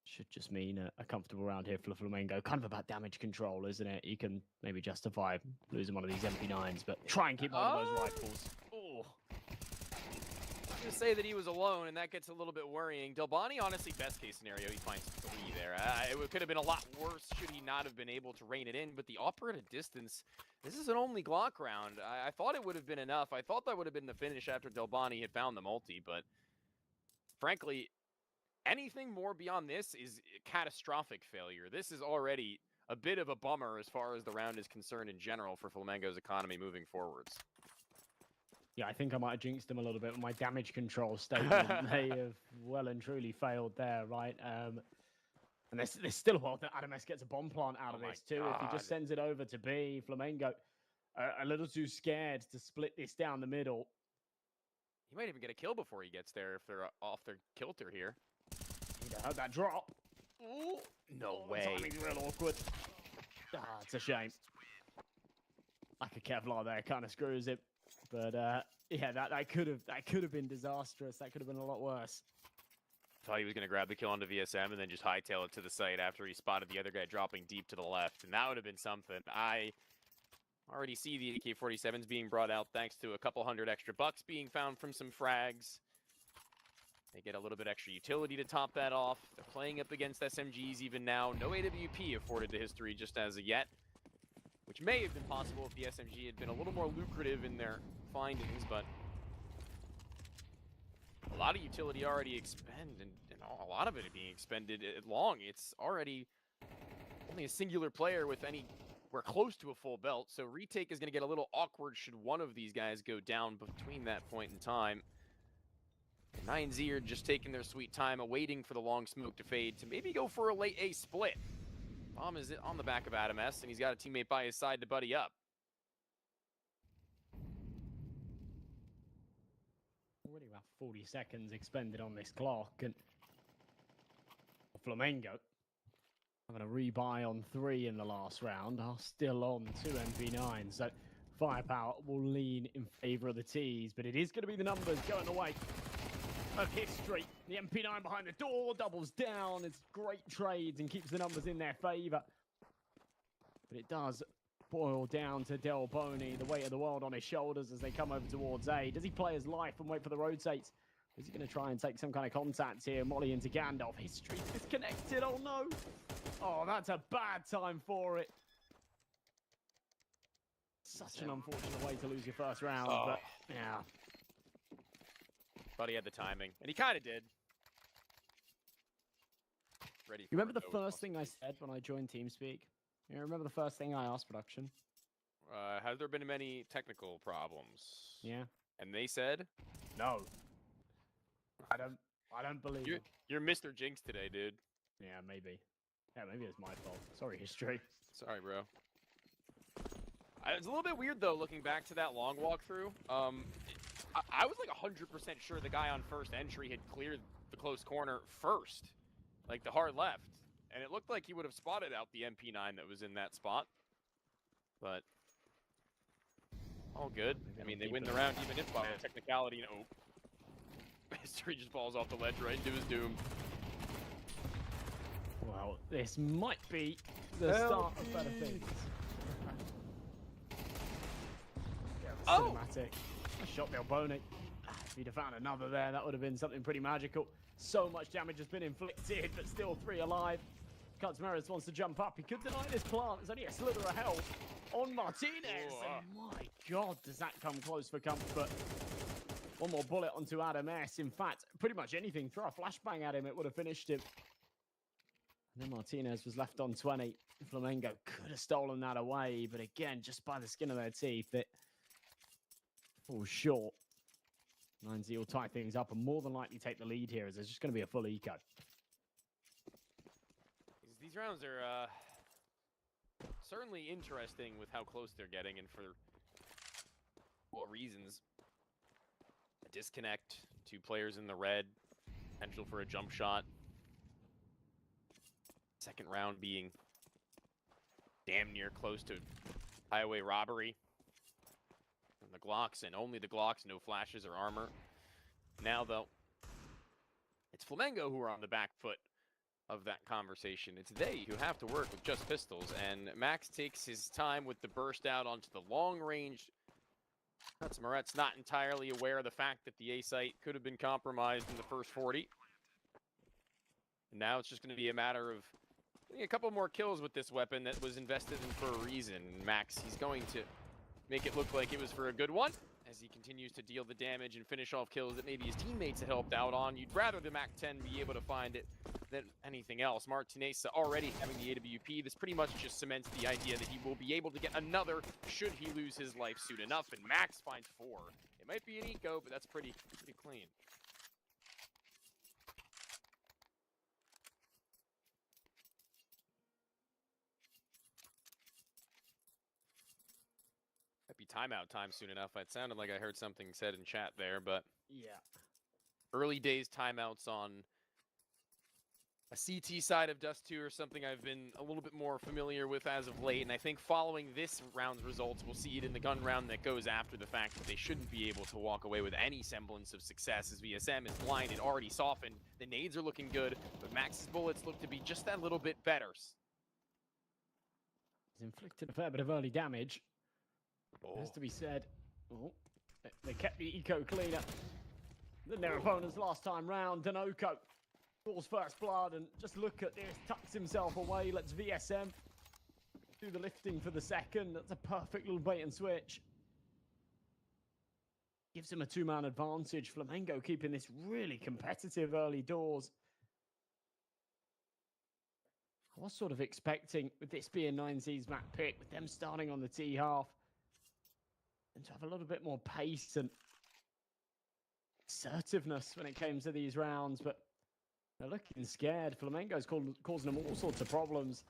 Should just mean a comfortable round here for Flamengo. Kind of about damage control, isn't it? You can maybe justify losing one of these MP9s, but try and keep one of those rifles. Oh. I'm going to say that he was alone, and that gets a little bit worrying. Delbani, honestly, best case scenario, he finds 3 there. It could have been a lot worse should he not have been able to rein it in, but the operative distance, this is an only Glock round. I thought it would have been enough. I thought that would have been the finish after Delbani had found the multi, but frankly, anything more beyond this is catastrophic failure. This is already a bit of a bummer as far as the round is concerned in general for Flamengo's economy moving forwards. Yeah, I think I might have jinxed them a little bit with my damage control statement. They have well and truly failed there, right? And there's still a while that Adames gets a bomb plant out of this too. If he just sends it over to B, Flamengo a little too scared to split this down the middle. He might even get a kill before he gets there if they're off their kilter here. You'd have heard that drop. Ooh, no way. The timing's real awkward. It's a shame. Like a Kevlar there, kind of screws it. But yeah, that could have been disastrous. That could have been a lot worse. Thought he was going to grab the kill onto VSM and then just hightail it to the site after he spotted the other guy dropping deep to the left, and that would have been something. I already see the AK-47s being brought out thanks to a couple hundred extra bucks being found from some frags. They get a little bit extra utility to top that off. They're playing up against SMGs even now. No AWP afforded to history just as of yet, which may have been possible if the SMG had been a little more lucrative in their findings, but a lot of utility already expended, and a lot of it being expended long. It's already only a singular player with anywhere close to a full belt, so retake is going to get a little awkward should one of these guys go down between that point in time. 9Z are just taking their sweet time, awaiting for the long smoke to fade to maybe go for a late A split. Bomb is on the back of Adam S, and he's got a teammate by his side to buddy up. Already about 40 seconds expended on this clock, and Flamengo having a rebuy on 3 in the last round are still on 2 MP9s, so firepower will lean in favor of the T's, but it is going to be the numbers going away of history. The MP9 behind the door doubles down. It's great trades and keeps the numbers in their favor. But it does boil down to Del Boni, the weight of the world on his shoulders as they come over towards A. Does he play his life and wait for the rotates? Is he going to try and take some kind of contact here? Molly into Gandalf. History disconnected. Oh no. Oh, that's a bad time for it. Such an unfortunate way to lose your first round, but yeah. But he had the timing, and he kind of did. Ready. You remember the first thing I said when I joined TeamSpeak? You remember the first thing I asked production? Has there been many technical problems? Yeah. And they said, no. I don't believe it. You're Mr. Jinx today, dude. Yeah, maybe. Yeah, maybe it's my fault. Sorry, history. Sorry, bro. It's a little bit weird though, looking back to that long walkthrough. I was like 100% sure the guy on first entry had cleared the close corner first, like the hard left. And it looked like he would have spotted out the MP9 that was in that spot. But all good. I mean, they win the round even if by technicality. And History just falls off the ledge right into his doom. Well, this might be the start of better things. Cinematic. Shot Del Boni. If he'd have found another there, that would have been something pretty magical. So much damage has been inflicted, but still 3 alive. Katsmaris wants to jump up. He could deny this plant. There's only a slither of health on Martinez. And my God, does that come close for comfort? One more bullet onto Adam S. In fact, pretty much anything. Throw a flashbang at him, it would have finished him. And then Martinez was left on 20. Flamengo could have stolen that away, but again, just by the skin of their teeth, it falls short. 9Z will tie things up and more than likely take the lead here, as there's just going to be a full eco. These rounds are certainly interesting with how close they're getting and for what reasons. A disconnect, 2 players in the red, potential for a jump shot. Second round being damn near close to highway robbery. And the Glocks, and only the Glocks, no flashes or armor. Now, though, it's Flamengo who are on the back foot of that conversation. It's they who have to work with just pistols, and Max takes his time with the burst out onto the long range. Moret's not entirely aware of the fact that the A site could have been compromised in the first 40. And now it's just going to be a matter of getting a couple more kills with this weapon that was invested in for a reason. Max, he's going to make it look like it was for a good one as he continues to deal the damage and finish off kills that maybe his teammates had helped out on. You'd rather the MAC-10 be able to find it than anything else. Martinez already having the AWP. This pretty much just cements the idea that he will be able to get another should he lose his life soon enough. And Max finds 4. It might be an eco, but that's pretty clean. Might be timeout time soon enough. It sounded like I heard something said in chat there, but yeah. Early days timeouts on a CT side of Dust 2 or something I've been a little bit more familiar with as of late, and I think following this round's results, we'll see it in the gun round that goes after the fact that they shouldn't be able to walk away with any semblance of success as VSM is blinded, already softened. The nades are looking good, but Max's bullets look to be just that little bit better. He's inflicted a fair bit of early damage. Has to be said. Oh, they kept the eco cleaner. than their opponents last time round. Denoco scores first blood, and just look at this, tucks himself away, lets VSM do the lifting for the second. That's a perfect little bait and switch. Gives him a 2-man advantage. Flamengo keeping this really competitive early doors. I was sort of expecting, with this being 9Z's map pick, with them starting on the T half, and to have a little bit more pace and assertiveness when it came to these rounds, but they're looking scared. Flamengo's causing them all sorts of problems.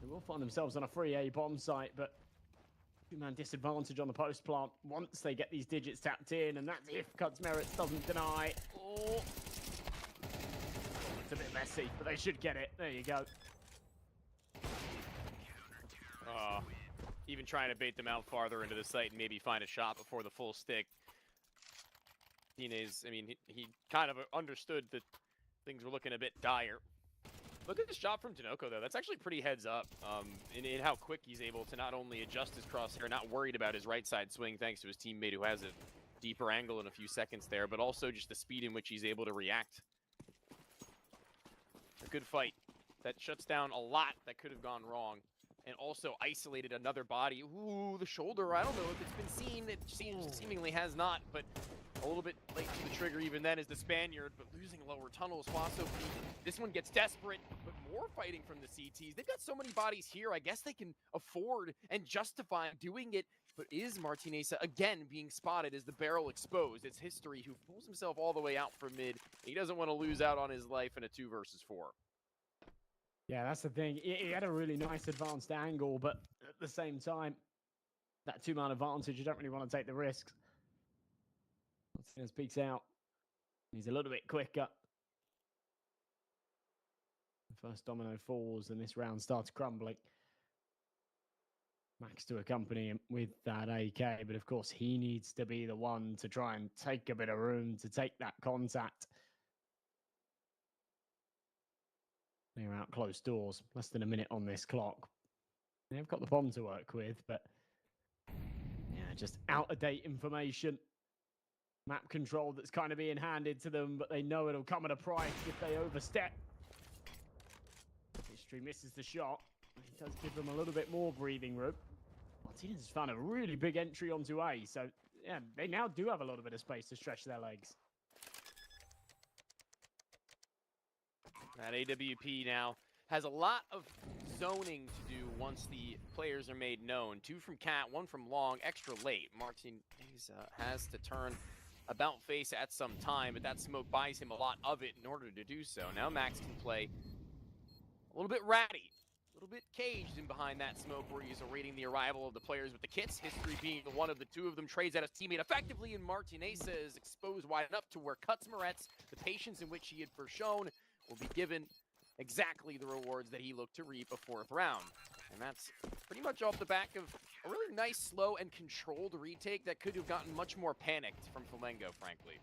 They will find themselves on a free A bomb site, but 2-man disadvantage on the post plant once they get these digits tapped in, and that's if Cuts Merits doesn't deny. Oh, it's a bit messy, but they should get it. There you go. Even trying to bait them out farther into the site and maybe find a shot before the full stick. Inez, I mean, he kind of understood that things were looking a bit dire. Look at the shot from Denoco, though. That's actually pretty heads up in how quick he's able to not only adjust his crosshair, not worried about his right side swing thanks to his teammate who has a deeper angle in a few seconds there, but also just the speed in which he's able to react. A good fight. That shuts down a lot that could have gone wrong. And also isolated another body. Ooh, the shoulder. I don't know if it's been seen. It seemingly has not, but a little bit late to the trigger even then is the Spaniard, but losing lower tunnels. Wasso, this one gets desperate, but more fighting from the CTs. They've got so many bodies here. I guess they can afford and justify doing it, but is Martineza again being spotted as the barrel exposed? It's History who pulls himself all the way out from mid. He doesn't want to lose out on his life in a 2 versus 4. Yeah, that's the thing. He had a really nice advanced angle, but at the same time, that 2-man advantage, you don't really want to take the risks. Martinez peeks out. He's a little bit quicker. The first domino falls, and this round starts crumbling. Max to accompany him with that AK, but of course he needs to be the one to try and take a bit of room to take that contact. They're out close doors, less than a minute on this clock. They've got the bomb to work with, but yeah, just out-of-date information. Map control that's kind of being handed to them, but they know it'll come at a price if they overstep. History misses the shot. It does give them a little bit more breathing room. Martinez has found a really big entry onto A, so yeah, they now do have a little bit of space to stretch their legs. That AWP now has a lot of zoning to do once the players are made known. 2 from Cat, 1 from Long, extra late. Martinez has to turn about face at some time, but that smoke buys him a lot of it in order to do so. Now Max can play a little bit ratty, a little bit caged in behind that smoke where he's awaiting the arrival of the players with the kits. History being the one of the 2 of them trades at his teammate effectively, and Martinez is exposed wide enough to where Cuts Moretz, the patience in which he had first shown, will be given exactly the rewards that he looked to reap a 4th round. And that's pretty much off the back of a really nice, slow, and controlled retake that could have gotten much more panicked from Flamengo, frankly.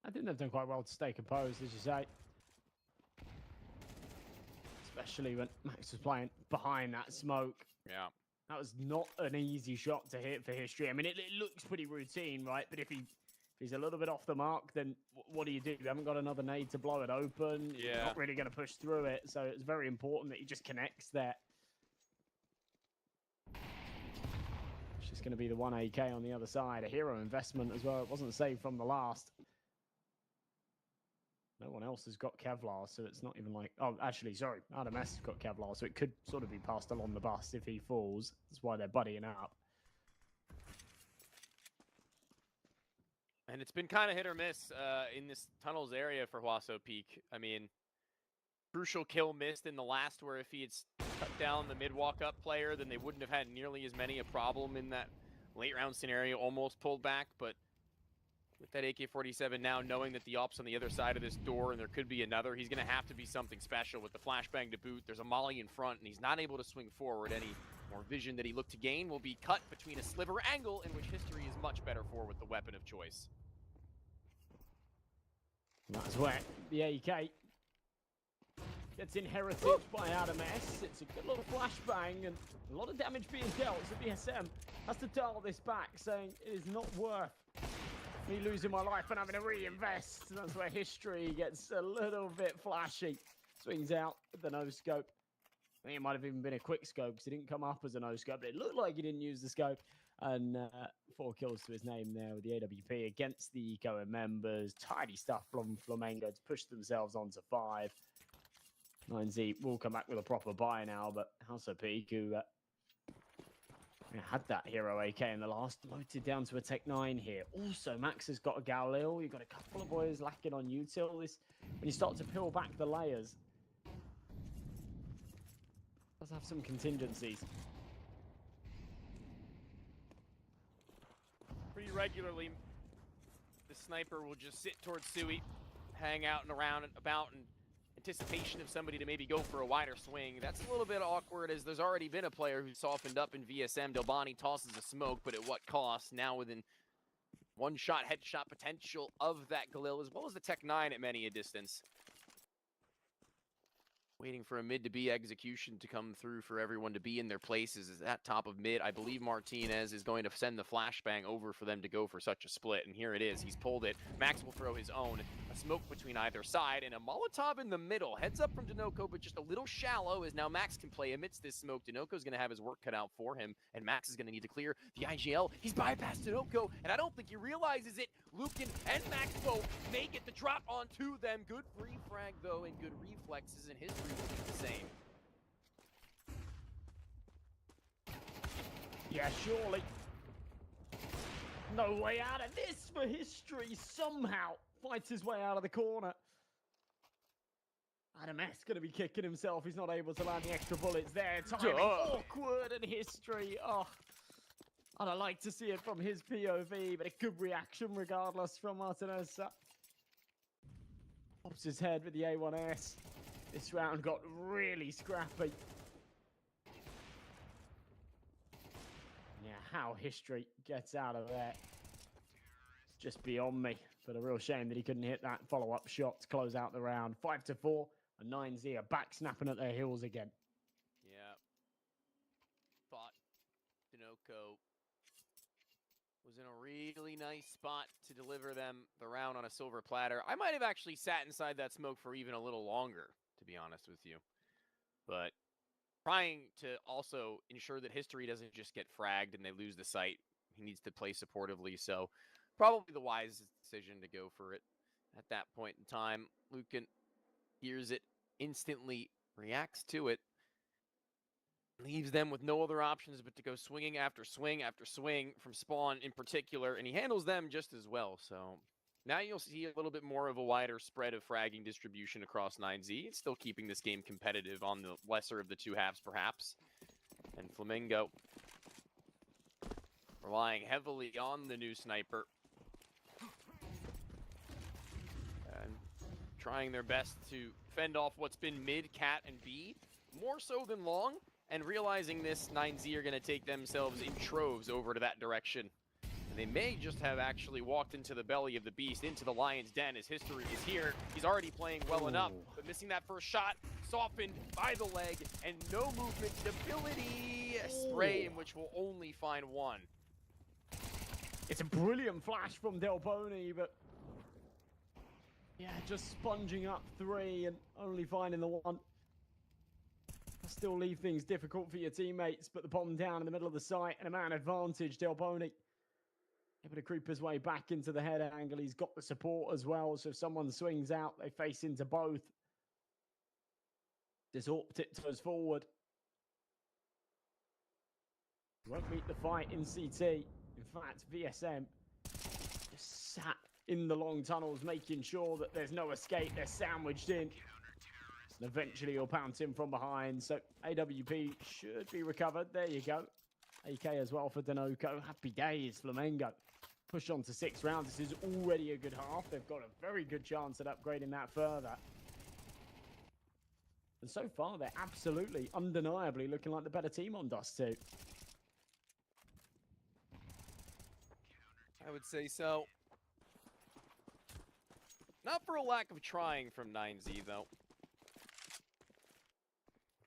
I think they've done quite well to stay composed, as you say. Especially when Max was playing behind that smoke. Yeah. That was not an easy shot to hit for History. I mean, it looks pretty routine, right? But if he's a little bit off the mark, then what do? You haven't got another nade to blow it open. Yeah. You're not really going to push through it. So it's very important that he just connects there. It's just going to be the 1 AK on the other side. A hero investment as well. It wasn't saved from the last. No one else has got Kevlar, so it's not even like... Oh, actually, sorry. RMS has got Kevlar, so it could sort of be passed along the bus if he falls. That's why they're buddying up. And it's been kind of hit or miss in this tunnels area for Huaso Peak. I mean, crucial kill missed in the last, where if he had cut down the mid walk-up player, then they wouldn't have had nearly as many a problem in that late round scenario, almost pulled back. But with that AK-47 now, knowing that the op's on the other side of this door and there could be another, he's going to have to be something special with the flashbang to boot. There's a molly in front, and he's not able to swing forward. Any more vision that he looked to gain will be cut between a sliver angle, in which History is much better for with the weapon of choice. That's where the AK gets inherited by Adam S. It's a good little flashbang and a lot of damage being dealt. So BSM has to dial this back, saying it is not worth me losing my life and having to reinvest. That's where history gets a little bit flashy. Swings out with the no-scope. I think it might have even been a quick scope because it didn't come up as a no-scope, but it looked like he didn't use the scope. And 4 kills to his name there with the AWP against the Ecoing members. Tidy stuff from Flamengo to push themselves onto 5. 9Z will come back with a proper buy now, but House of Peak, who had that hero AK in the last, demoted down to a Tech 9 here. Also, Max has got a Galil. You've got a couple of boys lacking on util. When you start to peel back the layers, does have some contingencies. Pretty regularly, the sniper will just sit towards Sui, hang out and around and about in anticipation of somebody to maybe go for a wider swing. That's a little bit awkward as there's already been a player who softened up in VSM. Delbani tosses a smoke, but at what cost? Now within one-shot headshot potential of that Galil, as well as the Tech 9 at many a distance. Waiting for a mid-to-B execution to come through for everyone to be in their places. Is at top of mid. I believe Martinez is going to send the flashbang over for them to go for such a split. And here it is. He's pulled it. Max will throw his own. A smoke between either side and a Molotov in the middle. Heads up from Dinoco, but just a little shallow as now Max can play amidst this smoke. Dinoco's going to have his work cut out for him, and Max is going to need to clear the IGL. He's bypassed Dinoco, and I don't think he realizes it. Lucan and Max both may get the drop onto them. Good free frag, though, and good reflexes, and history will be the same. Yeah, surely. No way out of this for history. Somehow fights his way out of the corner. Adam S going to be kicking himself. He's not able to land the extra bullets there. Timing awkward and history. Oh, I don't like to see it from his POV, but a good reaction regardless from Martinez. Pops his head with the A1S. This round got really scrappy. Yeah, how history gets out of there, it's just beyond me. But a real shame that he couldn't hit that follow-up shot to close out the round. 5-4, and 9Z are back snapping at their heels again. Yeah. Thought Dinoco was in a really nice spot to deliver them the round on a silver platter. I might have actually sat inside that smoke for even a little longer, to be honest with you. But trying to also ensure that history doesn't just get fragged and they lose the site. He needs to play supportively, so probably the wisest decision to go for it at that point in time. Lucan hears it, instantly reacts to it, leaves them with no other options but to go swinging after swing after swing from Spawn in particular, and he handles them just as well. So now you'll see a little bit more of a wider spread of fragging distribution across 9Z. It's still keeping this game competitive on the lesser of the two halves, perhaps. And Flamengo relying heavily on the new sniper. And trying their best to fend off what's been mid, cat, and B. More so than long. And realizing this, 9Z are going to take themselves in troves over to that direction. And they may just have actually walked into the belly of the beast, into the lion's den, as history is here. He's already playing well enough, but missing that first shot, softened by the leg, and no movement stability. A spray in which will only find one. It's a brilliant flash from Delboni, but yeah, just sponging up 3 and only finding the 1. Still leave things difficult for your teammates, but the bomb down in the middle of the site and a man advantage. Delboni able to creep his way back into the head angle. He's got the support as well, so if someone swings out, they face into both. Disorb tiptoes forward. Won't meet the fight in CT. In fact, VSM just sat in the long tunnels, making sure that there's no escape. They're sandwiched in. And eventually you'll pounce in from behind. So AWP should be recovered. There you go. AK as well for Dinoco. Happy days, Flamengo. Push on to 6 rounds. This is already a good half. They've got a very good chance at upgrading that further. And so far, they're absolutely, undeniably looking like the better team on Dust 2. I would say so. Not for a lack of trying from 9Z, though.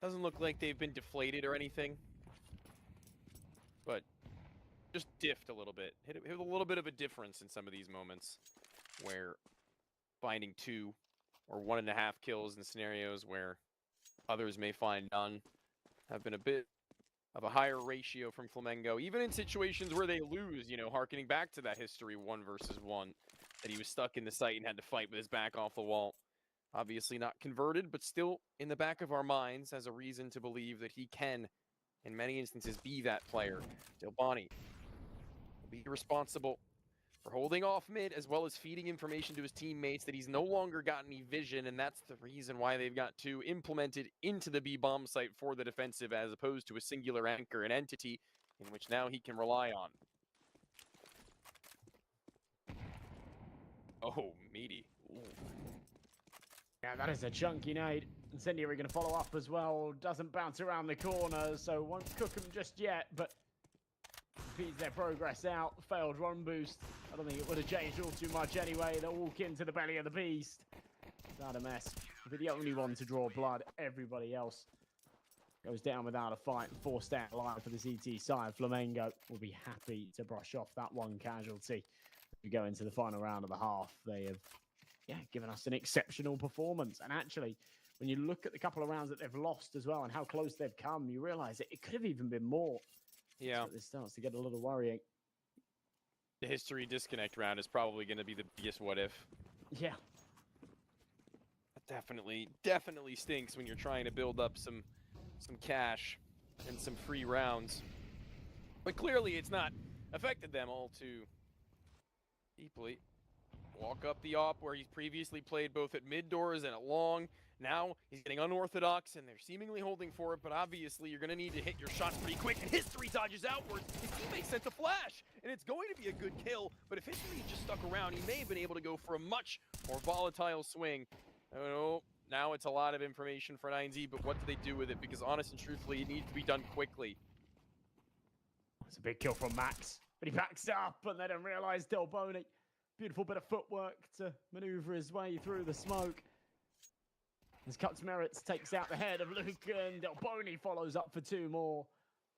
Doesn't look like they've been deflated or anything, but just diffed a little bit. Hit a little bit of a difference in some of these moments where finding 2 or 1.5 kills in scenarios where others may find none have been a bit of a higher ratio from Flamengo, even in situations where they lose, you know, harkening back to that history 1 versus 1, that he was stuck in the site and had to fight with his back off the wall. Obviously not converted, but still in the back of our minds as a reason to believe that he can, in many instances, be that player. Delboni will be responsible for holding off mid, as well as feeding information to his teammates that he's no longer got any vision, and that's the reason why they've got 2 implemented into the B bomb site for the defensive, as opposed to a singular anchor, an entity in which now he can rely on. Oh, meaty. Ooh. Yeah, that is a chunky nade. Incendiary going to follow up as well. Doesn't bounce around the corner, so won't cook them just yet, but speeds their progress out. Failed run boost. I don't think it would have changed all too much anyway. They'll walk into the belly of the beast. Without a mess. But the only one to draw blood. Everybody else goes down without a fight. Forced out alive for the CT side. Flamengo will be happy to brush off that one casualty. We go into the final round of the half. They have given us an exceptional performance. And actually, when you look at the couple of rounds that they've lost as well and how close they've come, you realize it could have even been more. Yeah. So this starts to get a little worrying. The history disconnect round is probably going to be the biggest what if. Yeah. That definitely stinks when you're trying to build up some cash and some free rounds. But clearly it's not affected them all too deeply. Walk up the op where he's previously played both at mid doors and at long. Now he's getting unorthodox and they're seemingly holding for it, but obviously you're going to need to hit your shots pretty quick, and history dodges outwards. His teammate sent a flash, and it's going to be a good kill, but if history just stuck around, he may have been able to go for a much more volatile swing. Oh, now it's a lot of information for 9Z, but what do they do with it? Because honest and truthfully, it needs to be done quickly. It's a big kill from Max, but he backs up, and they don't realize Delboni. Beautiful bit of footwork to maneuver his way through the smoke. As Cuts Merits takes out the head of Luke, and Delboni follows up for 2 more.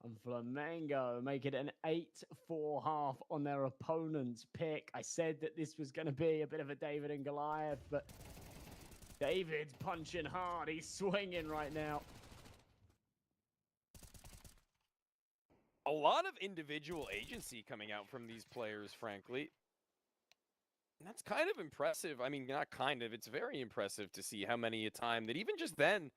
And Flamengo make it an 8-4 half on their opponent's pick. I said that this was going to be a bit of a David and Goliath, but David's punching hard. He's swinging right now. A lot of individual agency coming out from these players, frankly. And that's kind of impressive. I mean, not kind of. It's very impressive to see how many a time that even just then,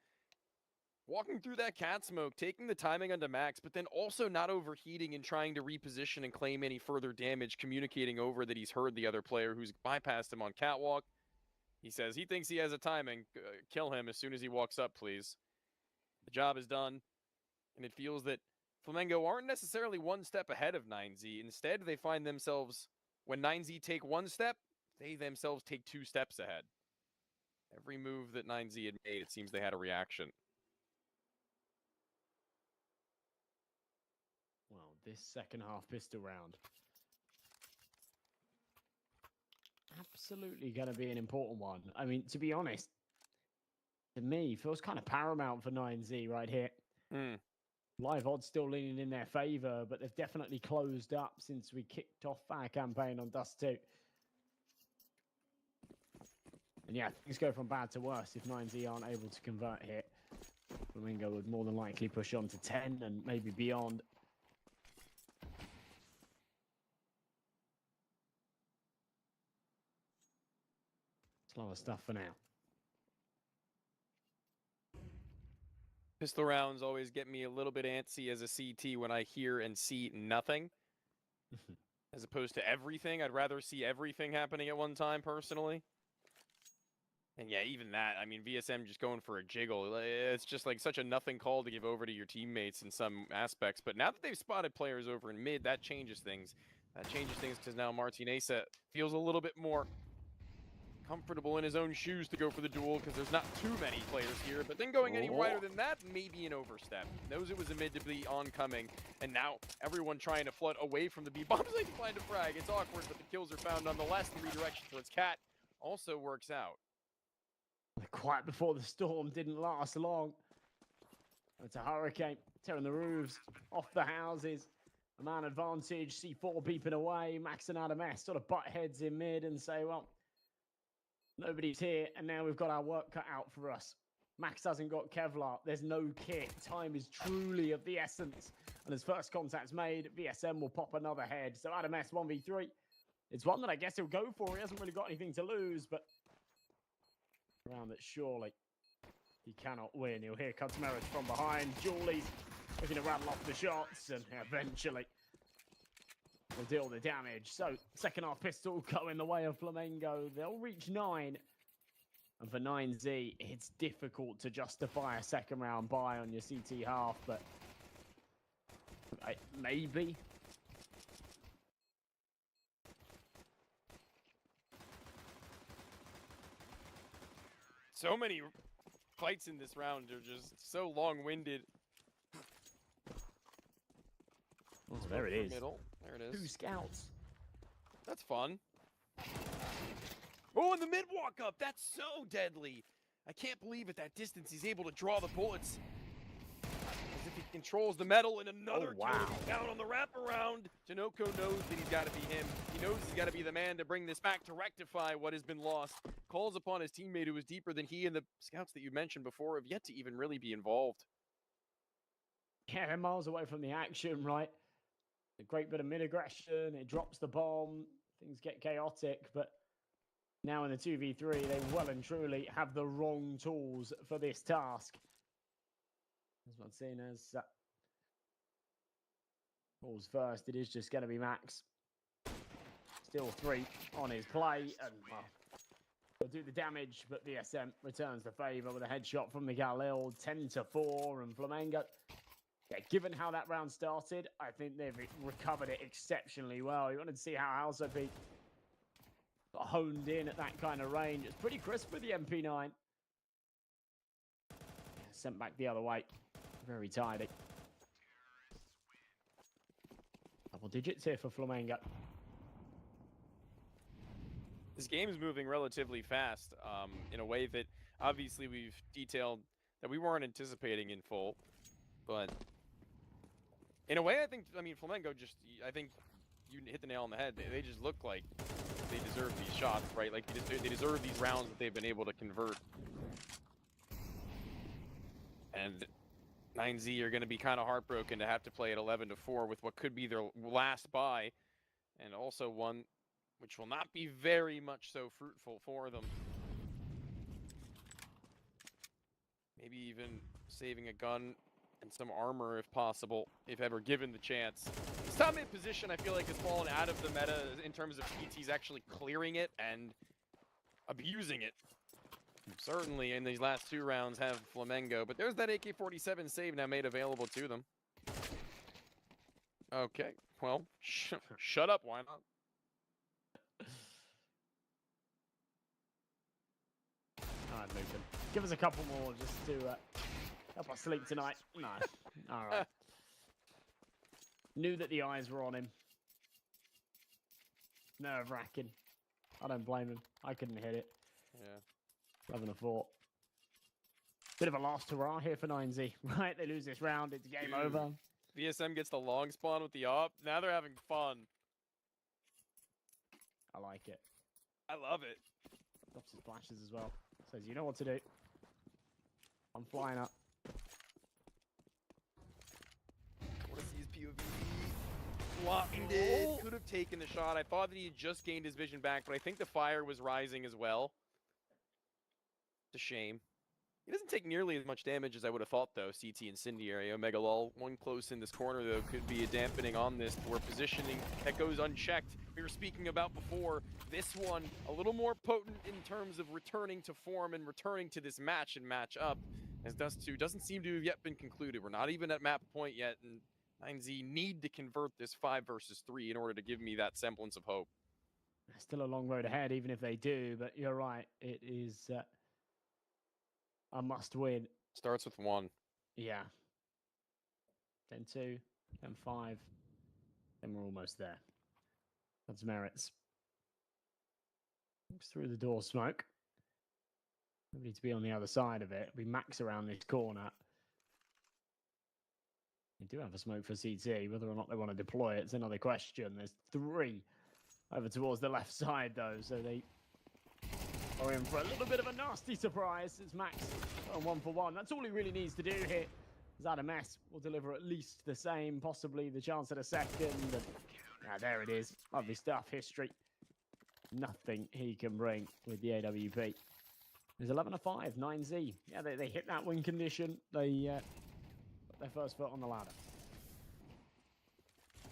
walking through that cat smoke, taking the timing onto Max, but then also not overheating and trying to reposition and claim any further damage, communicating over that he's heard the other player who's bypassed him on catwalk. He says he thinks he has a timing. Kill him as soon as he walks up, please. The job is done. And it feels that Flamengo aren't necessarily one step ahead of 9Z. Instead, they find themselves, when 9Z take 1 step, they themselves take 2 steps ahead. Every move that 9Z had made, it seems they had a reaction. Well, this second half pistol round, absolutely going to be an important one. I mean, to be honest, to me, feels kind of paramount for 9Z right here. Live odds still leaning in their favor, but they've definitely closed up since we kicked off our campaign on Dust 2. And yeah, things go from bad to worse if 9Z aren't able to convert here. Flamengo would more than likely push on to 10 and maybe beyond. Slower stuff for now. Pistol rounds always get me a little bit antsy as a CT when I hear and see nothing. As opposed to everything. I'd rather see everything happening at one time, personally. And yeah, even that, I mean, VSM just going for a jiggle. It's just like such a nothing call to give over to your teammates in some aspects. But now that they've spotted players over in mid, that changes things. That changes things because now Martineza feels a little bit more comfortable in his own shoes to go for the duel because there's not too many players here. But then going any wider than that, maybe an overstep. Knows it was a mid to be oncoming. And now everyone trying to flood away from the B bombs. They can find a frag. It's awkward, but the kills are found nonetheless. The redirection towards Cat also works out. The quiet before the storm didn't last long. It's a hurricane, tearing the roofs off the houses. A man advantage, C4 beeping away. Max and Adam sort of butt heads in mid and say, well, nobody's here, and now we've got our work cut out for us. Max hasn't got Kevlar. There's no kit. Time is truly of the essence. And as first contact's made, VSM will pop another head. So Adam 1v3. It's one that I guess he'll go for. He hasn't really got anything to lose, but around that surely he cannot win. He'll hear Cutmerich from behind. Julie's looking to rattle off the shots, and eventually will deal the damage. So second half pistol going the way of Flamengo. They'll reach 9. And for 9Z, it's difficult to justify a second round buy on your CT half, but maybe. So many fights in this round are just so long-winded. Oh, there it is. Middle. There it is. 2 scouts. That's fun. Oh, and the mid walk up. That's so deadly. I can't believe at that distance he's able to draw the bullets. As if he controls the metal, and another kill down on the wraparound. Janoko knows that he's got to be him. He knows he's got to be the man to bring this back to rectify what has been lost. Calls upon his teammate who is deeper than he, and the scouts that you mentioned before have yet to even really be involved. Yeah, they're miles away from the action, right? A great bit of mid-aggression. It drops the bomb. Things get chaotic, but now in the 2v3, they well and truly have the wrong tools for this task. As Martinez falls first, it is just going to be Max. Still 3 on his play, and well, he'll do the damage, but VSM returns the favour with a headshot from the Galil. 10-4, and Flamengo. Yeah, given how that round started, I think they've recovered it exceptionally well. You wanted to see how Alzopi got honed in at that kind of range. It's pretty crisp with the MP9. Yeah, sent back the other way. Very tidy. Double digits here for Flamengo. This game is moving relatively fast in a way that obviously we've detailed that we weren't anticipating in full. But in a way, I mean, Flamengo I think you hit the nail on the head. They just look like they deserve these shots, right? Like they deserve these rounds that they've been able to convert. And 9Z are going to be kind of heartbroken to have to play at 11-4 with what could be their last bye, and also one which will not be very much so fruitful for them. Maybe even saving a gun and some armor if possible, if ever given the chance. This top mid position, I feel like, has fallen out of the meta in terms of PTs actually clearing it and abusing it. Certainly in these last 2 rounds have Flamengo, but there's that AK-47 save now made available to them. Okay, well, shut up, why not? All right, Lucan. Give us a couple more just to help us sleep tonight. No. All right. Knew that the eyes were on him. Nerve-wracking. I don't blame him. I couldn't hit it. Yeah. 11-4. Bit of a last hurrah here for 9Z, right? They lose this round. It's game over. VSM gets the long spawn with the op. Now they're having fun. I like it. I love it. Drops his flashes as well. Says, you know what to do. I'm flying up. Want to see his POV. Blinded. Could have taken the shot. I thought that he had just gained his vision back, but I think the fire was rising as well. It's a shame. He doesn't take nearly as much damage as I would have thought, though. CT Incendiary, Omega Lol. One close in this corner, though, could be a dampening on this. Where positioning that goes unchecked. We were speaking about before. This one, a little more potent in terms of returning to form and returning to this match and match up. As Dust 2 doesn't seem to have yet been concluded. We're not even at map point yet, and 9Z need to convert this 5 versus 3 in order to give me that semblance of hope. Still a long road ahead, even if they do, but you're right. It is a must-win. Starts with 1. Yeah. Then 2, then 5. Then we're almost there. That's merits. Looks through the door smoke. Nobody to be on the other side of it. We max around this corner. They do have a smoke for CT. Whether or not they want to deploy it's another question. There's 3 over towards the left side, though, so they are in for a little bit of a nasty surprise. It's Max on 1-for-1. That's all he really needs to do here. Adames will deliver at least the same, possibly the chance at a second. And, there it is. Lovely stuff, history. Nothing he can bring with the AWP. There's 11-5, 9Z. Yeah, they hit that win condition. They put their first foot on the ladder.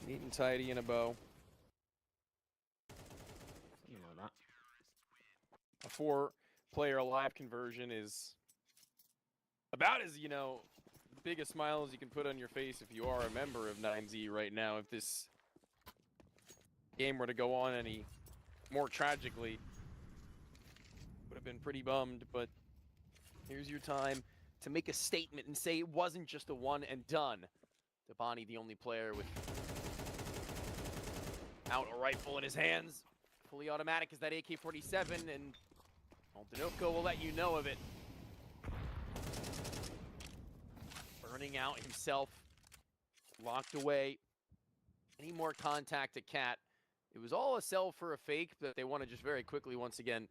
Neat and tidy in a bow. Something like that. A 4-player alive conversion is about as, you know, big a smile as you can put on your face if you are a member of 9Z right now. If this game were to go on any more tragically, would have been pretty bummed, but here's your time to make a statement and say it wasn't just a one and done. Dabani, the only player with out a rifle in his hands. Fully automatic is that AK-47, and Denoco will let you know of it. Burning out himself, locked away. Any more contact at Cat? It was all a sell for a fake, but they want to just very quickly, once again,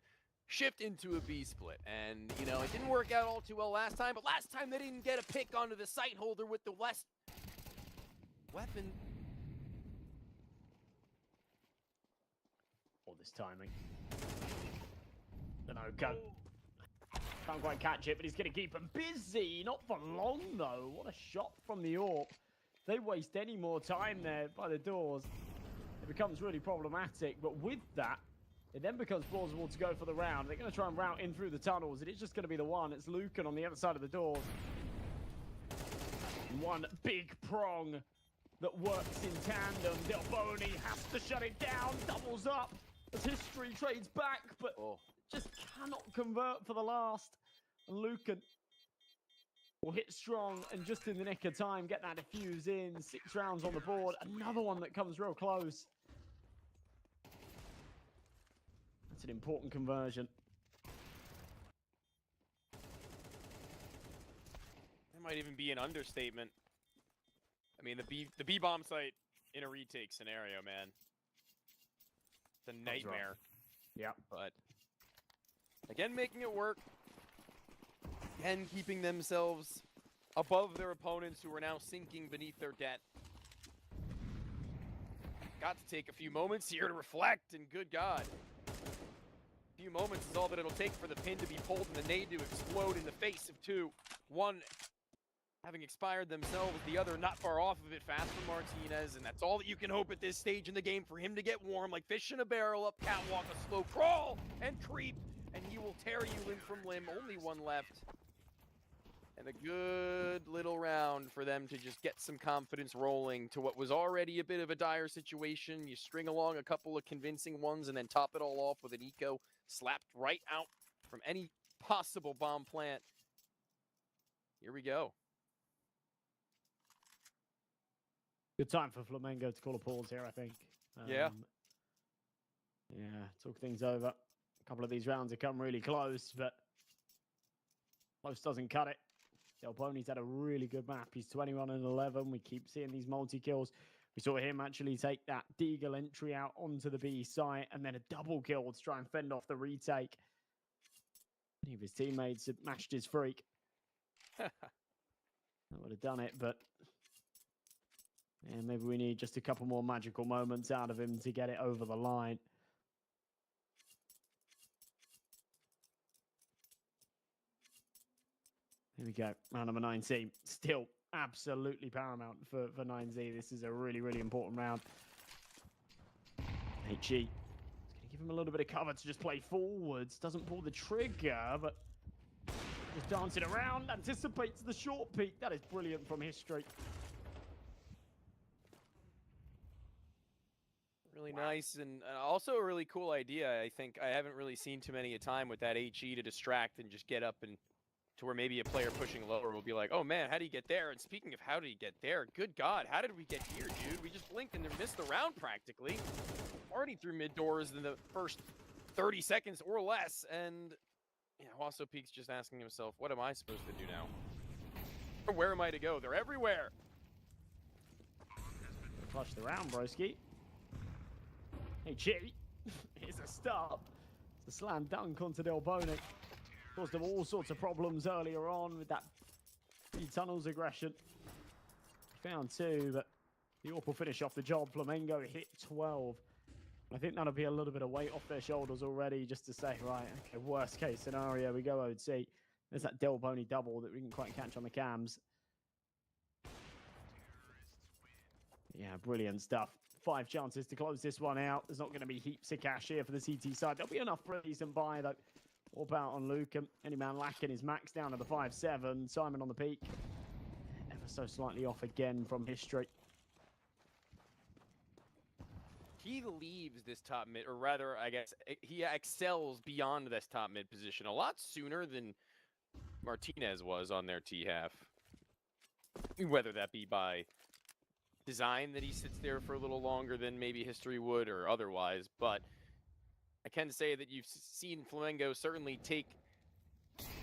shift into a B split. And, you know, it didn't work out all too well last time, but last time they didn't get a pick onto the sight holder with the less weapon. All this timing. Denoco. Can't quite catch it, but he's going to keep him busy. Not for long, though. What a shot from the AWP. If they waste any more time there by the doors, it becomes really problematic. But with that, it then becomes plausible to go for the round. They're going to try and route in through the tunnels. It is just going to be the one. It's Lucan on the other side of the doors. One big prong that works in tandem. Del Boni has to shut it down. Doubles up as history trades back, but just cannot convert for the last. And Lucan will hit strong and just in the nick of time get that defuse in. 6 rounds on the board. Another one that comes real close. That's an important conversion. That might even be an understatement. I mean, the B bomb site in a retake scenario, man. It's a nightmare. Yeah, but again, making it work. Again, keeping themselves above their opponents who are now sinking beneath their debt. Got to take a few moments here to reflect, and good God. A few moments is all that it'll take for the pin to be pulled and the nade to explode in the face of 2. One having expired themselves, the other not far off of it, fast from Martinez, and that's all that you can hope at this stage in the game for him to get warm, like fish in a barrel, up catwalk, a slow crawl, and creep, and he will tear you limb from limb. Only one left. And a good little round for them to just get some confidence rolling to what was already a bit of a dire situation. You string along a couple of convincing ones and then top it all off with an eco slapped right out from any possible bomb plant. Here we go. Good time for Flamengo to call a pause here, I think. Yeah, talk things over. A couple of these rounds have come really close, but close doesn't cut it. Del Pony's had a really good map. He's 21-11. We keep seeing these multi-kills. We saw him actually take that Deagle entry out onto the B site and then a double kill to try and fend off the retake. Any of his teammates had matched his freak. That would have done it, but yeah, maybe we need just a couple more magical moments out of him to get it over the line. Here we go. Round number 19. Still absolutely paramount for 9Z. This is a really, really important round. HE is going to give him a little bit of cover to just play forwards. Doesn't pull the trigger, but just dancing around. Anticipates the short peek. That is brilliant from history. really nice, and also a really cool idea. I think I haven't really seen too many a time with that HE to distract and just get up and to where maybe a player pushing lower will be like, oh man, how did he get there? And speaking of how did he get there, good God, how did we get here, dude? We just blinked and missed the round practically. Already through mid doors in the first 30 seconds or less, and yeah, Wasso Peak's just asking himself, what am I supposed to do now? Where am I to go? They're everywhere. Flush the round, broski. Hey, Chi. Here's a start. It's a slam dunk onto Del Boni. Caused them all sorts of problems earlier on with that tunnels aggression. Found 2, but the AWP will finish off the job. Flamengo hit 12. I think that'll be a little bit of weight off their shoulders already, just to say, right, okay, worst case scenario, we go OT. There's that Del Boni double that we didn't quite catch on the cams. Yeah, brilliant stuff. 5 chances to close this one out. There's not going to be heaps of cash here for the CT side. There'll be enough for a decent buy, though. All about on Luke. Any man lacking his max down to the 5-7. Simon on the peak. Ever so slightly off again from history. He leaves this top mid, or rather, I guess, he excels beyond this top mid position a lot sooner than Martinez was on their T half. Whether that be by design that he sits there for a little longer than maybe history would or otherwise, but I can say that you've seen Flamengo certainly take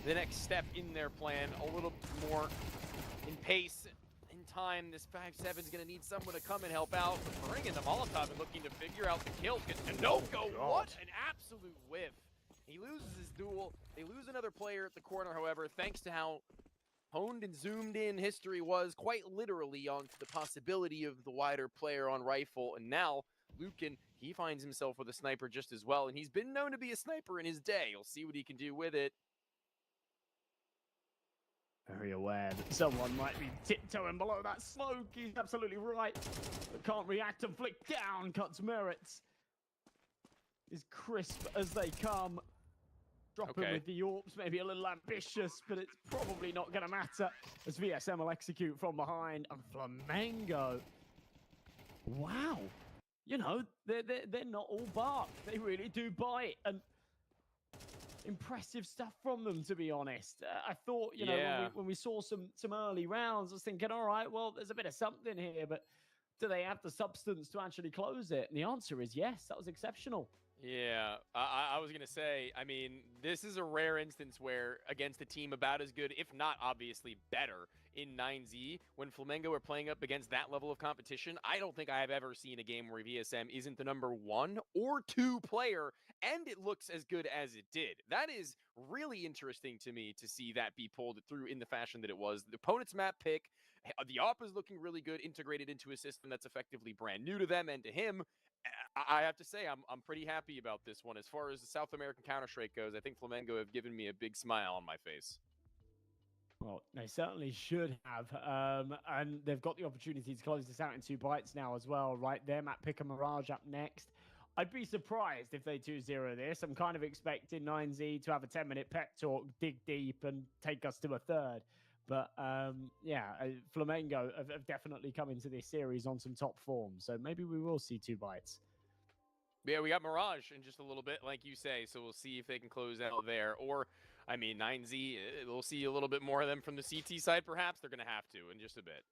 the next step in their plan a little more in pace, in time. This 5-7 is going to need someone to come and help out, but bringing the Molotov and looking to figure out the kills. No go, what an absolute whiff. He loses his duel. They lose another player at the corner, however, thanks to how honed and zoomed in history was quite literally onto the possibility of the wider player on rifle. And now Lucan, he finds himself with a sniper just as well. And he's been known to be a sniper in his day. You'll see what he can do with it. Very aware that someone might be tiptoeing below that smoke. He's absolutely right. But can't react and flick down. Cuts merits. Is crisp as they come. Dropping with the AWPs, maybe a little ambitious, but it's probably not going to matter as VSM will execute from behind. And Flamengo, wow, you know, they're not all bark. They really do bite, and impressive stuff from them, to be honest. I thought, you know, when we saw some early rounds, I was thinking, all right, well, there's a bit of something here, but do they have the substance to actually close it? And the answer is yes. That was exceptional. Yeah, I was going to say, I mean, this is a rare instance where against a team about as good, if not obviously better, in 9Z, when Flamengo are playing up against that level of competition, I don't think I have ever seen a game where VSM isn't the number 1 or 2 player, and it looks as good as it did. That is really interesting to me to see that be pulled through in the fashion that it was. The opponent's map pick, the AWP is looking really good, integrated into a system that's effectively brand new to them and to him. I have to say, I'm pretty happy about this one. As far as the South American Counter-Strike goes, I think Flamengo have given me a big smile on my face. Well, they certainly should have. And they've got the opportunity to close this out in 2 bites now as well, right? Their map pick a Mirage up next. I'd be surprised if they 2-0 this. I'm kind of expecting 9Z to have a 10-minute pep talk, dig deep, and take us to a third. But, yeah, Flamengo have definitely come into this series on some top form. So maybe we will see 2 bites. Yeah, we got Mirage in just a little bit, like you say. So we'll see if they can close out there. Or, I mean, 9Z, we'll see a little bit more of them from the CT side, perhaps. They're going to have to in just a bit.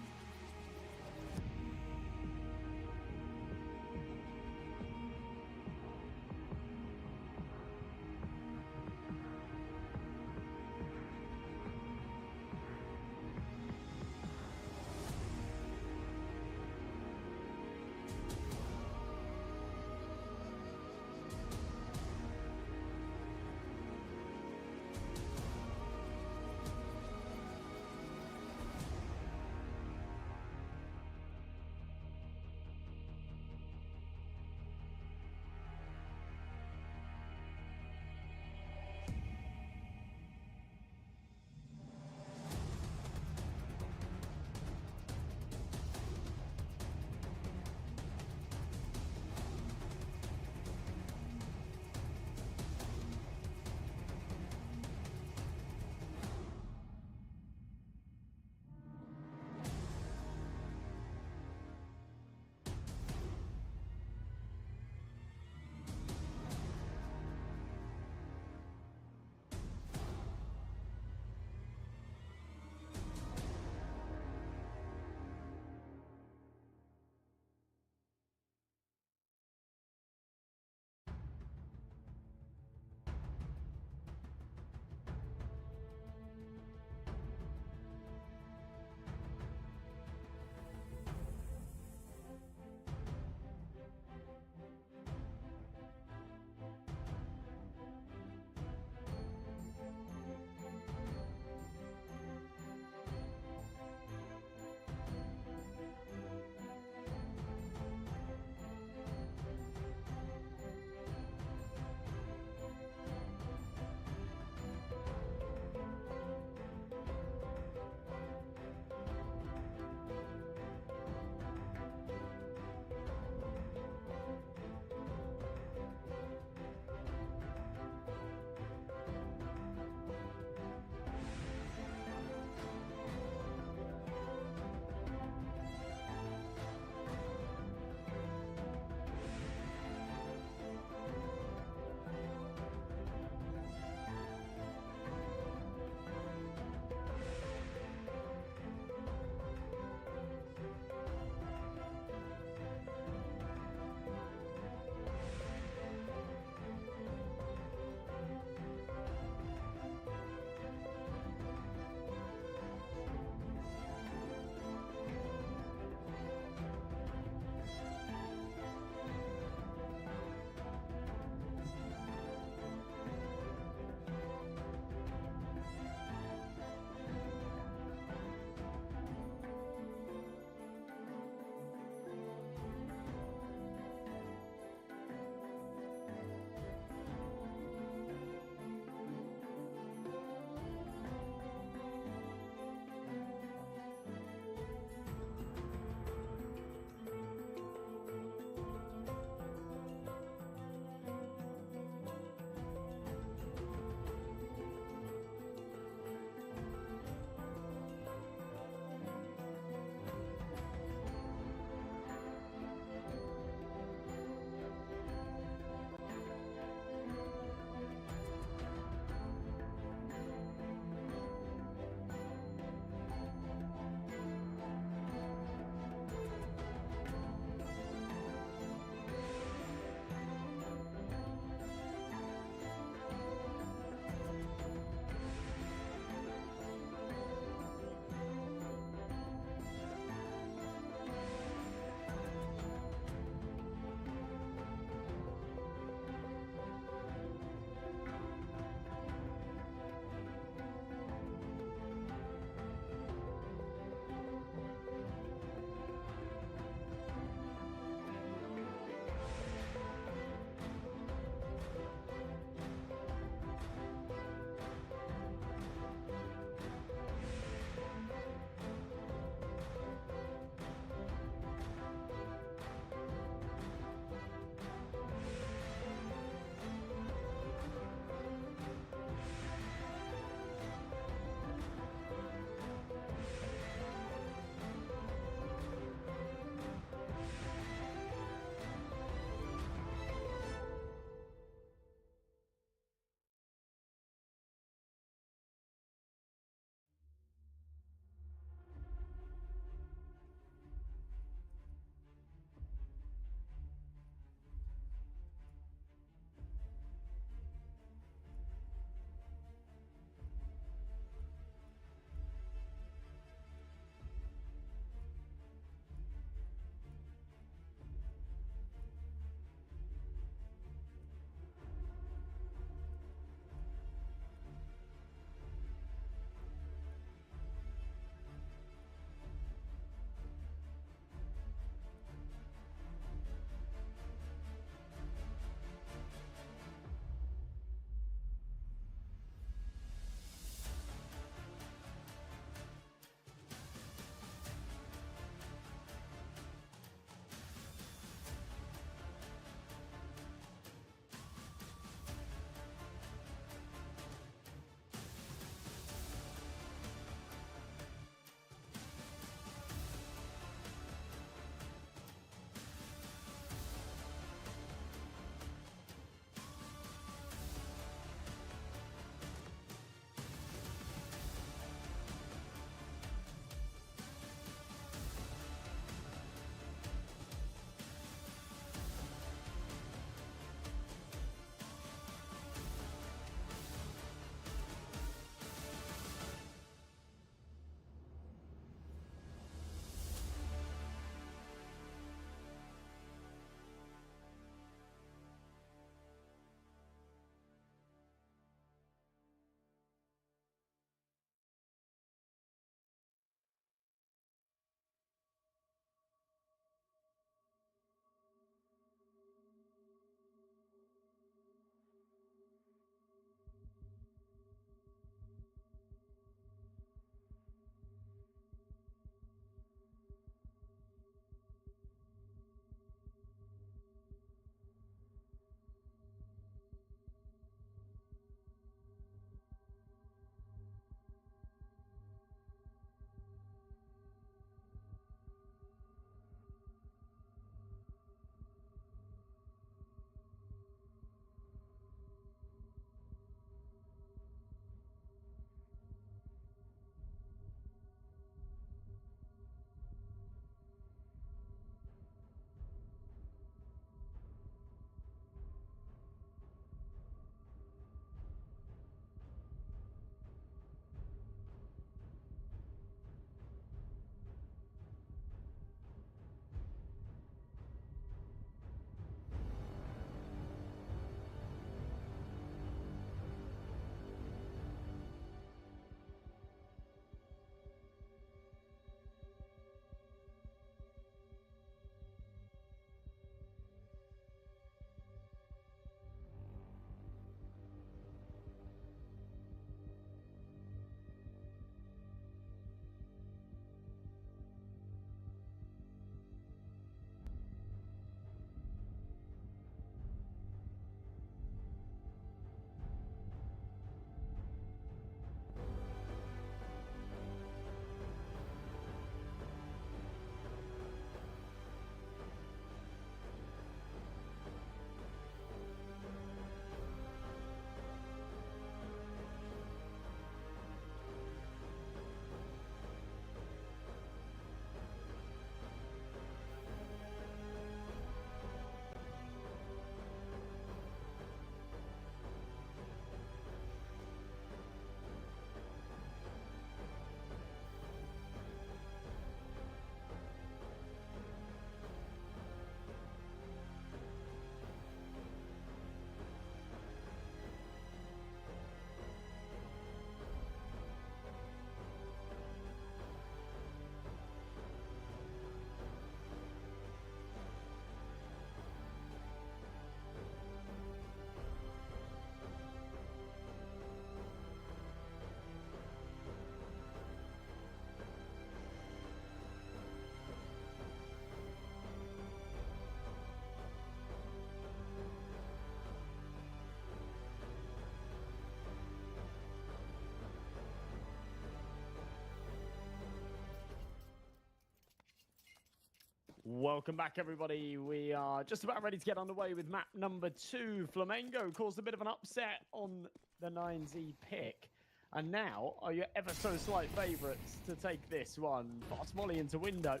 Welcome back, everybody. We are just about ready to get underway with map number 2. Flamengo caused a bit of an upset on the 9Z pick. And now are your ever so slight favourites to take this one. Fast Molly into window.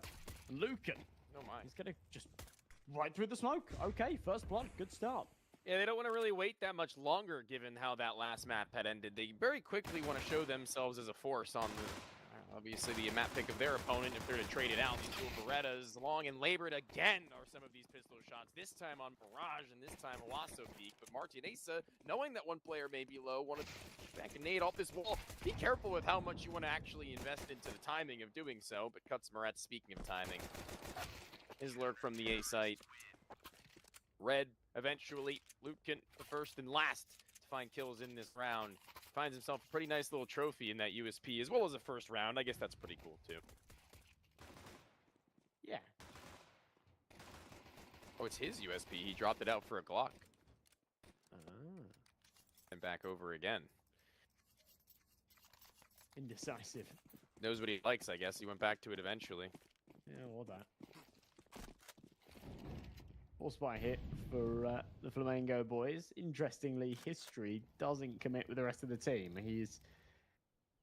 Lucan. No mind. He's going to just right through the smoke. Okay, first blood. Good start. Yeah, they don't want to really wait that much longer given how that last map had ended. They very quickly want to show themselves as a force on the, obviously, the map pick of their opponent if they're to trade it out. These dual Berettas, long and labored again are some of these pistol shots. This time on Mirage and this time Owasso Peak. But Martineza, knowing that one player may be low, wanted to back a nade off this wall. Be careful with how much you want to actually invest into the timing of doing so. But cuts Moretz, speaking of timing. His lurk from the A site. Red, eventually, Lucan, the first and last to find kills in this round. Finds himself a pretty nice little trophy in that USP, as well as a first round. I guess that's pretty cool, too. Yeah. Oh, it's his USP. He dropped it out for a Glock. And back over again. Indecisive. Knows what he likes, I guess. He went back to it eventually. Yeah, or that. Force by hit for the Flamengo boys. Interestingly, History doesn't commit with the rest of the team. He's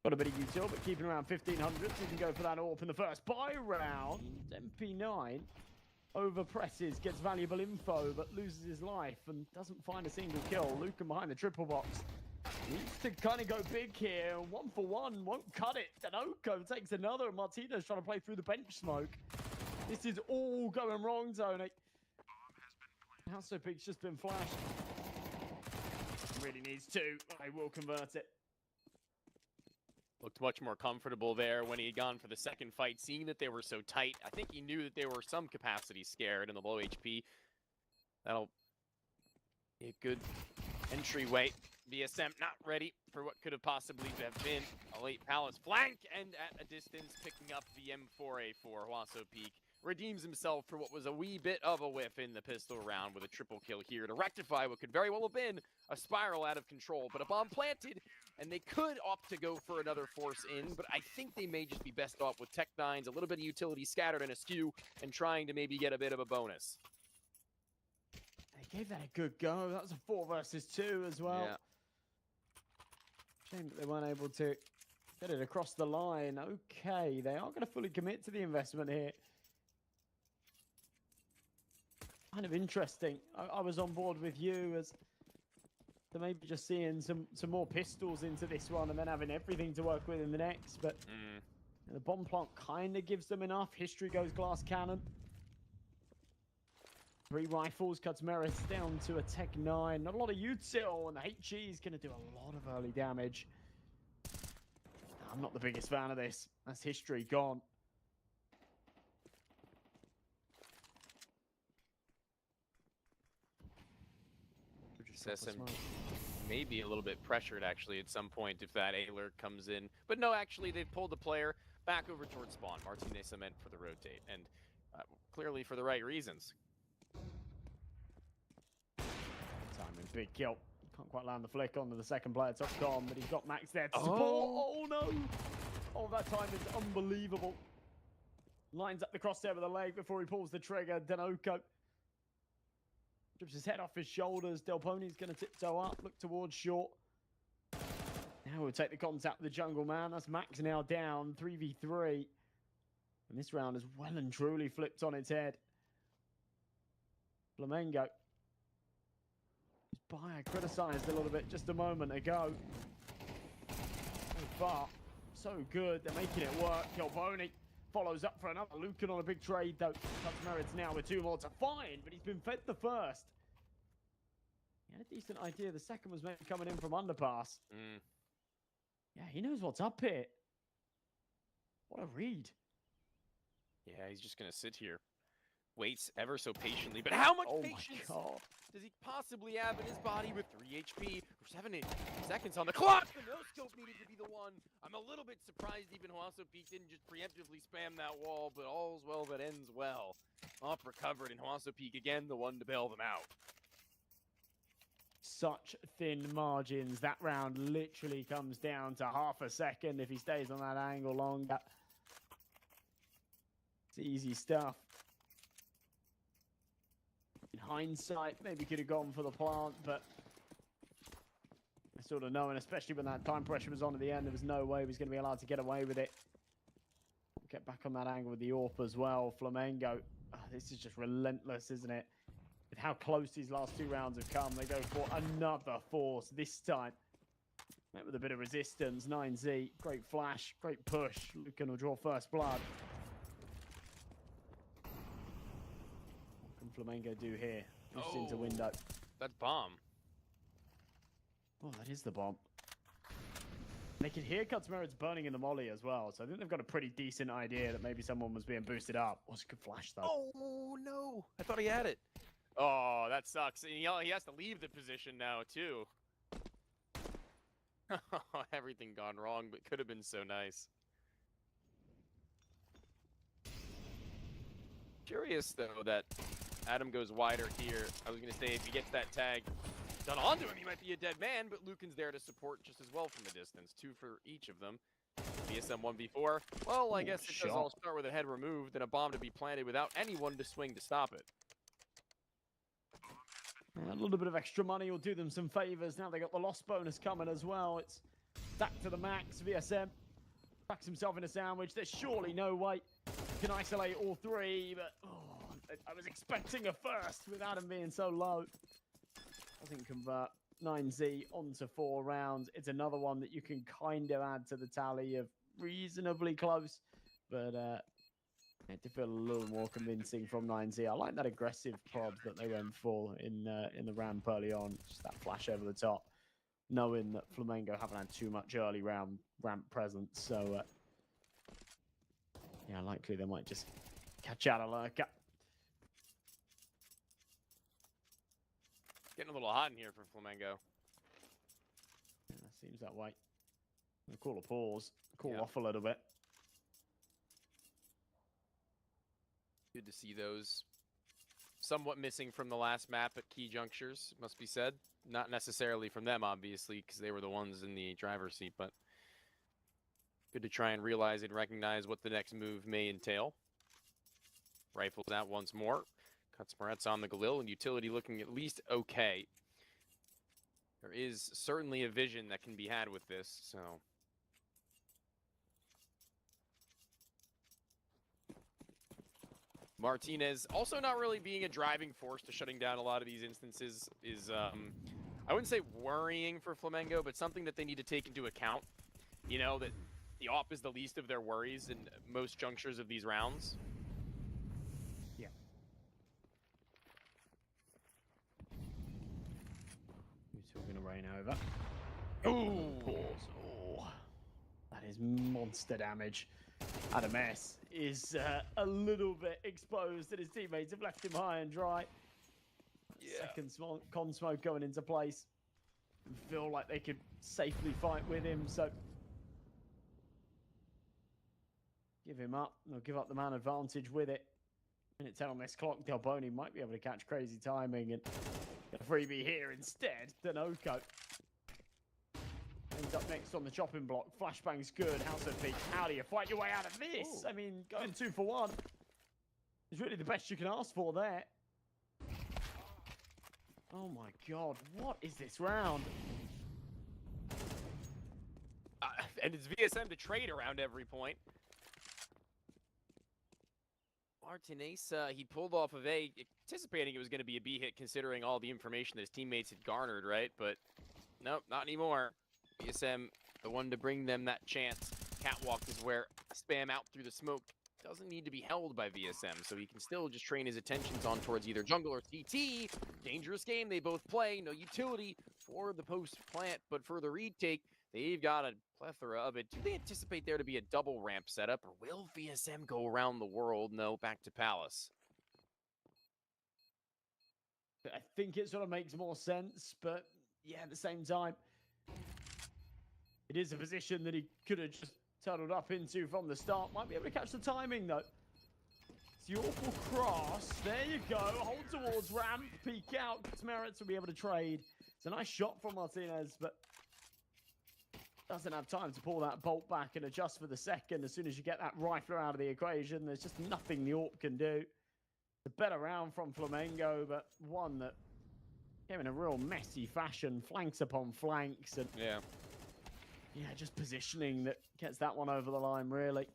got a bit of util, but keeping around 1500. So he can go for that AWP in the first buy round. MP9 overpresses, gets valuable info, but loses his life and doesn't find a single kill. Lucan behind the triple box. Needs to kind of go big here. 1-for-1, won't cut it. Danoko takes another. Martinez trying to play through the bench smoke. This is all going wrong, Tony. Owasso Peak's just been flashed. Really needs to. I will convert it. Looked much more comfortable there when he had gone for the second fight, seeing that they were so tight. I think he knew that they were some capacity scared in the low HP. That'll be a good entryway. BSM not ready for what could have possibly have been a late Palace flank, and at a distance picking up the M4A4. Owasso Peak redeems himself for what was a wee bit of a whiff in the pistol round with a triple kill here to rectify what could very well have been a spiral out of control. But a bomb planted, and they could opt to go for another force in, but I think they may just be best off with Tech 9s, a little bit of utility scattered and askew, and trying to maybe get a bit of a bonus. They gave that a good go. That was a 4 versus 2 as well. Yeah. Shame that they weren't able to get it across the line. Okay, they are going to fully commit to the investment here. Kind of interesting. I was on board with you as to maybe just seeing some more pistols into this one and then having everything to work with in the next. But the bomb plant kind of gives them enough. History goes glass cannon. 3 rifles cuts Meris down to a Tech 9. Not a lot of util, and the HE is going to do a lot of early damage. I'm not the biggest fan of this. That's History gone. SM may be a little bit pressured actually at some point if that A-lurk comes in. But no, actually they've pulled the player back over towards spawn. Martinez meant for the rotate, and clearly for the right reasons. Timing, big kill. Can't quite land the flick onto the second player top com, but he's got Max there to support. Oh no! Oh, that time is unbelievable. Lines up the crosshair with the leg before he pulls the trigger. Danoko drips his head off his shoulders. Delponi's going to tiptoe up, look towards short. Now we'll take the contact with the jungle man. That's Max now down, 3v3. And this round is well and truly flipped on its head. Flamengo. Bayer criticised a little bit just a moment ago. So far, so good. They're making it work. Delponi follows up for another. Lucan on a big trade, though. Cuts Merits now with 2 more to find, but he's been fed the first. He had a decent idea. The second was maybe coming in from underpass. Yeah, he knows what's up here. What a read. Yeah, he's just going to sit here. Waits ever so patiently, but how much patience does he possibly have in his body with 3 HP? 7 seconds on the clock. The no-scope needed to be the one. I'm a little bit surprised even Owasso Peak didn't just preemptively spam that wall, but all's well that ends well. Off recovered, and Owasso Peak again the one to bail them out. Such thin margins. That round literally comes down to half a second if he stays on that angle longer. It's easy stuff. hindsight, maybe could have gone for the plant, but I sort of know, and especially when that time pressure was on at the end, there was no way he was going to be allowed to get away with it. Get back on that angle with the AWP as well. Flamengo, this is just relentless, isn't it? With how close these last 2 rounds have come, they go for another force this time. Met with a bit of resistance. 9Z, great flash, great push. Looking to draw first blood. What can Flamengo do here? Just into window. That's bomb. Oh, that is the bomb. They can hear Canids burning in the molly as well, so I think they've got a pretty decent idea that maybe someone was being boosted up. Was a good flash, though. Oh, no. I thought he had it. Oh, that sucks. And he has to leave the position now, too. Everything gone wrong, but could have been so nice. Curious, though, that Adam goes wider here. I was going to say, if he gets that tag done onto him, he might be a dead man, but Lucan's there to support just as well from a distance. 2 for each of them. BSM 1v4. Well, I guess it does all start with a head removed and a bomb to be planted without anyone to swing to stop it. A little bit of extra money will do them some favors. Now they got the loss bonus coming as well. It's stacked to the max. VSM packs himself in a sandwich. There's surely no way he can isolate all 3, but I was expecting a first without him being so low. Doesn't convert. 9Z onto 4 rounds. It's another one that you can kind of add to the tally of reasonably close, but I had to feel a little more convincing from 9Z. I like that aggressive prod that they went for in the ramp early on. Just that flash over the top, knowing that Flamengo haven't had too much early round ramp presence. So, yeah, likely they might just catch out a lurker. Getting a little hot in here for Flamengo. Yeah, seems that way. I'll call a pause. Cool off a little bit. Good to see those somewhat missing from the last map at key junctures, must be said. Not necessarily from them, obviously, because they were the ones in the driver's seat, but good to try and realize and recognize what the next move may entail. Rifles out once more. Cutsmaret's on the Galil, and utility looking at least okay. There is certainly a vision that can be had with this, so... Martinez also not really being a driving force to shutting down a lot of these instances is, I wouldn't say worrying for Flamengo, but something that they need to take into account. You know, that the AWP is the least of their worries in most junctures of these rounds. Yeah. Who's talking to rain over? Ooh! Oh, that is monster damage. Adam S is a little bit exposed, and his teammates have left him high and dry. Yeah. Second con smoke going into place. Feel like they could safely fight with him, so give him up. They'll give up the man advantage with it. Minute 10 on this clock. Del Boni might be able to catch crazy timing and get a freebie here instead. Denoco ends up next on the chopping block. Flashbang's good. House of Peak. How do you fight your way out of this? Ooh. I mean, going 2 for 1 is really the best you can ask for there. Oh my god, what is this round? And it's VSM to trade around every point. Martinez, he pulled off of A, anticipating it was going to be a B hit considering all the information that his teammates had garnered, right? But nope, not anymore. VSM, the one to bring them that chance. Catwalk is where spam out through the smoke doesn't need to be held by VSM, so he can still just train his attentions on towards either jungle or CT. Dangerous game they both play. No utility for the post-plant, but for the retake, they've got a plethora of it. Do they anticipate there to be a double ramp setup, or will VSM go around the world? No, back to Palace. I think it sort of makes more sense, but yeah, at the same time, it is a position that he could have just turtled up into from the start. Might be able to catch the timing, though. It's the awful cross. There you go. Hold towards ramp. Peek out. Merits will be able to trade. It's a nice shot from Martinez, but doesn't have time to pull that bolt back and adjust for the second. As soon as you get that rifler out of the equation, there's just nothing the AWP can do. a better round from Flamengo, but one that came in a real messy fashion, flanks upon flanks, and Yeah. yeah, just positioning that gets that one over the line, really.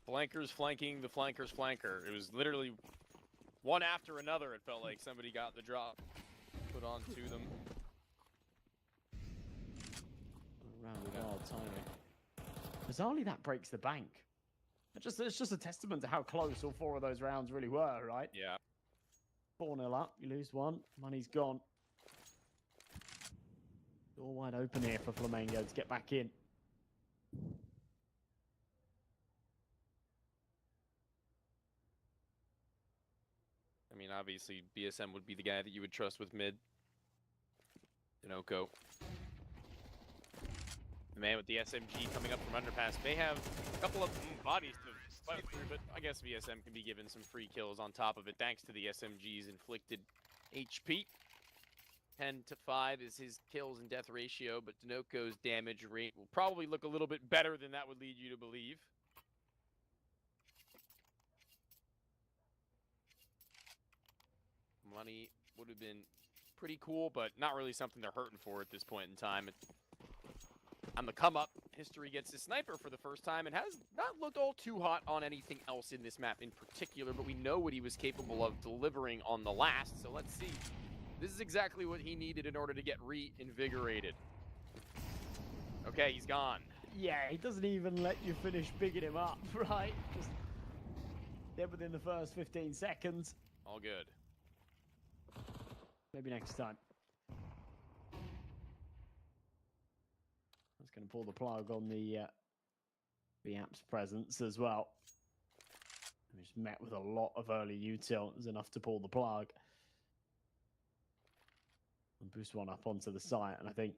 Flankers flanking the flanker's flanker. It was literally one after another. It felt like somebody got the drop put on to them. Around with wild timing. Bizarrely, that breaks the bank. It's just a testament to how close all 4 of those rounds really were, right? Yeah. 4-0 up, you lose 1, money's gone. Door wide open here for Flamengo to get back in. I mean, obviously, BSM would be the guy that you would trust with mid. Dinoco. The man with the SMG coming up from underpass may have a couple of bodies to fight through, but I guess VSM can be given some free kills on top of it thanks to the SMG's inflicted HP. 10 to 5 is his kills and death ratio, but Dinoco's damage rate will probably look a little bit better than that would lead you to believe. Money would have been pretty cool, but not really something they're hurting for at this point in time. On the come up, History gets his sniper for the first time and has not looked all too hot on anything else in this map in particular, but we know what he was capable of delivering on the last, so let's see. This is exactly what he needed in order to get reinvigorated. Okay, he's gone. Yeah, he doesn't even let you finish bigging him up, right? Just dead within the first 15 seconds. All good. Maybe next time. That's going to pull the plug on the app's presence as well. We just met with a lot of early util. It was enough to pull the plug. And boost one up onto the site. And I think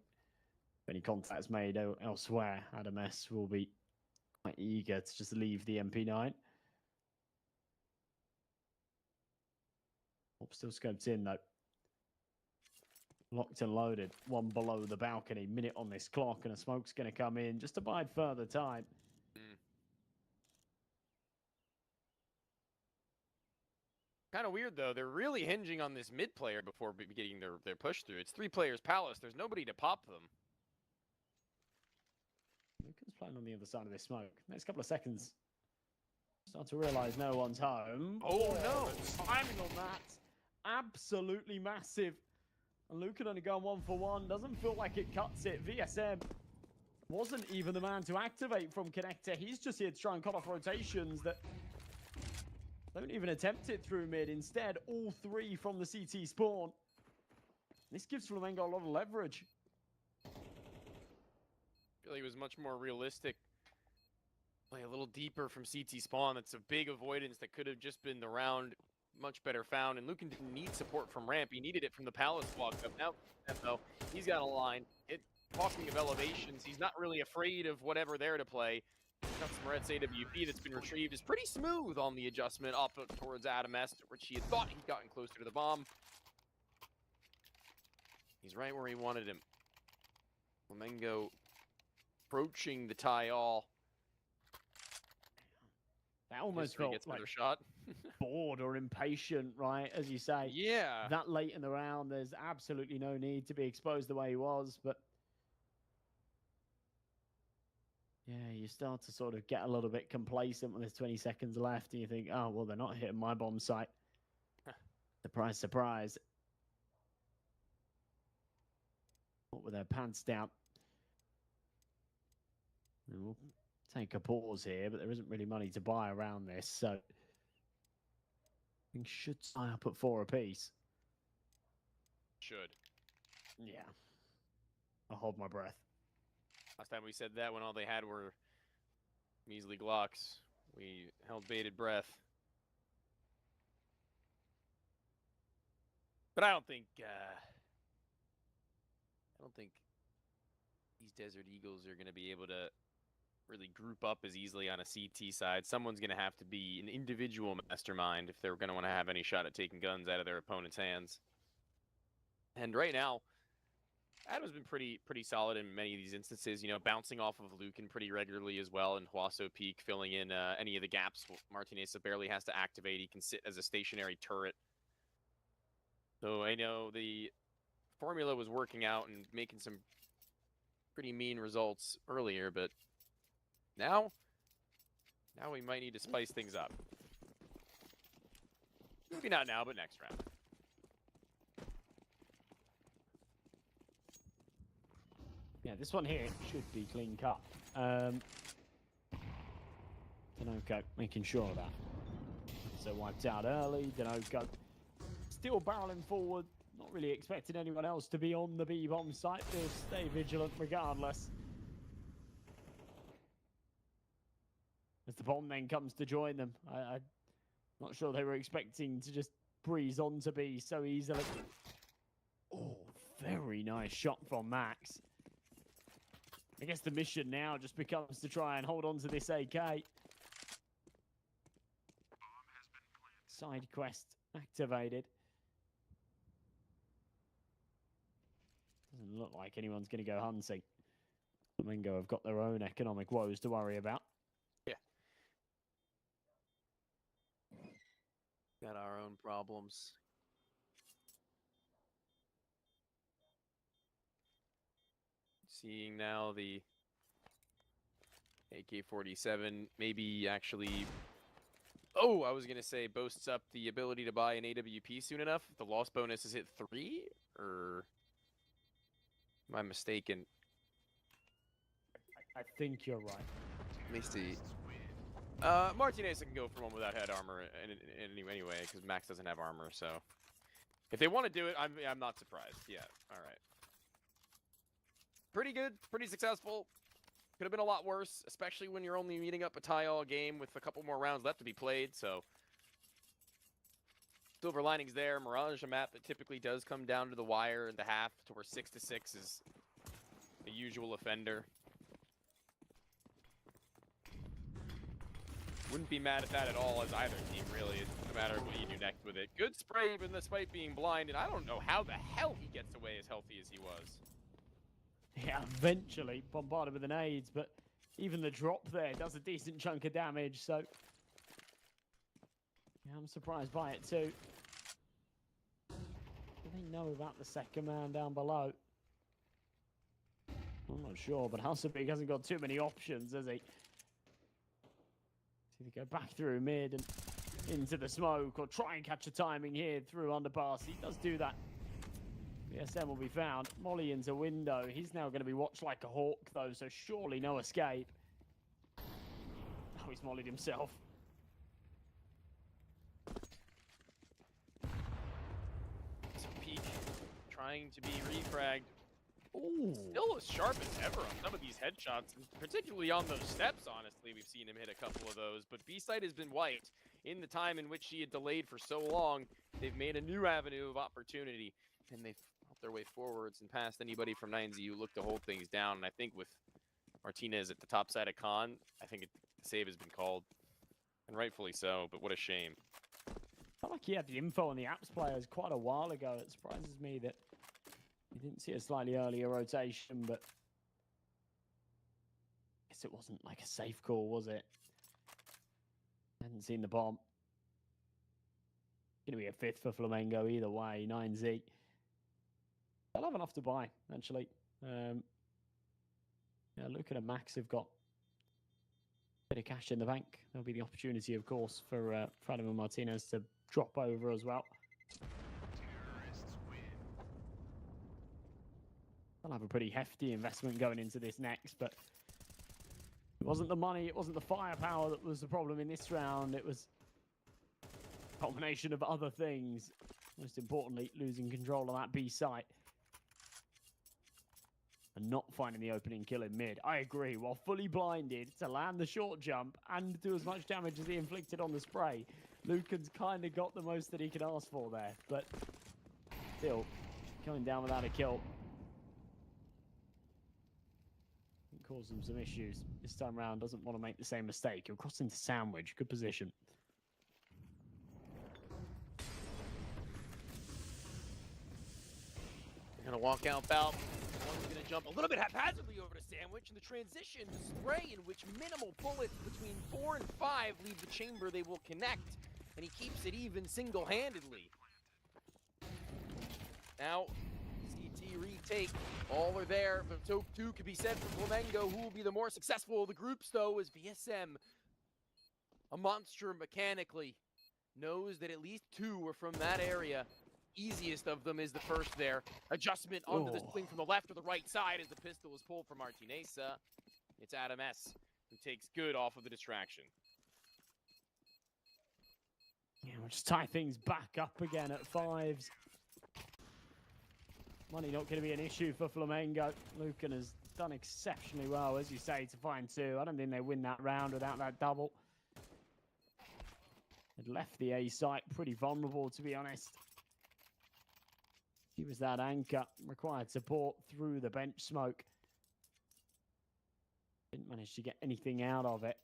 if any contacts made elsewhere, AdamS will be quite eager to just leave the MP9. Still scoped in though. Locked and loaded. One below the balcony. Minute on this clock and a smoke's going to come in just to bide further time. Kind of weird, though. They're really hinging on this mid player before getting their push through. It's 3 players Palace. There's nobody to pop them. Luca's playing on the other side of this smoke. Next couple of seconds. Start to realize no one's home. Oh, no. The timing on that. Absolutely massive. And Luca only going 1 for 1. Doesn't feel like it cuts it. VSM wasn't even the man to activate from Connector. He's just here to try and cut off rotations that don't even attempt it through mid. Instead, all 3 from the CT spawn. This gives Flamengo a lot of leverage. I feel like it was much more realistic. Play a little deeper from CT spawn. That's a big avoidance that could have just been the round much better found. And Lucan didn't need support from ramp. He needed it from the Palace walk up. Now, though, he's got a line. Talking of elevations, he's not really afraid of whatever there to play. Got some Red's AWP that's been retrieved. Is pretty smooth on the adjustment up towards AdamS, which he had thought he'd gotten closer to the bomb. He's right where he wanted him. Flamengo approaching the tie-all. That almost History felt gets like another shot. bored or impatient, right? As you say. Yeah. That late in the round, there's absolutely no need to be exposed the way he was, but yeah, you start to sort of get a little bit complacent when there's 20 seconds left and you think, oh, well, they're not hitting my bomb site. Surprise, surprise. What with their pants down. And we'll take a pause here, but there isn't really money to buy around this, so things should tie up at 4 apiece. Should. Yeah. I'll hold my breath. Last time we said that when all they had were measly Glocks, we held bated breath. But I don't think these Desert Eagles are going to be able to really group up as easily on a CT side. Someone's going to have to be an individual mastermind if they're going to want to have any shot at taking guns out of their opponent's hands. And right now, Adam's been pretty solid in many of these instances, you know, bouncing off of Lucan pretty regularly as well, and Huaso Peak filling in any of the gaps Martinez barely has to activate. He can sit as a stationary turret. So I know the formula was working out and making some pretty mean results earlier, but now we might need to spice things up. Maybe not now, but next round. Yeah, this one here should be clean cut. Denoco making sure of that. So wiped out early. Denoco still barreling forward. Not really expecting anyone else to be on the B-bomb site. They'll stay vigilant regardless. As the bomb then comes to join them. I'm not sure they were expecting to just breeze onto B so easily. Oh, very nice shot from Max. I guess the mission now just becomes to try and hold on to this AK. Side quest activated. Doesn't look like anyone's going to go hunting. Flamengo have got their own economic woes to worry about. Yeah. Got our own problems. Seeing now the AK-47 maybe actually... Oh, I was going to say boasts up the ability to buy an AWP soon enough. The loss bonus is hit 3? Or am I mistaken? I think you're right. Let me see. Martinez can go for one without head armor anyway, because Max doesn't have armor, so... If they want to do it, I'm not surprised. Yeah, alright. Pretty good, pretty successful. Could have been a lot worse, especially when you're only meeting up a tie-all game with a couple more rounds left to be played, so... Silver linings there. Mirage, a map that typically does come down to the wire in the half, to where 6-6 is the usual offender. Wouldn't be mad at that at all as either team, really, no matter what you do next with it. Good spray, even despite being blind, and I don't know how the hell he gets away as healthy as he was. Yeah, eventually bombarded with the nades, but even the drop there does a decent chunk of damage, so... Yeah, I'm surprised by it too. Do they know about the second man down below? I'm not sure, but Hasselbeck hasn't got too many options, has he? Either go back through mid and into the smoke, or try and catch a timing here through underpass. He does do that. The SM will be found. Molly into window. He's now going to be watched like a hawk, though, so surely no escape. Oh, he's mollied himself. So Peak trying to be refragged. Ooh. Still as sharp as ever on some of these headshots, and particularly on those steps, honestly. We've seen him hit a couple of those, but B-side has been wiped. In the time in which he had delayed for so long, they've made a new avenue of opportunity, and they've helped their way forwards and past anybody from 9Z who looked to hold things down. And I think with Martinez at the top side of Con, I think the save has been called, and rightfully so, but what a shame. Felt like he had the info on the apps players quite a while ago. It surprises me that he didn't see a slightly earlier rotation, but I guess it wasn't like a safe call, was it? Hadn't seen the bomb. Going to be a 5th for Flamengo either way, 9Z. They'll have enough to buy, actually. Yeah, Lucan and Max have got a bit of cash in the bank. There'll be the opportunity, of course, for Vladimir Martinez to drop over as well. They'll have a pretty hefty investment going into this next, but it wasn't the money, it wasn't the firepower that was the problem in this round. It was a combination of other things. Most importantly, losing control of that B site. And not finding the opening kill in mid. I agree, while fully blinded to land the short jump and do as much damage as he inflicted on the spray, Lucan's kind of got the most that he could ask for there. But still, coming down without a kill. Cause him some issues this time round. Doesn't want to make the same mistake. He'll cross into sandwich. Good position. They're gonna walk out Bout. One's going to jump a little bit haphazardly over to Sandwich, and the transition, the spray in which minimal bullets between 4 and 5 leave the chamber, they will connect, and he keeps it even single-handedly. Now, CT retake, all are there, but so too could be said for Flamengo, who will be the more successful of the groups, though, as VSM, a monster mechanically, knows that at least 2 are from that area. Easiest of them is the first there. Adjustment onto the swing from the left or the right side as the pistol is pulled from Martinez. It's Adam S, who takes good off of the distraction. Yeah, we'll just tie things back up again at 5s. Money not going to be an issue for Flamengo. Lucan has done exceptionally well, as you say, to find 2. I don't think they win that round without that double. Had left the A site pretty vulnerable, to be honest. He was that anchor, required support through the bench smoke. Didn't manage to get anything out of it.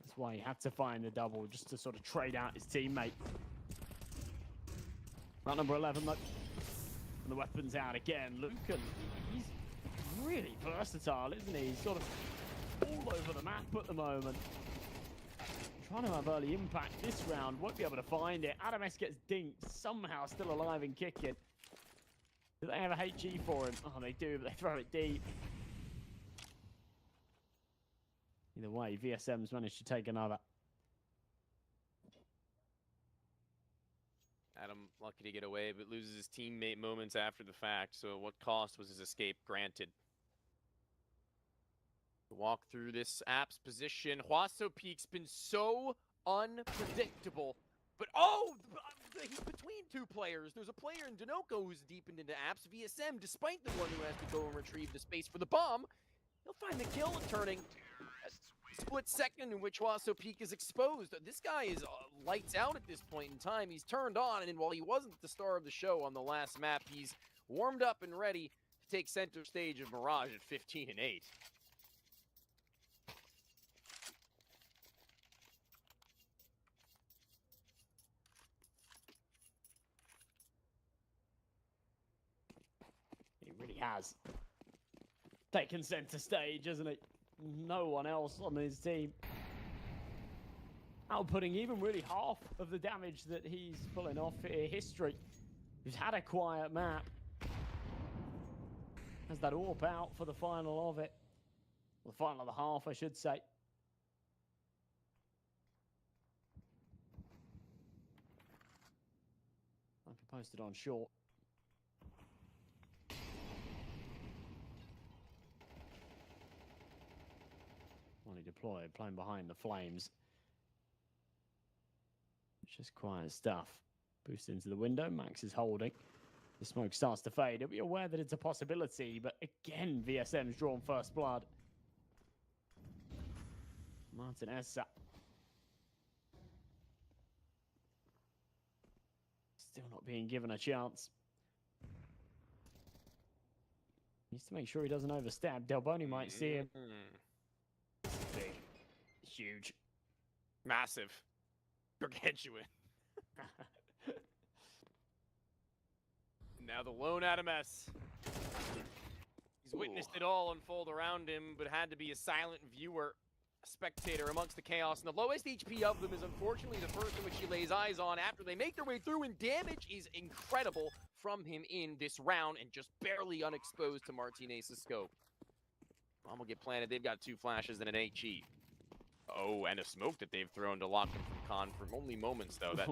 That's why he had to find the double, just to sort of trade out his teammate. Round number 11, though. And the weapon's out again. Lucan, he's really versatile, isn't he? He's sort of all over the map at the moment. Trying to have early impact this round, won't be able to find it. Adam S gets dinked, somehow still alive and kicking. Do they have a HE for him? Oh, they do, but they throw it deep. Either way, VSM's managed to take another. Adam lucky to get away, but loses his teammate moments after the fact, so at what cost was his escape granted? Walk through this app's position. Huaso Peak's been so unpredictable. But he's between 2 players. There's a player in Dinoco who's deepened into apps. VSM, despite the one who has to go and retrieve the space for the bomb, he'll find the kill turning. A split second in which Huaso Peak is exposed. This guy is lights out at this point in time. He's turned on, and while he wasn't the star of the show on the last map, he's warmed up and ready to take center stage of Mirage at 15 and 8. Really has taken center stage, hasn't it? No one else on his team outputting even really half of the damage that he's pulling off here. History, who's had a quiet map, has that AWP out for the final of it. Well, the final of the half, I should say. I'll be posted on short. Well, he deployed, playing behind the flames. It's just quiet stuff. Boost into the window. Max is holding. The smoke starts to fade. He'll be aware that it's a possibility, but again, VSM's drawn first blood. Martinez. Still not being given a chance. Needs to make sure he doesn't overstep. Delboni might see him. Big. Huge. Massive. Gargantuan. Now the lone Adam S. He's witnessed it all unfold around him, but had to be a silent viewer, a spectator amongst the chaos. And the lowest HP of them is unfortunately the first in which he lays eyes on after they make their way through, and damage is incredible from him in this round, and just barely unexposed to Martinez's scope. Bomb will get planted. They've got 2 flashes and an HE. Oh, and a smoke that they've thrown to lock him from con for only moments, though. That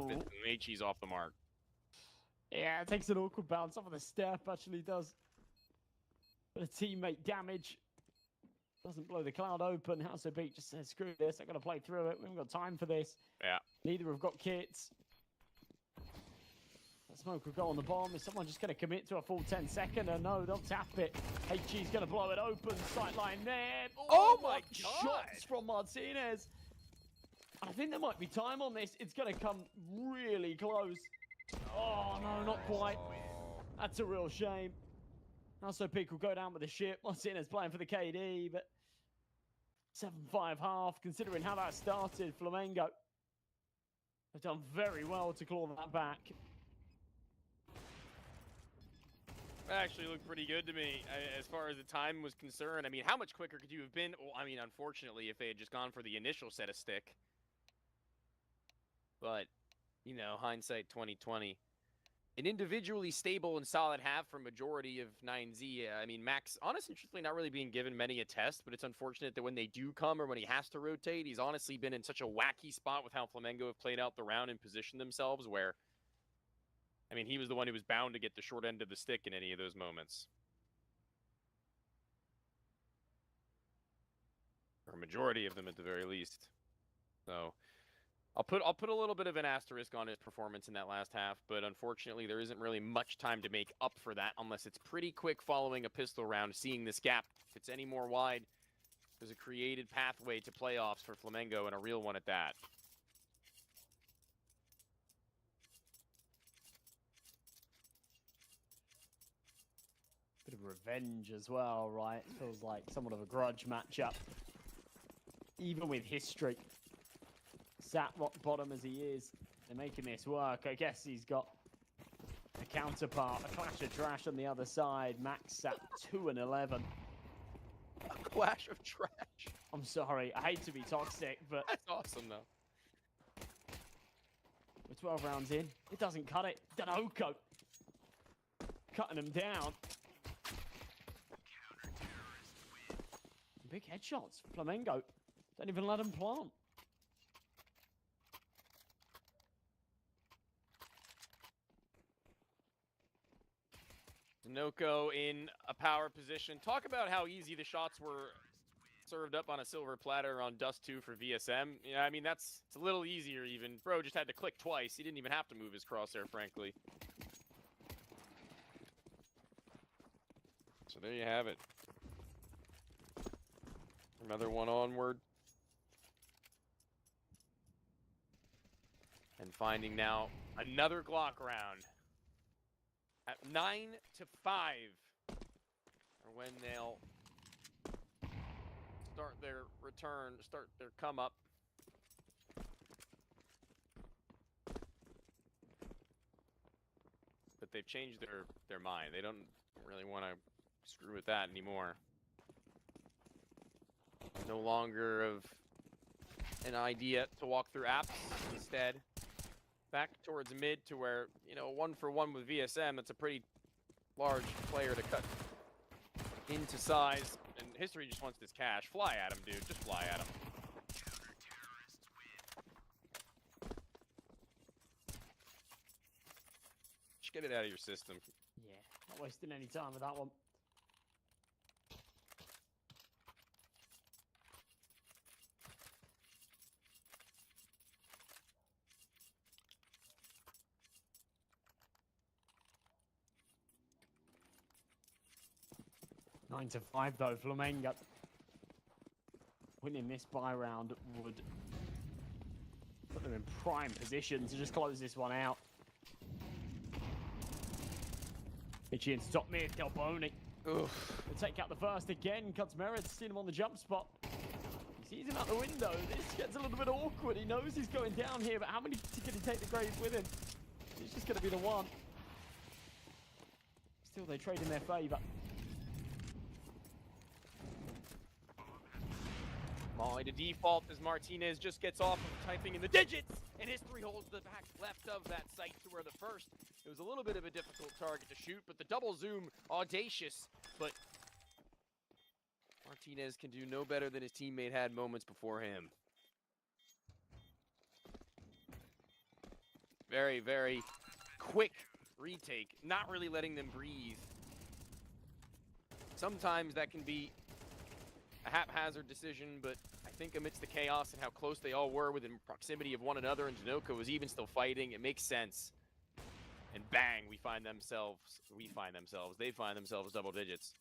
HE's off the mark. Yeah, it takes an awkward bounce off of the step, actually does. But a teammate damage. Doesn't blow the cloud open. House of Beat just says, screw this, I'm going to play through it. We haven't got time for this. Yeah. Neither have got kits. That smoke will go on the bomb. Is someone just going to commit to a full 10-seconder? No, they'll tap it. HG's going to blow it open. Sightline there. Oh my God. Shots from Martinez. I think there might be time on this. It's going to come really close. Oh, no, not quite. That's a real shame. Also, Peak will go down with the ship. Martinez playing for the KD, but 7-5 half, considering how that started. Flamengo have done very well to claw that back. That actually looked pretty good to me as far as the time was concerned. I mean, how much quicker could you have been? Well, I mean, unfortunately, if they had just gone for the initial set of stick. But, you know, hindsight 2020. An individually stable and solid half for majority of 9Z. I mean, Max, honestly and truthfully, not really being given many a test, but it's unfortunate that when they do come or when he has to rotate, he's honestly been in such a wacky spot with how Flamengo have played out the round and positioned themselves where, I mean, he was the one who was bound to get the short end of the stick in any of those moments. Or a majority of them at the very least. So I'll put a little bit of an asterisk on his performance in that last half, but unfortunately there isn't really much time to make up for that unless it's pretty quick following a pistol round, seeing this gap. If it's any more wide, there's a created pathway to playoffs for Flamengo and a real one at that. Bit of revenge as well, right? Feels like somewhat of a grudge matchup. Even with history. Sat rock bottom as he is, they're making this work. I guess he's got a counterpart, a clash of trash on the other side. Max sat 2-11. A clash of trash. I'm sorry, I hate to be toxic, but That's awesome though. we're 12 rounds in. It doesn't cut it. Danoko cutting him down. Big headshots. Flamengo don't even let him plant. Danoko in a power position. Talk about how easy the shots were served up on a silver platter on Dust 2 for VSM. Yeah, I mean, it's a little easier even. Bro just had to click twice. He didn't even have to move his crosshair, frankly. So there you have it. Another one onward. And finding now another Glock round. At 9-5, or when they'll start their return, start their come up. But they've changed their mind. They don't really want to screw with that anymore. No longer of an idea to walk through apps. Instead, back towards mid to where, you know, 1-for-1 with VSM, that's a pretty large player to cut into size. And history just wants this cash. Fly at him, dude. Just fly at him. Just get it out of your system. Yeah, not wasting any time with that one. Nine to 5 though, Flamengo. Winning this buy round would put them in prime position to just close this one out. Itchy into top mid, Delboni. Oof. They'll take out the first again. Cuts Meredith, seen him on the jump spot. He sees him out the window. This gets a little bit awkward. He knows he's going down here, but how many can he take the grave with him? It's just going to be the one. Still, they trade in their favour. Molly to default as Martinez just gets off of typing in the digits, and history holds the back left of that site to where the first, it was a little bit of a difficult target to shoot, but the double zoom, audacious, but Martinez can do no better than his teammate had moments before him. Very, very quick retake, not really letting them breathe. Sometimes that can be a haphazard decision, but I think amidst the chaos and how close they all were within proximity of one another, and Danoko was even still fighting, it makes sense. And bang, they find themselves double digits.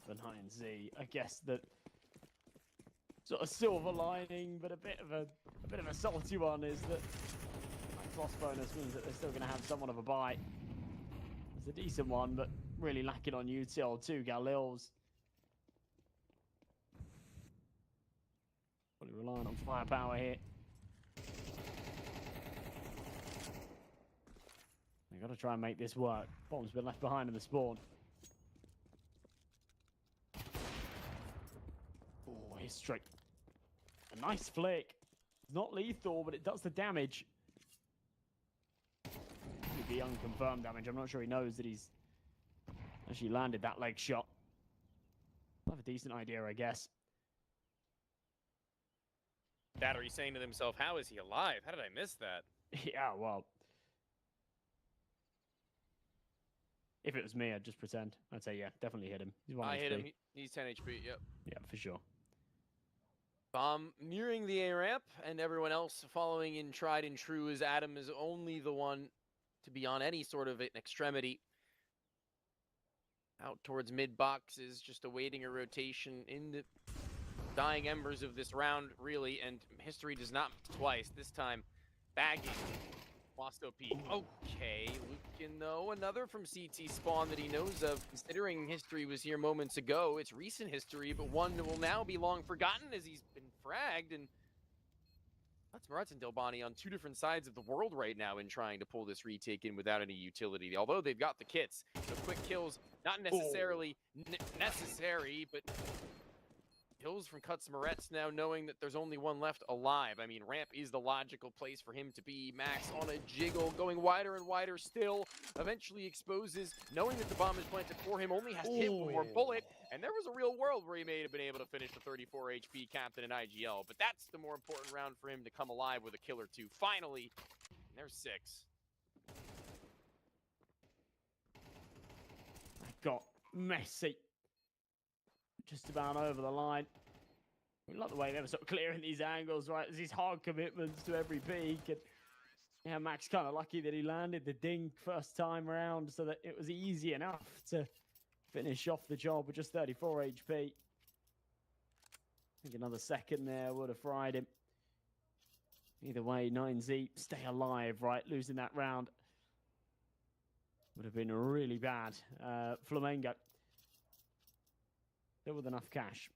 For 9Z, I guess that sort of silver lining, but a bit of a salty one is that loss bonus means that they're still going to have somewhat of a bite. It's a decent one, but really lacking on util too. Galil's fully reliant on firepower here. Gotta try and make this work. Bomb's been left behind in the spawn. Oh, history. A nice flick. Not lethal, but it does the damage. Could be unconfirmed damage. I'm not sure he knows that he's actually landed that leg shot. Have a decent idea, I guess. That, or he's saying to himself, how is he alive? How did I miss that? Yeah, well. If it was me, I'd just pretend. I'd say, yeah, definitely hit him. He's 1 I HP. hit him. He's 10 HP, yep. Yeah, for sure. Bomb nearing the A ramp, and everyone else following in tried and true, as Adam is only the one to be on any sort of an extremity. Out towards mid boxes, just awaiting a rotation in the dying embers of this round, really, and history does not miss twice. This time, bagging. Lost OP. Okay, Lucan, though, another from CT spawn that he knows of, considering history was here moments ago. It's recent history, but one that will now be long forgotten as he's been fragged, and that's Maretz and Delbani on two different sides of the world right now in trying to pull this retake in without any utility. Although they've got the kits, so quick kills, not necessarily necessary, but kills from Cuts Maretz now, knowing that there's only one left alive. I mean, ramp is the logical place for him to be. Max on a jiggle, going wider and wider still. Eventually exposes, knowing that the bomb is planted for him, only has to hit one more bullet. And there was a real world where he may have been able to finish the 34 HP captain in IGL. But that's the more important round for him to come alive with a kill or two. Finally, and there's 6. Got messy. Just about over the line. I like the way they were sort of clearing these angles, right? There's these hard commitments to every peak. And yeah, Max kind of lucky that he landed the dink first time around so that it was easy enough to finish off the job with just 34 HP. I think another second there would have fried him. Either way, 9Z, stay alive, right? Losing that round would have been really bad. Flamengo. Still with enough cash.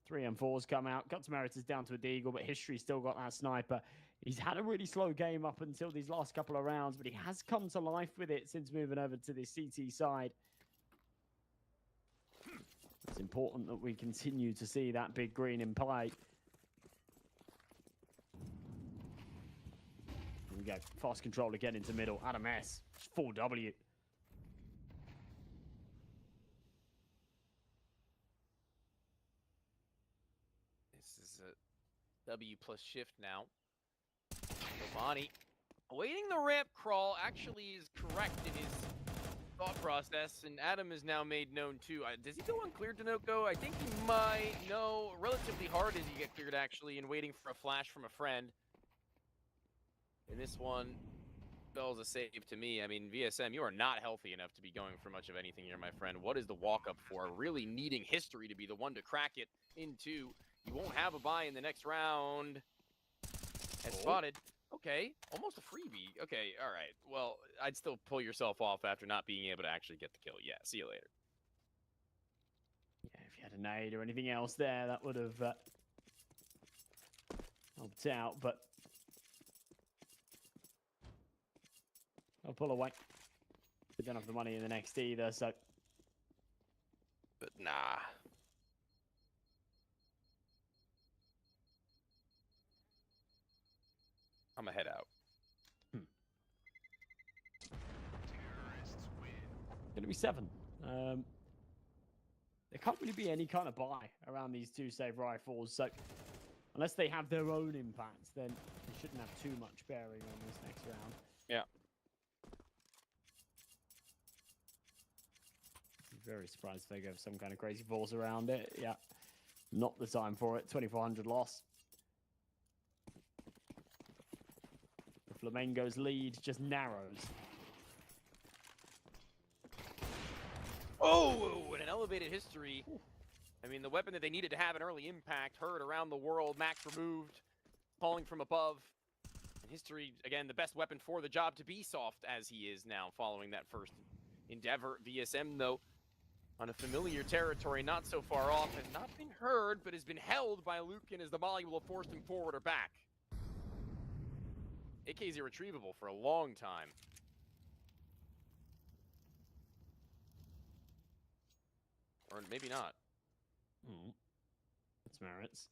3 M4s come out. Guts Merit is down to a deagle, but history still got that sniper. He's had a really slow game up until these last couple of rounds, but he has come to life with it since moving over to the CT side. It's important that we continue to see that big green in play. Here we go. Fast control again into middle. Adam S. Full W. W plus shift now. Bonnie awaiting the ramp crawl actually is correct in his thought process, and Adam is now made known too. Does he go uncleared to Noko? I think he might. No, relatively hard as he get cleared actually, and waiting for a flash from a friend. And this one spells a save to me. I mean, VSM, you are not healthy enough to be going for much of anything here, my friend. What is the walk up for? Really needing history to be the one to crack it into. You won't have a buy in the next round. As spotted. Okay, almost a freebie. Okay, all right. Well, I'd still pull yourself off after not being able to actually get the kill. Yeah, see you later. Yeah, if you had a nade or anything else there, that would have helped out, but I'll pull away. We don't have the money in the next either, so. But nah. I'm gonna head out. Gonna be 7. There can't really be any kind of buy around these 2 save rifles, so unless they have their own impacts, then they shouldn't have too much bearing on this next round. Yeah. Very surprised if they go for some kind of crazy force around it. Yeah, not the time for it. 2,400 loss. The Flamengo's lead just narrows. Oh, and an elevated history. I mean, the weapon that they needed to have an early impact, heard around the world, Max removed, falling from above. And history, again, the best weapon for the job to be soft as he is now following that first endeavor. VSM, though, on a familiar territory, not so far off, has not been heard, but has been held by Lucan as the volley will have forced him forward or back. AK's irretrievable for a long time. Or maybe not. That's merits.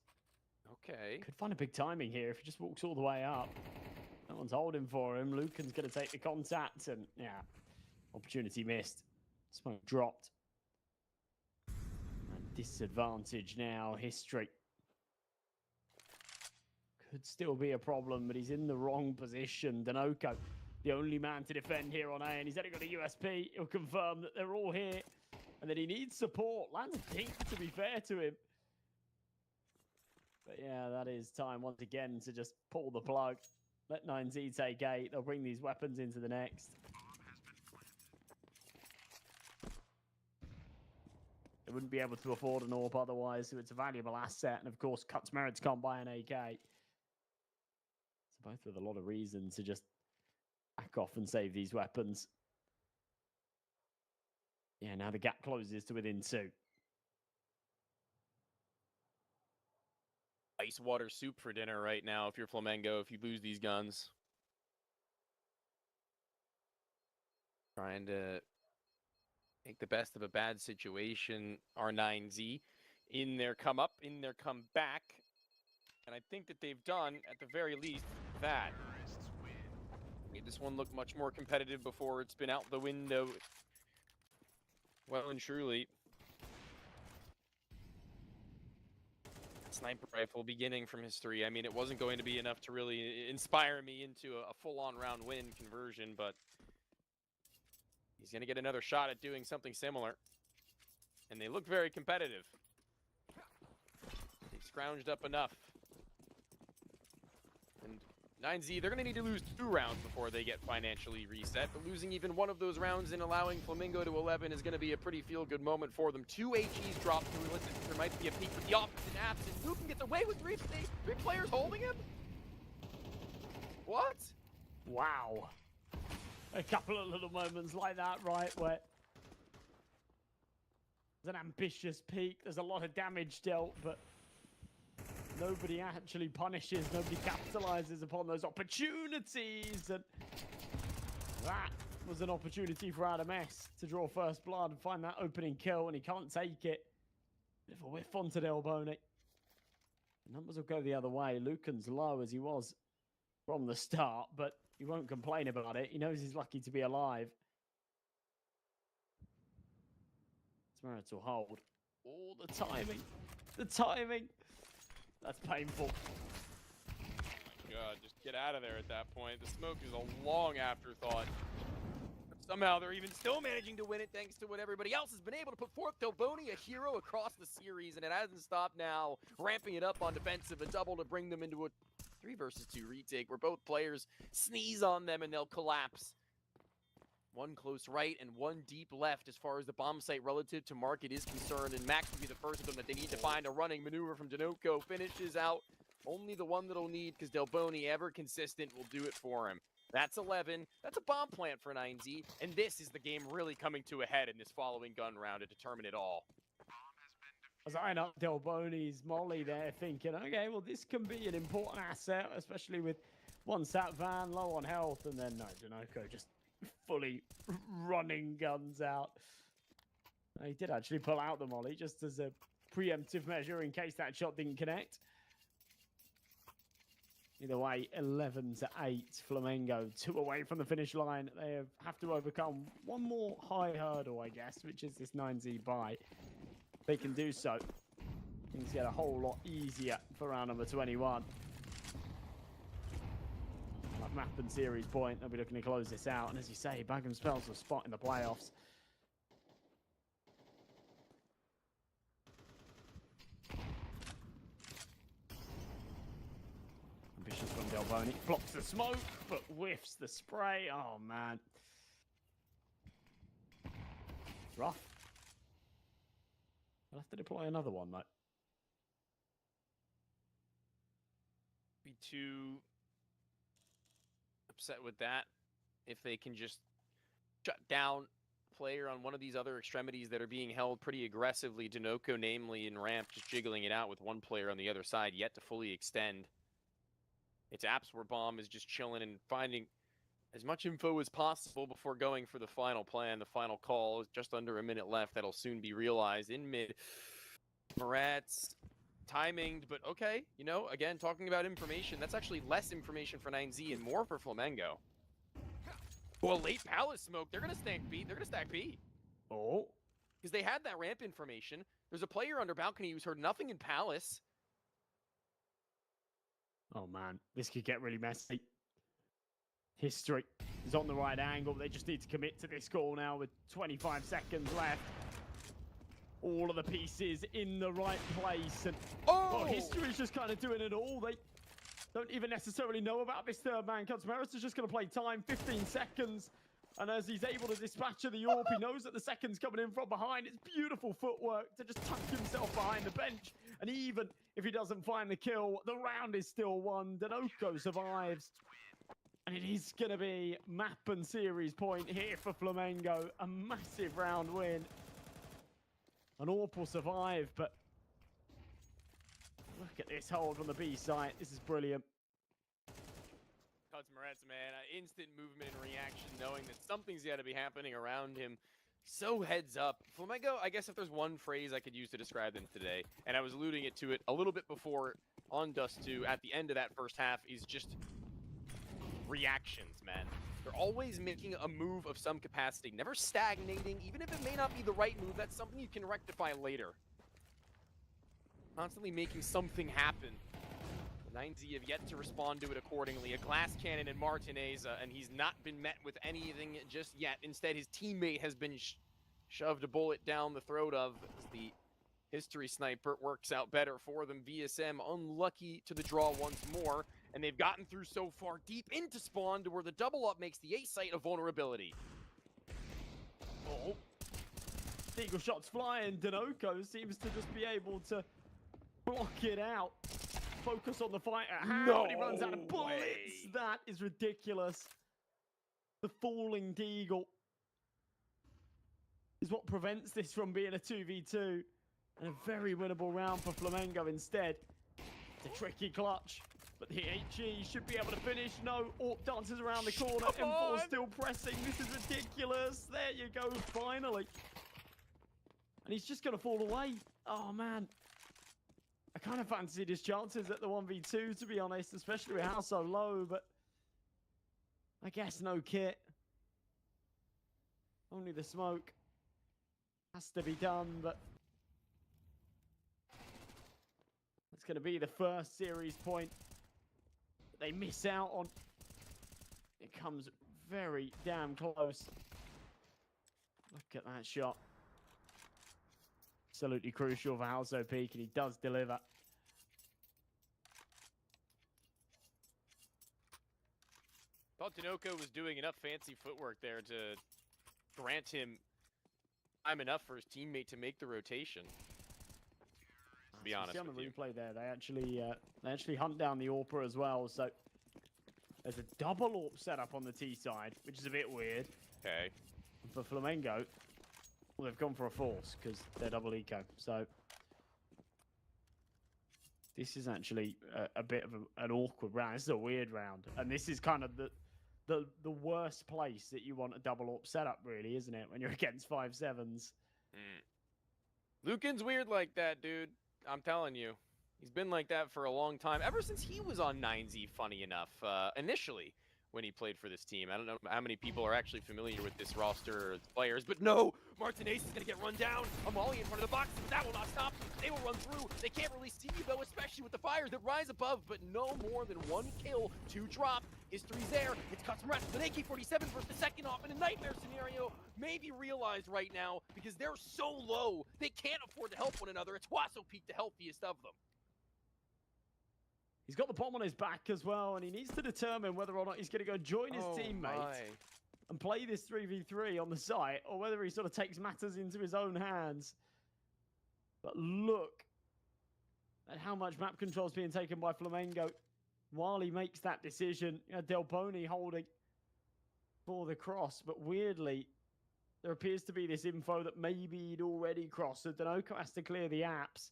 Okay. Could find a big timing here if he just walks all the way up. No one's holding for him. Lucan's going to take the contact, and yeah, opportunity missed. Smoke dropped. And disadvantage now. History could still be a problem, but he's in the wrong position. Denoco, the only man to defend here on A, and he's only got a USP. He'll confirm that they're all here and that he needs support. Lands a pink, to be fair to him. But yeah, that is time once again to just pull the plug. Let 9Z take 8. They'll bring these weapons into the next. They wouldn't be able to afford an AWP otherwise, so it's a valuable asset. And of course, Cuts merits can't buy an AK. So both with a lot of reason to just back off and save these weapons. Yeah, now the gap closes to within 2. Ice water soup for dinner right now if you're Flamengo, if you lose these guns. Trying to make the best of a bad situation. R9Z in their come up, in their come back. And I think that they've done, at the very least, that. Made this one look much more competitive before it's been out the window. Well and truly. Sniper rifle beginning from history. I mean, it wasn't going to be enough to really inspire me into a full-on round win conversion, but he's going to get another shot at doing something similar. And they look very competitive. They've scrounged up enough. And 9Z, they're going to need to lose 2 rounds before they get financially reset, but losing even one of those rounds and allowing Flamengo to 11 is going to be a pretty feel-good moment for them. 2 HEs dropped through. Listen, there might be a peek with the opposite absent. Nuke gets away with 3 players holding him? What? Wow. A couple of little moments like that, right, where there's an ambitious peak, there's a lot of damage dealt, but nobody actually punishes, nobody capitalizes upon those opportunities, and that was an opportunity for AdamS to draw first blood and find that opening kill, and he can't take it. Bit of a whiff onto Delboni. The numbers will go the other way. Lucan's low as he was from the start, but he won't complain about it. He knows he's lucky to be alive. Merits will hold. Oh, the timing. The timing. That's painful. Oh my god, just get out of there at that point. The smoke is a long afterthought. Somehow they're even still managing to win it thanks to what everybody else has been able to put forth. Delboni, a hero across the series, and it hasn't stopped now. Ramping it up on defensive, a double to bring them into a 3 versus 2 retake where both players sneeze on them and they'll collapse. 1 close right and 1 deep left as far as the bomb site relative to market is concerned, and Max will be the first of them that they need to find. A running maneuver from Denoco finishes out only the one that'll need, because Delboni, ever consistent, will do it for him. That's 11. That's a bomb plant for 9Z, and this is the game really coming to a head in this following gun round to determine it all. As I know Delboni's Molly there thinking, okay, well, this can be an important asset, especially with 1 sat van, low on health, and then no, Denoco just fully running guns out. He did actually pull out the Molly just as a preemptive measure in case that shot didn't connect. Either way, 11-8, Flamengo 2 away from the finish line. They have to overcome 1 more high hurdle, I guess, which is this 9Z buy. They can do so. Things get a whole lot easier for round number 21. Like map and series point, they'll be looking to close this out. And as you say, Bagham spells a spot in the playoffs. Ambitious from Delboni. Blocks the smoke, but whiffs the spray. Oh, man. Rough. I'll have to deploy another one, though. Be too upset with that if they can just shut down player on one of these other extremities that are being held pretty aggressively. Denoco, namely, in ramp, just jiggling it out with 1 player on the other side, yet to fully extend. It's apps where Bomb is just chilling and finding as much info as possible before going for the final plan. The final call is just under a minute left. That'll soon be realized in mid. Murat's timinged, but okay. You know, again, talking about information, that's actually less information for 9Z and more for Flamengo. Well, late Palace smoke. They're going to stack B. They're going to stack B. Oh. Because they had that ramp information. There's a player under balcony who's heard nothing in Palace. Oh, man. This could get really messy. History is on the right angle. They just need to commit to this call now with 25 seconds left. All of the pieces in the right place. And well, history's just kind of doing it all. They don't even necessarily know about this third man. Cutmeris is just going to play time, 15 seconds. And as he's able to dispatch the AWP, he knows that the second's coming in from behind. It's beautiful footwork to just tuck himself behind the bench. And even if he doesn't find the kill, the round is still won. Denoco survives. And it is going to be map and series point here for Flamengo. A massive round win. And AWP will survive, but look at this hold on the B site. This is brilliant. Cutmeris, man, instant movement and reaction, knowing that something's got to be happening around him. So heads up. Flamengo, I guess if there's one phrase I could use to describe them today, and I was alluding to it a little bit before on Dust 2 at the end of that first half, is just reactions, man. They're always making a move of some capacity, never stagnating. Even if it may not be the right move, that's something you can rectify later. Constantly making something happen. The 9Z have yet to respond to it accordingly. A glass cannon in Martinez, and he's not been met with anything just yet. Instead, his teammate has been shoved a bullet down the throat of as the history sniper works out better for them. VSM unlucky to the draw once more, and they've gotten through so far deep into spawn to where the double up makes the A site a vulnerability. Oh, eagle shots flying. Denoco seems to just be able to block it out. Focus on the fight at hand, but he runs out of bullets. That is ridiculous. The falling Deagle is what prevents this from being a 2v2. And a very winnable round for Flamengo instead. It's a tricky clutch, but the HE should be able to finish. No, AWP dances around the corner. M4 still pressing. This is ridiculous. There you go, finally. And he's just going to fall away. Oh, man. I kind of fancied his chances at the 1v2, to be honest, especially with how so low, but I guess no kit. Only the smoke. Has to be done, but it's going to be the first series point that they miss out on. It comes very damn close. Look at that shot. Absolutely crucial for Halso Peak, and he does deliver. Thought Denoco was doing enough fancy footwork there to grant him time enough for his teammate to make the rotation. To be honest on the with you. replay there, they actually hunt down the AWPer as well. So there's a double AWP setup on the T side, which is a bit weird. Okay. For Flamengo, well, they've gone for a force because they're double eco. So this is actually a bit of an awkward round. This is a weird round, and this is kind of the worst place that you want a double AWP setup, really, isn't it? When you're against 5-7s. Lucan's weird like that, dude. I'm telling you. He's been like that for a long time. Ever since he was on 9Z, funny enough, initially when he played for this team. I don't know how many people are actually familiar with this roster of players, but no! Martinez is going to get run down. Amali in front of the box, but that will not stop. They will run through. They can't really see you, though, especially with the fires that rise above, but no more than one kill, 2 drop. History's there. It's Cutmeris with an AK-47 versus the second off in a nightmare scenario. Maybe realized right now because they're so low, they can't afford to help one another. It's Wasso Peak the healthiest of them. He's got the bomb on his back as well, and he needs to determine whether or not he's going to go join his teammates and play this 3v3 on the site, or whether he sort of takes matters into his own hands. But look at how much map control is being taken by Flamengo while he makes that decision. You know, Del Boni holding for the cross, but weirdly, there appears to be this info that maybe he'd already crossed, so Denoco has to clear the apps.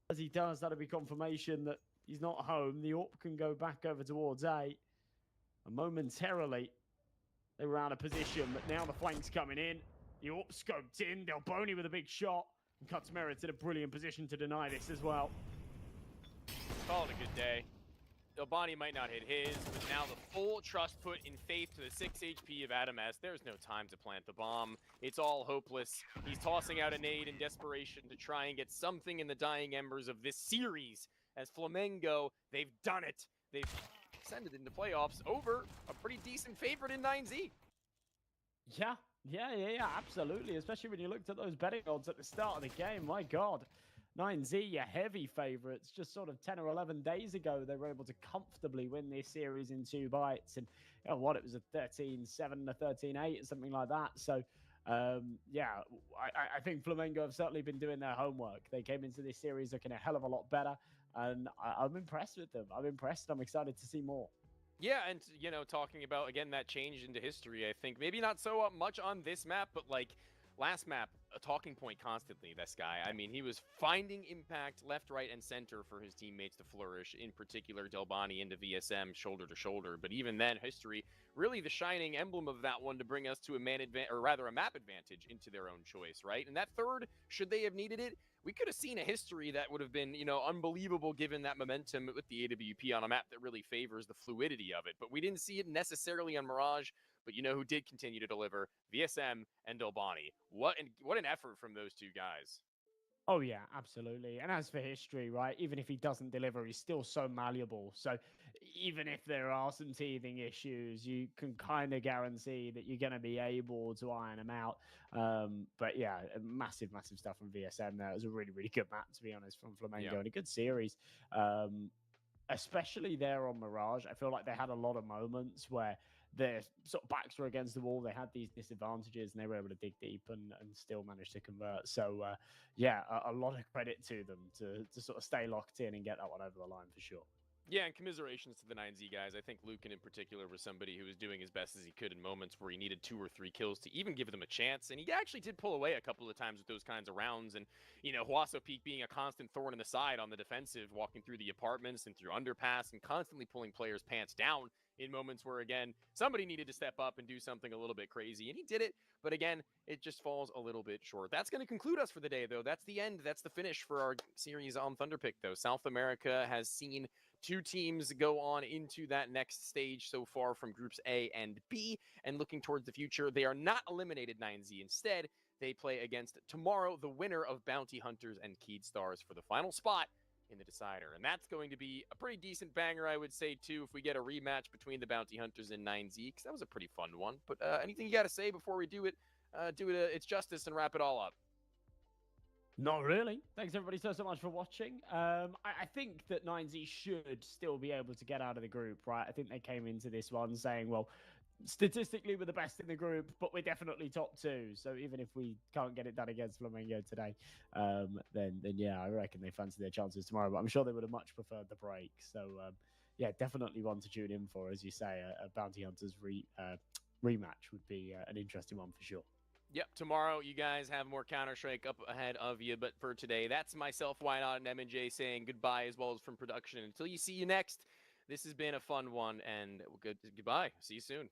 As he does, that'll be confirmation that he's not home. The AWP can go back over towards A. And momentarily, They were out of position, but now the flank's coming in. Yorp scoped in. Delboni with a big shot. And Cuts Merritt's in a brilliant position to deny this as well. Call it a good day. Delboni might not hit his, but now the full trust put in faith to the 6 HP of Adam S. There's no time to plant the bomb. It's all hopeless. He's tossing out a nade in desperation to try and get something in the dying embers of this series. As Flamengo, they've done it. They've ascended into playoffs over a pretty decent favorite in 9Z. Yeah, absolutely. Especially when you looked at those betting odds at the start of the game. My God. 9Z, your heavy favorites. Just sort of 10 or 11 days ago, they were able to comfortably win this series in 2 bites. And you know what? It was a 13-7, a 13-8, or something like that. So, yeah, I think Flamengo have certainly been doing their homework. They came into this series looking a hell of a lot better. And I'm impressed with them. I'm impressed. I'm excited to see more. Yeah, and, you know, talking about, again, that change into history, I think maybe not so much on this map, but, like, last map, a talking point constantly, this guy. I mean, he was finding impact left, right, and center for his teammates to flourish, in particular Delboni into VSM shoulder to shoulder. But even then, history, really the shining emblem of that one to bring us to a map advantage into their own choice, right? And that third, should they have needed it, we could have seen a history that would have been, you know, unbelievable given that momentum with the AWP on a map that really favors the fluidity of it. But we didn't see it necessarily on Mirage. But you know who did continue to deliver? VSM and Delboni. What an effort from those two guys. Oh, yeah, absolutely. And as for history, right, even if he doesn't deliver, he's still so malleable. So even if there are some teething issues, you can kind of guarantee that you're going to be able to iron them out. But yeah, massive stuff from VSM there. It was a really, really good map, to be honest, from Flamengo, and a good series. Especially there on Mirage, I feel like they had a lot of moments where their sort of backs were against the wall. They had these disadvantages and they were able to dig deep and still manage to convert. So, yeah, a lot of credit to them to sort of stay locked in and get that one over the line for sure. Yeah, and commiserations to the 9Z guys. I think Lucan in particular was somebody who was doing as best as he could in moments where he needed 2 or 3 kills to even give them a chance. And he actually did pull away a couple of times with those kinds of rounds. And, you know, Huaso Peak being a constant thorn in the side on the defensive, walking through the apartments and through underpass and constantly pulling players' pants down in moments where, again, somebody needed to step up and do something a little bit crazy. And he did it. But again, it just falls a little bit short. That's going to conclude us for the day, though. That's the end. That's the finish for our series on Thunderpick, though. South America has seen 2 teams go on into that next stage so far from groups A and B. And looking towards the future, they are not eliminated 9Z. Instead, they play against tomorrow the winner of Bounty Hunters and Keed Stars for the final spot in the decider. And that's going to be a pretty decent banger, I would say, too, if we get a rematch between the Bounty Hunters and 9Z, because that was a pretty fun one. But anything you got to say before we do it its justice and wrap it all up? Not really. Thanks, everybody, so much for watching. I think that 9Z should still be able to get out of the group, right? I think they came into this one saying, well, statistically, we're the best in the group, but we're definitely top 2. So even if we can't get it done against Flamengo today, then yeah, I reckon they fancy their chances tomorrow. But I'm sure they would have much preferred the break. So yeah, definitely one to tune in for, as you say. A Bounty Hunters rematch would be an interesting one for sure. Yep, tomorrow you guys have more Counter-Strike up ahead of you, but for today, that's myself, Why Not, and M&J saying goodbye, as well as from production. Until you see you next, this has been a fun one, and goodbye. See you soon.